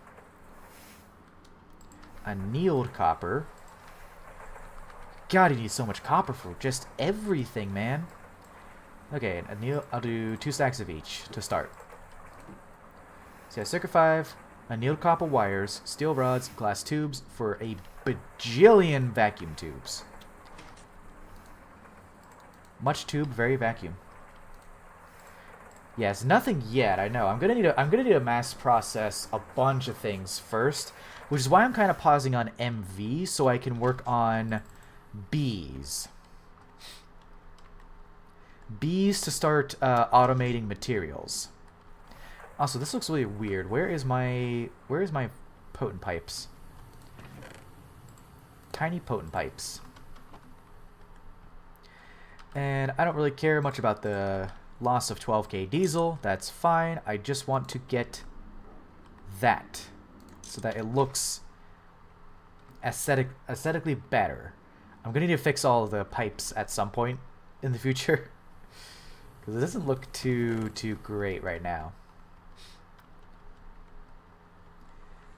Annealed copper. God, you need so much copper for just everything, man. Okay, I'll do 2 stacks of each to start. So yeah, circuit 5, annealed copper wires, steel rods, glass tubes for a bajillion vacuum tubes. Much tube, very vacuum. Yes, nothing yet. I know. I'm gonna need to mass process a bunch of things first, which is why I'm kind of pausing on MV so I can work on bees. Bees to start automating materials. Also, this looks really weird. Where is my potent pipes? Tiny potent pipes. And I don't really care much about the loss of 12k diesel. That's fine. I just want to get that so that it looks aesthetically better. I'm gonna need to fix all of the pipes at some point in the future because it doesn't look too great right now.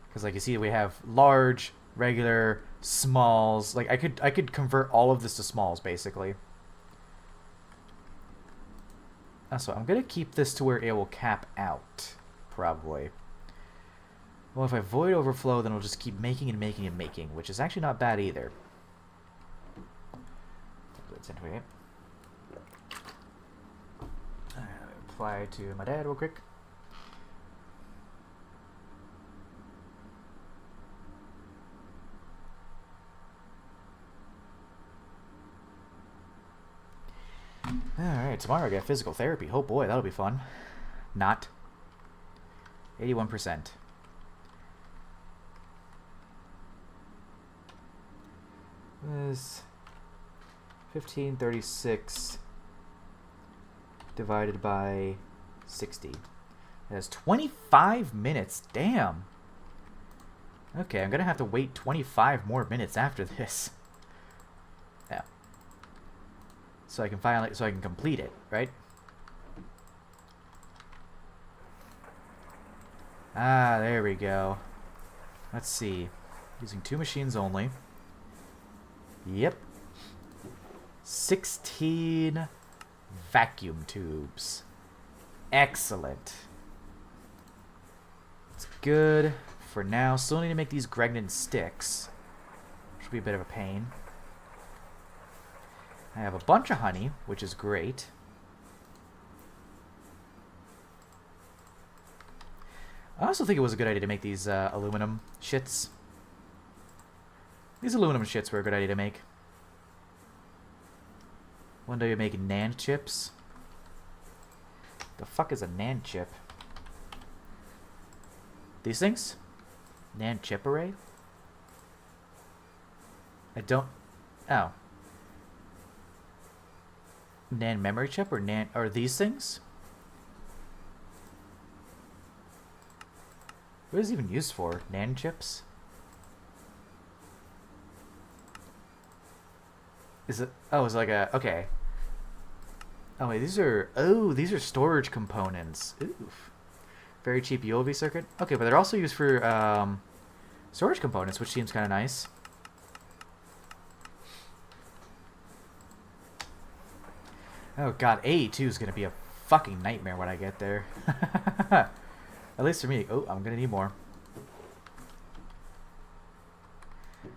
Because like you see, we have large, regular, smalls. Like I could convert all of this to smalls basically. So I'm going to keep this to where it will cap out, probably. Well, if I void overflow, then it'll just keep making and making and making, which is actually not bad either. Let's apply to my dad real quick. Alright, tomorrow I get physical therapy. Oh boy, that'll be fun. Not. 81%. This 1536 divided by 60. It has 25 minutes. Damn. Okay, I'm gonna have to wait 25 more minutes after this. Yeah. So I can complete it, right? Ah, there we go. Let's see. Using 2 machines only. Yep. 16 Vacuum tubes. Excellent. It's good for now. Still need to make these Gregtech sticks, which will be a bit of a pain. I have a bunch of honey, which is great. I also think it was a good idea to make these aluminum shits. These aluminum shits were a good idea to make. One day you make NAND chips. The fuck is a NAND chip? These things? NAND chip array? I don't... Oh. NAND memory chip or NAND... Are these things? What is it even used for? NAND chips? Is it... Oh, it's like a... Okay. Oh, wait, these are... Oh, these are storage components. Oof. Very cheap ULV circuit. Okay, but they're also used for storage components, which seems kind of nice. Oh, God, AE2 is going to be a fucking nightmare when I get there. At least for me. Oh, I'm going to need more.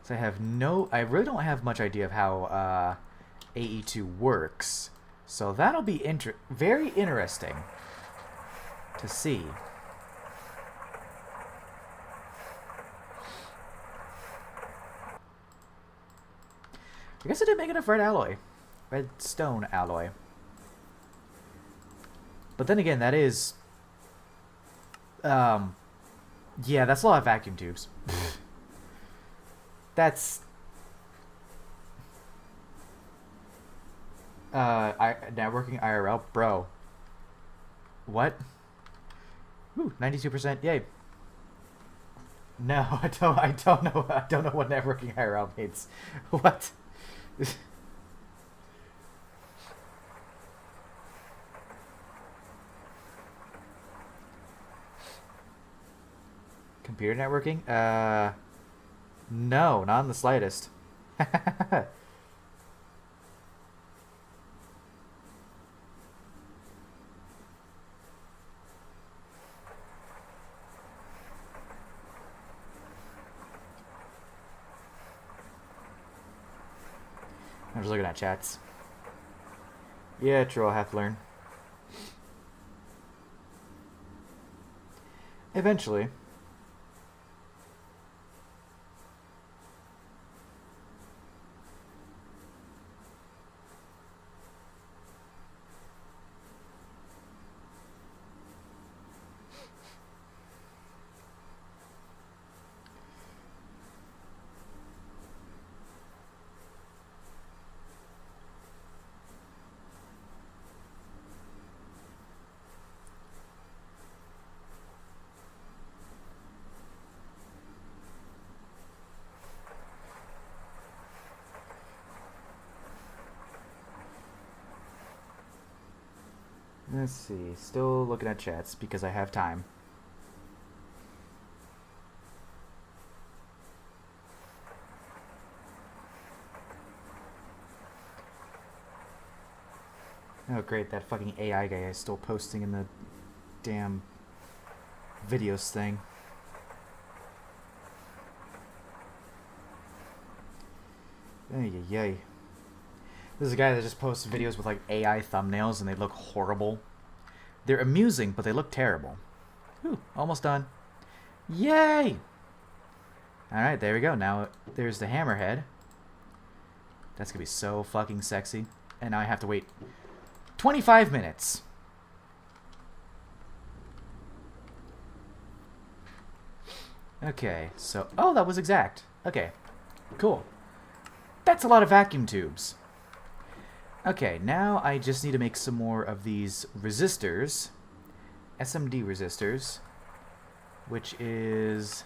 So I have no... I really don't have much idea of how AE2 works. So that'll be very interesting to see. I guess I didn't make enough red alloy. Redstone alloy. But then again, that is... yeah, that's a lot of vacuum tubes. That's... networking IRL? Bro. What? Ooh, 92%, yay. No, I don't know what networking IRL means. What? Computer networking? No, not in the slightest. I'm just looking at chats. Yeah, true, I'll have to learn. Eventually. Let's see. Still looking at chats because I have time. Oh great, that fucking AI guy is still posting in the damn videos thing. Ay, ay, ay. This is a guy that just posts videos with like AI thumbnails and they look horrible. They're amusing, but they look terrible. Ooh, almost done. Yay! Alright, there we go. Now there's the hammerhead. That's gonna be so fucking sexy. And now I have to wait 25 minutes. Okay, so... Oh, that was exact. Okay, cool. That's a lot of vacuum tubes. Okay, now I just need to make some more of these resistors. SMD resistors. Which is...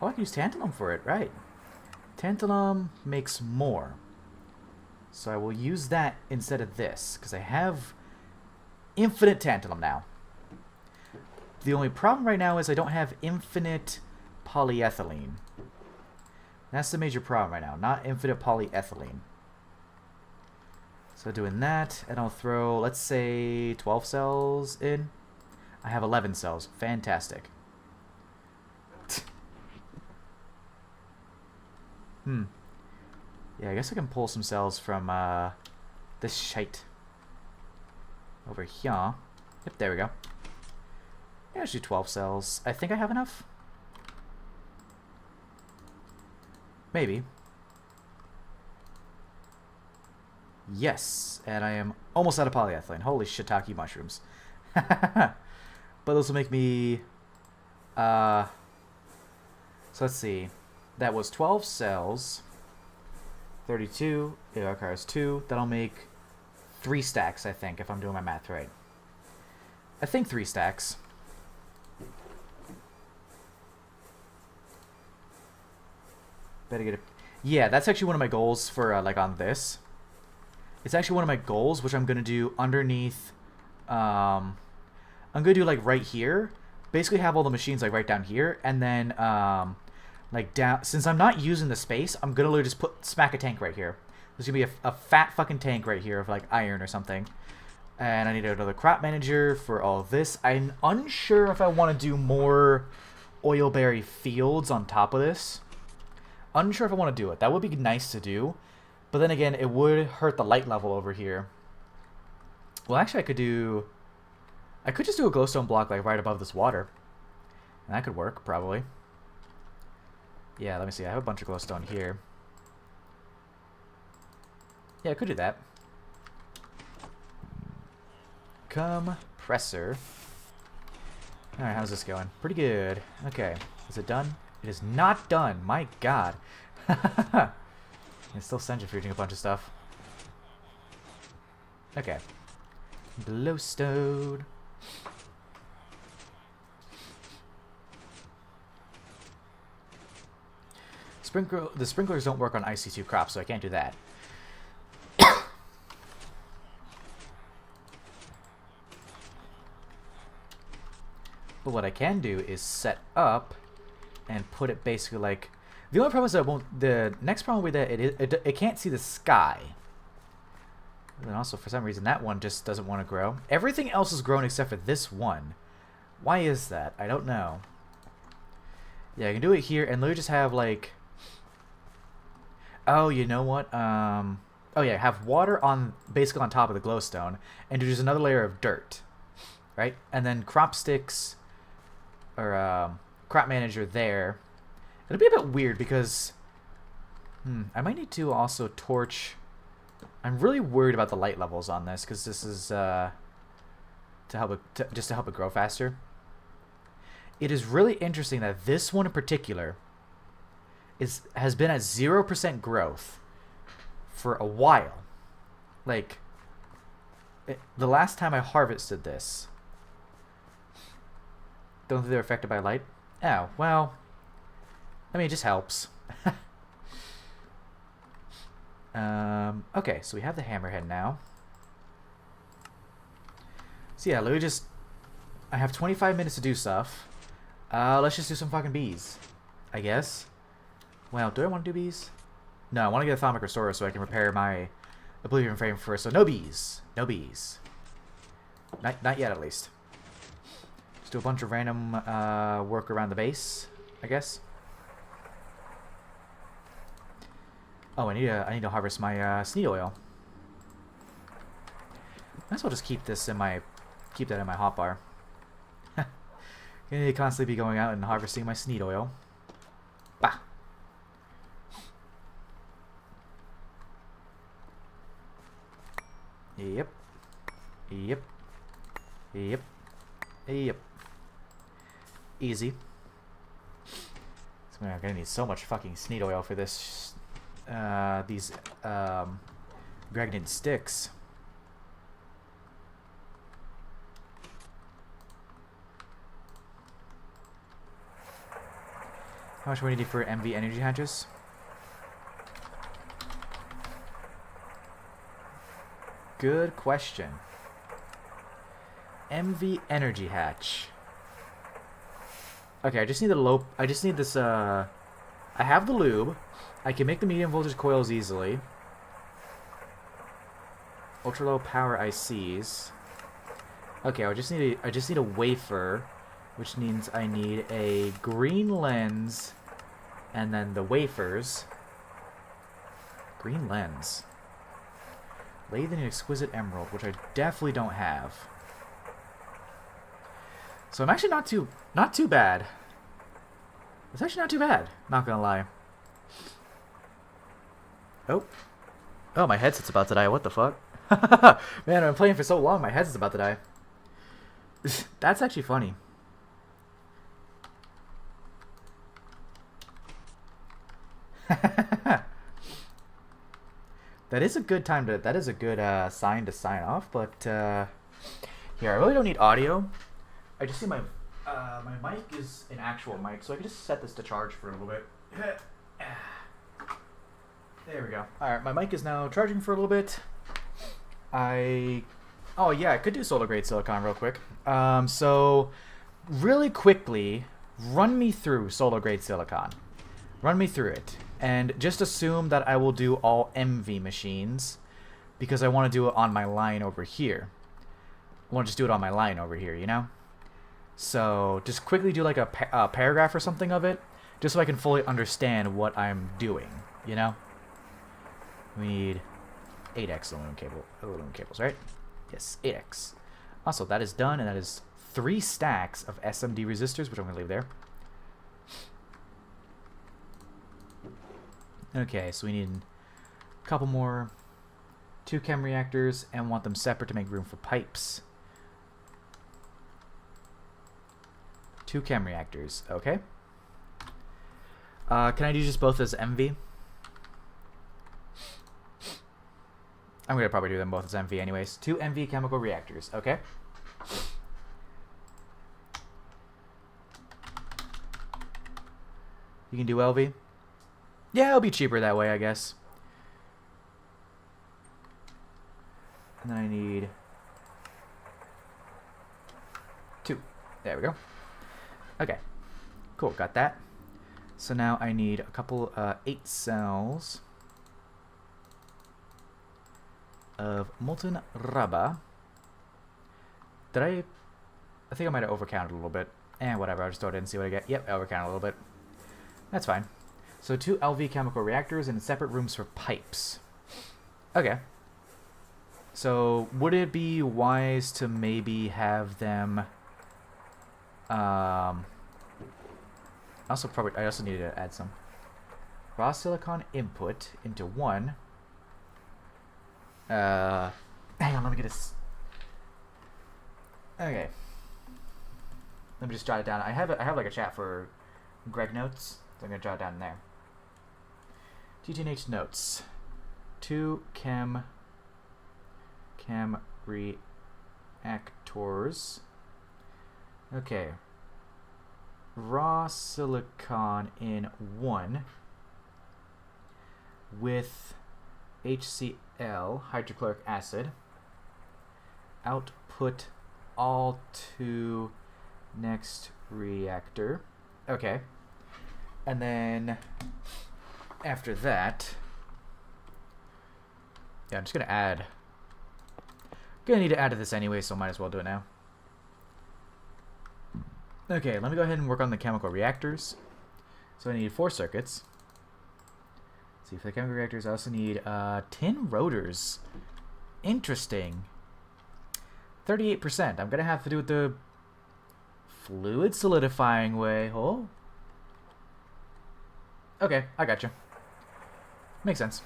Oh, I can use tantalum for it, right. Tantalum makes more. So I will use that instead of this, because I have infinite tantalum now. The only problem right now is I don't have infinite polyethylene. That's the major problem right now, not infinite polyethylene. So So doing that, and I'll throw, let's say, 12 cells in. I have 11 cells. Fantastic. Yeah, I guess I can pull some cells from this shite over here. Yep, there we go. Yeah, let's do 12 cells. I think I have enough. Maybe. Yes, and I am almost out of polyethylene. Holy shiitake mushrooms. But those will make me... so let's see. That was 12 cells. 32. It requires 2. That'll make 3 stacks, I think, if I'm doing my math right. I think 3 stacks. Better get it. Yeah, that's actually one of my goals for, like, on this. It's actually one of my goals, which I'm going to do underneath... I'm going to do, like, right here. Basically have all the machines, like, right down here. And then, like, down... Since I'm not using the space, I'm going to literally just smack a tank right here. There's going to be a fat fucking tank right here of, like, iron or something. And I need another crop manager for all of this. I'm unsure if I want to do more oilberry fields on top of this. Unsure if I want to do it. That would be nice to do. But then again, it would hurt the light level over here. Well, actually, I could just do a glowstone block, like, right above this water. And that could work, probably. Yeah, let me see. I have a bunch of glowstone here. Yeah, I could do that. Compressor. Alright, how's this going? Pretty good. Okay. Is it done? It is not done. My god. It's still centrifuging a bunch of stuff. Okay. Glowstone. The sprinklers don't work on IC2 crops, so I can't do that. But what I can do is set up and put it basically like... The only problem is that the next problem will be that it can't see the sky. And also, for some reason, that one just doesn't want to grow. Everything else is grown except for this one. Why is that? I don't know. Yeah, I can do it here and literally just have, like... Oh, you know what? Oh, yeah, have water on basically on top of the glowstone and do just another layer of dirt. Right? And then crop sticks... Or, crop manager there. It'll be a bit weird because... I might need to also torch... I'm really worried about the light levels on this because this is just to help it grow faster. It is really interesting that this one in particular has been at 0% growth for a while. Like the last time I harvested this, don't think they're affected by light. Oh well, I mean it just helps. Okay, so we have the hammerhead now. So yeah, let me just... I have 25 minutes to do stuff. Let's just do some fucking bees, I guess. Well, do I want to do bees? No, I want to get a Atomic Restorer so I can repair my Oblivion Frame first. So no bees. No bees. Not yet, at least. Just do a bunch of random work around the base, I guess. Oh, I need to harvest my sneed oil. Might as well just keep that in my hotbar. I need to constantly be going out and harvesting my sneed oil. Bah. Yep. Yep. Yep. Yep. Easy. So I'm gonna need so much fucking sneed oil for this. These Gregtech sticks. How much do we need for MV energy hatches? Good question. MV energy hatch. Okay, I just need this I have the lube. I can make the medium voltage coils easily. ultra low power ICs. Okay, I just need a wafer, which means I need a green lens, and then the wafers. Green lens. Lathe in an exquisite emerald, which I definitely don't have. So I'm actually not too bad. It's actually not too bad, not gonna lie. Oh, my headset's about to die. What the fuck? Man, I've been playing for so long, my headset's about to die. That's actually funny. That is a good time to. That is a good sign to sign off. But here, I really don't need audio. I just see my my mic is an actual mic, so I can just set this to charge for a little bit. There we go. All right, my mic is now charging for a little bit. Oh yeah, I could do solar grade silicon real quick. So really quickly, run me through solar grade silicon. Run me through it. And just assume that I will do all MV machines because I want to do it on my line over here. I want to just do it on my line over here, you know? So just quickly do like a paragraph or something of it, just so I can fully understand what I'm doing, you know? We need 8x aluminum cables, right? Yes, 8x. Also, that is done, and that is 3 stacks of SMD resistors, which I'm going to leave there. Okay, so we need a couple more 2 chem reactors and want them separate to make room for pipes. 2 chem reactors, okay. Can I do just both as MV? I'm going to probably do them both as MV anyways. 2 MV chemical reactors, okay. You can do LV? Yeah, it'll be cheaper that way, I guess. And then I need 2. There we go. Okay. Cool, got that. So now I need a couple 8 cells of molten rubber. I think I might have overcounted a little bit. Whatever, I'll just throw it in and see what I get. Yep, I overcounted a little bit. That's fine. So 2 LV chemical reactors and separate rooms for pipes. Okay. So would it be wise to maybe have them... I also need to add some raw silicon input into 1. Hang on, let me get this. Okay. Let me just jot it down. I have like a chat for Greg notes, so I'm gonna jot it down in there. TTNH notes. 2 chem reactors. Okay. Raw silicon in 1 with HCl, hydrochloric acid. Output all to next reactor. Okay. And then after that, yeah, I'm just gonna add. Gonna need to add to this anyway, so might as well do it now. Okay, let me go ahead and work on the chemical reactors. So I need 4 circuits. Let's see, for the chemical reactors, I also need 10 rotors. Interesting. 38%. I'm gonna have to do it the fluid solidifying way. Oh. Okay, I gotcha. Makes sense.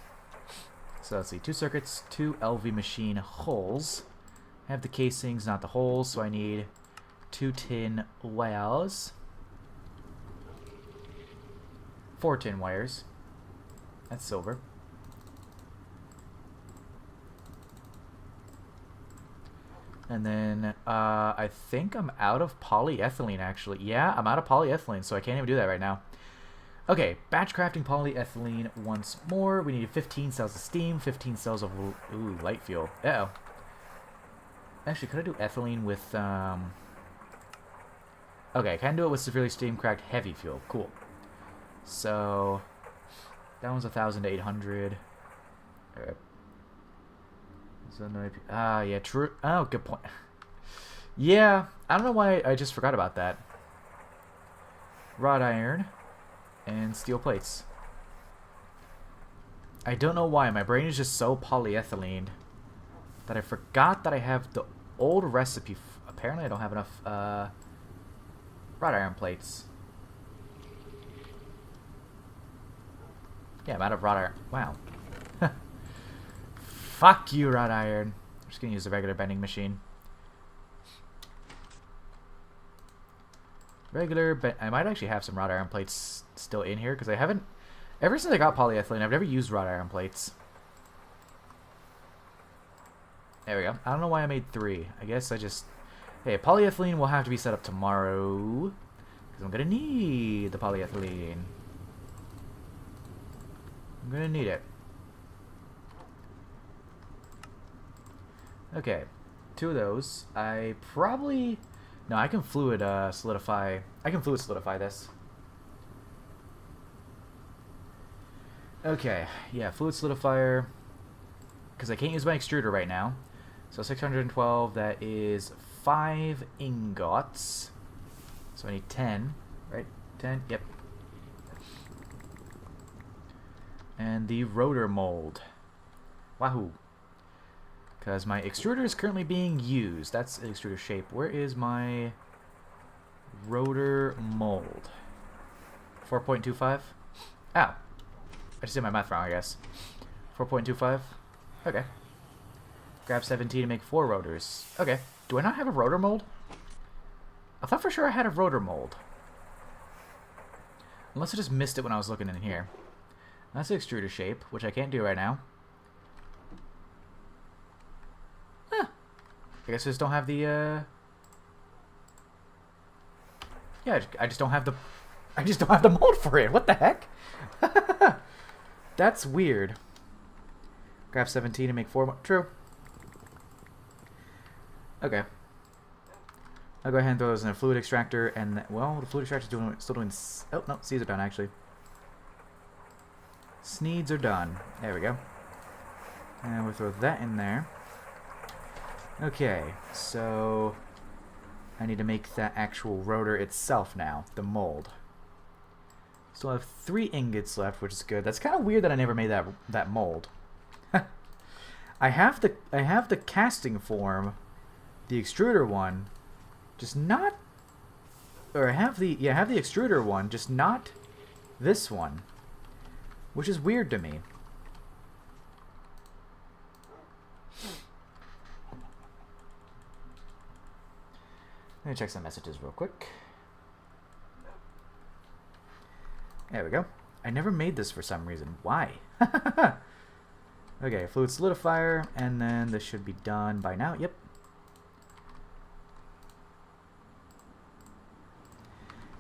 So let's see, 2 circuits, 2 LV machine holes. I have the casings, not the holes, so I need 2 tin wires. 4 tin wires. That's silver. And then I think I'm out of polyethylene, actually. Yeah, I'm out of polyethylene, so I can't even do that right now. Okay, batch crafting polyethylene once more. We need 15 cells of steam, 15 cells of light fuel. Uh-oh. Actually, could I do ethylene with okay, I can do it with severely steam cracked heavy fuel. Cool. So that one's 1,800. Alright. So no IP. Ah, yeah, true. Oh, good point. Yeah, I don't know why I just forgot about that. Wrought iron and steel plates. I don't know why. My brain is just so polyethylene that I forgot that I have the old recipe. Apparently, I don't have enough wrought iron plates. Yeah, I'm out of wrought iron. Wow. Fuck you, wrought iron. I'm just gonna use the regular bending machine. I might actually have some wrought iron plates still in here because I haven't. Ever since I got polyethylene, I've never used wrought iron plates. There we go. I don't know why I made 3. I guess I just. Hey, polyethylene will have to be set up tomorrow because I'm gonna need the polyethylene. I'm gonna need it. Okay, 2 of those. I probably... No, I can fluid solidify... I can fluid solidify this. Okay, yeah, fluid solidifier. Because I can't use my extruder right now. So 612, that is 5 ingots. So I need 10, right? 10, yep. And the rotor mold. Wahoo. Because my extruder is currently being used. That's an extruder shape. Where is my rotor mold? 4.25? Ow. I just did my math wrong, I guess. 4.25? Okay. Grab 17 to make 4 rotors. Okay. Do I not have a rotor mold? I thought for sure I had a rotor mold. Unless I just missed it when I was looking in here. That's the extruder shape, which I can't do right now. I guess I just don't have the, Yeah, I just don't have the... I just don't have the mold for it. What the heck? That's weird. Grab 17 and make 4 more. True. Okay. I'll go ahead and throw those in a fluid extractor, and... Well, the fluid extractor is still doing... Oh, no, C's are done, actually. Sneeds are done. There we go. And we'll throw that in there. Okay, so I need to make that actual rotor itself now, the mold. Still have 3 ingots left, which is good. That's kind of weird that I never made that mold. I have the casting form, the extruder one, just not. Or I have the extruder one, just not this one, which is weird to me. Let me check some messages real quick. There we go. I never made this for some reason. Why? Okay, fluid solidifier, and then this should be done by now. Yep.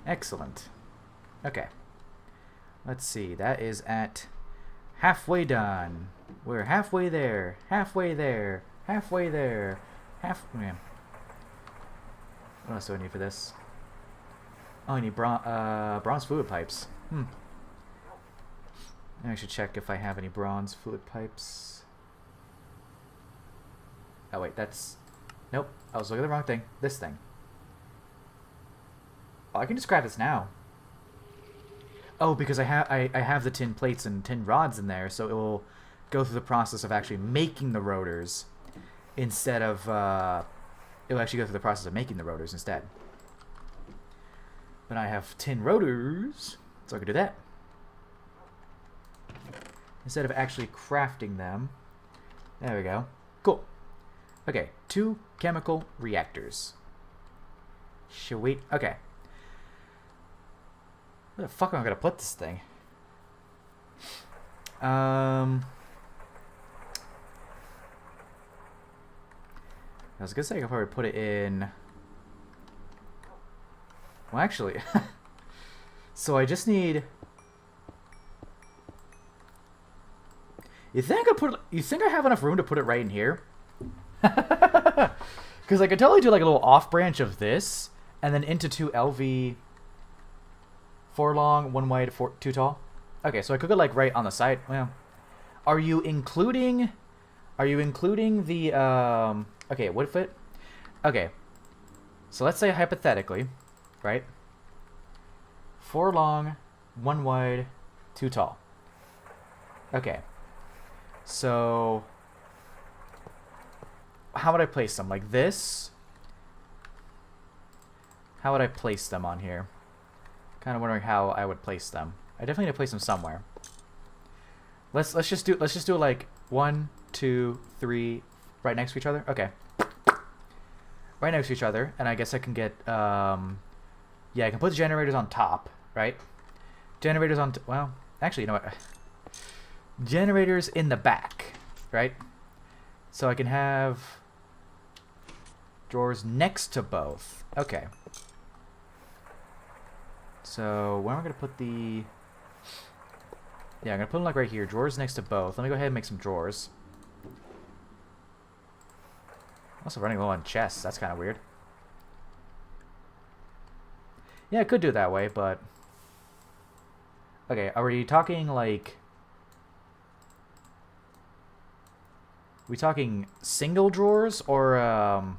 Excellent. Okay. Let's see. That is at halfway done. We're halfway there. Halfway there. Halfway there. Man. What else do I need for this? Oh, I need bronze fluid pipes. I should check if I have any bronze fluid pipes. Oh wait, that's... Nope, I was looking at the wrong thing. This thing. Oh, I can just grab this now. Oh, because I have the tin plates and tin rods in there, so it will go through the process of actually making the rotors instead of... It'll actually go through the process of making the rotors instead. But I have tin rotors, so I can do that. Instead of actually crafting them. There we go. Cool. Okay, 2 chemical reactors. Sweet. Okay. Where the fuck am I gonna put this thing? I was gonna say I could probably put it in... Well, actually... So I just need... You think I have enough room to put it right in here? Because I could totally do like a little off branch of this, and then into 2 LV... 4 long, 1 wide, 2 tall. Okay, so I could go like right on the side. Well, are you including Are you including the, okay, what if it, okay, so let's say hypothetically, right? 4 long, 1 wide, 2 tall. Okay. So, how would I place them? Like this? How would I place them on here? Kind of wondering how I would place them. I definitely need to place them somewhere. Let's just do it like 1, 2, 3, right next to each other. Okay. Right next to each other, and I guess I can get yeah, I can put the generators on top, right? Generators on well, actually, you know what? Generators in the back, right? So I can have drawers next to both. Okay. So where am I gonna put the? Yeah, I'm gonna put them like right here. Drawers next to both. Let me go ahead and make some drawers. Also running low on chests. That's kind of weird. Yeah, I could do it that way, but okay. Are we talking like? We talking single drawers or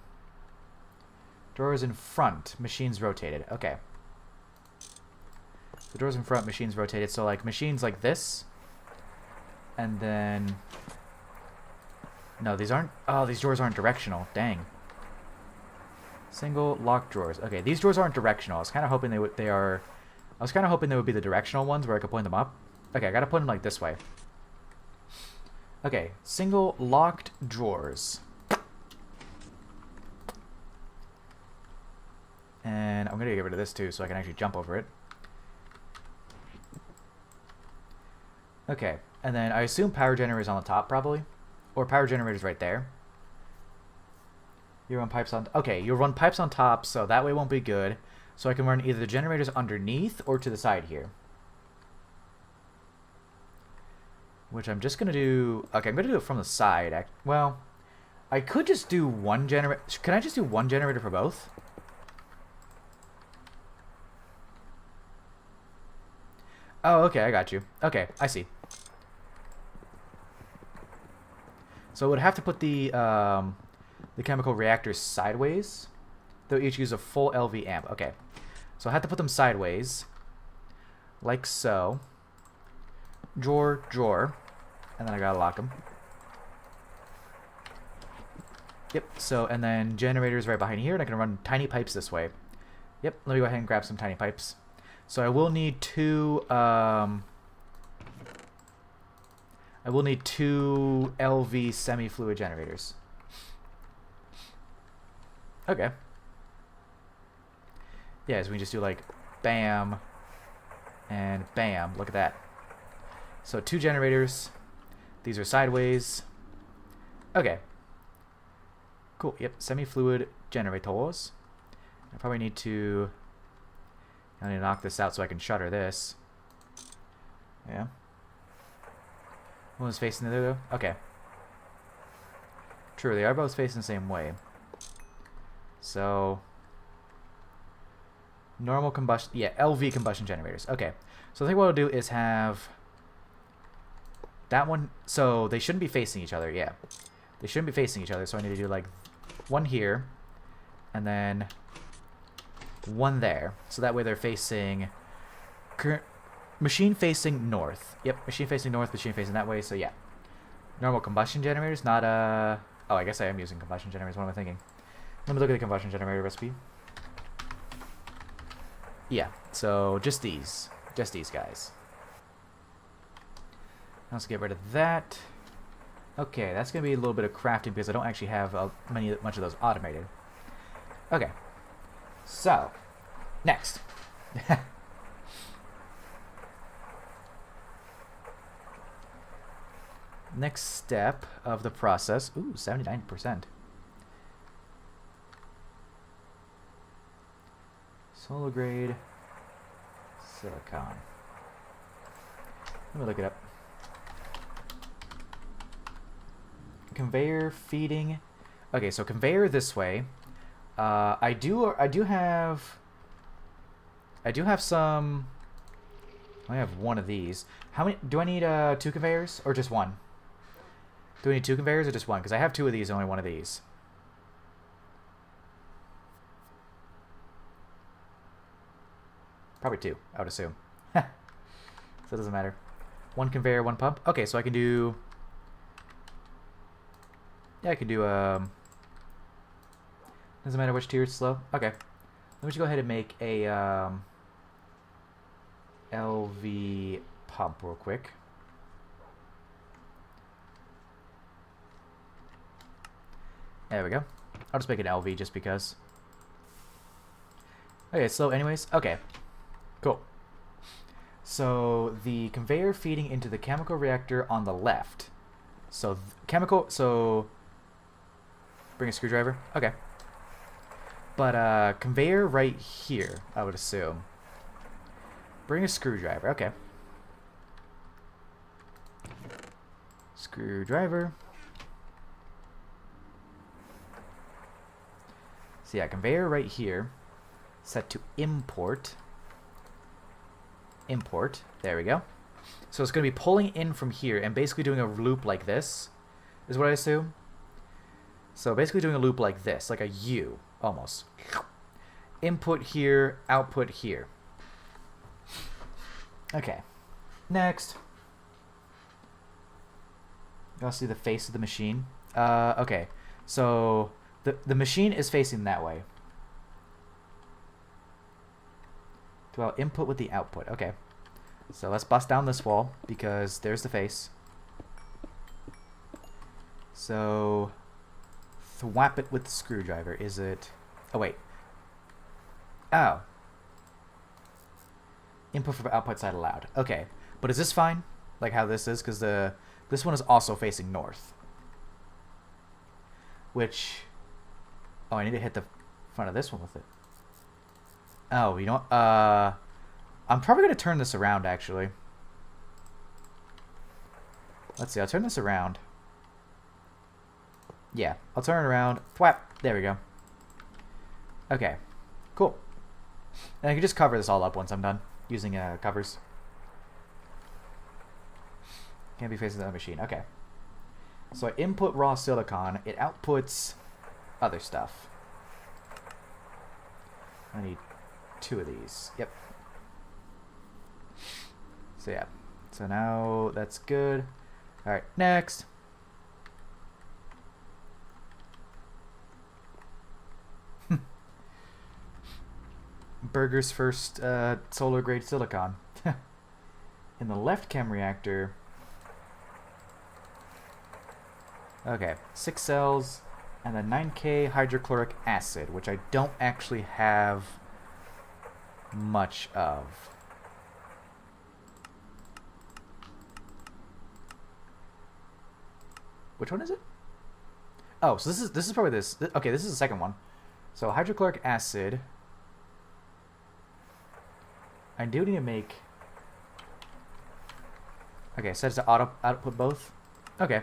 drawers in front, machines rotated? Okay. The drawers in front, machines rotated. So like machines like this, and then no, these aren't. Oh, these drawers aren't directional. Dang. Single locked drawers. Okay, these drawers aren't directional. I was kind of hoping they are. I was kind of hoping they would be the directional ones where I could point them up. Okay, I gotta put them like this way. Okay, single locked drawers. And I'm gonna get rid of this too so I can actually jump over it. Okay, and then I assume power generators on the top probably. Or power generators right there. You run pipes on... Okay, you'll run pipes on top, so that way won't be good. So I can run either the generators underneath or to the side here. Which I'm just going to do... Okay, I'm going to do it from the side. Well, I could just do one generator... Can I just do one generator for both? Oh, okay, I got you. Okay, I see. So I would have to put the chemical reactors sideways. They'll each use a full LV amp. Okay, so I have to put them sideways, like so. Drawer, drawer, and then I gotta lock them. Yep. So and then generators right behind here, and I can run tiny pipes this way. Yep. Let me go ahead and grab some tiny pipes. So I will need two. I will need 2 LV semi-fluid generators. Okay. Yeah, so we just do like bam and bam. Look at that. So 2 generators. These are sideways. Okay. Cool. Yep. Semi-fluid generators. I probably need to... I need to knock this out so I can shutter this. Yeah. One's facing the other though? Okay. True, they are both facing the same way. So... Normal combustion... Yeah, LV combustion generators. Okay. So I think what I'll do is have... That one... So they shouldn't be facing each other, yeah. They shouldn't be facing each other, so I need to do like... One here. And then... One there. So that way they're facing... Machine facing north. Yep, machine facing north, machine facing that way, so yeah. Normal combustion generators, not Oh, I guess I am using combustion generators. What am I thinking? Let me look at the combustion generator recipe. Yeah, so just these. Just these guys. Let's get rid of that. Okay, that's going to be a little bit of crafting because I don't actually have much of those automated. Okay. So, next. Next step of the process. Ooh, 79%. Solar grade silicon. Let me look it up. Conveyor feeding. Okay, so conveyor this way. I do have some. I have one of these. How many do I need? 2 conveyors or just one? Do we need 2 conveyors or just 1? Because I have 2 of these and only 1 of these. Probably 2, I would assume. So it doesn't matter. 1 conveyor, 1 pump. Okay, so I can do... Yeah, I can do... Doesn't matter which tier it's slow. Okay. Let me just go ahead and make a LV pump real quick. There we go. I'll just make an LV just because. Okay, slow anyways. Okay. Cool. So the conveyor feeding into the chemical reactor on the left. So bring a screwdriver. Okay. But conveyor right here, I would assume. Bring a screwdriver. Okay. Screwdriver. So yeah, conveyor right here. Set to import. Import. There we go. So it's going to be pulling in from here and basically doing a loop like this, is what I assume. So basically doing a loop like this, like a U, almost. Input here, output here. Okay. Next. Y'all see the face of the machine? Okay. So the machine is facing that way. Do I input with the output? Okay. So let's bust down this wall because there's the face. So thwap it with the screwdriver. Is it... Oh, wait. Oh. Input from output side allowed. Okay. But is this fine? Like how this is? Because this one is also facing north. Which... Oh, I need to hit the front of this one with it. Oh, you know what? I'm probably going to turn this around, actually. Let's see. I'll turn this around. Yeah. I'll turn it around. Thwap. There we go. Okay. Cool. And I can just cover this all up once I'm done using covers. Can't be facing the machine. Okay. So I input raw silicon. It outputs other stuff. I need 2 of these. Yep. So yeah. So now that's good. Alright, next. Burger's first solar grade silicon. In the left chem reactor. Okay, 6 cells and then 9K hydrochloric acid, which I don't actually have much of. Which one is it? Oh, so this is probably this. Okay, this is the second one. So hydrochloric acid. I do need to make... Okay, set it to output both. Okay,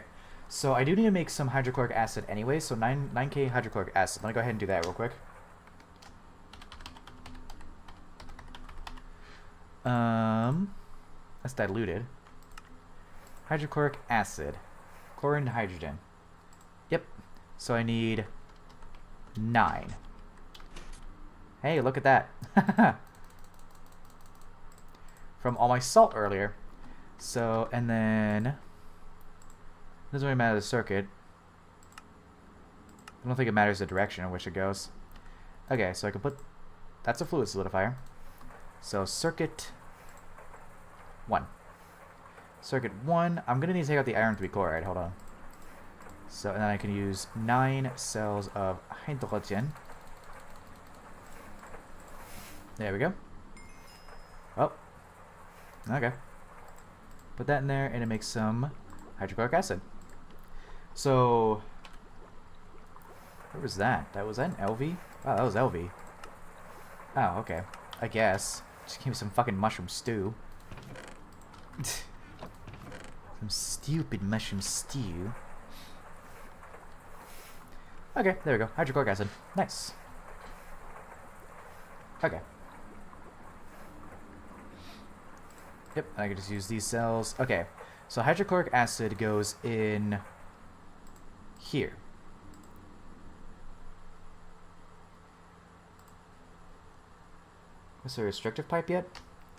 so I do need to make some hydrochloric acid anyway. So 9K hydrochloric acid. Let me go ahead and do that real quick. That's diluted. Hydrochloric acid. Chlorine to hydrogen. Yep. So I need 9. Hey, look at that. From all my salt earlier. So, and then... Doesn't really matter the circuit. I don't think it matters the direction in which it goes. Okay, so I can put... That's a fluid solidifier. So, circuit 1. Circuit 1. I'm going to need to take out the iron 3 chloride. Hold on. So, and then I can use 9 cells of hydrogen. There we go. Oh. Okay. Put that in there, and it makes some hydrochloric acid. So, where was that? Was that an LV? Wow, that was LV. Oh, okay. I guess. Just gave me some fucking mushroom stew. Some stupid mushroom stew. Okay, there we go. Hydrochloric acid. Nice. Okay. Yep, I can just use these cells. Okay, so hydrochloric acid goes in here. Is there a restrictive pipe yet?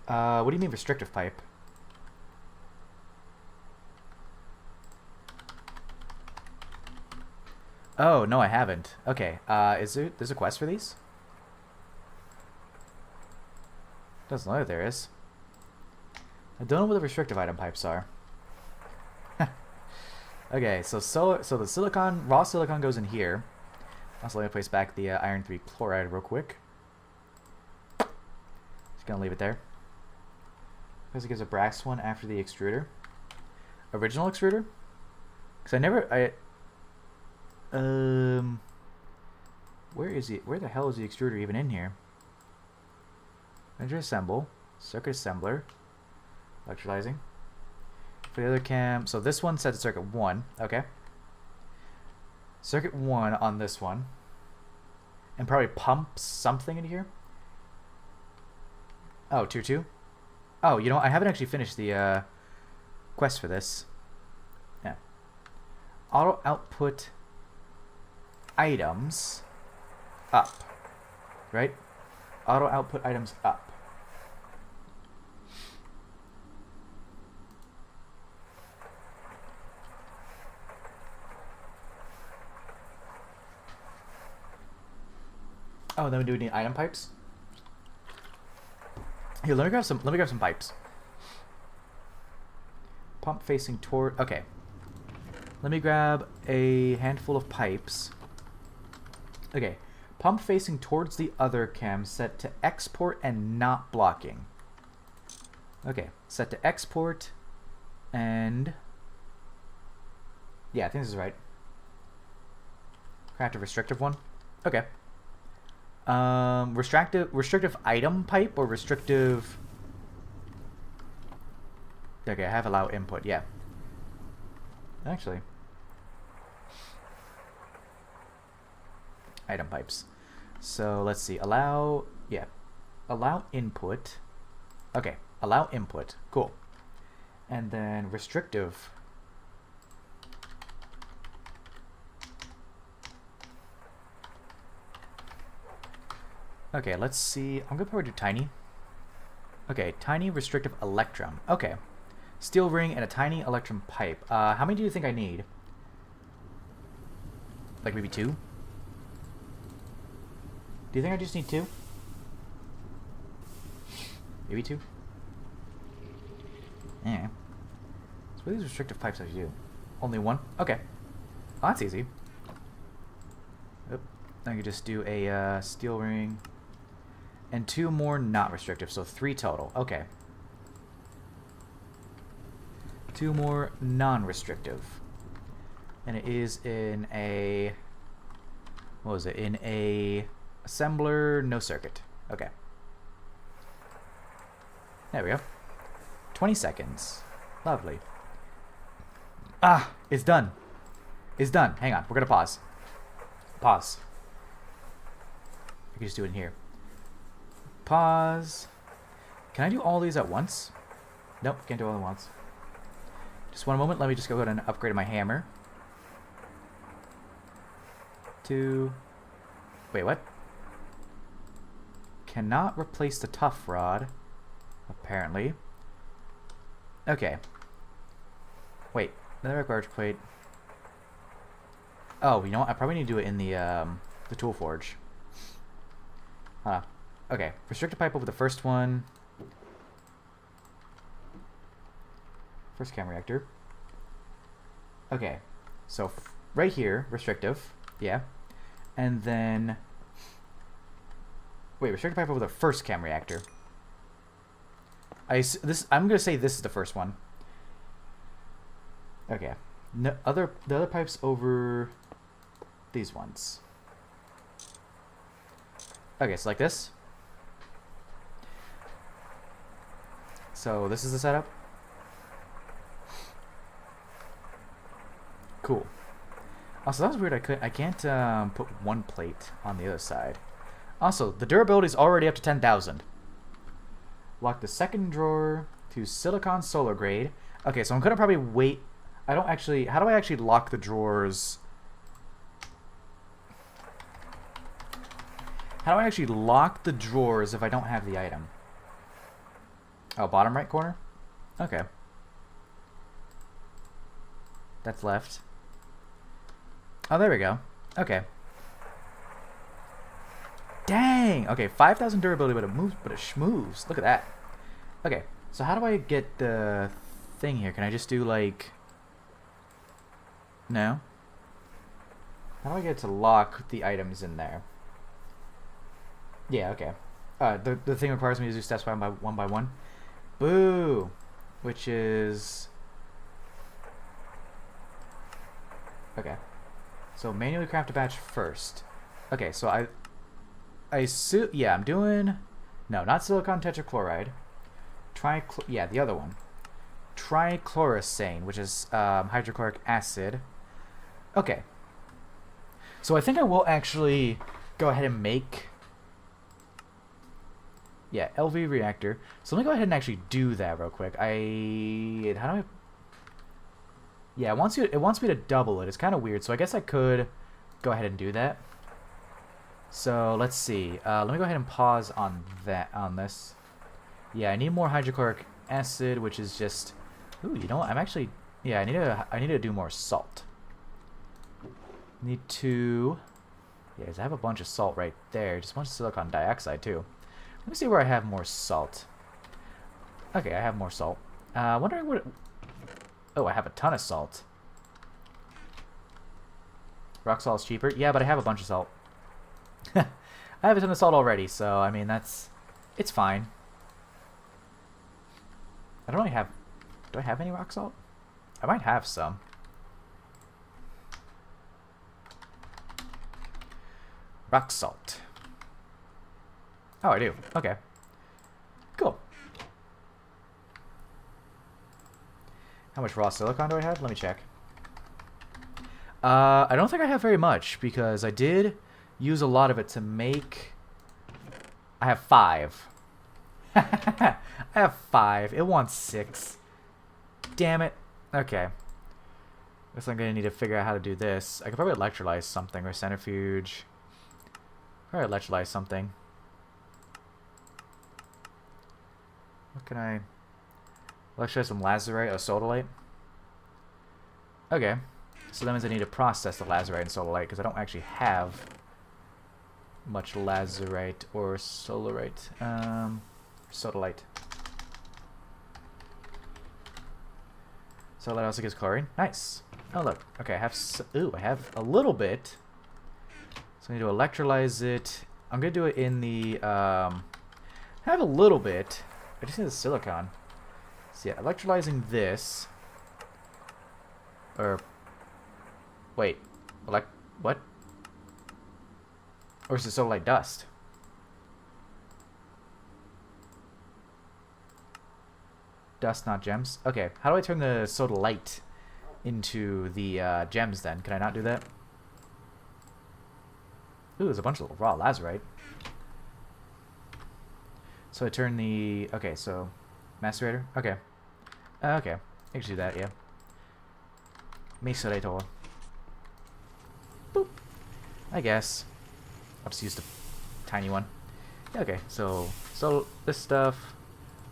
What do you mean restrictive pipe? Oh, no, I haven't. Okay, there's a quest for these? Doesn't look like there is. I don't know what the restrictive item pipes are. Okay, so the silicon, raw silicon goes in here. Also, let me place back the iron 3 chloride real quick. Just gonna leave it there. Because it gives a brass one after the extruder. Original extruder? Because where is it? Where the hell is the extruder even in here? Enter assemble. Circuit assembler. Electrolyzing. For the other cam, so this one set to circuit 1. Okay. Circuit 1 on this one. And probably pumps something in here. Oh, tier 2? Oh, you know what? I haven't actually finished the quest for this. Yeah. Auto output items up. Right? Auto output items up. Oh, then we do need item pipes. Here, let me grab some pipes. Pump facing toward. Okay. Let me grab a handful of pipes. Okay. Pump facing towards the other cam, set to export and not blocking. Okay. Set to export and. Yeah, I think this is right. Craft a restrictive one. Okay. Restrictive item pipe or restrictive. Okay, I have allow input. Yeah. Actually, item pipes. So let's see. Allow. Yeah. Allow input. Okay. Allow input. Cool. And then restrictive. Okay, let's see. I'm gonna probably do tiny. Okay, tiny restrictive electrum. Okay. Steel ring and a tiny electrum pipe. How many do you think I need? Like maybe 2? Do you think I just need 2? Maybe 2? Yeah. So what are these restrictive pipes I do? Only 1? Okay. Oh, that's easy. Oop. I could just do a steel ring. And 2 more not restrictive, so 3 total. Okay. 2 more non-restrictive. And it is in a... What was it? In a assembler, no circuit. Okay. There we go. 20 seconds. Lovely. Ah! It's done. It's done. Hang on. We're going to pause. Pause. I can just do it in here. Pause. Can I do all these at once? Nope, can't do all at once. Just one moment. Let me just go ahead and upgrade my hammer. 2. Wait, what? Cannot replace the tough rod. Apparently. Okay. Wait. Another garbage plate. Oh, you know what? I probably need to do it in the tool forge. Huh. Okay, restricted pipe over the first one. First cam reactor. Okay, so right here, restrictive, yeah. And then, wait, restricted pipe over the first cam reactor. I'm gonna say this is the first one. Okay, the other pipes over these ones. Okay, so like this. So this is the setup. Cool. Also, that was weird. I can't put one plate on the other side. Also, the durability is already up to 10,000. Lock the second drawer to silicon solar grade. Okay, so I'm gonna probably wait. I don't actually. How do I actually lock the drawers How do I actually lock the drawers if I don't have the item? Oh, bottom right corner? Okay. That's left. Oh, there we go. Okay. Dang! Okay, 5,000 durability, but it moves, but it schmoves. Look at that. Okay, so how do I get the thing here? Can I just do, like... No? How do I get to lock the items in there? Yeah, okay. The thing requires me to do steps one by one. Boo! Which is... Okay. So manually craft a batch first. Okay, so I assume... Yeah, I'm doing... No, not silicon tetrachloride. Yeah, the other one. Trichlorosane, which is hydrochloric acid. Okay. So I think I will actually go ahead and make... Yeah, LV reactor. So let me go ahead and actually do that real quick. How do I... Yeah, it wants me to double it. It's kind of weird, so I guess I could go ahead and do that. So let's see. Let me go ahead and pause on this. Yeah, I need more hydrochloric acid, which is just... Ooh, you know what? I'm actually... Yeah, I need to do more salt. Need to... Yeah, 'cause I have a bunch of salt right there. Just a bunch of silicon dioxide, too. Let me see where I have more salt. Okay, I have more salt. Wondering what... Oh, I have a ton of salt. Rock salt's cheaper. Yeah, but I have a bunch of salt. I have a ton of salt already, so, I mean, it's fine. I don't really have... Do I have any rock salt? I might have some. Rock salt. Oh, I do. Okay. Cool. How much raw silicon do I have? Let me check. I don't think I have very much, because I did use a lot of it to make... I have 5. I have 5. It wants 6. Damn it. Okay. Guess I'm gonna need to figure out how to do this. I could probably electrolyze something, or centrifuge. Probably electrolyze something. What can I... Electrolyze some lazurite or sodalite? Okay. So that means I need to process the lazurite and sodalite, because I don't actually have much lazurite or solarite. Sodalite. Sodalite also gives chlorine. Nice. Oh, look. Okay, I have... Ooh, I have a little bit. So I need to electrolyze it. I'm going to do it in the... I have a little bit. I just need the silicon. So yeah, electrolyzing this. Or... Wait. What? Or is it sodalite dust? Dust, not gems. Okay, how do I turn the sodalite into the gems then? Can I not do that? Ooh, there's a bunch of raw lazurite. So I turn the... Okay, so... Macerator? Okay. Okay. I can do that, yeah. Macerator. Boop. I guess. I'll just use the tiny one. Okay, so this stuff...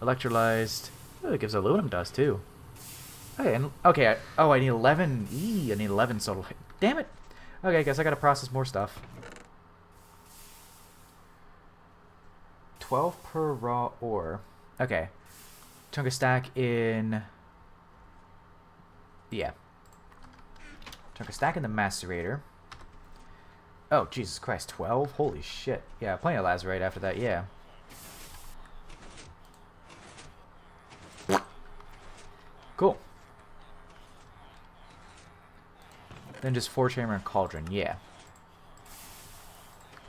Electrolyzed... Oh, it gives aluminum dust, too. Okay, and... Okay, I need 11... I need 11 sodalite. Damn it! Okay, I guess I gotta process more stuff. 12 per raw ore. Okay. Chunk of stack in... Yeah. Chunk of stack in the macerator. Oh, Jesus Christ. 12? Holy shit. Yeah, plenty of lazurite after that, yeah. Cool. Then just forge hammer and cauldron, yeah.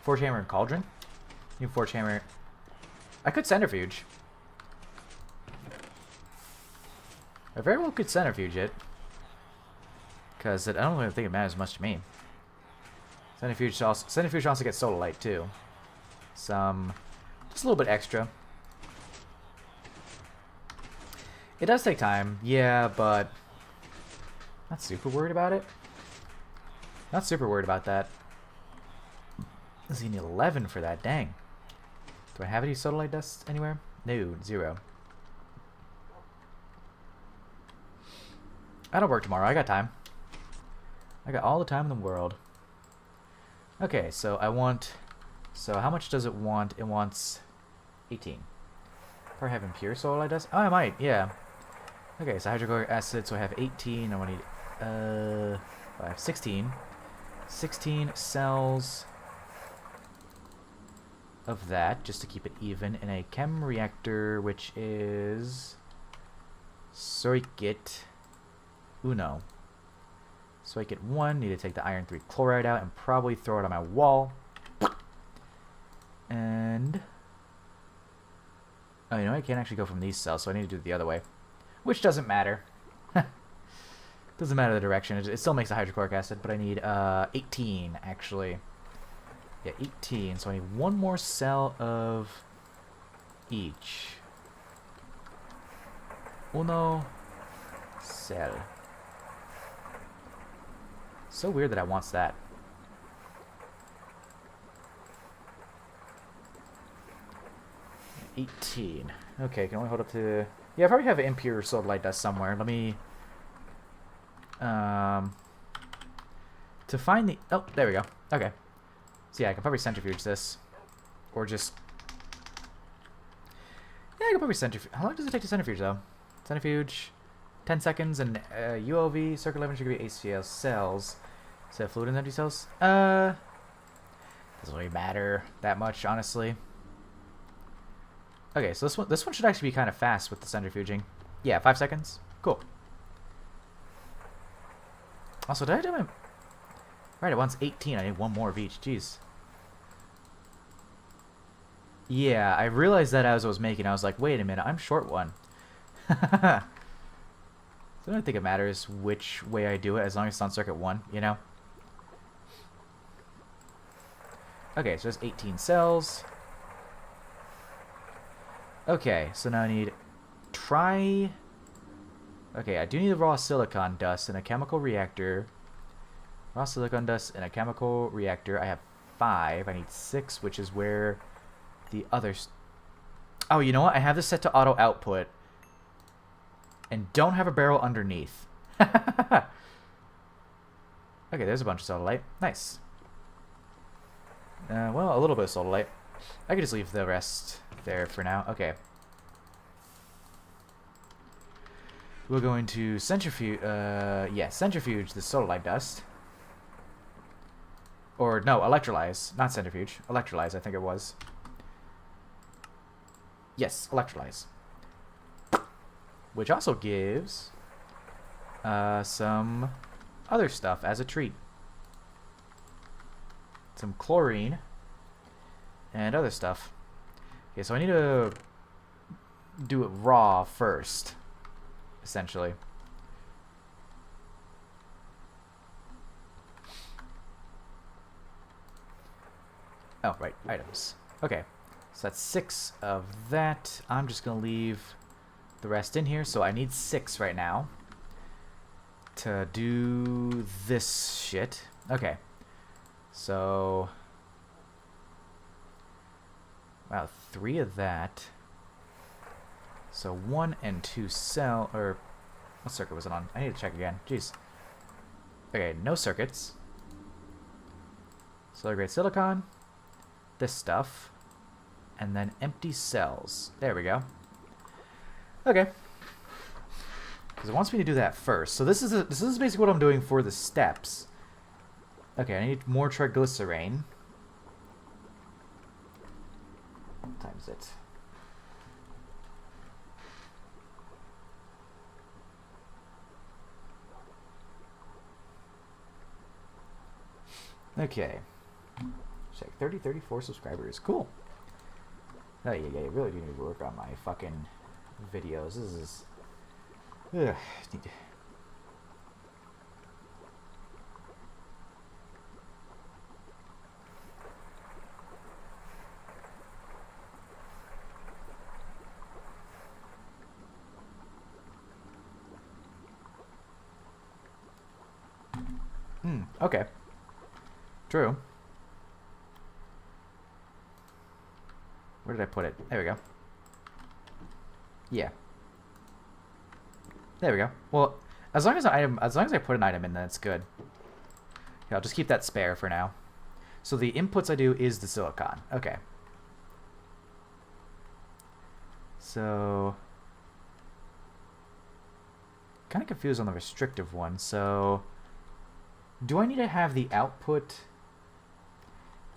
Forge hammer and cauldron? You forge hammer... I could centrifuge. I very well could centrifuge it. Because I don't really think it matters much to me. Centrifuge also gets sodalite too. Just a little bit extra. It does take time, yeah, but not super worried about it. Not super worried about that. Does he need 11 for that? Dang. Do I have any soda light dust anywhere? No, 0. I don't work tomorrow. I got time. I got all the time in the world. Okay, so I want... So how much does it want? It wants 18. Probably have impure soda light dust? Oh, I might, yeah. Okay, so hydrochloric acid, so I have 18. I want to need... I have 16. 16 cells of that, just to keep it even, in a chem reactor, which is... Circuit Uno. Circuit 1, need to take the iron 3 chloride out and probably throw it on my wall. And... Oh, you know, I can't actually go from these cells, so I need to do it the other way. Which doesn't matter. Doesn't matter the direction. It still makes a hydrochloric acid, but I need 18, actually. Yeah, 18. So I need one more cell of each. Uno cell. So weird that I wants that. 18. Okay, can only hold up to... Yeah, I probably have impure soda light dust somewhere. Let me... To find the... Oh, there we go. Okay. So yeah, I can probably centrifuge this. Or just... Yeah, I can probably centrifuge... How long does it take to centrifuge, though? Centrifuge... 10 seconds, and UOV, circular level should be HCl cells. So fluid and empty cells? Doesn't really matter that much, honestly. Okay, so this one should actually be kind of fast with the centrifuging. Yeah, 5 seconds. Cool. Also, did I do my... Right, it wants 18. I need one more of each. Jeez. Yeah, I realized that as I was making. I was like, wait a minute, I'm short one. So I don't think it matters which way I do it, as long as it's on circuit 1, you know? Okay, so there's 18 cells. Okay, so now I need Okay, I do need the raw silicon dust in a chemical reactor. Raw silicon dust in a chemical reactor. I have 5. I need 6, which is where the others... Oh, you know what? I have this set to auto output. And don't have a barrel underneath. Okay, there's a bunch of soda light. Nice. Well, a little bit of soda light. I could just leave the rest there for now. Okay. We're going to centrifuge... centrifuge the soda light dust. Or, no, electrolyze. Not centrifuge. Electrolyze, I think it was. Yes, electrolyze. Which also gives some other stuff as a treat. Some chlorine and other stuff. Okay, so I need to do it raw first, essentially. Oh, right, items. Okay, so that's 6 of that. I'm just going to leave the rest in here, so I need 6 right now to do this shit. Okay, so wow, 3 of that. So 1 and 2 cell, or what circuit was it on? I need to check again. Jeez. Okay, no circuits. Solar grade silicon, this stuff, and then empty cells. There we go. Okay. Because it wants me to do that first. So this is basically what I'm doing for the steps. Okay, I need more triglycerine. What time is it? Okay. Check 34 subscribers. Cool. Oh yeah, you really do need to work on my fucking videos. This is... Ugh. Okay. True. Where did I put it? There we go. Yeah. There we go. Well, as long as I put an item in, then it's good. Yeah, I'll just keep that spare for now. So the inputs I do is the silicon. Okay. So kind of confused on the restrictive one. So do I need to have the output?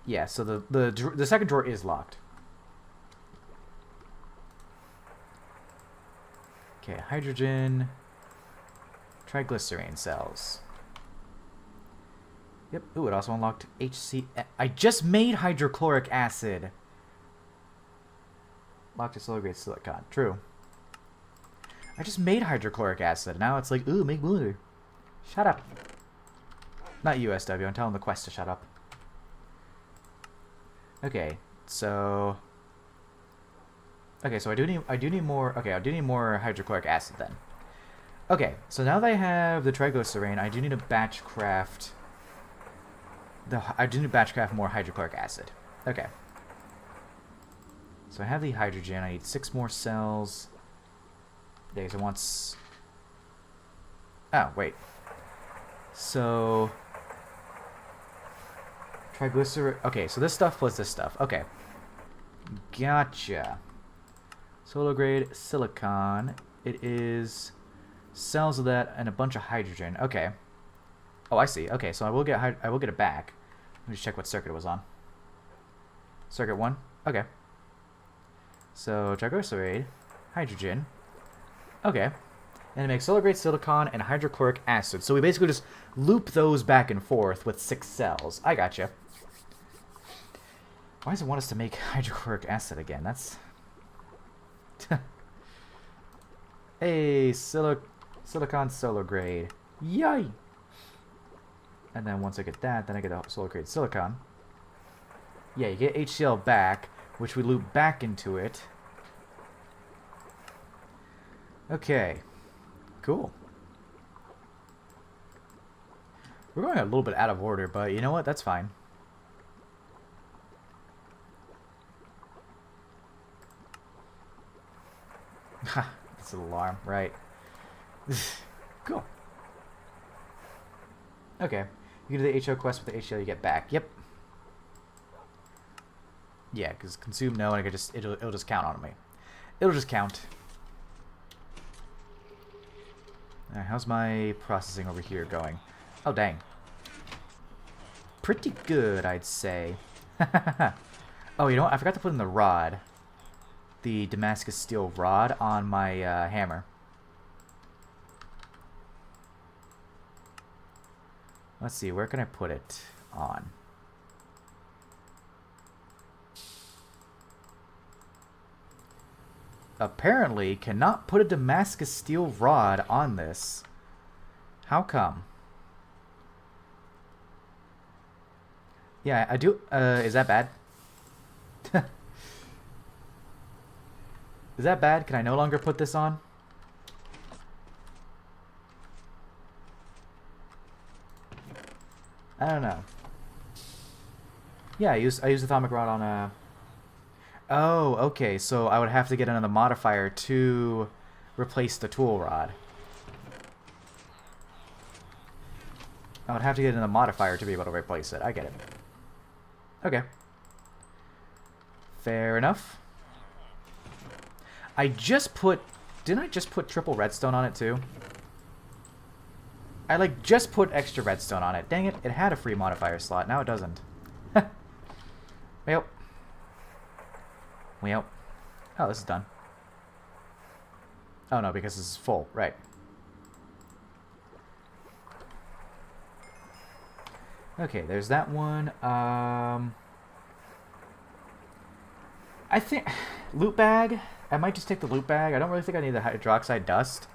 Yeah, so the second drawer is locked. Okay, hydrogen, triglycerine cells. Yep. Ooh, it also unlocked HC. I just made hydrochloric acid. Locked to solar grade silicon. True. I just made hydrochloric acid. Now it's like, ooh, make more. Shut up. Not USW. I'm telling the quest to shut up. Okay, so. Okay, so I do need more. Okay, I do need more hydrochloric acid then. Okay, so now that I have the triglycerine, I do need to batch craft. I do need to batch craft more hydrochloric acid. Okay. So I have the hydrogen. I need 6 more cells. Okay, so once. Oh wait. So triglyceride. Okay, so this stuff plus this stuff. Okay. Gotcha. Solar grade silicon. It is cells of that and a bunch of hydrogen. Okay. Oh, I see. Okay, so I will get it back. Let me just check what circuit it was on. Circuit 1. Okay. So triglyceride, hydrogen. Okay. And it makes solar grade silicon and hydrochloric acid. So we basically just loop those back and forth with 6 cells. I gotcha. Why does it want us to make hydrochloric acid again? That's hey, silicon solar grade. Yay! And then once I get that, then I get a solar grade silicon. Yeah, you get HCl back, which we loop back into it. Okay. Cool. We're going a little bit out of order, but you know what? That's fine. Ha, that's an alarm, right? Cool. Okay. You do the HO quest with the HCl you get back. Yep. Yeah, because consume no, and I could just it'll just count on me. It'll just count. Alright, how's my processing over here going? Oh dang. Pretty good, I'd say. Oh, you know what? I forgot to put in the rod. The Damascus steel rod on my hammer. Let's see, where can I put it on? Apparently, cannot put a Damascus steel rod on this. How come? Yeah, I do. Is that bad? Is that bad? Can I no longer put this on? I don't know. Yeah, I use atomic rod on a. Oh, okay. So I would have to get another modifier to replace the tool rod. I would have to get another modifier to be able to replace it. I get it. Okay. Fair enough. I just put... Didn't I just put triple redstone on it too? I like just put extra redstone on it. Dang it, it had a free modifier slot. Now it doesn't. Well. Well. Oh, this is done. Oh no, because this is full. Right. Okay, there's that one. I think... Loot bag? I might just take the loot bag. I don't really think I need the hydroxide dust.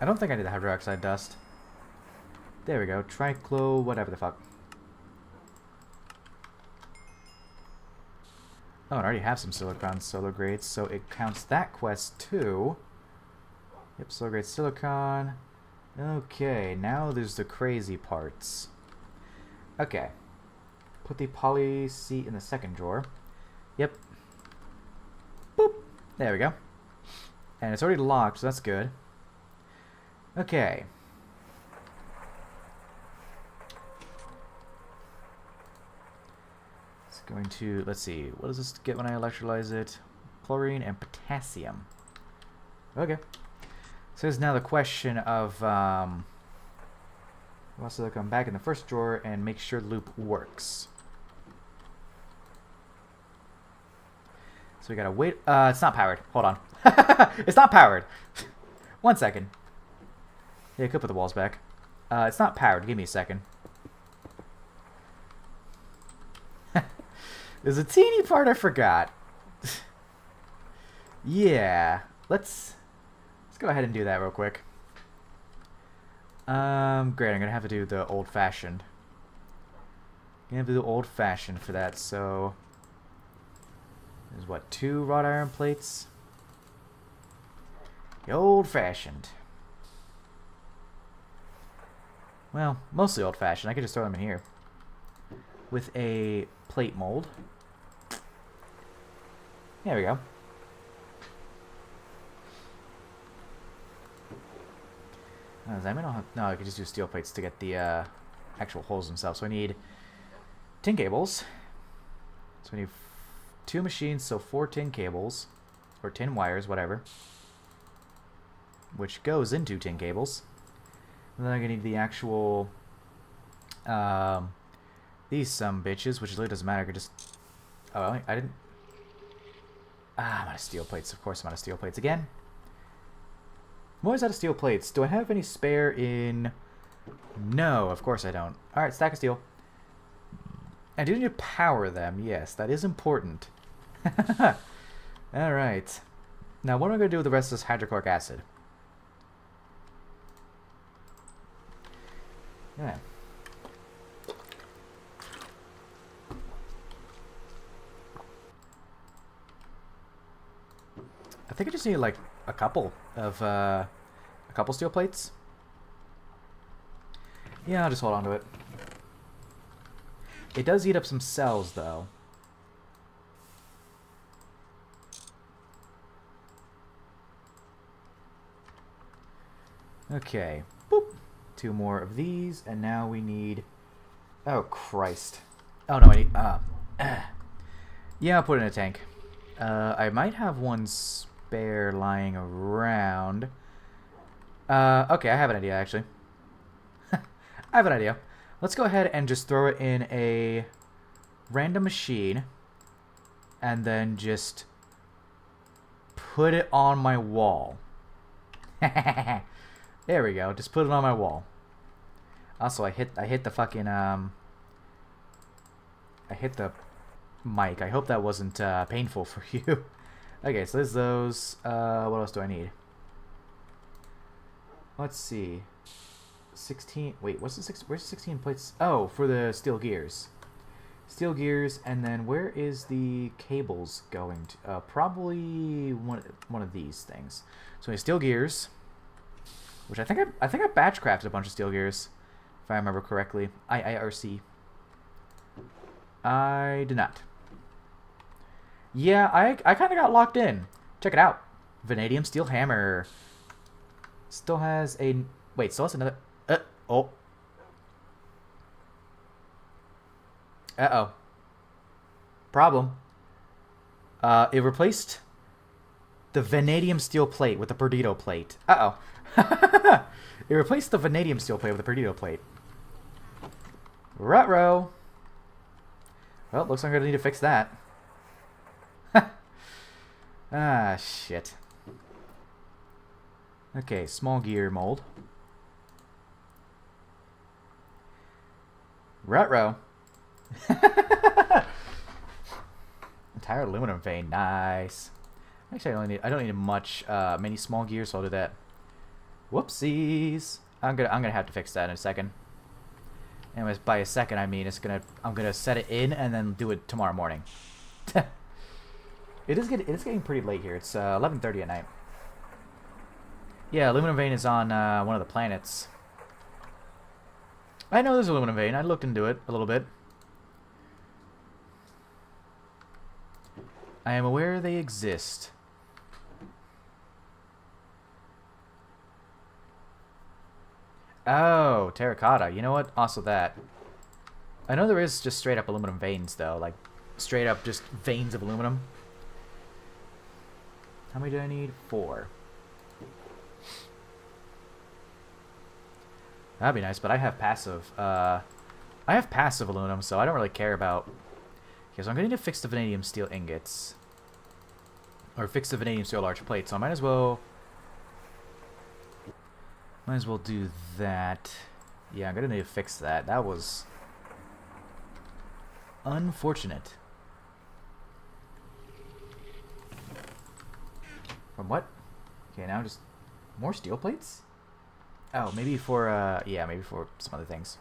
I don't think I need the hydroxide dust. There we go. Triclo, whatever the fuck. Oh, and I already have some silicon solar grades, so it counts that quest too. Yep, solar grade silicon. Okay, now there's the crazy parts. Okay. Put the poly seat in the second drawer. Yep. Boop. There we go. And it's already locked, so that's good. Okay. It's going to, let's see, what does this get when I electrolyze it? Chlorine and potassium. Okay. So it's now the question of, we'll also come back in the first drawer and make sure the loop works. So we gotta wait. It's not powered. Hold on. It's not powered. 1 second. Yeah, I could put the walls back. It's not powered. Give me a second. There's a teeny part I forgot. Yeah. Let's go ahead and do that real quick. Great. I'm gonna have to do the old-fashioned. Gonna have to do old-fashioned for that. So there's what, 2 wrought iron plates? The old-fashioned. Well, mostly old-fashioned. I could just throw them in here with a plate mold. There we go. Does that mean I'll have... No, I could just use steel plates to get the actual holes themselves. So I need tin cables. So I need 2 machines, so 4 tin cables. Or tin wires, whatever. Which goes into tin cables. And then I'm going to need the actual... these some bitches, which really doesn't matter. I could just... Oh, I didn't... I'm out of steel plates. Of course I'm out of steel plates again. I'm always out of steel plates. Do I have any spare in... No, of course I don't. Alright, stack of steel. I do need to power them. Yes, that is important. Alright. Now, what am I going to do with the rest of this hydrochloric acid? Yeah. I think I just need like a couple steel plates. Yeah, I'll just hold on to it. It does eat up some cells though. Okay. Boop. 2 more of these, and now we need... Oh, Christ. Oh, no, I need... Yeah, I'll put it in a tank. I might have one spare lying around. Okay, I have an idea, actually. I have an idea. Let's go ahead and just throw it in a random machine, and then just put it on my wall. There we go. Just put it on my wall. Also, I hit the fucking I hit the mic. I hope that wasn't painful for you. Okay, so there's those. What else do I need? Let's see. 16. Wait, what's the where's the 16 plates? Oh, for the steel gears. Steel gears, and then where is the cables going to? Probably one of these things. So we have steel gears. Which I think I batch crafted a bunch of steel gears, if I remember correctly. IIRC. I did not. Yeah, I kind of got locked in. Check it out. Vanadium steel hammer. Still has a... Wait, still has another... Oh. Uh-oh. Problem. It replaced the vanadium steel plate with the Perdido plate. Uh-oh. It replaced the vanadium steel plate with the Perdido plate. Ruh-roh. Well, looks like I'm going to need to fix that. Ah, shit. Okay, small gear mold. Ruh-roh. Entire aluminum vein. Nice. Actually, I don't need much many small gears, so I'll do that. Whoopsies. I'm gonna have to fix that in a second. Anyways, by a second I mean I'm gonna set it in and then do it tomorrow morning. It is getting pretty late here. It's 11:30 at night. Yeah, aluminum vein is on one of the planets. I know there's aluminum vein. I looked into it a little bit. I am aware they exist. Oh, terracotta. You know what? Also that. I know there is just straight up aluminum veins, though. Like, straight up just veins of aluminum. How many do I need? 4. That'd be nice, but I have passive. I have passive aluminum, so I don't really care about... Okay, so I'm going to need to fix the vanadium steel ingots. Or fix the vanadium steel large plate, so I might as well... Might as well do that. Yeah, I'm going to need to fix that. That was... unfortunate. From what? Okay, now just... more steel plates? Oh, maybe for, yeah, maybe for some other things.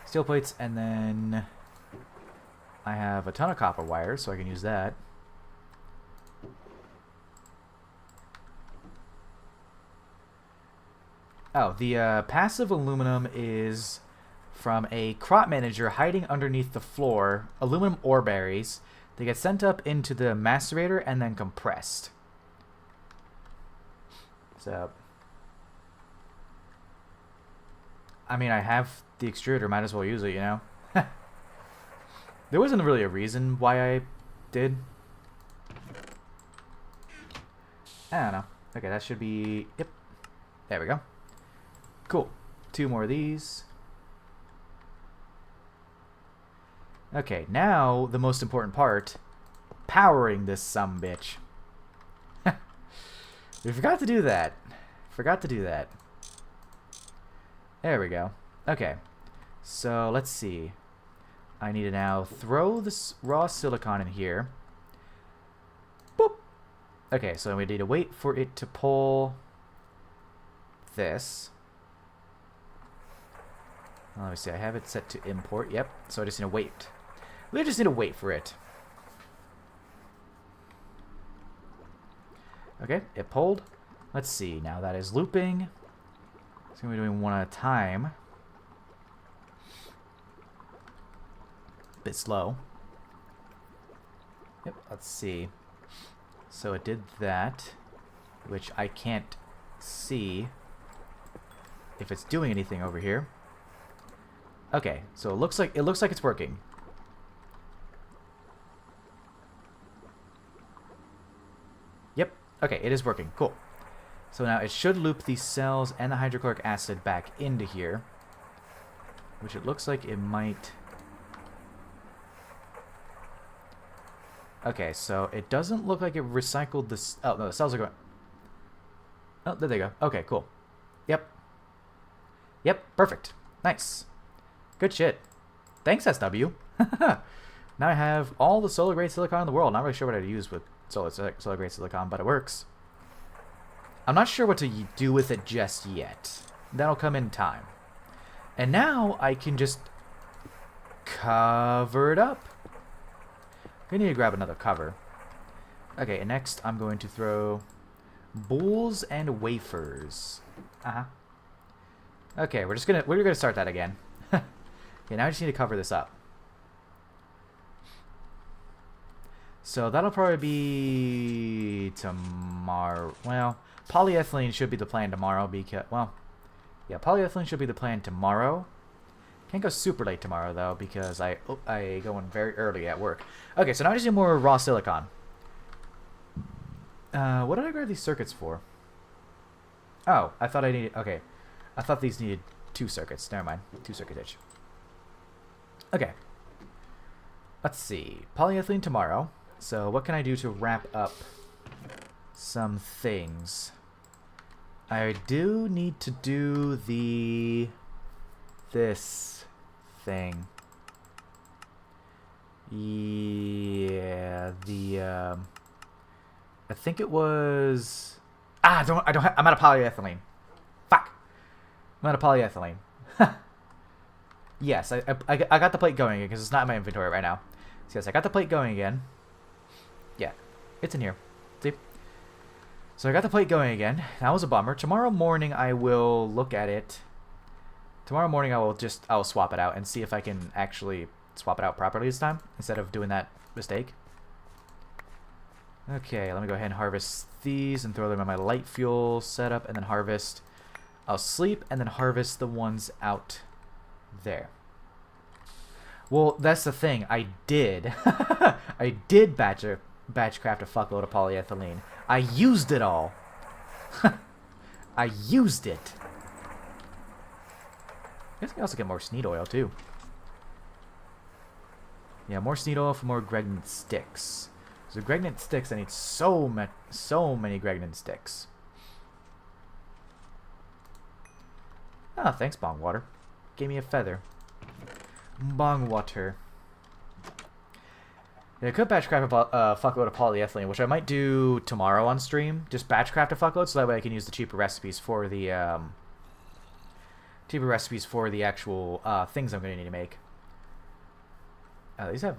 Steel plates, and then... I have a ton of copper wire, so I can use that. Oh, the passive aluminum is from a crop manager hiding underneath the floor. Aluminum ore berries. They get sent up into the macerator and then compressed. So... I mean, I have the extruder, might as well use it, you know? There wasn't really a reason why I did. I don't know. Okay, that should be... Yep. There we go. Cool. 2 more of these. Okay, now the most important part. Powering this sumbitch. We forgot to do that. Forgot to do that. There we go. Okay. So, let's see. I need to now throw this raw silicon in here. Boop. Okay, so we need to wait for it to pull this. Let me see. I have it set to import. Yep. So I just need to wait. We just need to wait for it. Okay, it pulled. Let's see. Now that is looping. It's going to be doing one at a time. Bit slow. Yep, let's see. So it did that, which I can't see if it's doing anything over here. Okay, so it looks like it's working. Yep. Okay, it is working. Cool. So now it should loop these cells and the hydrochloric acid back into here, which it looks like it might. Okay, so it doesn't look like it recycled this. Oh, no, the cells are going. Oh, there they go. Okay, cool. Yep. Yep, perfect. Nice. Good shit. Thanks, SW. Now I have all the solar grade silicon in the world. Not really sure what I'd use with solar grade silicon, but it works. I'm not sure what to do with it just yet. That'll come in time. And now I can just cover it up. I need to grab another cover. Okay, and next I'm going to throw bowls and wafers. Okay, we're gonna start that again. Okay, now I just need to cover this up. So that'll probably be tomorrow. Well, polyethylene should be the plan tomorrow because, well, yeah, polyethylene should be the plan tomorrow. Can't go super late tomorrow though because I go in very early at work. Okay, so now I just need more raw silicon. What did I grab these circuits for? Oh, I thought I needed. Okay, I thought these needed 2 circuits. Never mind, 2 circuit each. Okay. Let's see. Polyethylene tomorrow. So what can I do to wrap up some things? I do need to do this thing. Yeah, I think it was. I'm out of polyethylene. Fuck. I'm out of polyethylene. Yes, I got the plate going again because it's not in my inventory right now. So yes, I got the plate going again. Yeah, it's in here. See? So I got the plate going again. That was a bummer. Tomorrow morning I will look at it. Tomorrow morning I'll swap it out and see if I can actually swap it out properly this time instead of doing that mistake. Okay, let me go ahead and harvest these and throw them in my light fuel setup and then harvest. I'll sleep and then harvest the ones out there. Well, that's the thing. I did batch craft a fuckload of polyethylene. I used it all. I used it. I guess I can also get more sneed oil too. Yeah, more sneed oil for more Gregtech sticks. So Gregtech sticks, I need so many Gregtech sticks. Ah, thanks, Bong Water. Gave me a feather. Bong Water. Yeah, I could batch craft a fuckload of polyethylene, which I might do tomorrow on stream. Just batch craft a fuckload, so that way I can use the cheaper recipes for the actual things I'm going to need to make.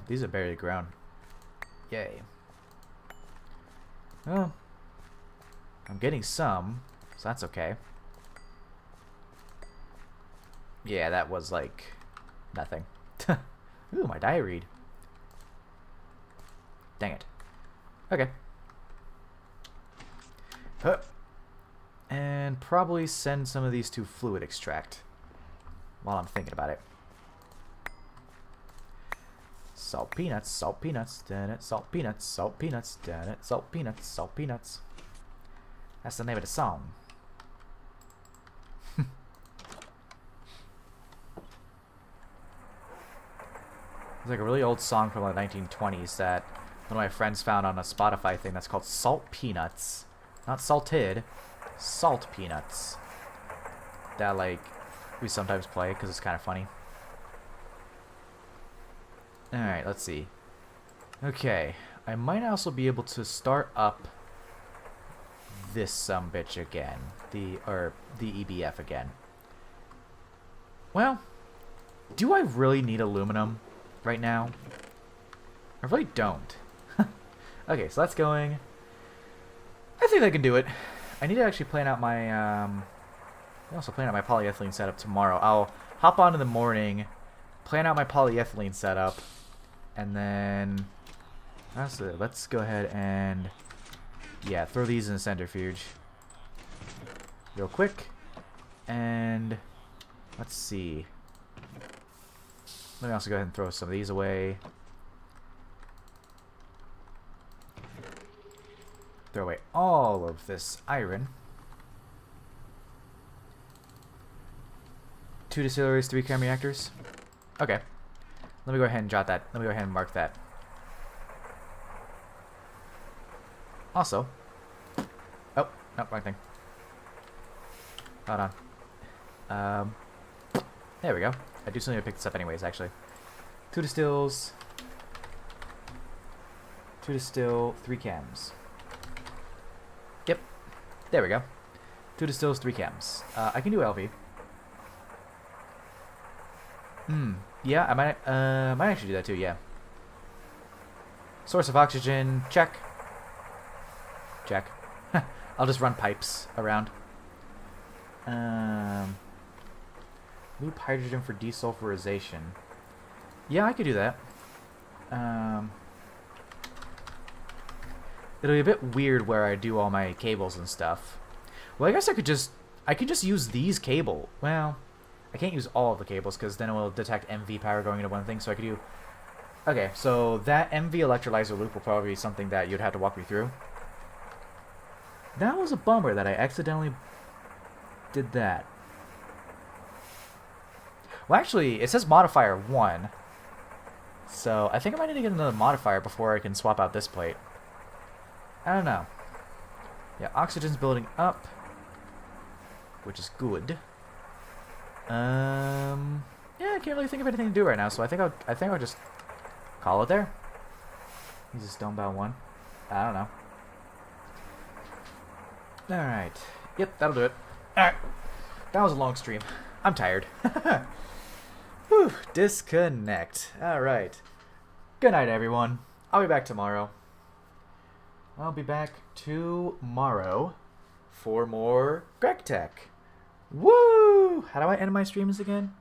These are barely grown. Yay. Well, I'm getting some, so that's okay. Yeah, that was like nothing. Ooh, my diary. Dang it. Okay. And probably send some of these to fluid extract while I'm thinking about it. Salt peanuts, damn it, salt peanuts, damn it, salt peanuts. That's the name of the song. It's like a really old song from the 1920s that one of my friends found on a Spotify thing that's called Salt Peanuts. Not salted, salt peanuts. That, like, we sometimes play because it's kind of funny. Alright, let's see. Okay, I might also be able to start up this sumbitch again. The EBF again. Well, do I really need aluminum right now? I really don't. Okay, so that's going. I think I can do it. I need to actually plan out my also plan out my polyethylene setup tomorrow. I'll hop on in the morning, plan out my polyethylene setup, and then let's go ahead and throw these in the centrifuge real quick. And let's see. Let me also go ahead and throw some of these away. Throw away all of this iron. 2 distilleries, 3 chem reactors. Okay. Let me go ahead and jot that. Let me go ahead and mark that. Also. Oh, no, wrong thing. Hold on. There we go. I do still need to pick this up anyways, actually. 2 distills. 2 distill, 3 chems. Yep. There we go. 2 distills, 3 chems. I can do LV. Yeah, I might actually do that too, yeah. Source of oxygen, check. Check. I'll just run pipes around. Loop hydrogen for desulfurization. Yeah, I could do that. It'll be a bit weird where I do all my cables and stuff. Well, I guess I could just use these cable. Well, I can't use all of the cables because then it will detect MV power going into one thing. So I could do. Okay, so that MV electrolyzer loop will probably be something that you'd have to walk me through. That was a bummer that I accidentally did that. Well, actually, it says modifier 1. So I think I might need to get another modifier before I can swap out this plate. I don't know. Yeah, oxygen's building up, which is good. Yeah, I can't really think of anything to do right now, so I think I'll just call it there. Use a stone bow 1. I don't know. All right. Yep, that'll do it. All right. That was a long stream. I'm tired. Whew, disconnect. All right. Good night, everyone. I'll be back tomorrow. I'll be back tomorrow for more Gregtech. Woo! How do I end my streams again?